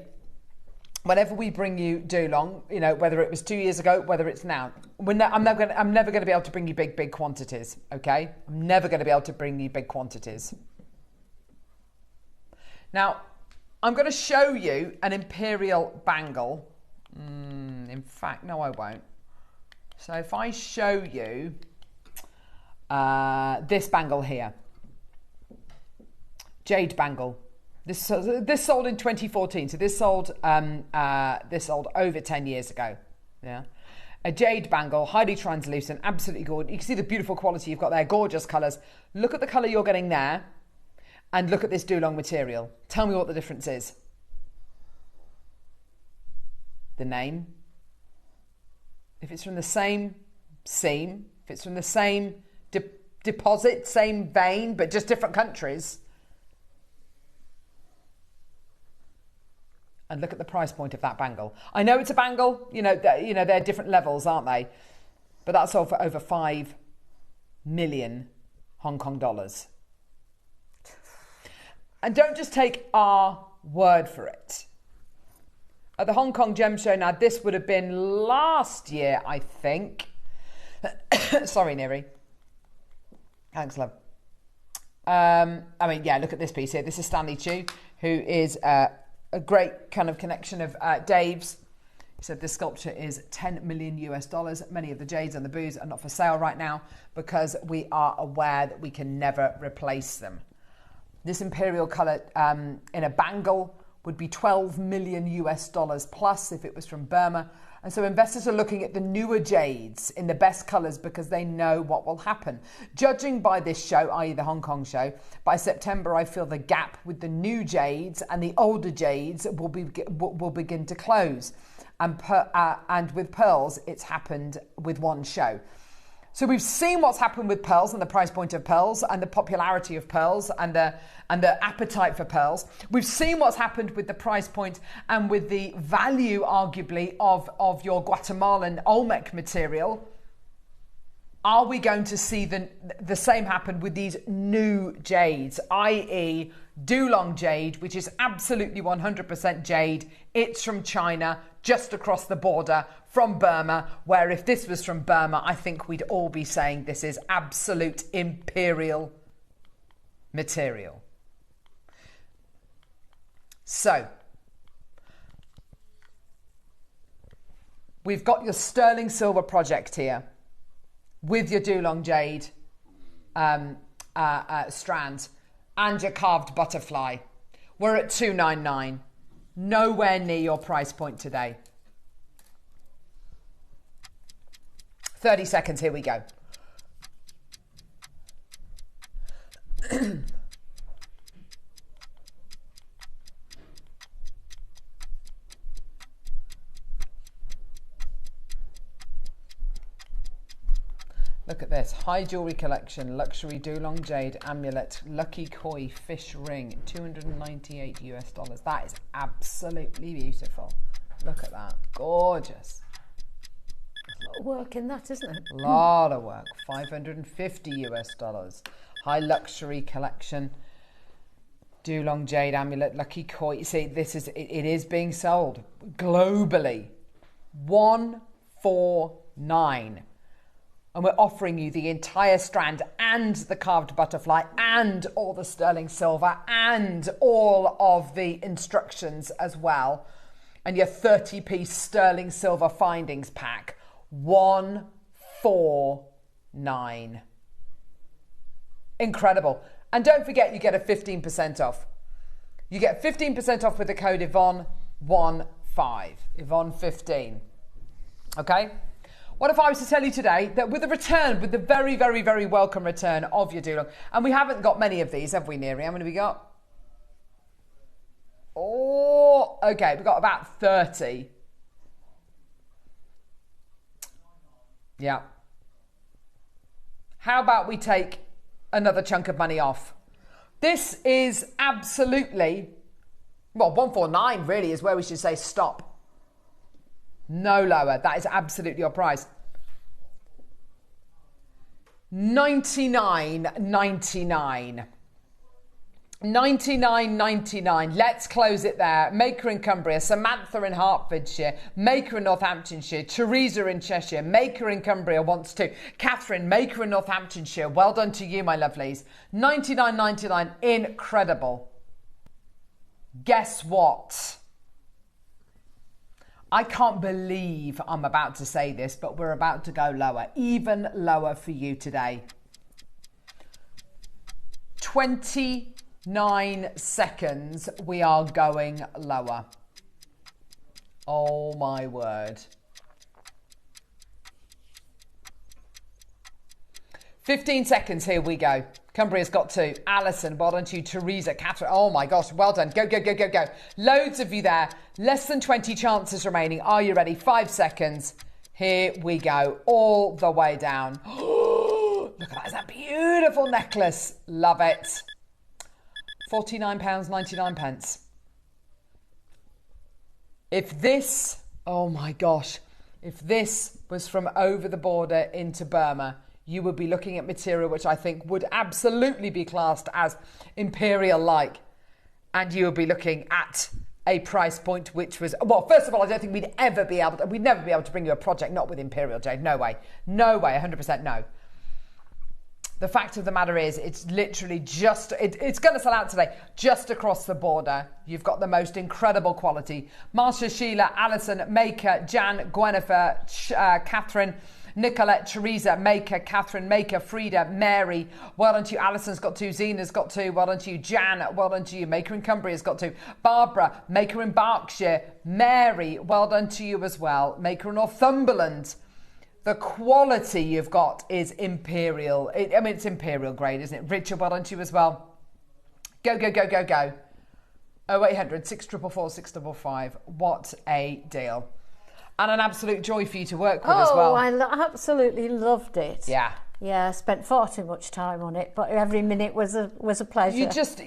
whenever we bring you Dulong, you know, whether it was 2 years ago, whether it's now, I'm never going to be able to bring you big quantities, okay? I'm never going to be able to bring you big quantities. Now, I'm going to show you an imperial bangle. In fact, no, I won't. So if I show you this bangle here, jade bangle. This sold in 2014. So this sold over 10 years ago. Yeah, a jade bangle, highly translucent, absolutely gorgeous. You can see the beautiful quality you've got there, gorgeous colours. Look at the colour you're getting there, and look at this Dulong material. Tell me what the difference is. The name. If it's from the same seam, if it's from the same deposit, same vein, but just different countries. And look at the price point of that bangle. I know it's a bangle, they're different levels, aren't they? But that's sold for over 5 million Hong Kong dollars. And don't just take our word for it. At the Hong Kong Gem Show, now this would have been last year, I think. Sorry, Neri. Thanks, love. Look at this piece here. This is Stanley Chu, who is a great kind of connection of Dave's. He said this sculpture is $10 million US. Many of the jades and the booze are not for sale right now because we are aware that we can never replace them. This imperial colour in a bangle would be $12 million US plus if it was from Burma. And so investors are looking at the newer jades in the best colours because they know what will happen. Judging by this show, i.e. the Hong Kong show, by September I feel the gap with the new jades and the older jades will begin to close. And with pearls, it's happened with one show. So we've seen what's happened with pearls and the price point of pearls and the popularity of pearls and the appetite for pearls. We've seen what's happened with the price point and with the value, arguably, of your Guatemalan Olmec material. Are we going to see the same happen with these new jades, i.e. Dulong jade, which is absolutely 100% jade. It's from China, just across the border from Burma, where if this was from Burma, I think we'd all be saying this is absolute imperial material. So, we've got your sterling silver project here with your Dulong jade strands and your carved butterfly. We're at $299. Nowhere near your price point today. 30 seconds, here we go. Look at this. High jewellery collection, luxury Dulong jade amulet, lucky koi fish ring, $298 US. That is absolutely beautiful. Look at that. Gorgeous. A lot of work in that, isn't it? A lot of work. $550 US. High luxury collection, Dulong jade amulet, lucky koi. You see, it is being sold globally. 149. And we're offering you the entire strand and the carved butterfly and all the sterling silver and all of the instructions as well. And your 30-piece sterling silver findings pack. 149. Incredible. And don't forget, you get a 15% off. You get 15% off with the code Yvonne15. Yvonne15. Okay? What if I was to tell you today that with the very, very, very welcome return of your Dulong, and we haven't got many of these, have we, Neri? How many have we got? Oh, okay, we've got about 30. Yeah. How about we take another chunk of money off? This is absolutely, well, 149 really is where we should say stop. No lower. That is absolutely your price. $99.99. $99.99. Let's close it there. Maker in Cumbria, Samantha in Hertfordshire, Maker in Northamptonshire, Teresa in Cheshire, Maker in Cumbria wants to. Catherine, Maker in Northamptonshire. Well done to you, my lovelies. $99.99. Incredible. Guess what? I can't believe I'm about to say this, but we're about to go lower, even lower for you today. 29 seconds, we are going lower. Oh my word. 15 seconds, here we go. Cumbria's got 2. Alison, well done to you. Teresa, Catherine, oh my gosh, well done. Go, go, go, go, go. Loads of you there. Less than 20 chances remaining. Are you ready? 5 seconds. Here we go. All the way down. Look at that. It's a beautiful necklace. Love it. £49.99. If this, oh my gosh, if this was from over the border into Burma, you would be looking at material which I think would absolutely be classed as imperial-like. And you would be looking at a price point which was, well, first of all, I don't think we'd never be able to bring you a project not with imperial jade. No way. No way. 100% no. The fact of the matter is, it's literally just, it's going to sell out today, just across the border. You've got the most incredible quality. Marsha, Sheila, Alison, Maker, Jan, Gwennifer, Catherine, Nicolette, Teresa, Maker, Catherine, Maker, Frida, Mary. Well done to you. Alison's got 2. Zena's got 2. Well done to you. Jan, well done to you. Maker in Cumbria's got 2. Barbara, Maker in Berkshire. Mary, well done to you as well. Maker in Northumberland. The quality you've got is imperial. It's imperial grade, isn't it? Richard, well done to you as well. Go, go, go, go, go. 0800 644 655. What a deal. And an absolute joy for you to work with as well. Oh, I absolutely loved it. Yeah. Yeah, I spent far too much time on it, but every minute was a pleasure. It's just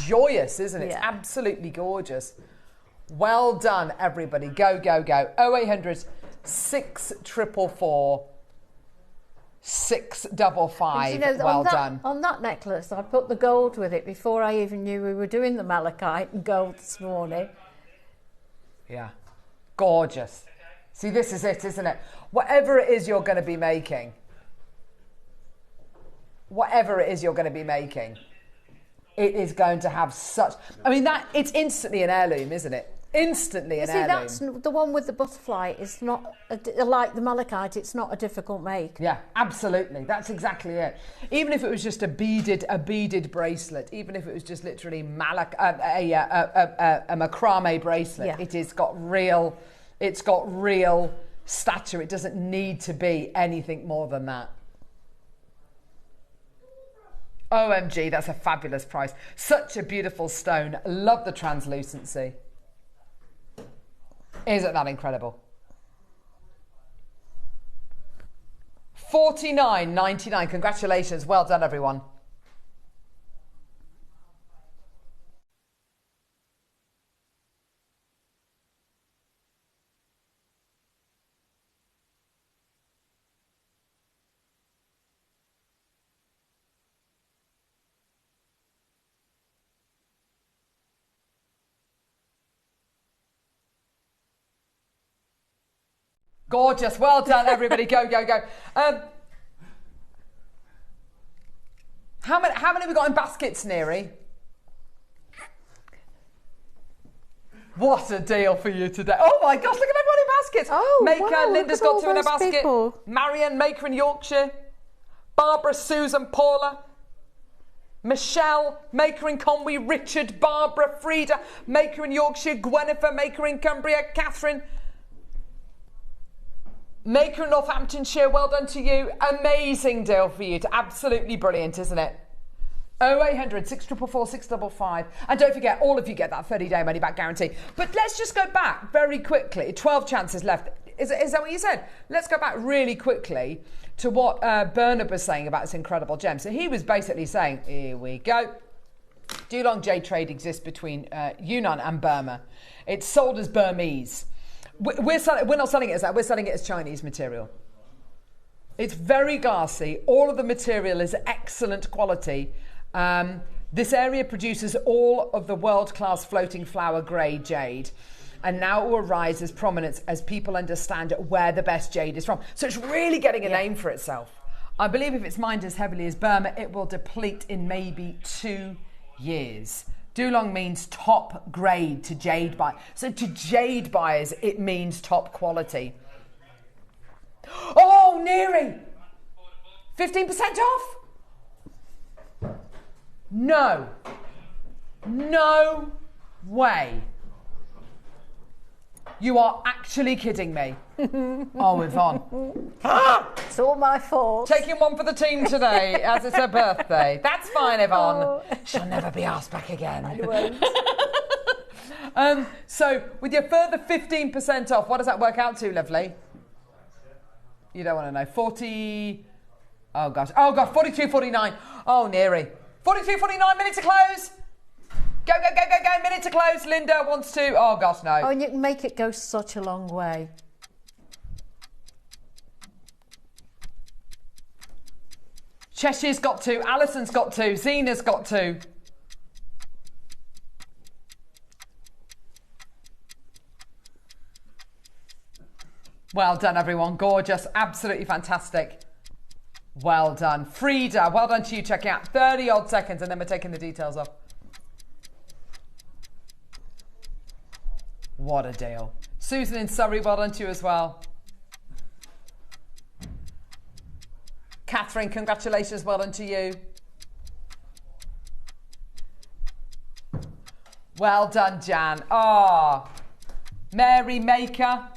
joyous, isn't it? Yeah. It's absolutely gorgeous. Well done, everybody. Go, go, go. 0800 644 655. Well done. On that necklace, I put the gold with it before I even knew we were doing the malachite and gold this morning. Yeah. Gorgeous. See, this is it, isn't it? Whatever it is you're going to be making, it is going to have such... I mean, it's instantly an heirloom, isn't it? Instantly an heirloom. See, that's the one with the butterfly. It's not like the malachite. It's not a difficult make. Yeah, absolutely. That's exactly it. Even if it was just a beaded bracelet, even if it was just literally a macrame bracelet, yeah. It's got real stature. It doesn't need to be anything more than that. OMG, that's a fabulous price. Such a beautiful stone. Love the translucency. Isn't that incredible? $49.99. Congratulations. Well done, everyone. Gorgeous. Well done, everybody. Go, go, go. How many have we got in baskets, Neri? What a deal for you today. Oh my gosh, look at everyone in baskets. Oh, Maker, wow, Linda's got 2 in a basket. People. Marion, Maker in Yorkshire. Barbara, Susan, Paula. Michelle, Maker in Conway. Richard, Barbara, Frida, Maker in Yorkshire. Gwennifer, Maker in Cumbria. Catherine, Maker in Northamptonshire, well done to you. Amazing deal for you. Absolutely brilliant, isn't it? 0800 644 655. And don't forget, all of you get that 30-day money-back guarantee. But let's just go back very quickly. 12 chances left. Is that what you said? Let's go back really quickly to what Bernard was saying about this incredible gem. So he was basically saying, here we go. Dulong jade trade exists between Yunnan and Burma. It's sold as Burmese. We're not selling it as that. We're selling it as Chinese material. It's very glassy. All of the material is excellent quality. This area produces all of the world-class floating flower grade jade. And now it will rise as prominence as people understand where the best jade is from. So it's really getting a name for itself. I believe if it's mined as heavily as Burma, it will deplete in maybe 2 years. Dulong means top grade to jade buyers. So to jade buyers, it means top quality. Oh, Neri! 15% off? No. No way. You are actually kidding me. Oh, Yvonne. It's all my fault. Taking one for the team today, as it's her birthday. That's fine, Yvonne. Oh. She'll never be asked back again. I won't. So, with your further 15% off, what does that work out to, lovely? You don't want to know. 40... Oh, gosh. Oh, God, 42.49. Oh, Neri. 42.49, minute to close. Go, go, go, go, go. Minute to close. Linda wants to... Oh, gosh, no. Oh, and you can make it go such a long way. Cheshire's got to. Alison's got to. Zena's got to. Well done, everyone. Gorgeous. Absolutely fantastic. Well done. Frida, well done to you. Check out 30 odd seconds and then we're taking the details off. What a deal. Susan in Surrey, well done to you as well. Catherine, congratulations, well done to you. Well done, Jan. Ah, oh. Mary Maker.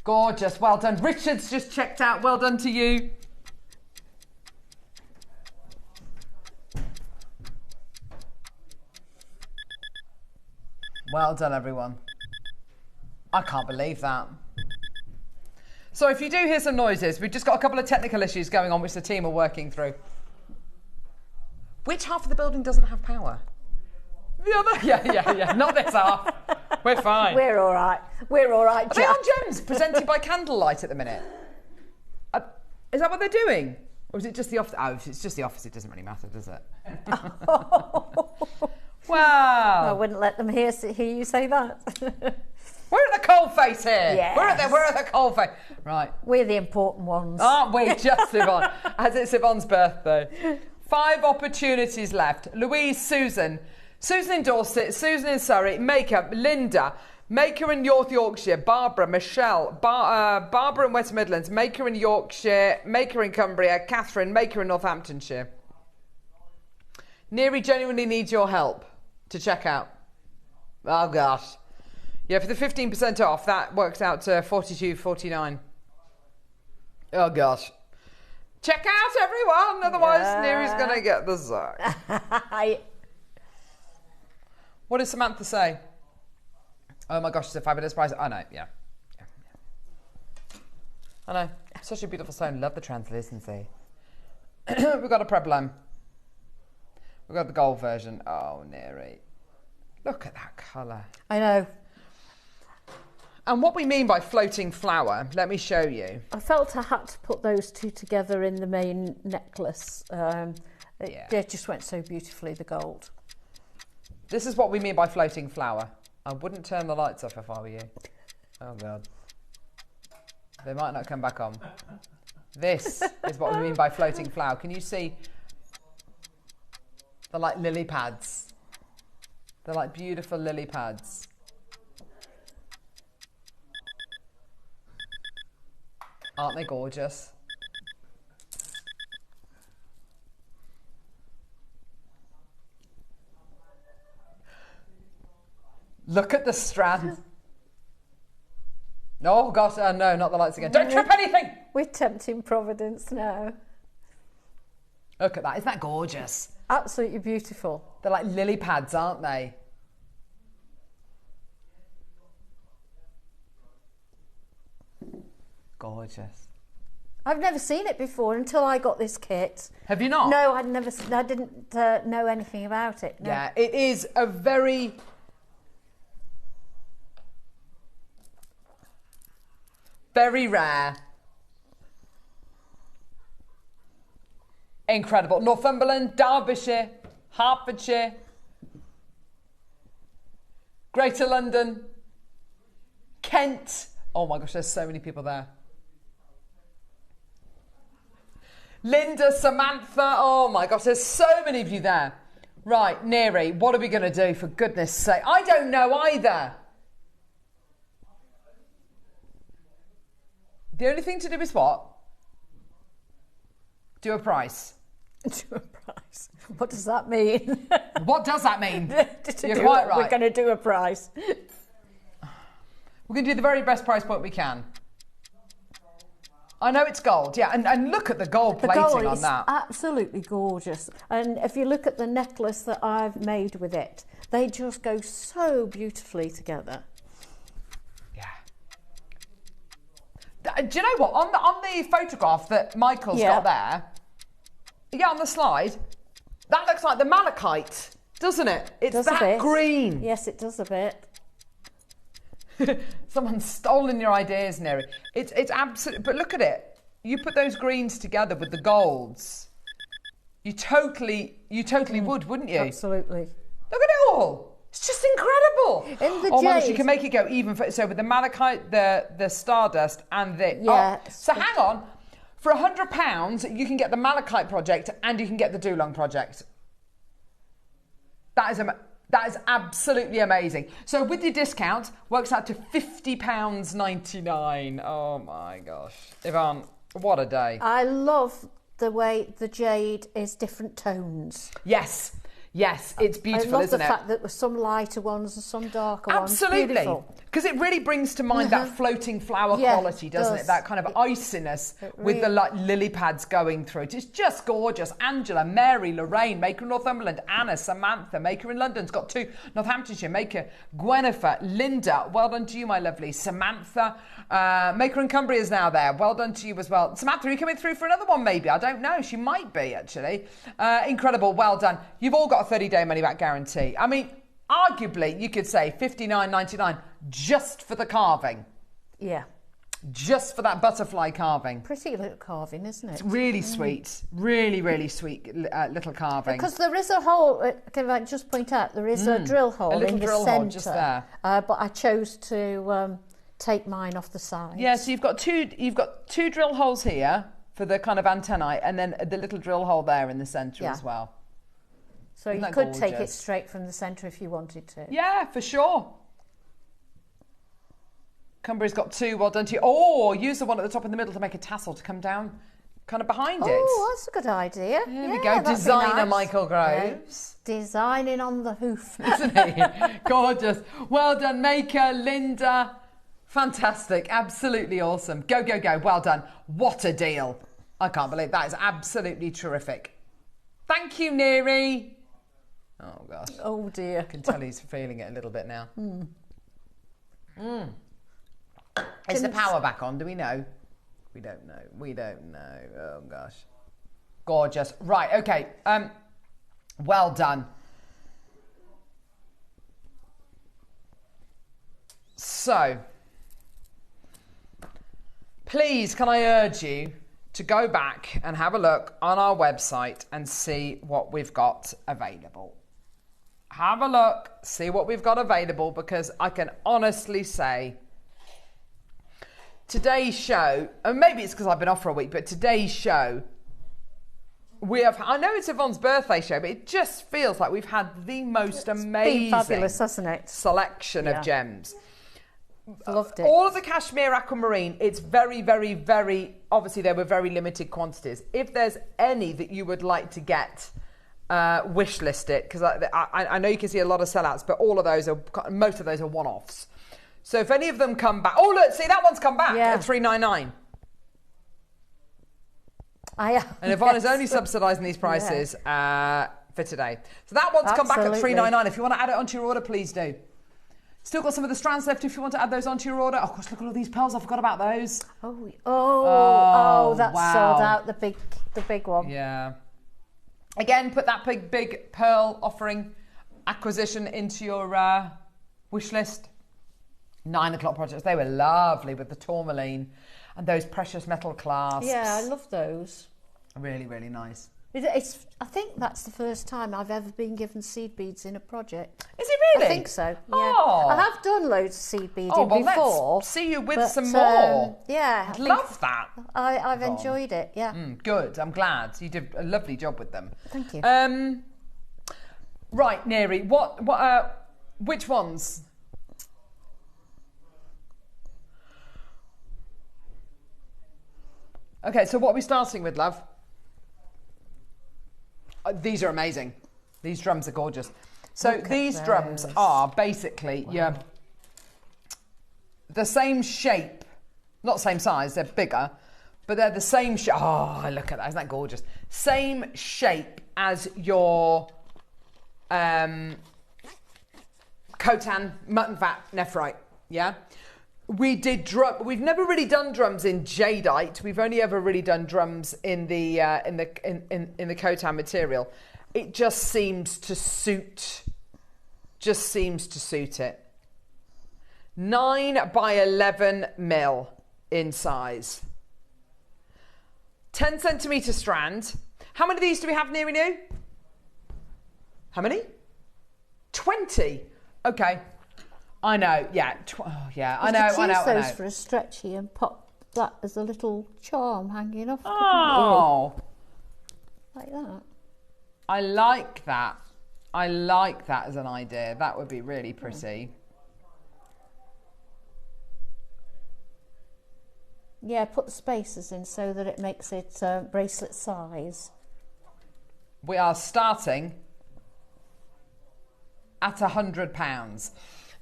Gorgeous, well done. Richard's just checked out, well done to you. Well done, everyone. I can't believe that. So if you do hear some noises, we've just got a couple of technical issues going on which the team are working through. Which half of the building doesn't have power? The other? Yeah. Not this half. We're fine. We're all right. We're all right, Are they on Gems presented by candlelight at the minute? Is that what they're doing? Or is it just the office? Oh, if it's just the office, it doesn't really matter, does it? Wow. I wouldn't let them hear you say that. We're at the coalface here. Yes. We're at the coalface. Right. We're the important ones. Aren't we? Just Yvonne. As it's Yvonne's birthday. 5 opportunities left. Louise, Susan in Dorset, Susan in Surrey, Maker, Linda, Maker in North Yorkshire, Barbara, Michelle, Barbara in West Midlands, Maker in Yorkshire, Maker in Cumbria, Catherine, Maker in Northamptonshire. Neri genuinely needs your help to check out. Oh, gosh. Yeah, for the 15% off, that works out to 42.49. Oh, gosh. Check out, everyone, otherwise Neri's going to get the sack. What does Samantha say? Oh, my gosh, it's a fabulous price. I know, yeah. I know. Such a beautiful stone. Love the translucency. We've got a problem. We've got the gold version. Oh, Neri. Look at that colour. I know. And what we mean by floating flower, let me show you. I felt I had to put those two together in the main necklace. It just went so beautifully, the gold. This is what we mean by floating flower. I wouldn't turn the lights off if I were you. Oh, God. They might not come back on. This is what we mean by floating flower. Can you see? They're like lily pads. They're like beautiful lily pads. Aren't they gorgeous? Look at the strand. Oh, gosh, no, not the lights again. Don't trip anything! We're tempting Providence now. Look at that. Isn't that gorgeous? Absolutely beautiful. They're like lily pads, aren't they? Gorgeous. I've never seen it before until I got this kit. Have you not? No, I didn't know anything about it. No. Yeah, it is a very rare, incredible. Northumberland, Derbyshire, Hertfordshire, Greater London, Kent. Oh my gosh, there's so many people there. Linda, Samantha, oh my gosh, there's so many of you there. Right, Neri, what are we going to do, for goodness sake? I don't know either. The only thing to do is what? Do a price. Do a price. What does that mean? What does that mean? You're quite right. We're going to do a price. We're going to do the very best price point we can. I know it's gold, yeah, and look at the gold plating on that. The gold is absolutely gorgeous. And if you look at the necklace that I've made with it, they just go so beautifully together. Yeah. Do you know what? On the photograph that Michael's got there, yeah, on the slide, that looks like the malachite, doesn't it? It's that green. Yes, it does a bit. Someone's stolen your ideas, Neri. It's absolutely, but look at it. You put those greens together with the golds. You totally would, wouldn't you? Absolutely. Look at it all. It's just incredible. In the oh jade. my gosh, you can make it go even so with the malachite, the stardust, and the so hang on. For £100, you can get the malachite project and you can get the Dulong project. That is absolutely amazing. So with your discount, works out to £50.99. Oh my gosh. Yvonne, what a day. I love the way the jade is different tones. Yes. Yes, it's beautiful, isn't it? I love the fact that there's some lighter ones and some darker ones. Absolutely. Because it really brings to mind that floating flower quality, doesn't it? That kind of iciness with the lily pads going through it. It's just gorgeous. Angela, Mary, Lorraine, maker in Northumberland, Anna, Samantha, maker in London's got 2, Northamptonshire, maker Gwennifer, Linda, well done to you, my lovely. Samantha, maker in Cumbria is now there. Well done to you as well. Samantha, are you coming through for another one maybe? I don't know. She might be, actually. Incredible. Well done. You've all got a 30-day money-back guarantee. I mean, arguably, you could say $59.99 just for the carving. Yeah. Just for that butterfly carving. Pretty little carving, isn't it? It's really sweet. Really, really sweet little carving. Because there is a hole, can I just point out, there is a drill hole in the centre. Hole just there. But I chose to take mine off the side. Yeah, so you've got two drill holes here for the kind of antennae, and then the little drill hole there in the centre as well. So you could take it straight from the centre if you wanted to. Yeah, for sure. Cumbria's got 2, well done to you. Oh, use the one at the top in the middle to make a tassel to come down kind of behind it. Oh, that's a good idea. There we go. Designer Michael Groves. Yeah. Designing on the hoof. Isn't he? Gorgeous. Well done, maker, Linda. Fantastic. Absolutely awesome. Go, go, go. Well done. What a deal. I can't believe that is absolutely terrific. Thank you, Neri. Oh, gosh. Oh, dear. I can tell he's feeling it a little bit now. Is the power back on? Do we know? We don't know. We don't know. Oh, gosh. Gorgeous. Right, okay. Well done. So, please, can I urge you to go back and have a look on our website and see what we've got available. Have a look, see what we've got available, because I can honestly say today's show, and maybe it's because I've been off for a week, but today's show, I know it's Yvonne's birthday show, but it just feels like we've had the most amazing fabulous, hasn't it? Selection of gems. Loved it. All of the cashmere aquamarine, it's very, very, very, obviously there were very limited quantities. If there's any that you would like to get, wish list it, because I know you can see a lot of sellouts, but most of those are one-offs. So if any of them come back, oh look, see that one's come back at $3.99. And Yvonne is only subsidising these prices for today. So that one's come back at $3.99. If you want to add it onto your order, please do. Still got some of the strands left if you want to add those onto your order. Of course, look at all these pearls. I forgot about those. Oh, that's sold out, the big one. Yeah. Again, put that big pearl offering acquisition into your wish list. 9 o'clock projects. They were lovely with the tourmaline and those precious metal clasps. Yeah, I love those. Really, really nice. I think that's the first time I've ever been given seed beads in a project. Is it really? I think so. Yeah. Oh. I have done loads of seed beading before. Let's see you with some more. Yeah. I'd love that. I've enjoyed it, yeah. Good, I'm glad. You did a lovely job with them. Thank you. Right, Neri, which ones? Okay, so what are we starting with, love? These are amazing. These drums are gorgeous. So these drums are basically the same shape, not same size, they're bigger, but they're the same shape. Oh, look at that, isn't that gorgeous? Same shape as your Khotan mutton fat nephrite, yeah? We've never really done drums in jadeite. We've only ever really done drums in the Khotan material. It just seems to suit it. 9 by 11 mil in size. 10 centimetre strand. How many of these do we have, Neri New? How many? 20. Okay. I know, yeah. I know. Use those for a stretchy and pop that as a little charm hanging off. Oh. Like that. I like that. I like that as an idea. That would be really pretty. Yeah, put the spacers in so that it makes it bracelet size. We are starting at £100.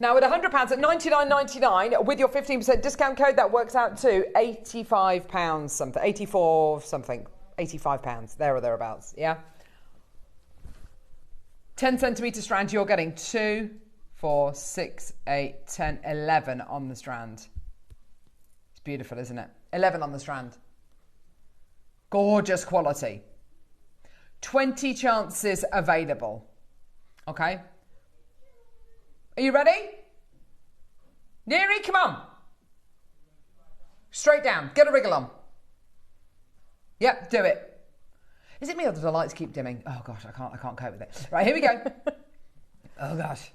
Now, at £100 at $99.99 with your 15% discount code, that works out to £85 something, 84 something, £85 there or thereabouts. Yeah. 10 centimetre strand, you're getting 2, 4, 6, 8, 10, 11 on the strand. It's beautiful, isn't it? 11 on the strand. Gorgeous quality. 20 chances available. Okay. Are you ready? Neri, come on. Straight down. Get a wriggle on. Yep, do it. Is it me or do the lights keep dimming? Oh gosh, I can't cope with it. Right, here we go. Oh gosh.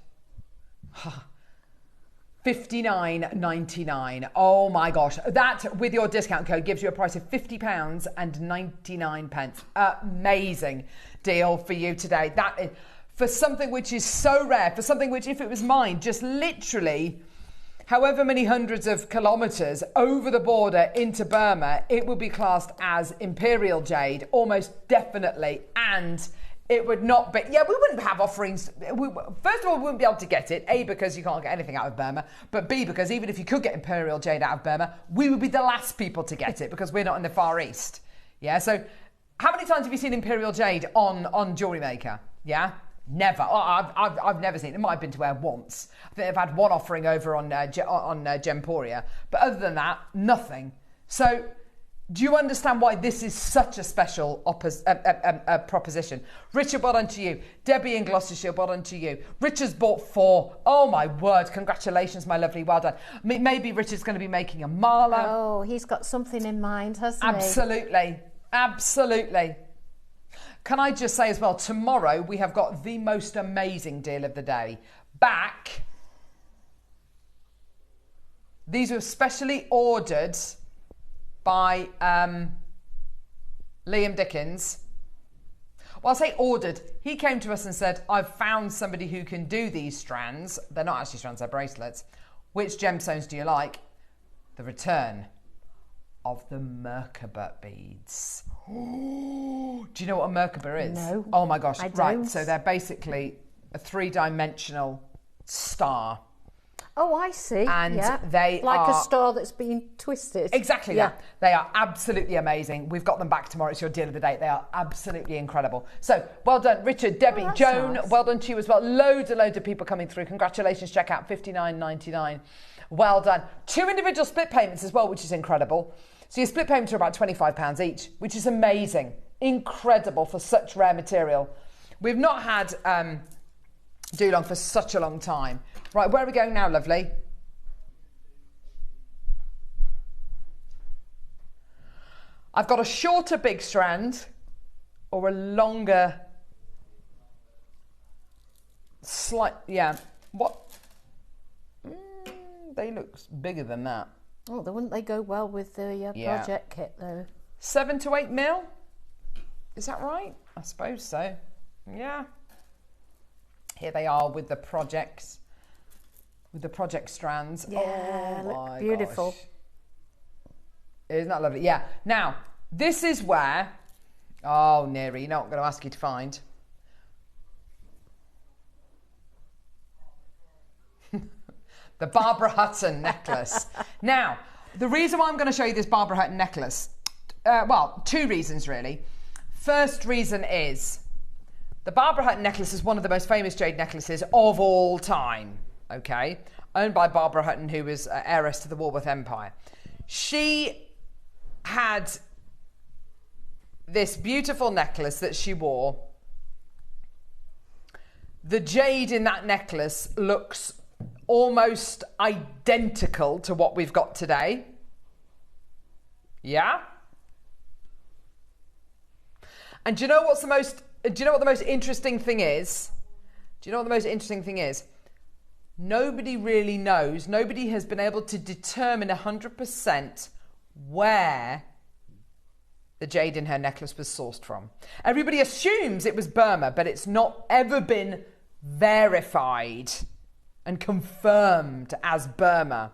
$59.99. Oh my gosh. That, with your discount code, gives you a price of £50 and 99 pence. Amazing deal for you today. That is, for something which is so rare, for something which, if it was mine, just literally however many hundreds of kilometres over the border into Burma, it would be classed as imperial jade, almost definitely. And it would not be, we wouldn't have offerings. First of all, we wouldn't be able to get it, A, because you can't get anything out of Burma, but B, because even if you could get imperial jade out of Burma, we would be the last people to get it because we're not in the Far East. Yeah, so how many times have you seen imperial jade on Jewellery Maker? Yeah? Never. I've never seen it. It might have been to wear once. I think they've had one offering over on Gemporia. But other than that, nothing. So do you understand why this is such a special proposition? Richard, well done to you. Debbie in Gloucestershire, well done to you. Richard's bought 4. Oh, my word. Congratulations, my lovely. Well done. Maybe Richard's going to be making a mala. Oh, he's got something in mind, hasn't he? Absolutely. Absolutely. Can I just say as well, tomorrow we have got the most amazing deal of the day. Back. These were specially ordered by Liam Dickens. Well, I'll say ordered. He came to us and said, I've found somebody who can do these strands. They're not actually strands, they're bracelets. Which gemstones do you like? The return of the Merkaba beads. Do you know what a Merkaba is? No. Oh my gosh. I right. don't. So they're basically a 3-dimensional star. Oh, I see. And yeah. they like are... a star that's been twisted. Exactly that. They are absolutely amazing. We've got them back tomorrow. It's your deal of the day. They are absolutely incredible. So, well done, Richard, Debbie, Joan. Nice. Well done to you as well. Loads and loads of people coming through. Congratulations. Check out $59.99. Well done. 2 individual split payments as well, which is incredible. So your split payments are about £25 each, which is amazing. Incredible for such rare material. We've not had Dulong for such a long time. Right, where are we going now, lovely? I've got a shorter big strand or a longer what? They look bigger than that. Oh, wouldn't they go well with the project kit though? 7 to 8 mil? Is that right? I suppose so. Yeah. Here they are with the projects, with the project strands. Yeah, look beautiful. Gosh. Isn't that lovely? Yeah. Now, this is where, oh, Neri, you know what I'm going to ask you to find. The Barbara Hutton necklace. Now, the reason why I'm going to show you this Barbara Hutton necklace, well, 2 reasons really. First reason is the Barbara Hutton necklace is one of the most famous jade necklaces of all time, okay? Owned by Barbara Hutton, who was heiress to the Walworth Empire. She had this beautiful necklace that she wore. The jade in that necklace looks almost identical to what we've got today. Yeah? And do you know what the most interesting thing is? Do you know what the most interesting thing is? Nobody really knows. Nobody has been able to determine 100% where the jade in her necklace was sourced from. Everybody assumes it was Burma, but it's not ever been verified and confirmed as Burma.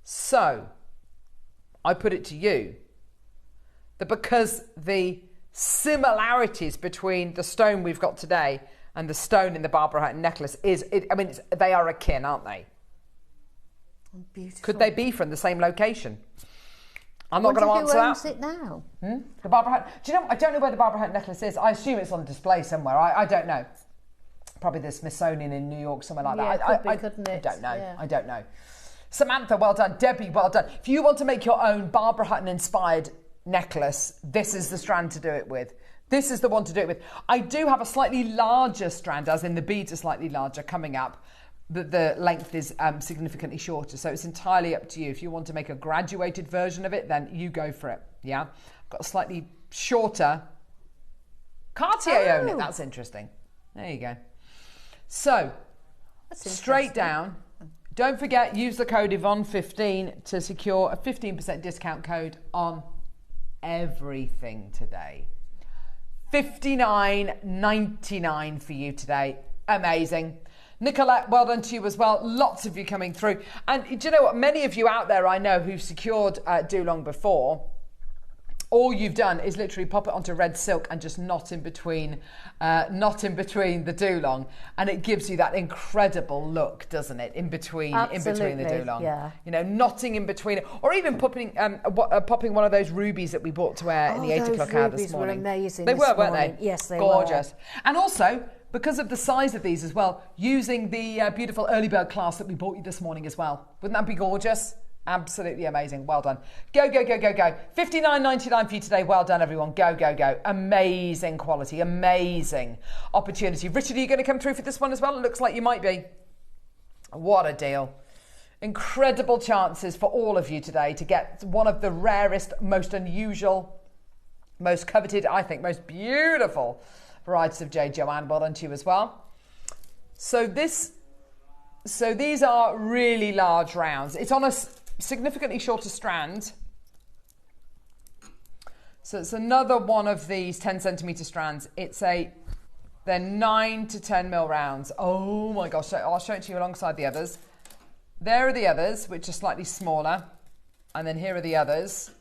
So, I put it to you that because the similarities between the stone we've got today and the stone in the Barbara Hutton necklace they are akin, aren't they? Beautiful. Could they be from the same location? I'm not going to answer that. Who owns it now? The Barbara Hutton. Do you know? I don't know where the Barbara Hutton necklace is. I assume it's on display somewhere. I don't know. Probably the Smithsonian in New York, somewhere like that. Couldn't it? I don't know. Yeah. I don't know. Samantha, well done. Debbie, well done. If you want to make your own Barbara Hutton inspired necklace, this is the strand to do it with. This is the one to do it with. I do have a slightly larger strand, as in the beads are slightly larger coming up. The length is significantly shorter, so it's entirely up to you. If you want to make a graduated version of it, then you go for it. Yeah, I've got a slightly shorter Cartier own it. That's interesting. There you go. So straight down. Don't forget, use the code Yvonne15 to secure a 15% discount code on everything today. $59.99 for you today. Amazing. Nicolette, well done to you as well. Lots of you coming through. And do you know what? Many of you out there I know who've secured Dulong before, all you've done is literally pop it onto red silk and just knot in between the Dulong, and it gives you that incredible look, doesn't it? In between the Dulong, yeah. You know, knotting in between it, or even popping one of those rubies that we bought to wear in the 8 o'clock hour this morning. Were amazing. They were, weren't they? Yes, they Gorgeous. were. And also, because of the size of these as well, using the beautiful early bird class that we bought you this morning as well. Wouldn't that be gorgeous? Absolutely amazing. Well done. Go, go, go, go, go. $59.99 for you today. Well done, everyone. Go, go, go. Amazing quality. Amazing opportunity. Richard, are you going to come through for this one as well? It looks like you might be. What a deal. Incredible chances for all of you today to get one of the rarest, most unusual, most coveted, I think, most beautiful varieties of jade. Joanne, well done to you as well. So these are really large rounds. It's on a significantly shorter strand. So it's another one of these 10 centimetre strands. They're 9 to 10 mil rounds. Oh my gosh, I'll show it to you alongside the others. There are the others, which are slightly smaller. And then here are the others.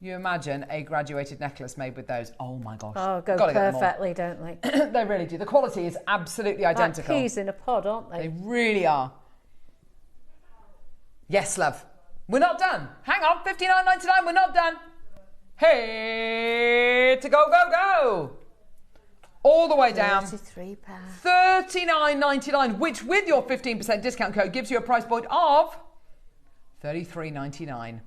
You imagine a graduated necklace made with those. Oh my gosh. Oh, go perfectly, don't they? They really do. The quality is absolutely identical. Like peas in a pod, aren't they? They really are. Yes, love. We're not done. Hang on, $59.99, we're not done. Hey, to go, go, go. All the way down. £33. $39.99, which with your 15% discount code gives you a price point of $33.99.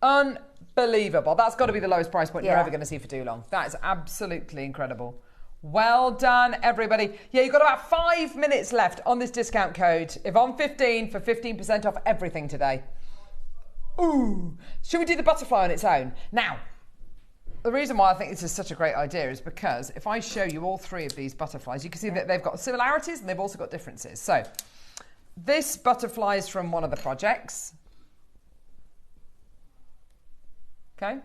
Unbelievable. That's got to be the lowest price point you're ever going to see for too long. That is absolutely incredible. Well done, everybody. Yeah, you've got about 5 minutes left on this discount code. Yvonne15 for 15% off everything today. Ooh. Should we do the butterfly on its own? Now, the reason why I think this is such a great idea is because if I show you all three of these butterflies, you can see that they've got similarities and they've also got differences. So, this butterfly is from one of the projects. Okay.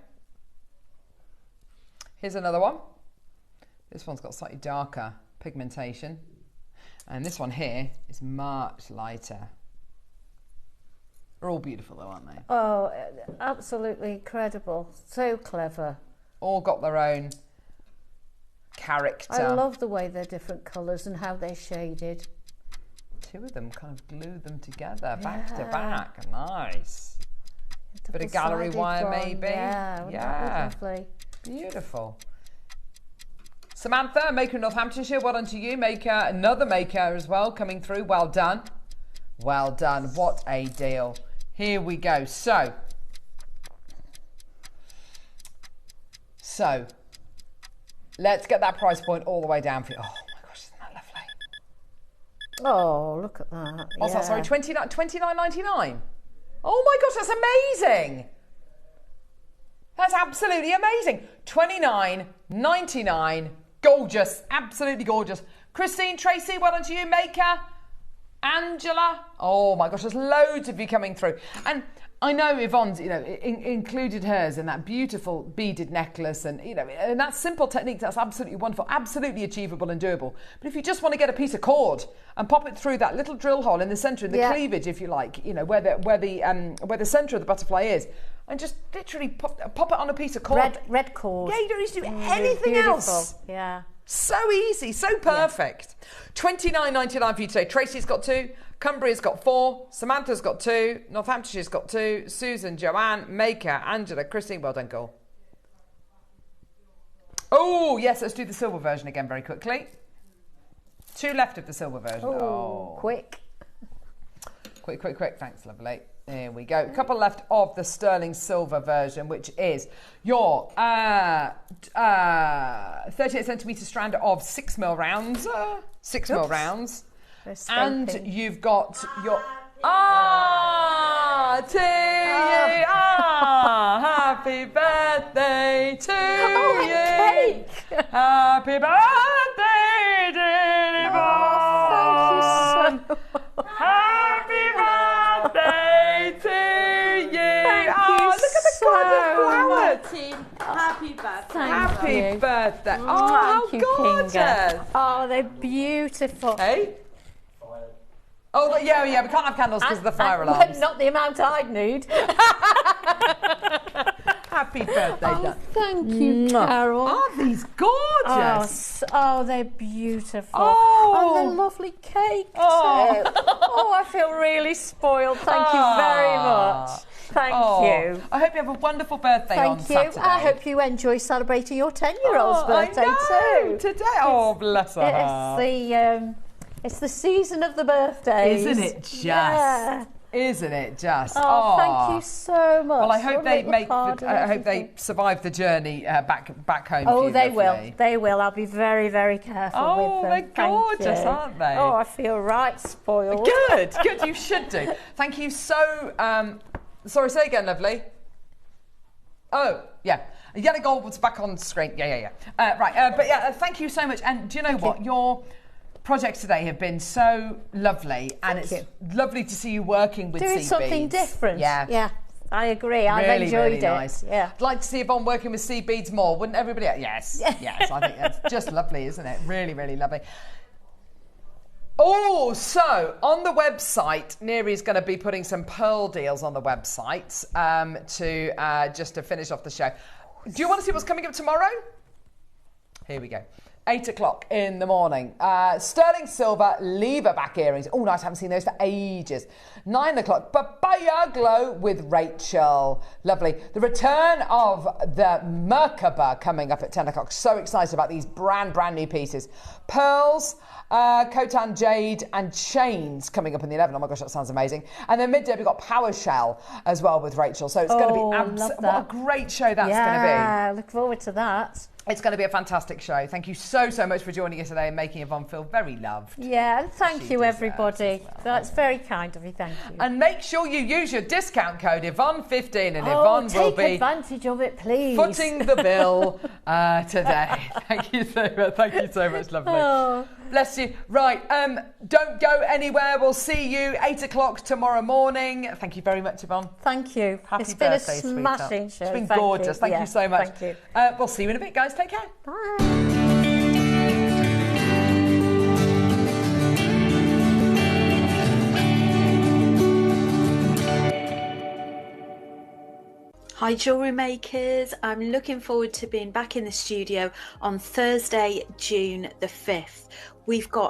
Here's another one. This one's got slightly darker pigmentation. And this one here is much lighter. They're all beautiful though, aren't they? Oh, absolutely incredible. So clever. All got their own character. I love the way they're different colours and how they're shaded. Two of them kind of glue them together, back to back. Nice. Bit of gallery wire maybe. Yeah. Lovely. Beautiful. Samantha, maker in Northamptonshire, well done to you. Maker, another maker as well coming through. Well done. Well done. What a deal. Here we go. So, let's get that price point all the way down for you. Oh my gosh, isn't that lovely? Oh, look at that. What's that? Sorry, $29.99. Oh my gosh, that's amazing. That's absolutely amazing. $29.99. Gorgeous. Absolutely gorgeous. Christine, Tracy, well done to you. Maker, Angela. Oh my gosh, there's loads of you coming through. And I know Yvonne's, included hers in that beautiful beaded necklace, and and that simple technique, that's absolutely wonderful, absolutely achievable and doable. But if you just want to get a piece of cord and pop it through that little drill hole in the centre, in the cleavage, if you like, where the centre of the butterfly is, and just literally pop it on a piece of cord. Red cord. Yeah, you don't need to do anything else. Yeah. So easy, so perfect. $29.99 for you today. Tracy's got 2. Cumbria's got 4, Samantha's got 2, Northamptonshire's got 2, Susan, Joanne, Maker, Angela, Christine, well done, girl. Oh, yes, let's do the silver version again very quickly. 2 left of the silver version. Oh, quick. Quick. Thanks, lovely. There we go. A couple left of the sterling silver version, which is your 38 centimetre strand of 6mm rounds. 6mm rounds. And you've got your happy birthday to you. Cake. Happy birthday, dear Yvonne. Thank you so much. Happy birthday to you. Look at the colourful flowers. Happy birthday. Happy birthday. Oh, how gorgeous. Kinga. Oh, they're beautiful. Hey? Oh, yeah, we can't have candles because of the fire alarms. Not the amount I'd need. Happy birthday, Thank you, Carol. Aren't these gorgeous? Oh, they're beautiful. Oh. And they're lovely cake too. Oh, I feel really spoiled. Thank you very much. Thank you. I hope you have a wonderful birthday on Saturday. I hope you enjoy celebrating your 10-year-old's birthday too. Today. Oh, bless her. It's the season of the birthdays. Isn't it just? Yeah. Isn't it just? Oh, thank you so much. Well, I hope they survive the journey back home. Oh, they will. They will. I'll be very, very careful with them. Oh, they're gorgeous, aren't they? Oh, I feel right spoiled. Good. You should do. Thank you so. Sorry, say again, lovely. Oh, yeah. Yellow gold was back on screen. Yeah. Right, but yeah, thank you so much. And do you know what? Your projects today have been so lovely, and it's lovely to see you working with doing sea something beads. different. Yeah, I agree. I've enjoyed it. Nice. Yeah, I'd like to see Yvonne working with sea beads more, wouldn't everybody? Yes. I think that's just lovely, isn't it? Really, really lovely. Oh, so on the website, Neri's going to be putting some pearl deals on the website to finish off the show. Do you want to see what's coming up tomorrow? Here we go. 8 o'clock in the morning. Sterling silver lever back earrings. Oh, nice. I haven't seen those for ages. 9 o'clock. Papaya glow with Rachel. Lovely. The return of the Merkaba coming up at 10 o'clock. So excited about these brand new pieces. Pearls, Khotan jade and chains coming up in the 11. Oh my gosh, that sounds amazing. And then midday we've got Power Shell as well with Rachel. So it's going to be what a great show that's going to be. Yeah, look forward to that. It's going to be a fantastic show. Thank you so much for joining us today and making Yvonne feel very loved. Yeah, and thank you everybody. Well. That's very kind of you, thank you. And make sure you use your discount code Yvonne15 and Yvonne will be... take advantage of it, please. Footing the bill today. Thank you so much. Thank you so much, lovely. Oh. Bless you. Right, don't go anywhere. We'll see you 8 o'clock tomorrow morning. Thank you very much, Yvonne. Thank you. Happy birthday, It's been a smashing show. It's been gorgeous. Thank you so much. Thank you. We'll see you in a bit, guys. Take care. Bye. Hi jewellery makers, I'm looking forward to being back in the studio on Thursday, June the 5th. We've got